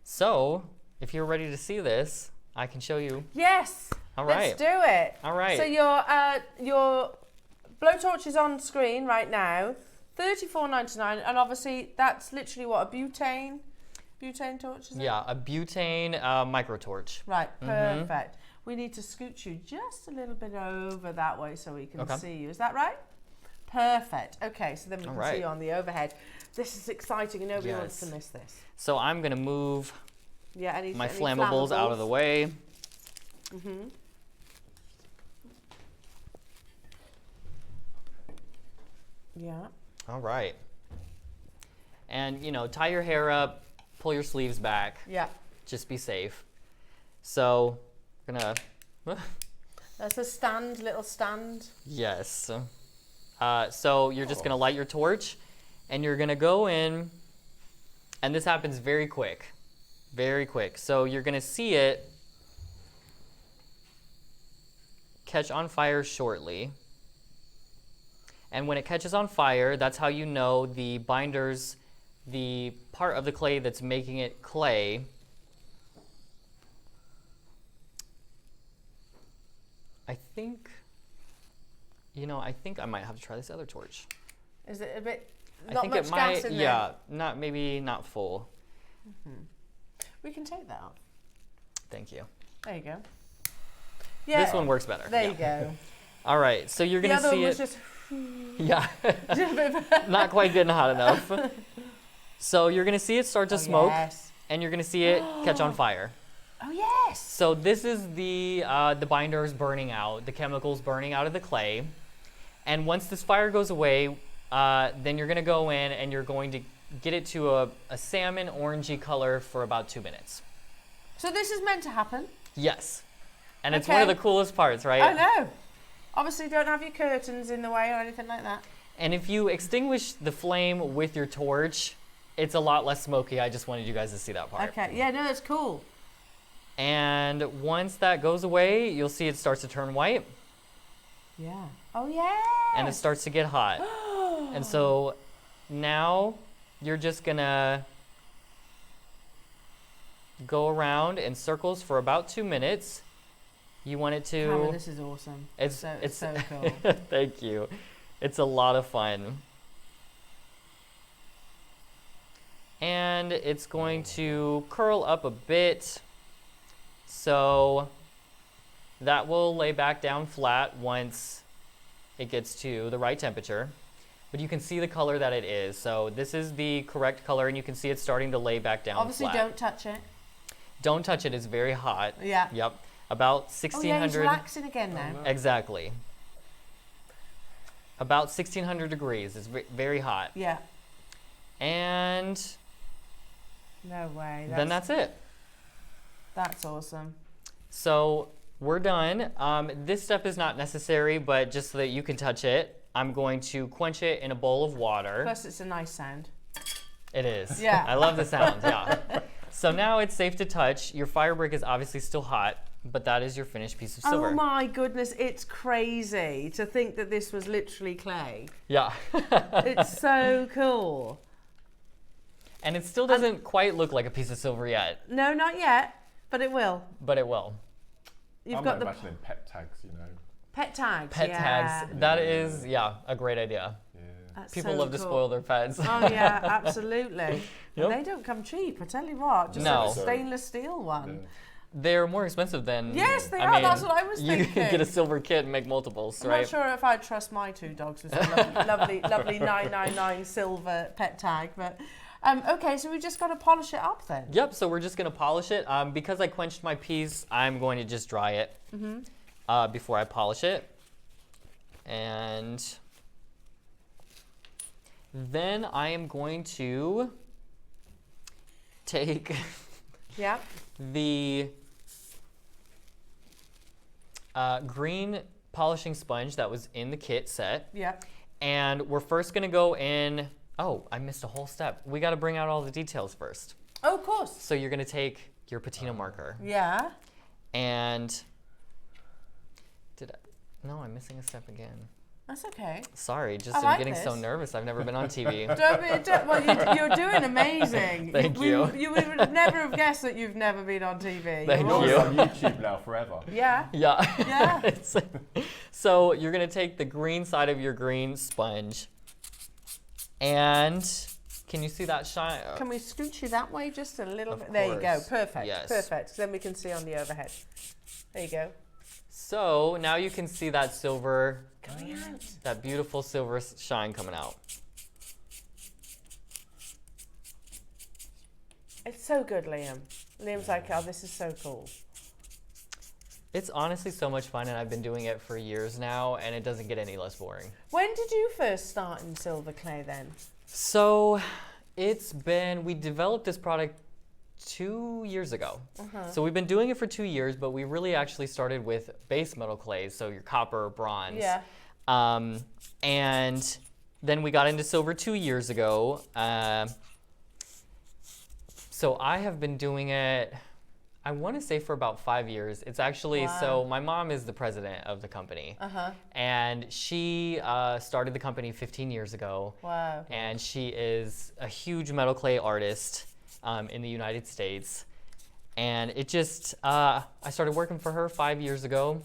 So if you're ready to see this, I can show you. Yes. All right. Let's do it. All right. So your blowtorch is on screen right now, $34.99, and obviously that's literally what, a butane torch, is it? Yeah, a butane micro torch. Right, perfect. We need to scoot you just a little bit over that way so we can see you. Is that right? Perfect. Okay, so then we can see you on the overhead. This is exciting, and nobody wants to miss this. So I'm going to move any flammables out of the way. Yeah. All right. And, tie your hair up, pull your sleeves back. Yeah. Just be safe. So, gonna... That's a little stand. Yes. So you're just gonna light your torch, and you're gonna go in, and this happens very quick. Very quick. So you're gonna see it catch on fire shortly. And when it catches on fire, that's how you know the binders, the part of the clay that's making it clay, I think I might have to try this other torch. Is it a bit, not much gas in there? Yeah, maybe not full. We can take that off. Thank you. There you go. Yeah. This one works better. There you go. All right, so you're gonna see it. Just yeah, not quite good and hot enough. So you're gonna see it start to smoke, and you're gonna see it catch on fire. Oh yes! So this is the binders burning out, the chemicals burning out of the clay, and once this fire goes away, then you're gonna go in and you're going to get it to a salmon orangey color for about 2 minutes. So this is meant to happen? Yes, and it's one of the coolest parts, right? I know. Obviously, don't have your curtains in the way or anything like that. And if you extinguish the flame with your torch, it's a lot less smoky. I just wanted you guys to see that part. Okay, yeah, no, that's cool. And once that goes away, you'll see it starts to turn white. Yeah. Oh, yeah. And it starts to get hot. And so now you're just gonna go around in circles for about 2 minutes. You want it to... Cameron, this is awesome. It's so cool. Thank you. It's a lot of fun. And it's going to curl up a bit. So that will lay back down flat once it gets to the right temperature. But you can see the color that it is. So this is the correct color, and you can see it's starting to lay back down Obviously, flat. don't touch it. Don't touch it. It's very hot. Yeah. Yep. About Oh 1600. yeah, he's relaxing again now. Exactly. About 1600 degrees. It's very hot. Yeah. And No way. then that's it. That's awesome. So we're done. This step is not necessary, but just so that you can touch it, I'm going to quench it in a bowl of water. Plus, it's a nice sound. It is. Yeah. I love the sound, yeah. So now it's safe to touch. Your fire brick is obviously still hot, but that is your finished piece of silver. Oh my goodness, it's crazy to think that this was literally clay. Yeah. It's so cool. And it still doesn't quite look like a piece of silver yet. No, not yet, but it will. But it will. You've I'm got the imagining pet tags, you know. pet tags. Pet yeah. tags. That is, yeah, a great idea. That's People so love to cool. spoil their pets. Oh yeah, absolutely. Yep. And they don't come cheap, I tell you what. Just No. a stainless steel one. They're more expensive than. Yes, they I are. mean, That's what I was you thinking. can get a silver kit and make multiples, I'm right? not sure if I'd trust my two dogs with some lovely 999 silver pet tag, but okay, so we've just got to polish it up then. Yep, so we're just gonna polish it. Because I quenched my piece, I'm going to just dry it before I polish it. And then I am going to take Yeah. the green polishing sponge that was in the kit set. Yeah. And we're first gonna go in, oh, I missed a whole step. We gotta bring out all the details first. Oh, of course. So you're gonna take your patina marker Yeah. and, no, I'm missing a step again. That's okay. Sorry, just I I'm like getting so this. nervous. I've never been on TV. Well, you're doing amazing. Thank you. You would never have guessed that you've never been on TV. Thank You're you. on YouTube now forever. Yeah. Yeah. Yeah. So you're gonna take the green side of your green sponge, and can you see that shine? Can we scooch you that way just a little Of bit? There you go. course. Perfect. Yes. Perfect. Then we can see on the overhead. There you go. So now you can see that silver, Coming out. that beautiful silver shine coming out. It's so good, Liam. Liam's like, oh, this is so cool. It's honestly so much fun, and I've been doing it for years now, and it doesn't get any less boring. When did you first start in silver clay then? So we developed this product 2 years ago. So we've been doing it for 2 years, but we really actually started with base metal clays, so your copper, bronze. Yeah. And then we got into silver 2 years ago. So I have been doing it, I want to say for about 5 years. It's actually, so my mom is the president of the company. And she started the company 15 years ago. Wow. And she is a huge metal clay artist in the United States. And it just, I started working for her 5 years ago,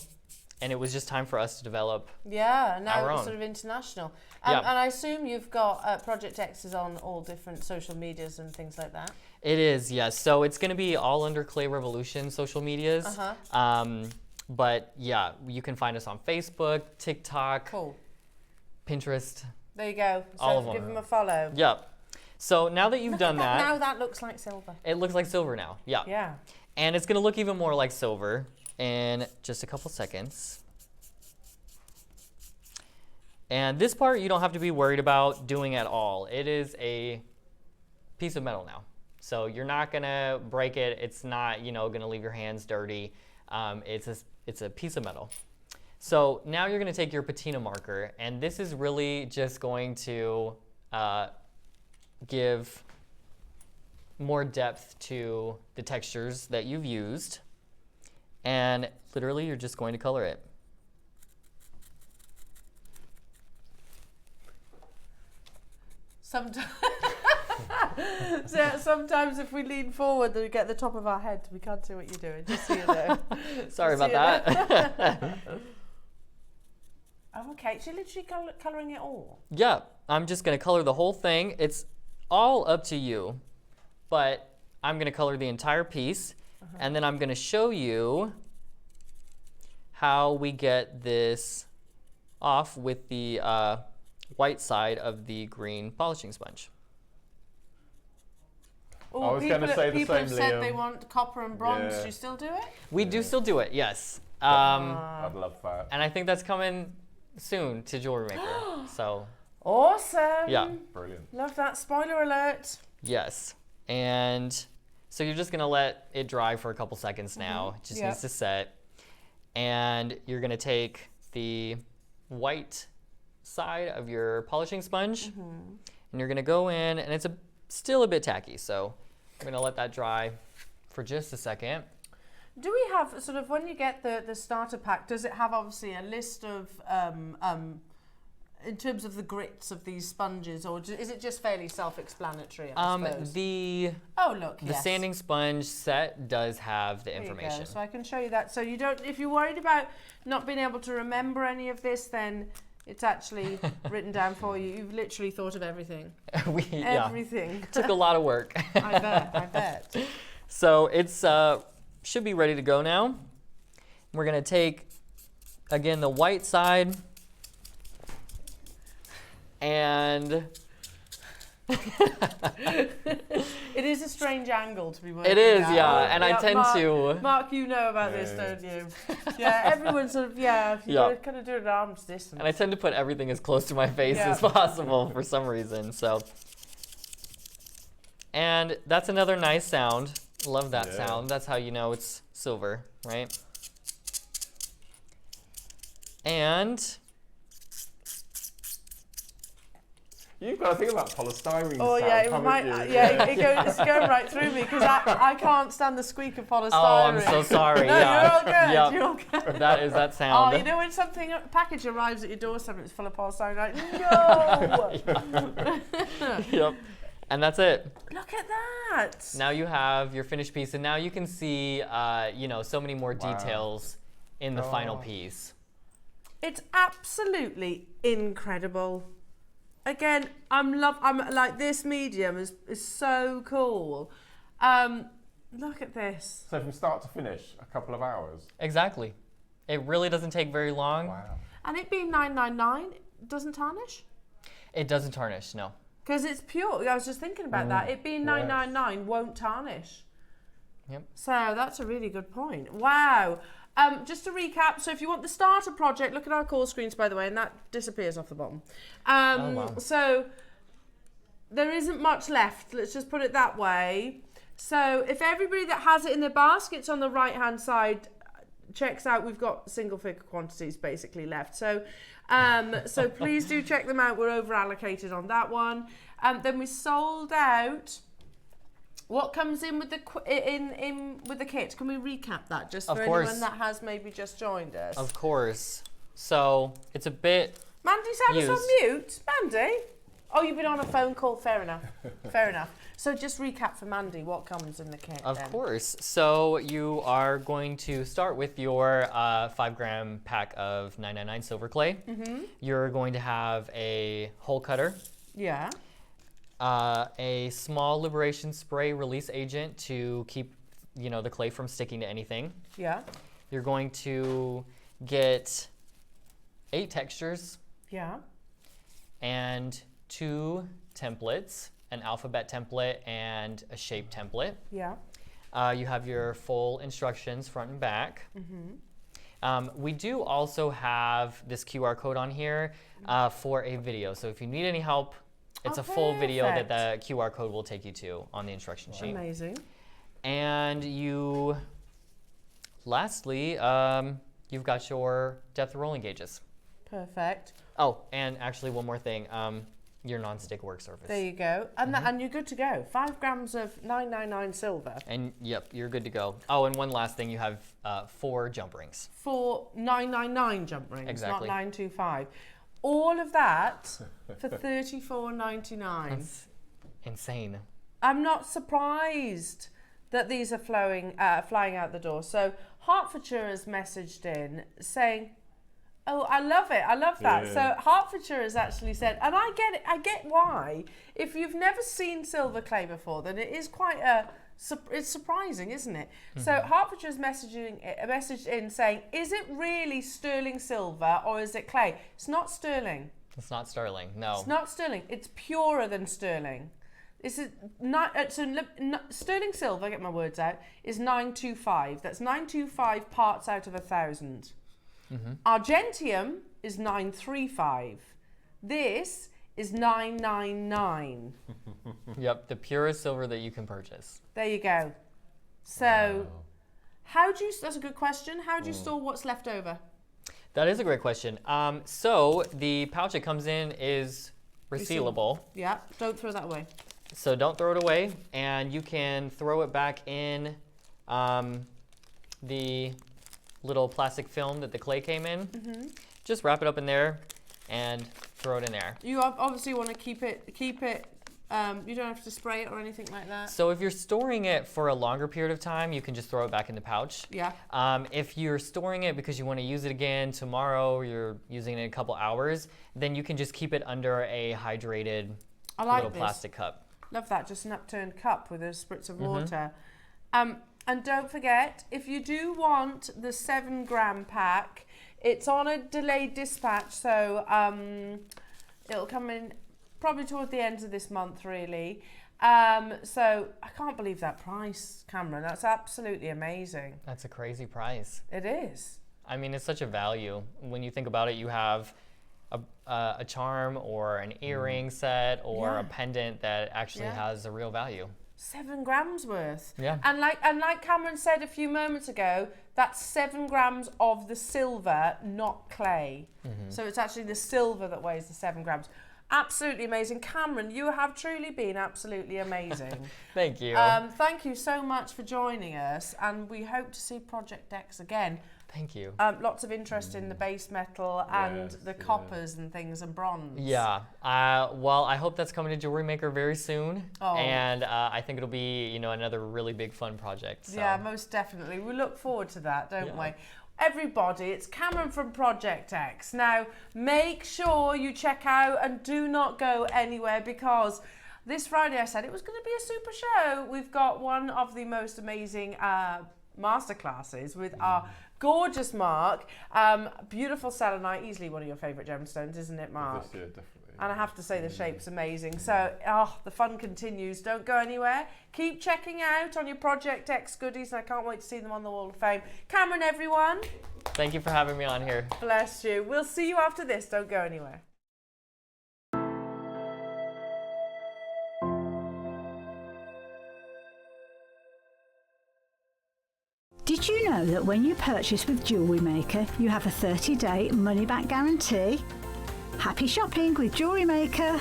and it was just time for us to develop Yeah, now our it's own. sort of international. Yeah. And I assume you've got Project X's on all different social medias and things like that. It is, yes. So it's going to be all under Clay Revolution social medias. But yeah, you can find us on Facebook, TikTok, Cool. Pinterest. There you go. So All of them. give them a follow. Yep. So now that you've done that, Now that looks like silver. it looks like silver now. Yeah. Yeah. And it's going to look even more like silver in just a couple seconds. And this part you don't have to be worried about doing at all. It is a piece of metal now. So you're not gonna break it. It's not, gonna leave your hands dirty. It's a piece of metal. So now you're gonna take your patina marker, and this is really just going to give more depth to the textures that you've used. And literally you're just going to color it. Sometimes if we lean forward, we get the top of our head. We can't see what you're doing. Just so you know. Sorry Just about so you know. that. Oh, okay. So you're literally colouring it all? Yeah, I'm just gonna color the whole thing. It's all up to you, but I'm gonna color the entire piece, and then I'm gonna show you how we get this off with the white side of the green polishing sponge. Or I was going to say the people same, have said Liam. they want copper and bronze. Yeah. Do you still do it? We do still do it, yes. I'd love that. And I think that's coming soon to Jewelry Maker. So Awesome. yeah, Brilliant. Love that. Spoiler alert. yes. And so you're just gonna let it dry for a couple seconds now. It just Yep. needs to set. And you're gonna take the white side of your polishing sponge and you're gonna go in, and it's still a bit tacky, so I'm gonna let that dry for just a second. Do we have sort of, when you get the starter pack, does it have obviously a list of in terms of the grits of these sponges, or is it just fairly self-explanatory? I suppose? The Yes. sanding sponge set does have the There you go. information. So I can show you that. So you don't, if you're worried about not being able to remember any of this, then it's actually written down for you. You've literally thought of everything. Everything. Took a lot of work. I bet. So it's should be ready to go now. We're gonna take, again, the white side, and it is a strange angle to be working it is, at. yeah, and I tend to. Mark, you know about this, don't you? Yeah, everyone sort of, you kind of do it at arm's distance. And I tend to put everything as close to my face Yeah. as possible for some reason, so. And that's another nice sound. Love that sound. That's how you know it's silver, right? And You've got to think about polystyrene. Oh sound, yeah, haven't you? it's going right through me because I can't stand the squeak of polystyrene. oh, I'm so sorry. No, yeah. you're all good. Yep. You're all good. That is that sound. Oh, you know when a package arrives at your doorstep and it's full of polystyrene, like, no! Yep. And that's it. Look at that! Now you have your finished piece, and now you can see, so many more details in the final piece. It's absolutely incredible. Again, I'm like, this medium is so cool. Look at this. So from start to finish, a couple of hours. Exactly. It really doesn't take very long. Wow. And it being $9.99 doesn't tarnish? It doesn't tarnish, no. Because it's pure. I was just thinking about that. It being $9.99 won't tarnish. Yep. So that's a really good point. Wow. Just to recap, so if you want the starter project, look at our call screens, by the way, and that disappears off the bottom. wow. So there isn't much left. Let's just put it that way. So if everybody that has it in their baskets on the right-hand side checks out, we've got single figure quantities basically left. So so please do check them out. We're over allocated on that one. Then we sold out. What comes in with the with the kit? Can we recap that just for anyone that has maybe just joined us? Of course. So it's a bit. Mandy's had us on mute. Mandy? Oh, you've been on a phone call. Fair enough. Fair enough. So just recap for Mandy what comes in the kit. Of course. So you are going to start with your 5-gram pack of 999 silver clay. You're going to have a hole cutter. Yeah. A small liberation spray release agent to keep, the clay from sticking to anything. Yeah. You're going to get 8 textures. Yeah. And 2 templates, an alphabet template and a shape template. Yeah. You have your full instructions front and back. We do also have this QR code on here for a video. So if you need any help, it's a full video that the QR code will take you to on the instruction sheet. Amazing. And lastly, you've got your depth rolling gauges. Perfect. Oh, and actually one more thing, your non-stick work surface. There you go. And and you're good to go. 5 grams of 999 silver. And yep, you're good to go. Oh, and one last thing, you have 4 jump rings. 4 999 jump rings, Exactly. not 925. All of that for $34.99. That's insane. I'm not surprised that these are flying out the door. So Hertfordshire has messaged in saying, oh, I love it. I love that. Yeah. So Hertfordshire has actually said, and I get it. I get why. If you've never seen silver clay before, then it is quite it's surprising, isn't it? So Hertfordshire has messaged in saying, is it really sterling silver or is it clay? It's not sterling. It's not sterling, no. It's not sterling. It's purer than sterling. This is sterling silver, get my words out, is 925. That's 925 parts out of 1,000. Argentium is 935. This is 999. Yep, the purest silver that you can purchase. There you go. So, that's a good question. How do you store what's left over? That is a great question. So the pouch it comes in is resealable. Yeah, don't throw that away. So don't throw it away, and you can throw it back in the little plastic film that the clay came in. Just wrap it up in there and throw it in there. You obviously want to keep it. You don't have to spray it or anything like that. So if you're storing it for a longer period of time, you can just throw it back in the pouch. Yeah. If you're storing it because you want to use it again tomorrow, you're using it in a couple hours, then you can just keep it under a hydrated little plastic cup. Love that, just an upturned cup with a spritz of water. And don't forget, if you do want the 7-gram pack, it's on a delayed dispatch, so it'll come in probably toward the end of this month, really. So I can't believe that price, Cameron. That's absolutely amazing. That's a crazy price. It is. I mean, it's such a value. When you think about it, you have a charm or an earring set or a pendant that actually has a real value. 7 grams worth. Yeah. And like Cameron said a few moments ago, that's 7 grams of the silver, not clay. So it's actually the silver that weighs the 7 grams. Absolutely amazing. Cameron, you have truly been absolutely amazing. Thank you. Thank you so much for joining us, and we hope to see Project X again. Thank you. Lots of interest in the base metal and the coppers and things and bronze. Yeah. Well, I hope that's coming to Jewelry Maker very soon. And I think it'll be, another really big fun project. So. Yeah, most definitely. We look forward to that, don't we? Everybody, it's Cameron from Project X. Now, make sure you check out and do not go anywhere, because this Friday I said it was going to be a super show. We've got one of the most amazing masterclasses with our gorgeous Mark. Beautiful selenite, easily one of your favourite gemstones, isn't it, Mark? This year, definitely. And I have to say the shape's amazing. So, the fun continues. Don't go anywhere. Keep checking out on your Project X goodies, and I can't wait to see them on the Wall of Fame. Cameron, everyone. Thank you for having me on here. Bless you. We'll see you after this. Don't go anywhere. Did you know that when you purchase with Jewellery Maker, you have a 30-day money-back guarantee? Happy shopping with Jewellery Maker!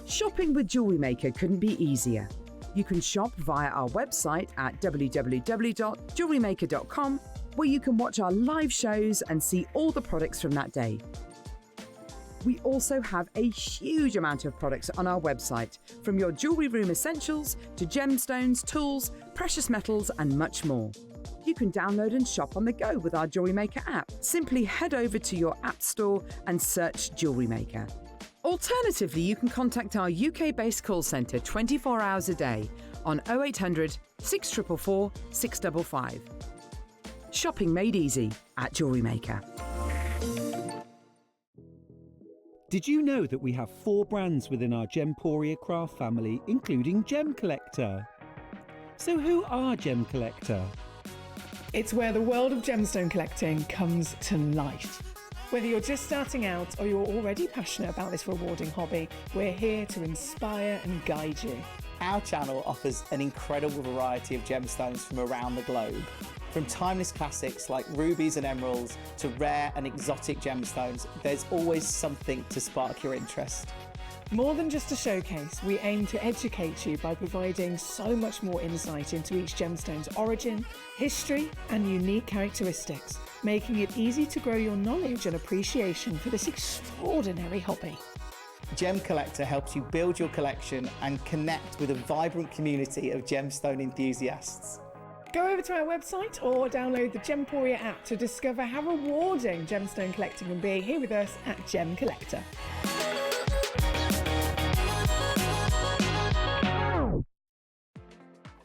Shopping with Jewellery Maker couldn't be easier. You can shop via our website at www.jewellerymaker.com, where you can watch our live shows and see all the products from that day. We also have a huge amount of products on our website, from your jewellery room essentials to gemstones, tools, precious metals and much more. You can download and shop on the go with our Jewellery Maker app. Simply head over to your app store and search Jewellery Maker. Alternatively, you can contact our UK-based call centre 24 hours a day on 0800 644 655. Shopping made easy at Jewellery Maker. Did you know that we have 4 brands within our Gemporia craft family, including Gem Collector? So who are Gem Collector? It's where the world of gemstone collecting comes to life. Whether you're just starting out or you're already passionate about this rewarding hobby, we're here to inspire and guide you. Our channel offers an incredible variety of gemstones from around the globe. From timeless classics like rubies and emeralds to rare and exotic gemstones, there's always something to spark your interest. More than just a showcase, we aim to educate you by providing so much more insight into each gemstone's origin, history, and unique characteristics, making it easy to grow your knowledge and appreciation for this extraordinary hobby. Gem Collector helps you build your collection and connect with a vibrant community of gemstone enthusiasts. Go over to our website or download the Gemporia app to discover how rewarding gemstone collecting can be here with us at Gem Collector.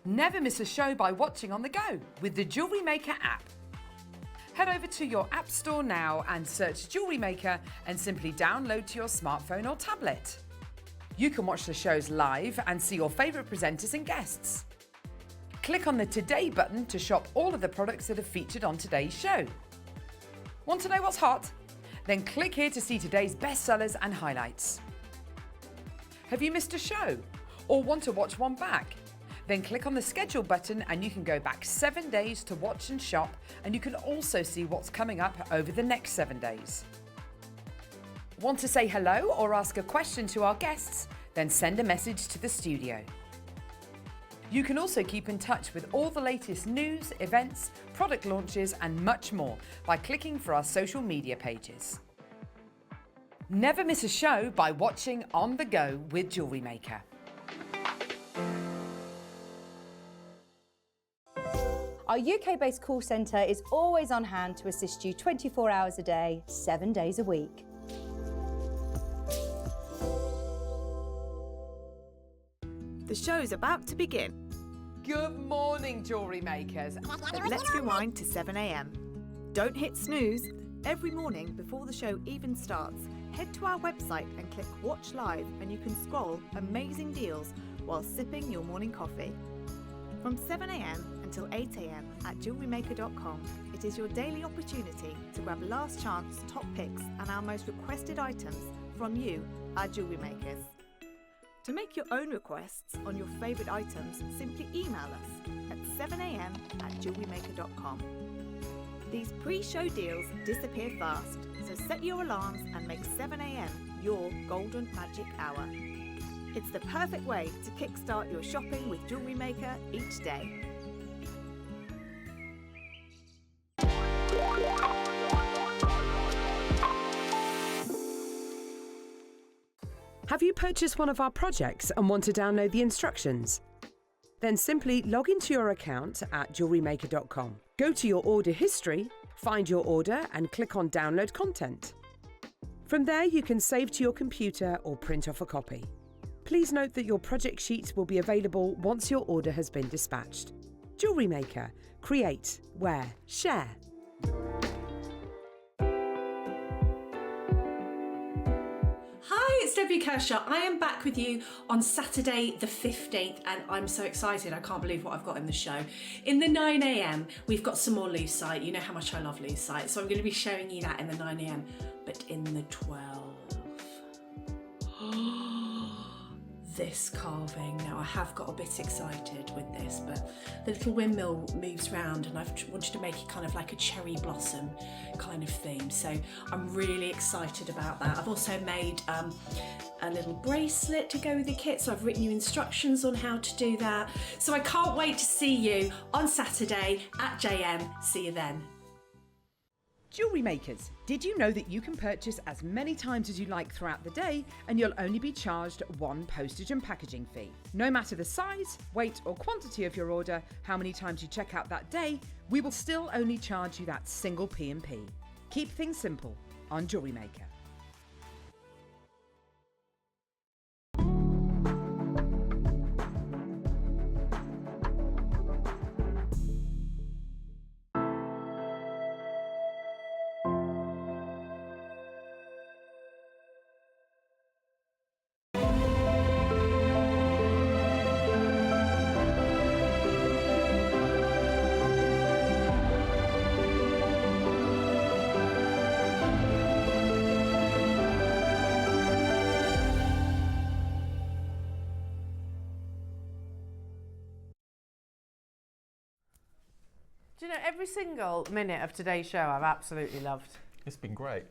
Never miss a show by watching on the go with the Jewellery Maker app. Head over to your app store now and search Jewellery Maker and simply download to your smartphone or tablet. You can watch the shows live and see your favourite presenters and guests. Click on the Today button to shop all of the products that are featured on today's show. Want to know what's hot? Then click here to see today's bestsellers and highlights. Have you missed a show or want to watch one back? Then click on the schedule button and you can go back 7 days to watch and shop, and you can also see what's coming up over the next 7 days. Want to say hello or ask a question to our guests? Then send a message to the studio. You can also keep in touch with all the latest news, events, product launches and much more by clicking for our social media pages. Never miss a show by watching on the go with Jewellery Maker. Our UK-based call centre is always on hand to assist you 24 hours a day, 7 days a week. The show's about to begin. Good morning, Jewellery Makers. Let's rewind to 7 a.m. Don't hit snooze. Every morning before the show even starts, head to our website and click Watch Live, and you can scroll amazing deals while sipping your morning coffee. From 7 a.m. until 8 a.m. at JewelleryMaker.com, it is your daily opportunity to grab last chance top picks and our most requested items from you, our Jewellery Makers. To make your own requests on your favourite items, simply email us at 7 a.m. at JewelleryMaker.com. These pre-show deals disappear fast, so set your alarms and make 7 a.m. your golden magic hour. It's the perfect way to kickstart your shopping with Jewellery Maker each day. Have you purchased one of our projects and want to download the instructions? Then simply log into your account at JewelleryMaker.com. Go to your order history, find your order and click on Download Content. From there you can save to your computer or print off a copy. Please note that your project sheet will be available once your order has been dispatched. Jewellery Maker. Create, wear, share. Hi, it's Debbie Kershaw. I am back with you on Saturday the 15th and I'm so excited. I can't believe what I've got in the show. In the 9 a.m, we've got some more lucite. You know how much I love lucite. So I'm going to be showing you that in the 9 a.m. But in the 12... this carving. Now I have got a bit excited with this, but the little windmill moves round and I've wanted to make it kind of like a cherry blossom kind of theme. So I'm really excited about that. I've also made a little bracelet to go with the kit. So I've written you instructions on how to do that. So I can't wait to see you on Saturday at JM. See you then. Jewellery Makers, did you know that you can purchase as many times as you like throughout the day and you'll only be charged one postage and packaging fee? No matter the size, weight or quantity of your order, how many times you check out that day, we will still only charge you that single P&P. Keep things simple on Jewellery Maker. Do you know, every single minute of today's show I've absolutely loved. It's been great.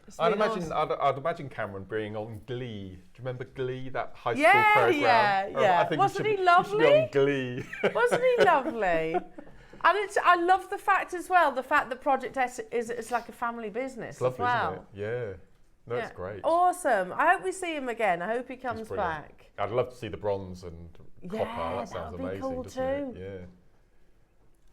It's I'd been imagine, awesome. I'd imagine Cameron being on Glee. Do you remember Glee, that high school Yeah, programme? yeah. I think Wasn't he He lovely? should be on Glee. Wasn't he lovely? And I love the fact as well, the fact that Project S is like a family business It's lovely, as well. isn't it? Yeah. No, it's great. Awesome. I hope we see him again. I hope he comes back. I'd love to see the bronze and copper. Yeah, That sounds that'd be amazing, cool doesn't too. it? Yeah.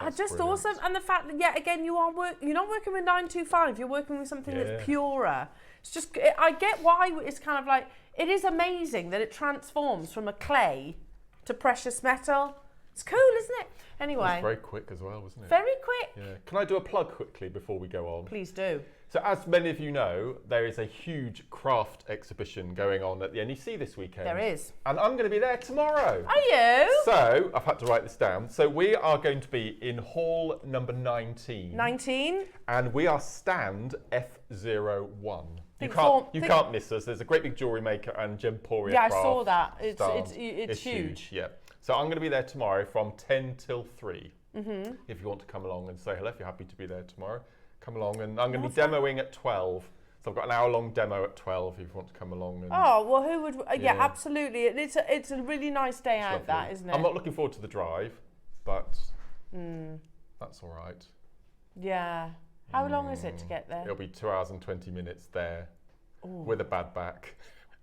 Just brilliant. awesome. And the fact that, yet again, you're not working with 925, you're working with something that's purer. It's just, I get why it's kind of like, it is amazing that it transforms from a clay to precious metal. It's cool, isn't it? Anyway. It was very quick as well, wasn't it? Very quick. Yeah. Can I do a plug quickly before we go on? Please do. So as many of you know, there is a huge craft exhibition going on at the NEC this weekend. There is. And I'm going to be there tomorrow. Are you? So, I've had to write this down. So we are going to be in hall number 19. 19? And we are stand F01. You can't miss us. There's a great big Jewellery Maker and Gemporia Yeah, I craft saw that. stand. It's huge. Yeah. So I'm going to be there tomorrow from 10 till 3. Mm-hmm. If you want to come along and say hello, if you're happy to be there tomorrow, come along. And I'm going to be demoing at 12. So I've got an hour-long demo at 12 if you want to come along. And oh, well, who would... yeah, absolutely. It's a really nice day out, that, isn't it? I'm not looking forward to the drive, but that's all right. Yeah. How long is it to get there? It'll be 2 hours and 20 minutes there with a bad back.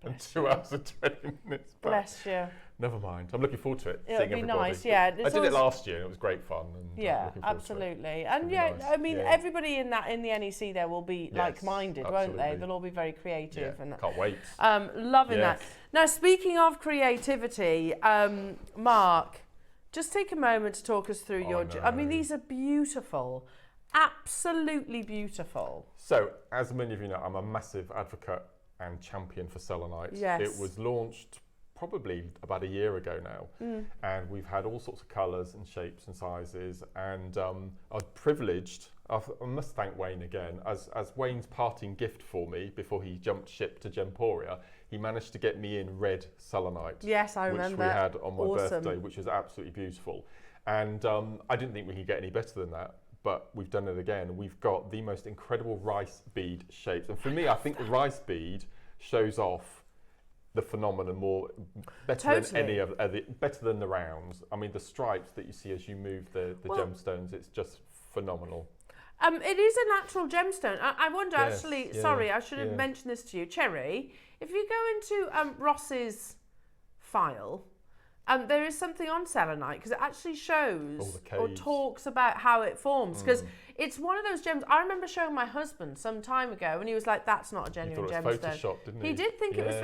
And 2 hours and 20 minutes back. Bless you. Never mind. I'm looking forward to it. It'll seeing be everybody. nice, yeah. I did it last year and it was great fun. And yeah, absolutely. And yeah, nice. I mean, everybody in the NEC there will be like-minded, won't they? They'll all be very creative. Yeah, and can't wait. Loving that. Now, speaking of creativity, Mark, just take a moment to talk us through your... I mean, these are beautiful. Absolutely beautiful. So, as many of you know, I'm a massive advocate and champion for Selenite. Yes. It was launched probably about a year ago now, and we've had all sorts of colours and shapes and sizes, and I was privileged. I must thank Wayne again, as Wayne's parting gift for me before he jumped ship to Gemporia. He managed to get me in red Selenite. Yes, I remember. Which we had on my birthday, which was absolutely beautiful. And I didn't think we could get any better than that. But we've done it again. We've got the most incredible rice bead shapes. And for me, I think the rice bead shows off the phenomenon better than any of better than the rounds. I mean, the stripes that you see as you move the gemstones, it's just phenomenal. It is a natural gemstone. I wonder, actually, sorry, I should have mentioned this to you. Cherry, if you go into Ross's file, there is something on selenite because it actually shows or talks about how it forms, because it's one of those gems. I remember showing my husband some time ago and he was like, that's not a genuine gemstone. Photoshopped, didn't he? He did think it was.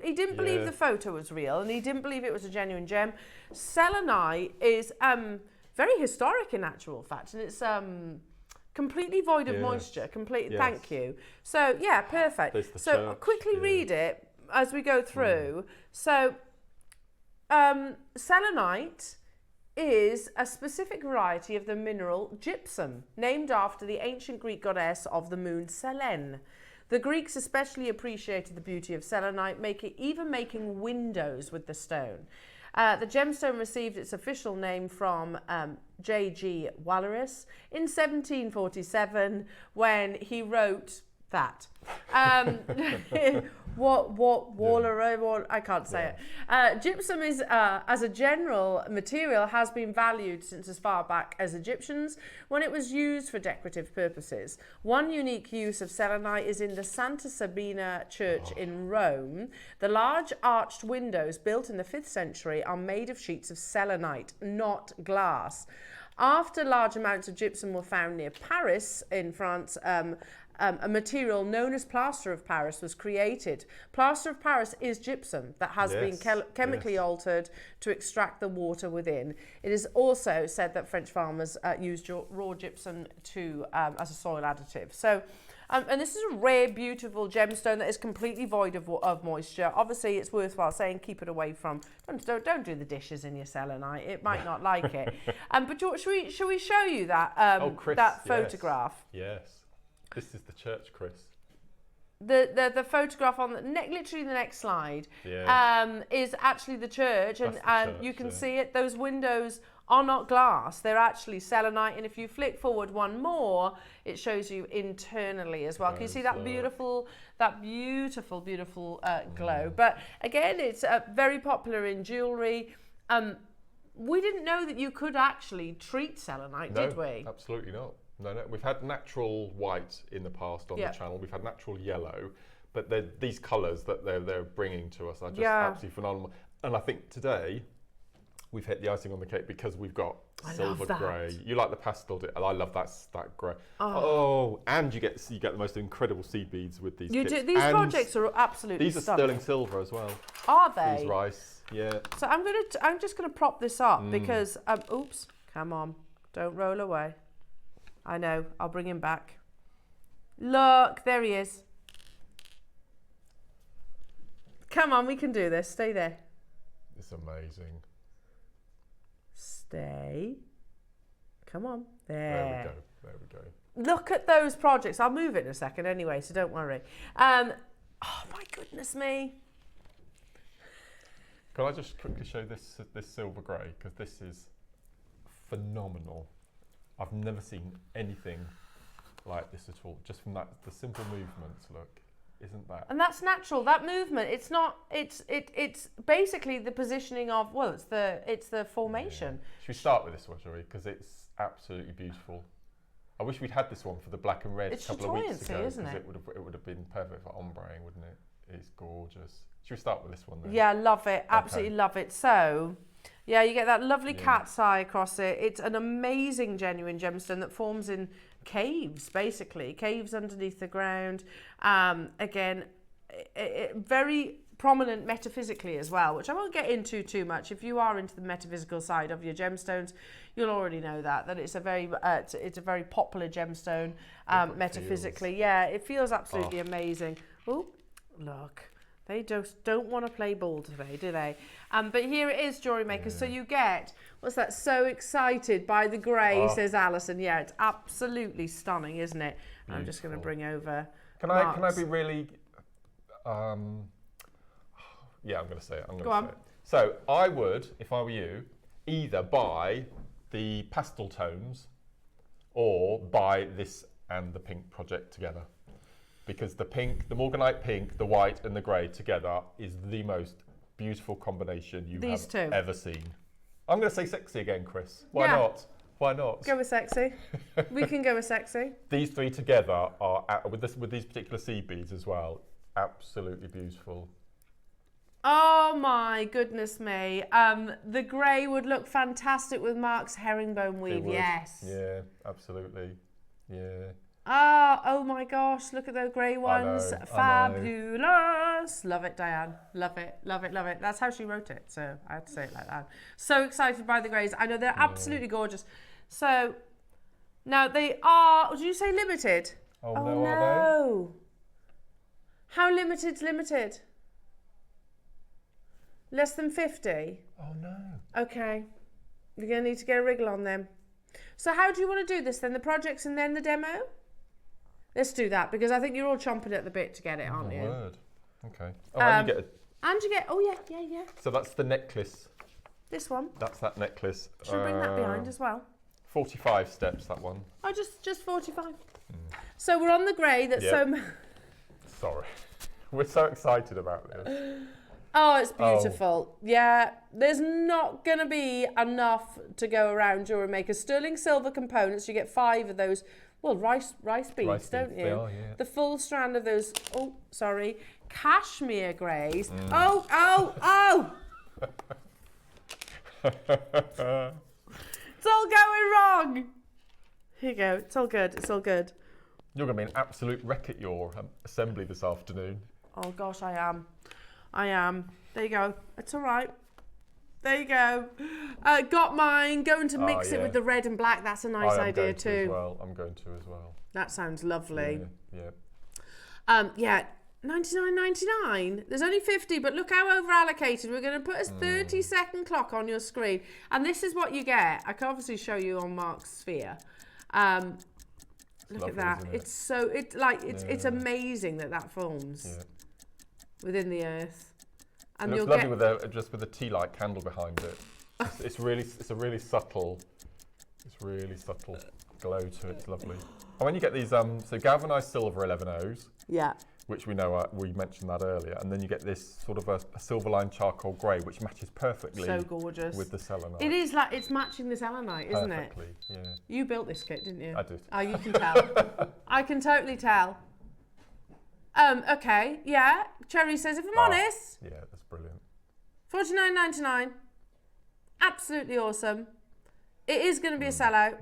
He didn't believe the photo was real, and he didn't believe it was a genuine gem. Selenite is very historic in actual fact, and it's completely void of moisture. Completely. Thank you. So yeah, perfect. So I'll quickly read it as we go through. So selenite is a specific variety of the mineral gypsum, named after the ancient Greek goddess of the moon, Selene. The Greeks especially appreciated the beauty of selenite, even making windows with the stone. The gemstone received its official name from J.G. Wallerus in 1747 when he wrote that. I can't say it. Gypsum is, as a general material, has been valued since as far back as Egyptians, when it was used for decorative purposes. One unique use of selenite is in the Santa Sabina church in Rome. The large arched windows built in the 5th century are made of sheets of selenite, not glass. After large amounts of gypsum were found near Paris in France, a material known as plaster of Paris was created. Plaster of Paris is gypsum that has been chemically altered to extract the water within. It is also said that French farmers used raw gypsum as a soil additive. So, and this is a rare, beautiful gemstone that is completely void of moisture. Obviously, it's worthwhile saying keep it away from. Don't do the dishes in your selenite. It might not like it. But shall we show you that Chris, that photograph? Yes. This is the church, Chris. The photograph on literally the next slide is actually the church, and you can see it. Those windows are not glass; they're actually selenite. And if you flick forward one more, it shows you internally as well. Can you see that beautiful glow? But again, it's very popular in jewellery. We didn't know that you could actually treat selenite, did we? Absolutely not. No, we've had natural white in the past on the channel. We've had natural yellow, but these colours that they're bringing to us are just absolutely phenomenal. And I think today we've hit the icing on the cake because we've got I silver love that. grey. You like the pastel? I love that grey. Oh, and you get the most incredible seed beads with these. Kits. These projects are absolutely These are stunning. sterling silver as well. Are they? These rice, yeah. So I'm just gonna prop this up because oops, come on, don't roll away. I know, I'll bring him back. Look, there he is. Come on, we can do this. Stay there. It's amazing. Stay. Come on. There we go. Look at those projects. I'll move it in a second anyway, so don't worry. Oh my goodness me. Can I just quickly show this silver grey, because this is phenomenal. I've never seen anything like this at all. Just from the simple movements, look. Isn't that? And that's natural. That movement. It's not. It's basically the positioning of. Well, it's the formation. Yeah. Should we start with this one, shall we? Because it's absolutely beautiful. I wish we'd had this one for the black and red a couple of weeks ago, isn't it? It would have been perfect for ombreing, wouldn't it? It's gorgeous. Should we start with this one then? Yeah, love it. Absolutely love it. So, yeah, you get that lovely cat's eye across it. It's an amazing genuine gemstone that forms in caves, basically. Caves underneath the ground. Again, very prominent metaphysically as well, which I won't get into too much. If you are into the metaphysical side of your gemstones, you'll already know that it's a very popular gemstone metaphysically. Yeah, it feels absolutely amazing. Oh, look. They just don't want to play ball today, do they? But here it is, Jewellery Maker. So you get, what's that? So excited by the grey, says Alison. Yeah, it's absolutely stunning, isn't it? Beautiful. I'm just going to bring over. Can I be really? Yeah, I'm going to say it. Go on. So I would, if I were you, either buy the pastel tones or buy this and the pink project together. Because the pink, the morganite pink, the white and the grey together is the most beautiful combination you have ever seen. I'm going to say sexy again, Chris. Why not? Why not? Go with sexy. We can go with sexy. These three together are, with these particular seed beads as well, absolutely beautiful. Oh my goodness me. The grey would look fantastic with Mark's herringbone weave, yes. Yeah, absolutely. Yeah. Oh my gosh, look at those grey ones. Fabulous. Love it, Diane. Love it, love it, love it. That's how she wrote it, so I had to say it like that. So excited by the greys. I know they're absolutely gorgeous. So, now they are, did you say limited? Oh no, are they? How limited's limited? Less than 50? Oh no. Okay. You're going to need to get a wriggle on them. So how do you want to do this then? The projects and then the demo? Let's do that, because I think you're all chomping at the bit to get it, aren't you? Word. Okay. Oh, and you get oh yeah. So that's the necklace. This one. That's that necklace. Should we bring that behind as well? 45 steps, that one. Oh, just 45. So we're on the grey that's Sorry. We're so excited about this. Oh, it's beautiful. Yeah, there's not going to be enough to go around Jewellery Maker. Sterling silver components, you get 5 of those, well, rice beads, don't you? They are, yeah. The full strand of those, cashmere greys. Oh! It's all going wrong. Here you go, it's all good, it's all good. You're going to be an absolute wreck at your assembly this afternoon. Oh gosh, I am. There you go. It's all right. There you go. Got mine. Going to mix it with the red and black. That's a nice idea too. I'm going to as well. That sounds lovely. Yeah. Yeah. $99.99. There's only 50, but look how over allocated. We're going to put a 30-second clock on your screen, and this is what you get. I can obviously show you on Mark's sphere. Look lovely, at that. Isn't it? It's so it's amazing that forms. Yeah. Within the earth, and it looks lovely with a tea light candle behind it. It's a really subtle glow to it. It's lovely. And when you get these so galvanized silver 11Os, which we know we mentioned that earlier, and then you get this sort of a silver line charcoal grey, which matches perfectly. So gorgeous with the selenite. It is like it's matching the selenite, isn't it? Perfectly, yeah. You built this kit, didn't you? I did. Oh, you can tell. I can totally tell. Okay, yeah. Cherry says, if I'm honest. Yeah, that's brilliant. $49.99. Absolutely awesome. It is going to be a sellout.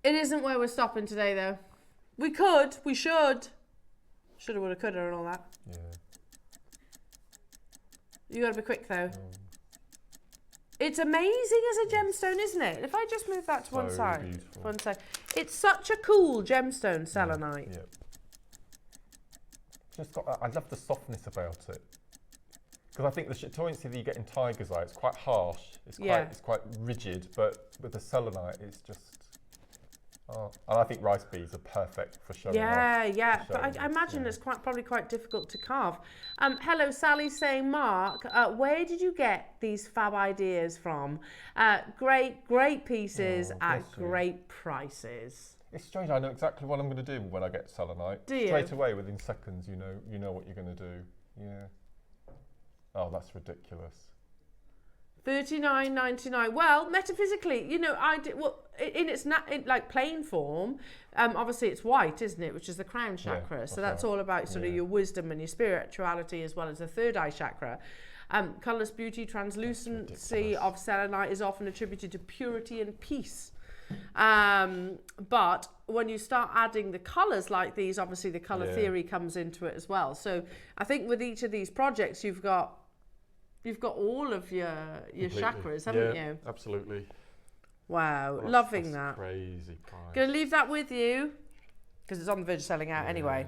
Yeah. It isn't where we're stopping today, though. We should. Shoulda, woulda, coulda, and all that. Yeah. You got to be quick, though. It's amazing as a gemstone, isn't it? If I just move that to one side. Beautiful. One side. It's such a cool gemstone, selenite. Yeah. Just got that. I love the softness about it. Because I think the chatoyancy that you get in tiger's eye, it's quite harsh. It's quite rigid, but with the selenite, it's just. Oh, and I think rice beads are perfect for showing off. Yeah. But I imagine it's probably quite difficult to carve. Hello, Sally saying, Mark, where did you get these fab ideas from? Great pieces at great prices. It's strange. I know exactly what I'm going to do when I get selenite. Do you? Straight away, within seconds, you know what you're going to do. Yeah. Oh, that's ridiculous. $39.99. Well, metaphysically, I did in its like plain form. Obviously, it's white, isn't it? Which is the crown chakra. Yeah, so that's all about sort of your wisdom and your spirituality, as well as the third eye chakra. Colourless beauty, translucency of selenite is often attributed to purity and peace. But when you start adding the colours like these, obviously the colour theory comes into it as well. So I think with each of these projects, you've got all of your chakras, haven't you? Absolutely. Wow, Well, loving that's that. Crazy price. Gonna leave that with you because it's on the verge of selling out anyway.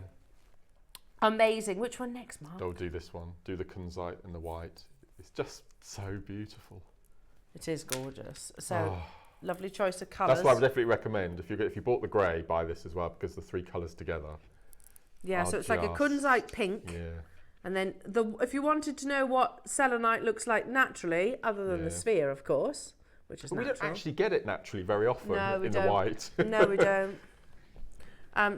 Amazing. Which one next, Mark? Don't do this one. Do the kunzite and the white. It's just so beautiful. It is gorgeous. So lovely choice of colours. That's what I would definitely recommend. If you bought the grey, buy this as well because the three colours together. Yeah, so it's like a kunzite pink. Yeah. And then if you wanted to know what selenite looks like naturally, other than the sphere, of course, which is natural. We don't actually get it naturally very often the white. No, we don't.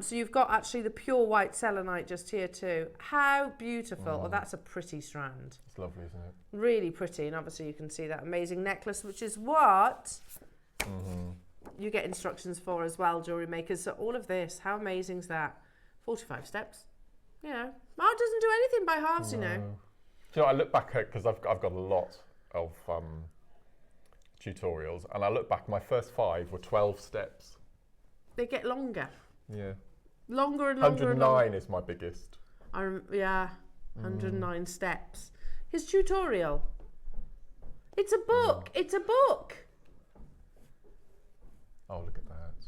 So you've got actually the pure white selenite just here too. How beautiful. Oh, that's a pretty strand. It's lovely, isn't it? Really pretty. And obviously you can see that amazing necklace, which is what you get instructions for as well, jewellery makers. So all of this, how amazing is that? 45 steps. Mark doesn't do anything by halves, you know. Do you know, I look back at, because I've got a lot of tutorials, and I look back, my first 5 were 12 steps. They get longer. Yeah. Longer and longer 109 and longer. is my biggest. 109 steps. His tutorial. It's a book. It's a book. Oh, look at that.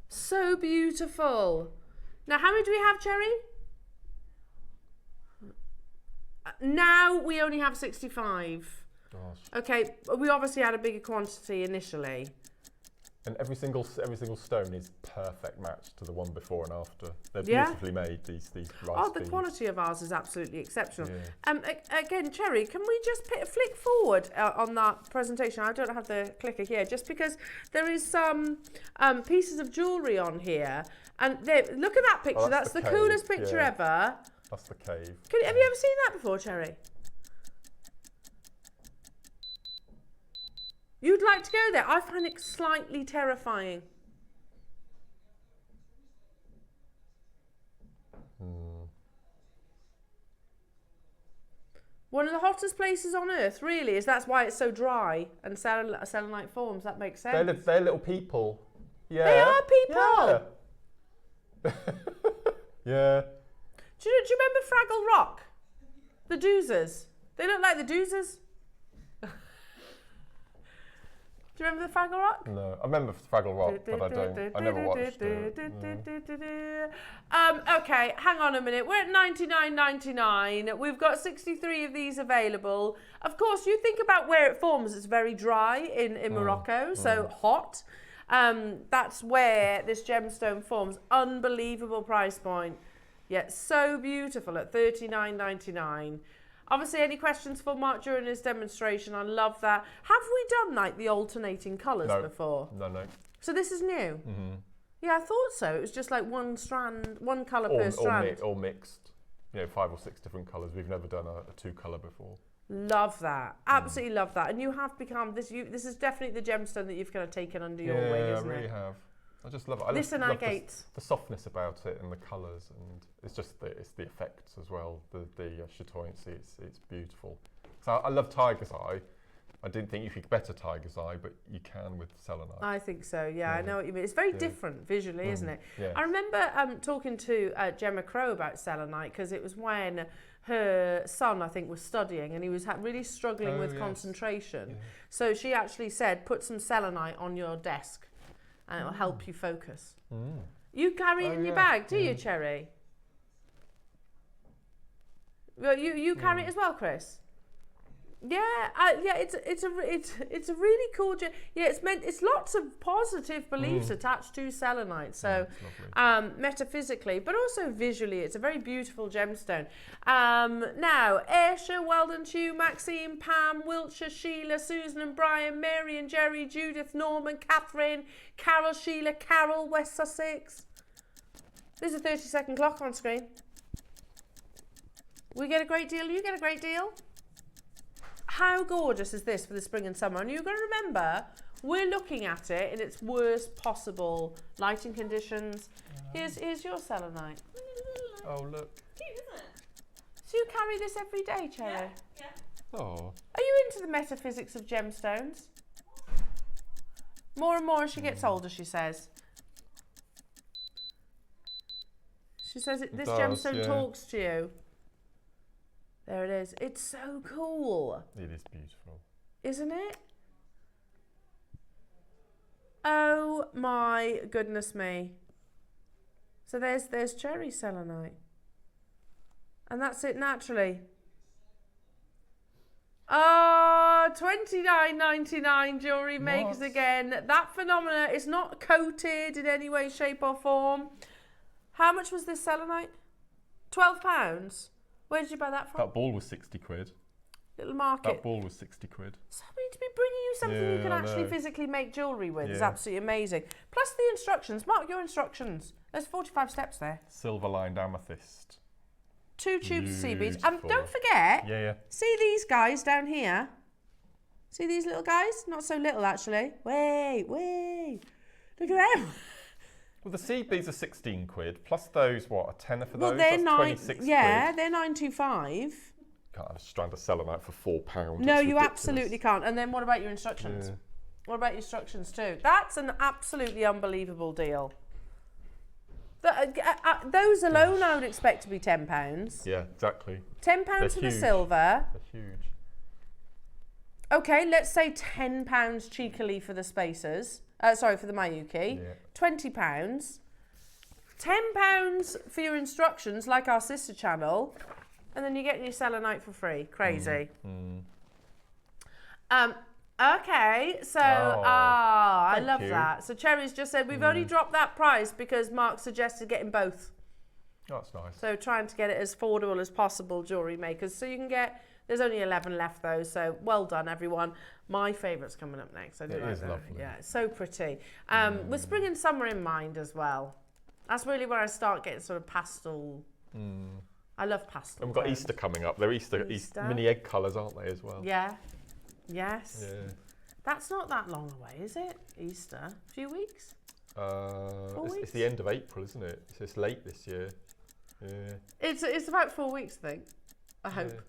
So beautiful. Now, how many do we have, Cherry? Now we only have 65. Gosh. Okay, we obviously had a bigger quantity initially. And every single stone is perfect match to the one before and after. They're beautifully made, these rice the beads. quality of ours is absolutely exceptional. Yeah. Again, Cherry, can we just flick forward on that presentation? I don't have the clicker here, just because there is some pieces of jewellery on here. And look at that picture. Oh, that's the cave, coolest picture ever. That's the cave. Have you ever seen that before, Cherry? You'd like to go there? I find it slightly terrifying. One of the hottest places on earth, really, that's why it's so dry and selenite forms. That makes sense. They're little people. Yeah. They are people. Yeah. Yeah. Do you remember Fraggle Rock? The Doozers. They look like the Doozers. Do you remember the Fraggle Rock? No, I remember Fraggle Rock, but I don't. I never watched it. Okay, hang on a minute. We're at $99.99. We've got 63 of these available. Of course, you think about where it forms. It's very dry in Morocco, so hot. That's where this gemstone forms. Unbelievable price point. Yet so beautiful at $39.99. Obviously, any questions for Mark during his demonstration? I love that. Have we done like the alternating colours before? No. So this is new? Yeah, I thought so. It was just like one colour per strand. Or mixed. 5 or 6 different colours. We've never done a 2-colour before. Love that. Absolutely love that. And you have become this. This is definitely the gemstone that you've kind of taken under your wing, isn't it? Yeah, I really have. I just love it. I Listen, love agates. the softness about it and the colours, and it's just it's the effects as well. The chatoyancy. It's beautiful. So I love Tiger's Eye. I didn't think you could better Tiger's Eye, but you can with Selenite. I think so, yeah, I know what you mean. It's very different visually, isn't it? Yeah. I remember talking to Gemma Crow about Selenite because it was when her son, I think, was studying and he was really struggling with concentration. Yeah. So she actually said, put some Selenite on your desk and it'll help you focus. You carry it in your bag, do you, Cherry? Well, you carry it as well, Chris? Yeah, it's a really cool. It's lots of positive beliefs attached to selenite. So, metaphysically, but also visually, it's a very beautiful gemstone. Now, Ayrshire, well done to you, Maxine, Pam, Wiltshire, Sheila, Susan and Brian, Mary and Jerry, Judith, Norman, Catherine, Carol, Sheila, Carol, West Sussex. There's a 30-second clock on screen. We get a great deal. You get a great deal. How gorgeous is this for the spring and summer? And you've got to remember, we're looking at it in its worst possible lighting conditions. Here's your selenite. Oh, look. Cute, isn't it? So you carry this every day, Cherry? Yeah. Oh. Are you into the metaphysics of gemstones? More and more as she gets older, she says. She says this gemstone talks to you. There it is. It's so cool. It is beautiful. Isn't it? Oh my goodness me. So there's cherry selenite. And that's it naturally. Oh, $29.99 Jewellery Makers again. That phenomena is not coated in any way, shape or form. How much was this selenite? £12? Where did you buy that from? That ball was 60 quid. Little market. That ball was 60 quid. Somebody to be bringing you something you can actually physically make jewellery with is absolutely amazing. Plus the instructions. Mark your instructions. There's 45 steps there. Silver lined amethyst. 2 tubes of sea beads. And don't forget, see these guys down here? See these little guys? Not so little actually. Wait. Look at them. Well, the seed beads are 16 quid, plus those, what, a tenner for those? They're That's 26 quid. Yeah, they're $9.25. Can't just trying to selenite for £4. No, you absolutely can't. And then what about your instructions? Yeah. What about your instructions too? That's an absolutely unbelievable deal. Those alone I would expect to be £10. Yeah, exactly. £10 for the silver. They're huge. Okay, let's say £10 cheekily for the spacers. Sorry, for the Mayuki. Yeah. £20. £10 for your instructions, like our sister channel, and then you get your selenite for free. Crazy. Okay, so I love that. So Cherry's just said we've only dropped that price because Mark suggested getting both. That's nice. So trying to get it as affordable as possible, Jewellery Makers. So you can get. There's only 11 left though, so well done everyone. My favourite's coming up next. I do like that. Lovely. Yeah, it's so pretty. With spring and summer in mind as well. That's really where I start getting sort of pastel. I love pastel. And we've got Easter coming up. They're Easter mini egg colours, aren't they, as well? Yeah. Yes. Yeah. That's not that long away, is it? Easter? A few weeks? 4 weeks? It's the end of April, isn't it? It's late this year. Yeah. It's about 4 weeks, I think. I hope.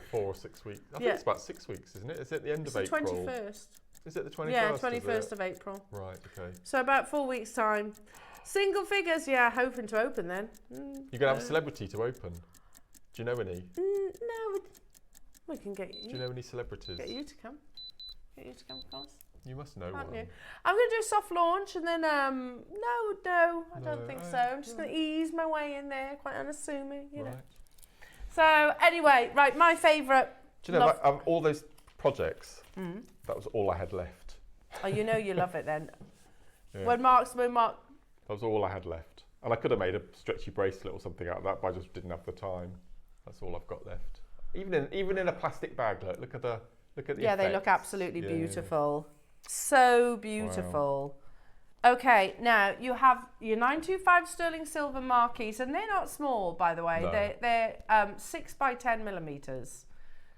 4 or 6 weeks. I think it's about 6 weeks, isn't it? Is it the end of April? It's the 21st. Is it the 21st? Yeah, 21st of April. Right, okay. So about 4 weeks' time. Single figures, yeah, hoping to open then. You're going to have a celebrity to open? Do you know any? No, we can get you. Do you know any celebrities? Get you to come. Get you to come, of course. You must know one. You? I'm going to do a soft launch and then, no, I don't think so. I'm just going to ease my way in there, quite unassuming, you know. So anyway, right, my favourite. Do you know, of all those projects, that was all I had left. Oh, you know you love it then. Yeah. When Mark. That was all I had left. And I could have made a stretchy bracelet or something out of that, but I just didn't have the time. That's all I've got left. Even in a plastic bag, look at the yeah, they look absolutely beautiful. So beautiful. Wow. Okay, now you have your 925 sterling silver marquise, and they're not small, by the way. No. They're 6 by 10 millimeters.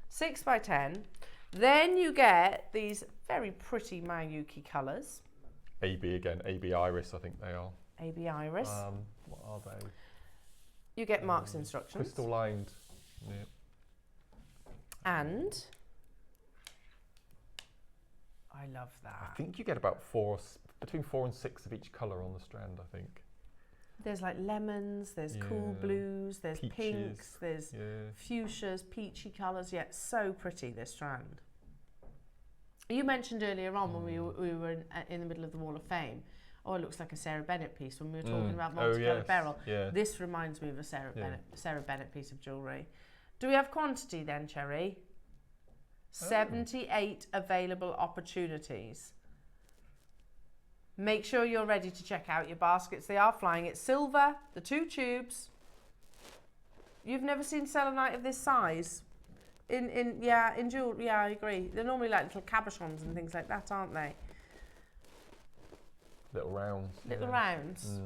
6 by 10. Then you get these very pretty Mayuki colours. AB again, AB Iris, I think they are. AB Iris. What are they? You get Mark's instructions. Crystal lined. Yeah. And I love that. I think you get about between 4 and 6 of each colour on the strand, I think. There's like lemons, there's cool blues, there's Peaches. pinks, there's fuchsias, peachy colours. Yeah, so pretty, this strand. You mentioned earlier on when we were in the middle of the Wall of Fame, oh, it looks like a Sarah Bennett piece when we were talking about multicoloured beryl. Yeah. This reminds me of a Sarah Bennett piece of jewellery. Do we have quantity then, Cherry? 78 available opportunities. Make sure you're ready to check out your baskets. They are flying. It's silver, the 2 tubes. You've never seen selenite of this size? In jewelry, yeah, I agree. They're normally like little cabochons and things like that, aren't they? Little rounds. Little rounds.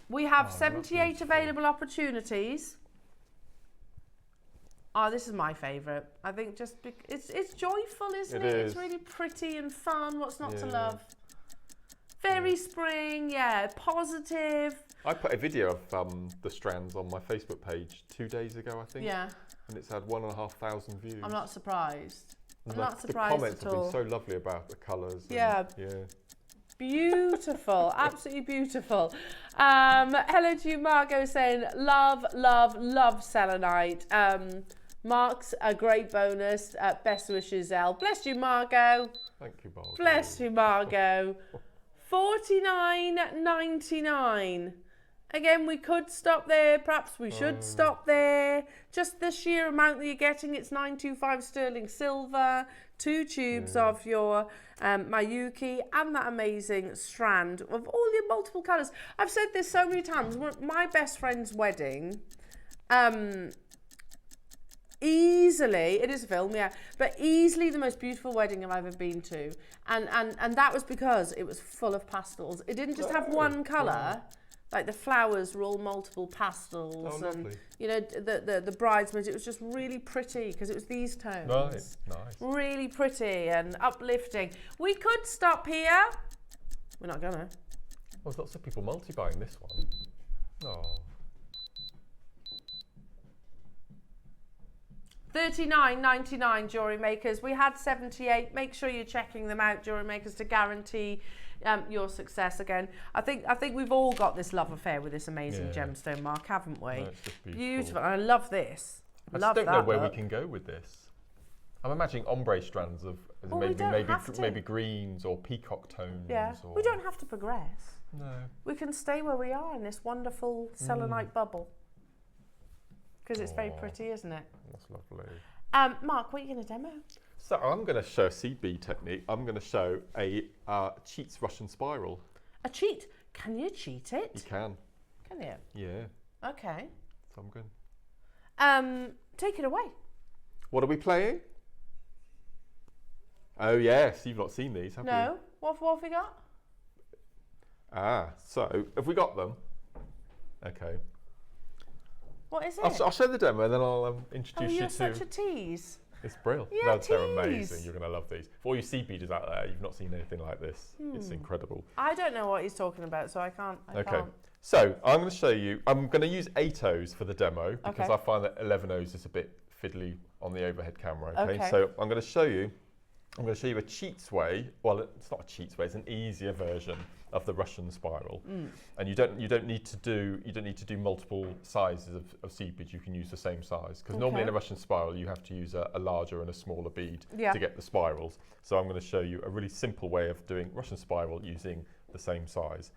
We have 78 available opportunities. Oh, this is my favourite. I think just it's joyful, isn't it? It's really pretty and fun. What's not to love? Very spring, positive. I put a video of the strands on my Facebook page 2 days ago, I think. Yeah. And it's had 1,500 views. I'm not surprised. I'm not surprised at all. The comments at have been so lovely about the colours. Yeah. Beautiful, absolutely beautiful. Hello to you, Margot, saying love, love, love selenite. Mark's a great bonus. Best wishes, Elle. Bless you, Margot. Thank you, Margot. Bless you, Margot. $49.99. Again, we could stop there. Perhaps we should stop there. Just the sheer amount that you're getting. It's 925 sterling silver, 2 tubes of your Mayuki, and that amazing strand of all your multiple colours. I've said this so many times. My best friend's wedding, easily, it is a film, but easily the most beautiful wedding I've ever been to. And that was because it was full of pastels. It didn't just have one colour. Like the flowers were all multiple pastels, and you know the bridesmaids. It was just really pretty because it was these tones. Nice. Really pretty and uplifting. We could stop here. We're not gonna. Well, there's lots of people multi-buying this one. Oh. $39.99 Jewellery Makers. We had 78. Make sure you're checking them out, Jewellery Makers, to guarantee your success again. I think we've all got this love affair with this amazing gemstone, Mark, haven't we? No, it's just beautiful. And I love this. I just don't know where we can go with this. I'm imagining ombre strands of maybe greens or peacock tones. Yeah, we don't have to progress. No. We can stay where we are in this wonderful selenite bubble. Because it's very pretty, isn't it? That's lovely. Mark, what are you going to demo? So I'm going to show a seed bead technique. I'm going to show a cheats Russian spiral. A cheat? Can you cheat it? You can. Can you? Yeah. Okay. So I'm good. Take it away. What are we playing? Oh yes, you've not seen these, have you? No. What have we got? So have we got them? Okay. What is it? I'll show the demo and then I'll introduce you to... you're such a tease. It's brilliant. Yeah, They're amazing. You're going to love these. For all you seed beaders out there, you've not seen anything like this. It's incredible. I don't know what he's talking about, so I can't. So I'm going to show you. I'm going to use 8 O's for the demo because I find that 11 O's is a bit fiddly on the overhead camera. Okay. So I'm going to show you. I'm going to show you a cheats way. Well, it's not a cheats way. It's an easier version of the Russian spiral, and you don't need to do multiple sizes of seed beads. You can use the same size because normally in a Russian spiral you have to use a larger and a smaller bead to get the spirals. So I'm going to show you a really simple way of doing Russian spiral using the same size.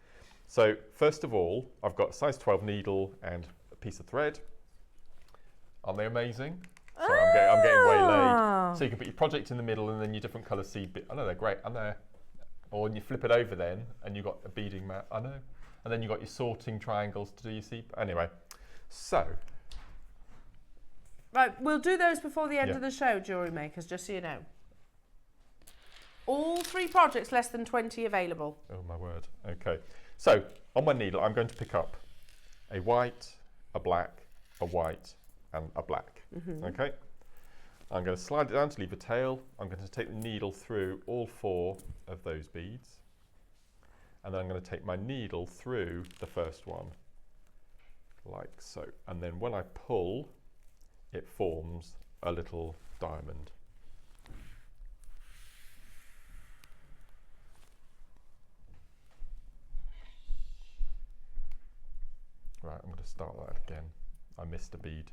So first of all, I've got a size 12 needle and a piece of thread. Aren't they amazing? Sorry, I'm getting waylaid. So you can put your project in the middle and then your different colour seed bead. I know they're great. I know. Or when you flip it over then, and you've got a beading mat, I know. And then you've got your sorting triangles to do your seed. Anyway, so. Right, we'll do those before the end of the show, Jewellery Makers, just so you know. All 3 projects, less than 20 available. Oh my word, okay. So, on my needle, I'm going to pick up a white, a black, a white, and a black, okay? I'm going to slide it down to leave a tail. I'm going to take the needle through all 4 of those beads. And then I'm going to take my needle through the first one, like so. And then when I pull, it forms a little diamond. Right, I'm going to start that again. I missed a bead.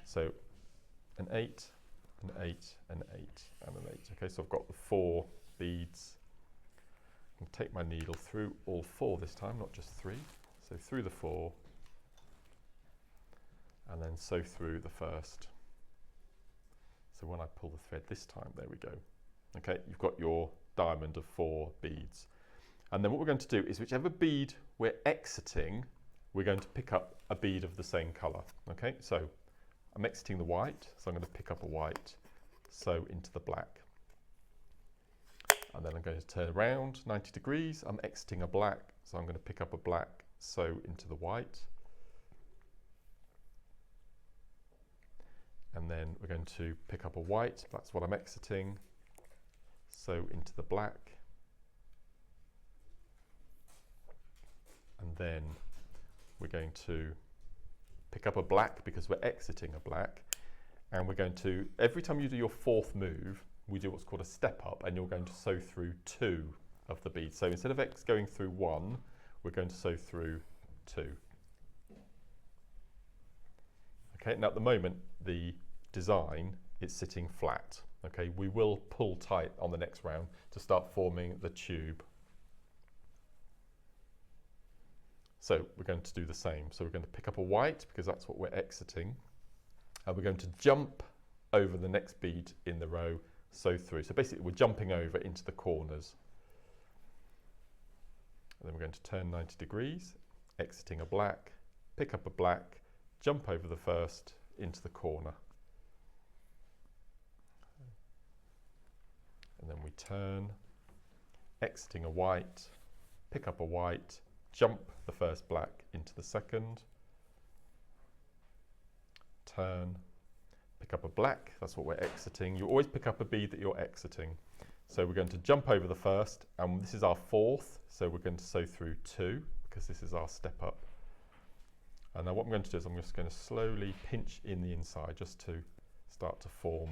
So an 8, an 8, an 8, and an 8. Okay, so I've got the 4 beads. I'm going to take my needle through all 4 this time, not just 3. So through the 4, and then sew through the first. So when I pull the thread this time, there we go. Okay, you've got your diamond of 4 beads. And then what we're going to do is whichever bead we're exiting, we're going to pick up a bead of the same colour. Okay, so I'm exiting the white, so I'm going to pick up a white, sew into the black. And then I'm going to turn around 90 degrees, I'm exiting a black, so I'm going to pick up a black, sew into the white. And then we're going to pick up a white, that's what I'm exiting, sew into the black. And then we're going to pick up a black because we're exiting a black. And we're going to, every time you do your 4th move, we do what's called a step up, and you're going to sew through 2 of the beads. So instead of going through 1, we're going to sew through 2. Okay, now at the moment, the design is sitting flat. Okay, we will pull tight on the next round to start forming the tube. So we're going to do the same. So we're going to pick up a white because that's what we're exiting. And we're going to jump over the next bead in the row, sew through. So basically we're jumping over into the corners. And then we're going to turn 90 degrees, exiting a black, pick up a black, jump over the first into the corner. And then we turn, exiting a white, pick up a white, jump the first black into the second, turn, pick up a black, that's what we're exiting. You always pick up a bead that you're exiting. So we're going to jump over the first, and this is our 4th, so we're going to sew through 2 because this is our step up. And now what I'm going to do is I'm just going to slowly pinch in the inside just to start to form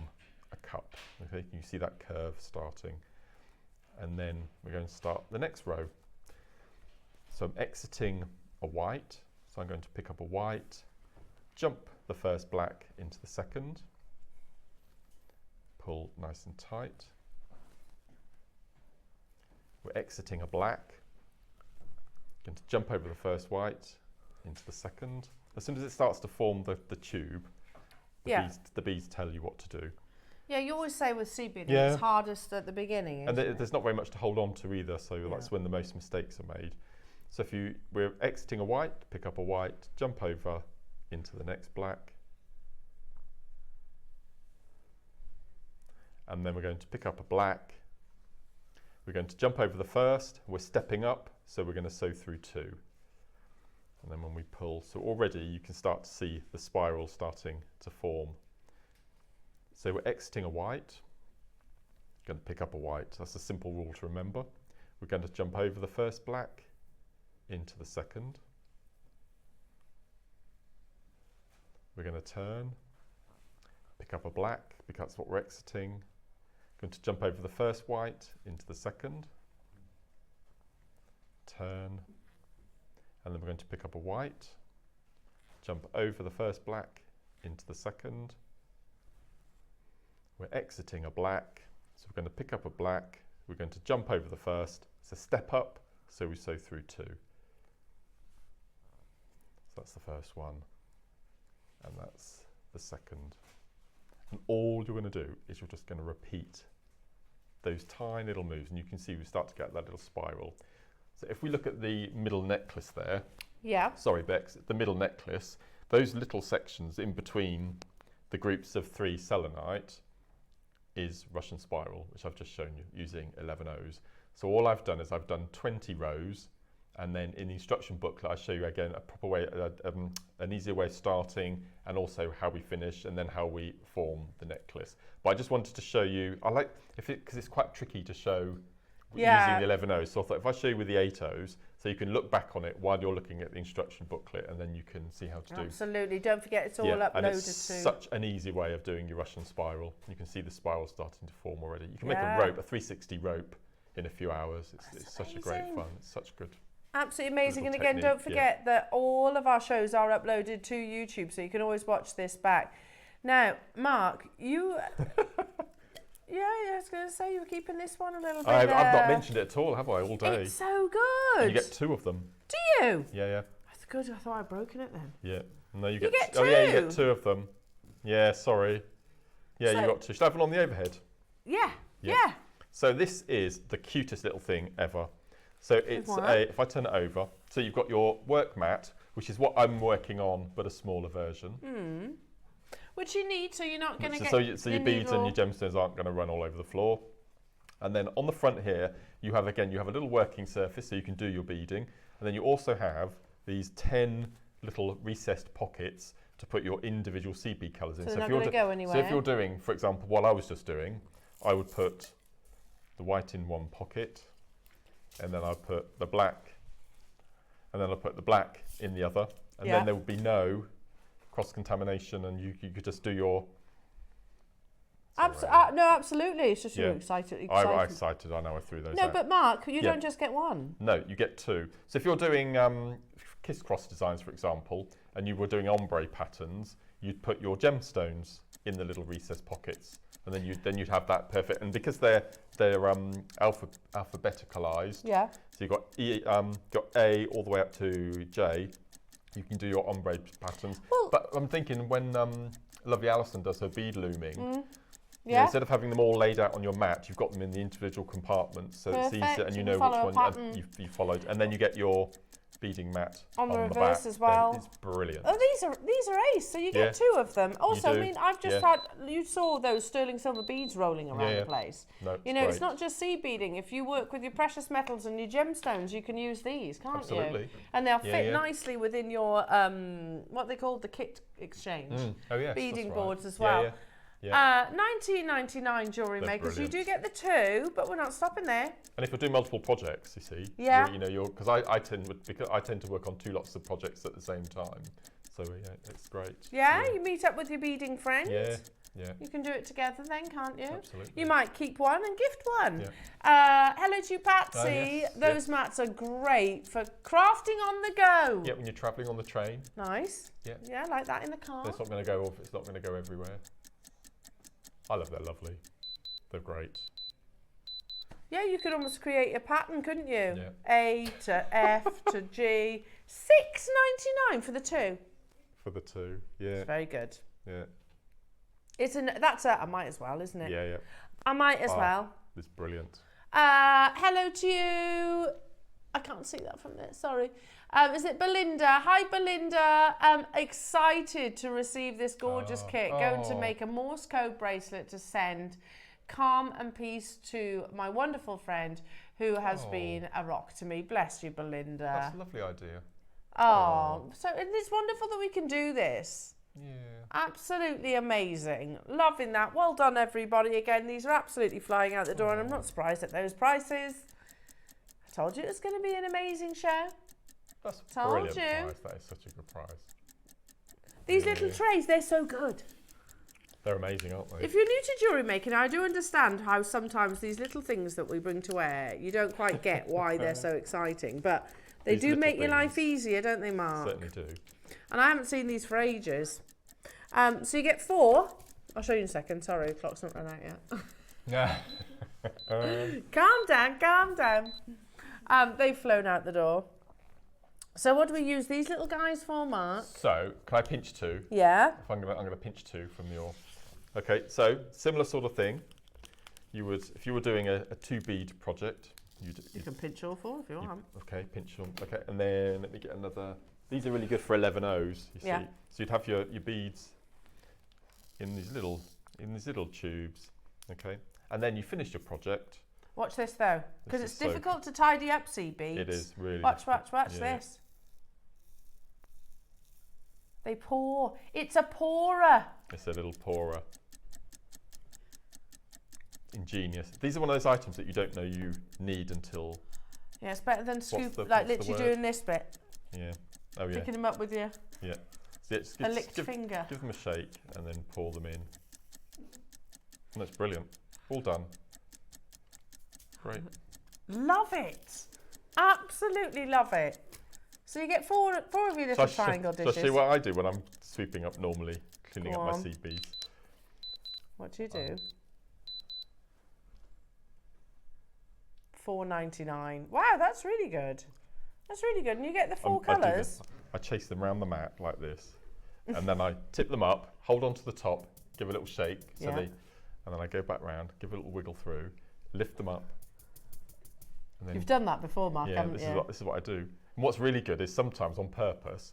a cup. Okay, you see that curve starting. And then we're going to start the next row. So I'm exiting a white, so I'm going to pick up a white, jump the first black into the second, pull nice and tight. We're exiting a black, going to jump over the first white into the second. As soon as it starts to form the tube, the beads tell you what to do. Yeah, you always say with seed beading, it's hardest at the beginning. And there's not very much to hold on to either, so that's when the most mistakes are made. So if we're exiting a white, pick up a white, jump over into the next black. And then we're going to pick up a black. We're going to jump over the first, we're stepping up, so we're going to sew through 2. And then when we pull, so already you can start to see the spiral starting to form. So we're exiting a white, going to pick up a white. That's a simple rule to remember. We're going to jump over the first black into the second. We're going to turn, pick up a black because that's what we're exiting. Going to jump over the first white into the second, turn, and then we're going to pick up a white, jump over the first black into the second. We're exiting a black, so we're going to pick up a black, we're going to jump over the first, it's a step up, so we sew through 2. So that's the first one, and that's the second. And all you're going to do is you're just going to repeat those tiny little moves, and you can see we start to get that little spiral. So if we look at the middle necklace there, sorry Bex, the middle necklace, those little sections in between the groups of 3 selenite is Russian spiral, which I've just shown you using 11 O's. So all I've done is I've done 20 rows, and then in the instruction booklet I show you again a proper way, an easier way of starting, and also how we finish, and then how we form the necklace. But I just wanted to show you, I like, because it's quite tricky to show using the 11 O's. So I thought if I show you with the 8 O's, so you can look back on it while you're looking at the instruction booklet, and then you can see how to do. Absolutely, don't forget it's all uploaded and it's such an easy way of doing your Russian spiral. You can see the spiral starting to form already. You can make a rope, a 360 rope, in a few hours. It's such a great fun. It's such good. Absolutely amazing. And Little again, don't technique, forget that all of our shows are uploaded to YouTube, so you can always watch this back. Now, Mark, you... yeah, I was going to say you were keeping this one a little bit... I've not mentioned it at all, have I, all day? It's so good. And you get 2 of them. Do you? Yeah, yeah. That's good. I thought I'd broken it then. Yeah. No, you get Oh, yeah, you 2? get 2 of them. Yeah, sorry. Yeah, you got 2. Should I have one on the overhead? Yeah, yeah. So this is the cutest little thing ever. So it's if I turn it over, so you've got your work mat, which is what I'm working on, but a smaller version. Which you need, so you're not going to get... So your beads and your gemstones aren't going to run all over the floor. And then on the front here, you have a little working surface, so you can do your beading. And then you also have these 10 little recessed pockets to put your individual seed bead colours in. So they're not going to go anywhere. So if you're doing, for example, what I was just doing, I would put the white in one pocket, and then I'd put the black, and then I'd put the black in the other, and then there would be no cross-contamination, and you could just do your... no, absolutely. It's just you're excited. I'm excited. I know I threw those out. No, but Mark, you don't just get one. No, you get 2. So if you're doing kiss-cross designs, for example, and you were doing ombre patterns, you'd put your gemstones in the little recessed pockets, and then you'd have that perfect. And because they're alphabeticalized, so you've got A all the way up to J, you can do your ombre patterns. Well, but I'm thinking when lovely Alison does her bead looming, you know, instead of having them all laid out on your mat, you've got them in the individual compartments, so it's easier, and you know which one you followed, and then you get your beading mat on the reverse back. as well. It's brilliant. Oh, these are ace. So you get 2 of them. Also, I mean, I've just had. You saw those sterling silver beads rolling around the place. No, you know, it's not just seed beading. If you work with your precious metals and your gemstones, you can use these, can't you? And they'll fit nicely within your what they call the kit exchange. Oh yes, beading that's boards right. as well. $19.99 Jewellery They're Makers. brilliant. You do get the 2, but we're not stopping there. And if you're doing multiple projects, you see, because I tend to work on 2 lots of projects at the same time, so yeah, it's great. Yeah, you meet up with your beading friend. Yeah. You can do it together then, can't you? Absolutely. You might keep one and gift one. Hello to you, Patsy. Yes, Those mats are great for crafting on the go. Yeah, when you're travelling on the train. Nice. Yeah. Yeah, like that in the car. It's not going to go off. It's not going to go everywhere. I love they're lovely. They're great. Yeah, you could almost create a pattern, couldn't you? Yeah. A to F to G. $6.99 for the 2. For the 2, yeah. It's very good. Yeah. I might as well, isn't it? Yeah, yeah. I might as well. It's brilliant. Hello to you. I can't see that from there, sorry. Is it Belinda? Hi, Belinda. Excited to receive this gorgeous kit. Going to make a Morse code bracelet to send calm and peace to my wonderful friend who has been a rock to me. Bless you, Belinda. That's a lovely idea. So it's wonderful that we can do this. Yeah. Absolutely amazing. Loving that. Well done, everybody. Again, these are absolutely flying out the door, and I'm not surprised at those prices. I told you it was going to be an amazing show. That's a brilliant price. That is such a good price. These little trays, they're so good. They're amazing, aren't they? If you're new to jewellery making, I do understand how sometimes these little things that we bring to wear, you don't quite get why they're so exciting, but they do make your life easier, don't they, Mark? Certainly do. And I haven't seen these for ages. So you get 4. I'll show you in a second. Sorry, the clock's not run out yet. Calm down, calm down. They've flown out the door. So what do we use these little guys for, Mark? So, can I pinch 2? Yeah. If I'm gonna pinch 2 from your... Okay, so similar sort of thing. You would, if you were doing a 2 bead project, you can pinch all 4 if you want. Okay, pinch them. Okay, and then let me get another. These are really good for 11 O's. You see. So you'd have your beads in these little tubes. Okay, and then you finish your project. Watch this though, because it's difficult to tidy up seed beads. It is really. Watch this. They pour. It's a pourer. It's a little pourer. Ingenious. These are one of those items that you don't know you need until. Yeah, it's better than literally doing this bit. Yeah. Oh yeah. Picking them up with you. Yeah. So a licked finger. Give them a shake and then pour them in. And that's brilliant. All done. Great. Love it. Absolutely love it. So you get four of your little triangle dishes. So I see what I do when I'm sweeping up normally, cleaning up my seed beads. What do you do? $4.99. Wow, that's really good. That's really good. And you get the four colours. I chase them around the mat like this, and then I tip them up, hold on to the top, give a little shake, and then I go back round, give a little wiggle through, lift them up. And then, you've done that before, Mark, haven't you? This is what I do. And what's really good is sometimes on purpose,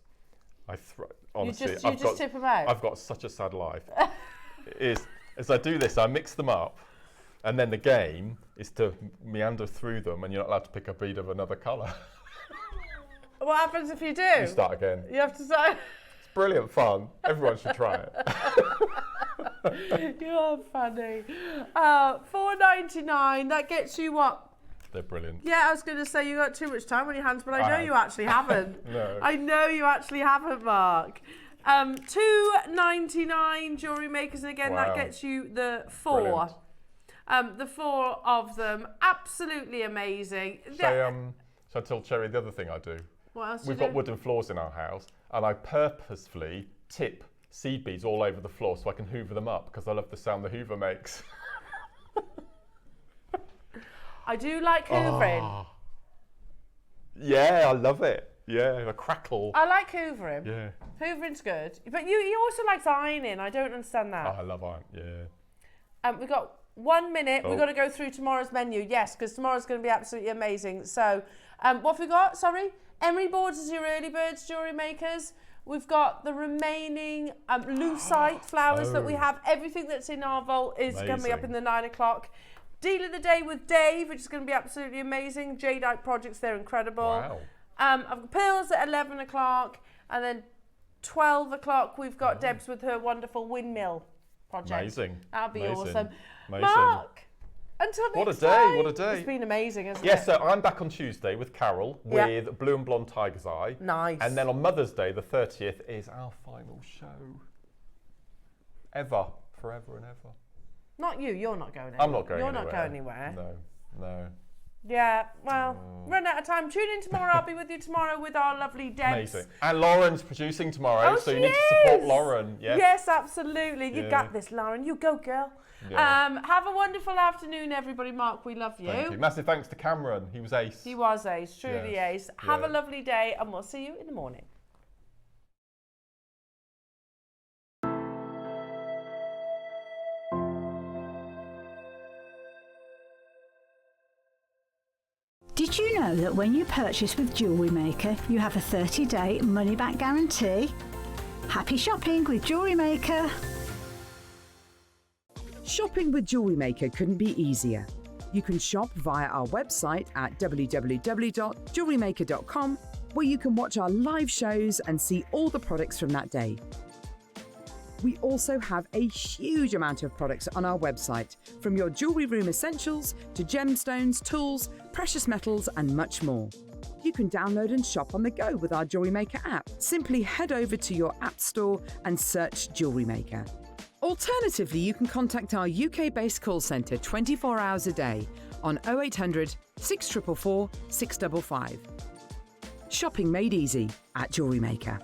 honestly, you just tip them out. I've got such a sad life. As I do this, I mix them up, and then the game is to meander through them, and you're not allowed to pick a bead of another colour. What happens if you do? You start again. You have to start. It's brilliant fun. Everyone should try it. You are funny. $4.99. That gets you what? They're brilliant. Yeah, I was going to say you got too much time on your hands, but I know you actually haven't. No. I know you actually haven't, Mark. $2.99 Jewellery Makers, and again that gets you the four. The four of them, absolutely amazing. So I tell Cherry the other thing I do. What else? We've got wooden floors in our house, and I purposefully tip seed beads all over the floor so I can hoover them up because I love the sound the hoover makes. I do like hoovering. Oh. Yeah, I love it. Yeah, the crackle. I like hoovering. Yeah. Hoovering's good. But you also like ironing. I don't understand that. Oh, I love iron, yeah. We've got 1 minute. We've got to go through tomorrow's menu. Yes, because tomorrow's going to be absolutely amazing. So what have we got? Sorry. Emery boards is your early birds, Jewellery Makers. We've got the remaining lucite flowers that we have. Everything that's in our vault is going to be up in the 9 o'clock. Deal of the day with Dave, which is going to be absolutely amazing. Jadeite projects, they're incredible. Wow. I've got pearls at 11 o'clock, and then 12 o'clock we've got Debs with her wonderful windmill project. Amazing. That'll be awesome. Amazing. Mark, until next what a day, time. what a day. It's been amazing, hasn't it? Yes, so I'm back on Tuesday with Carol with Blue and Blonde Tiger's Eye. Nice. And then on Mother's Day, the 30th, is our final show. Ever. Forever and ever. Not you, you're not going anywhere. I'm not going anywhere. You're not going anywhere. No. Yeah, well, run out of time. Tune in tomorrow. I'll be with you tomorrow with our lovely Debs. Amazing. And Lauren's producing tomorrow, so you need to support Lauren. Yes, yes, absolutely. You got this, Lauren. You go, girl. Yeah. Have a wonderful afternoon, everybody. Mark, we love you. Thank you. Massive thanks to Cameron. He was ace. He was ace, truly ace. Have a lovely day, and we'll see you in the morning. Did you know that when you purchase with Jewellery Maker, you have a 30-day money-back guarantee? Happy shopping with Jewellery Maker! Shopping with Jewellery Maker couldn't be easier. You can shop via our website at www.jewellerymaker.com, where you can watch our live shows and see all the products from that day. We also have a huge amount of products on our website, from your jewellery room essentials to gemstones, tools, precious metals and much more. You can download and shop on the go with our Jewellery Maker app. Simply head over to your app store and search Jewellery Maker. Alternatively, you can contact our UK-based call centre 24 hours a day on 0800 644 655. Shopping made easy at Jewellery Maker.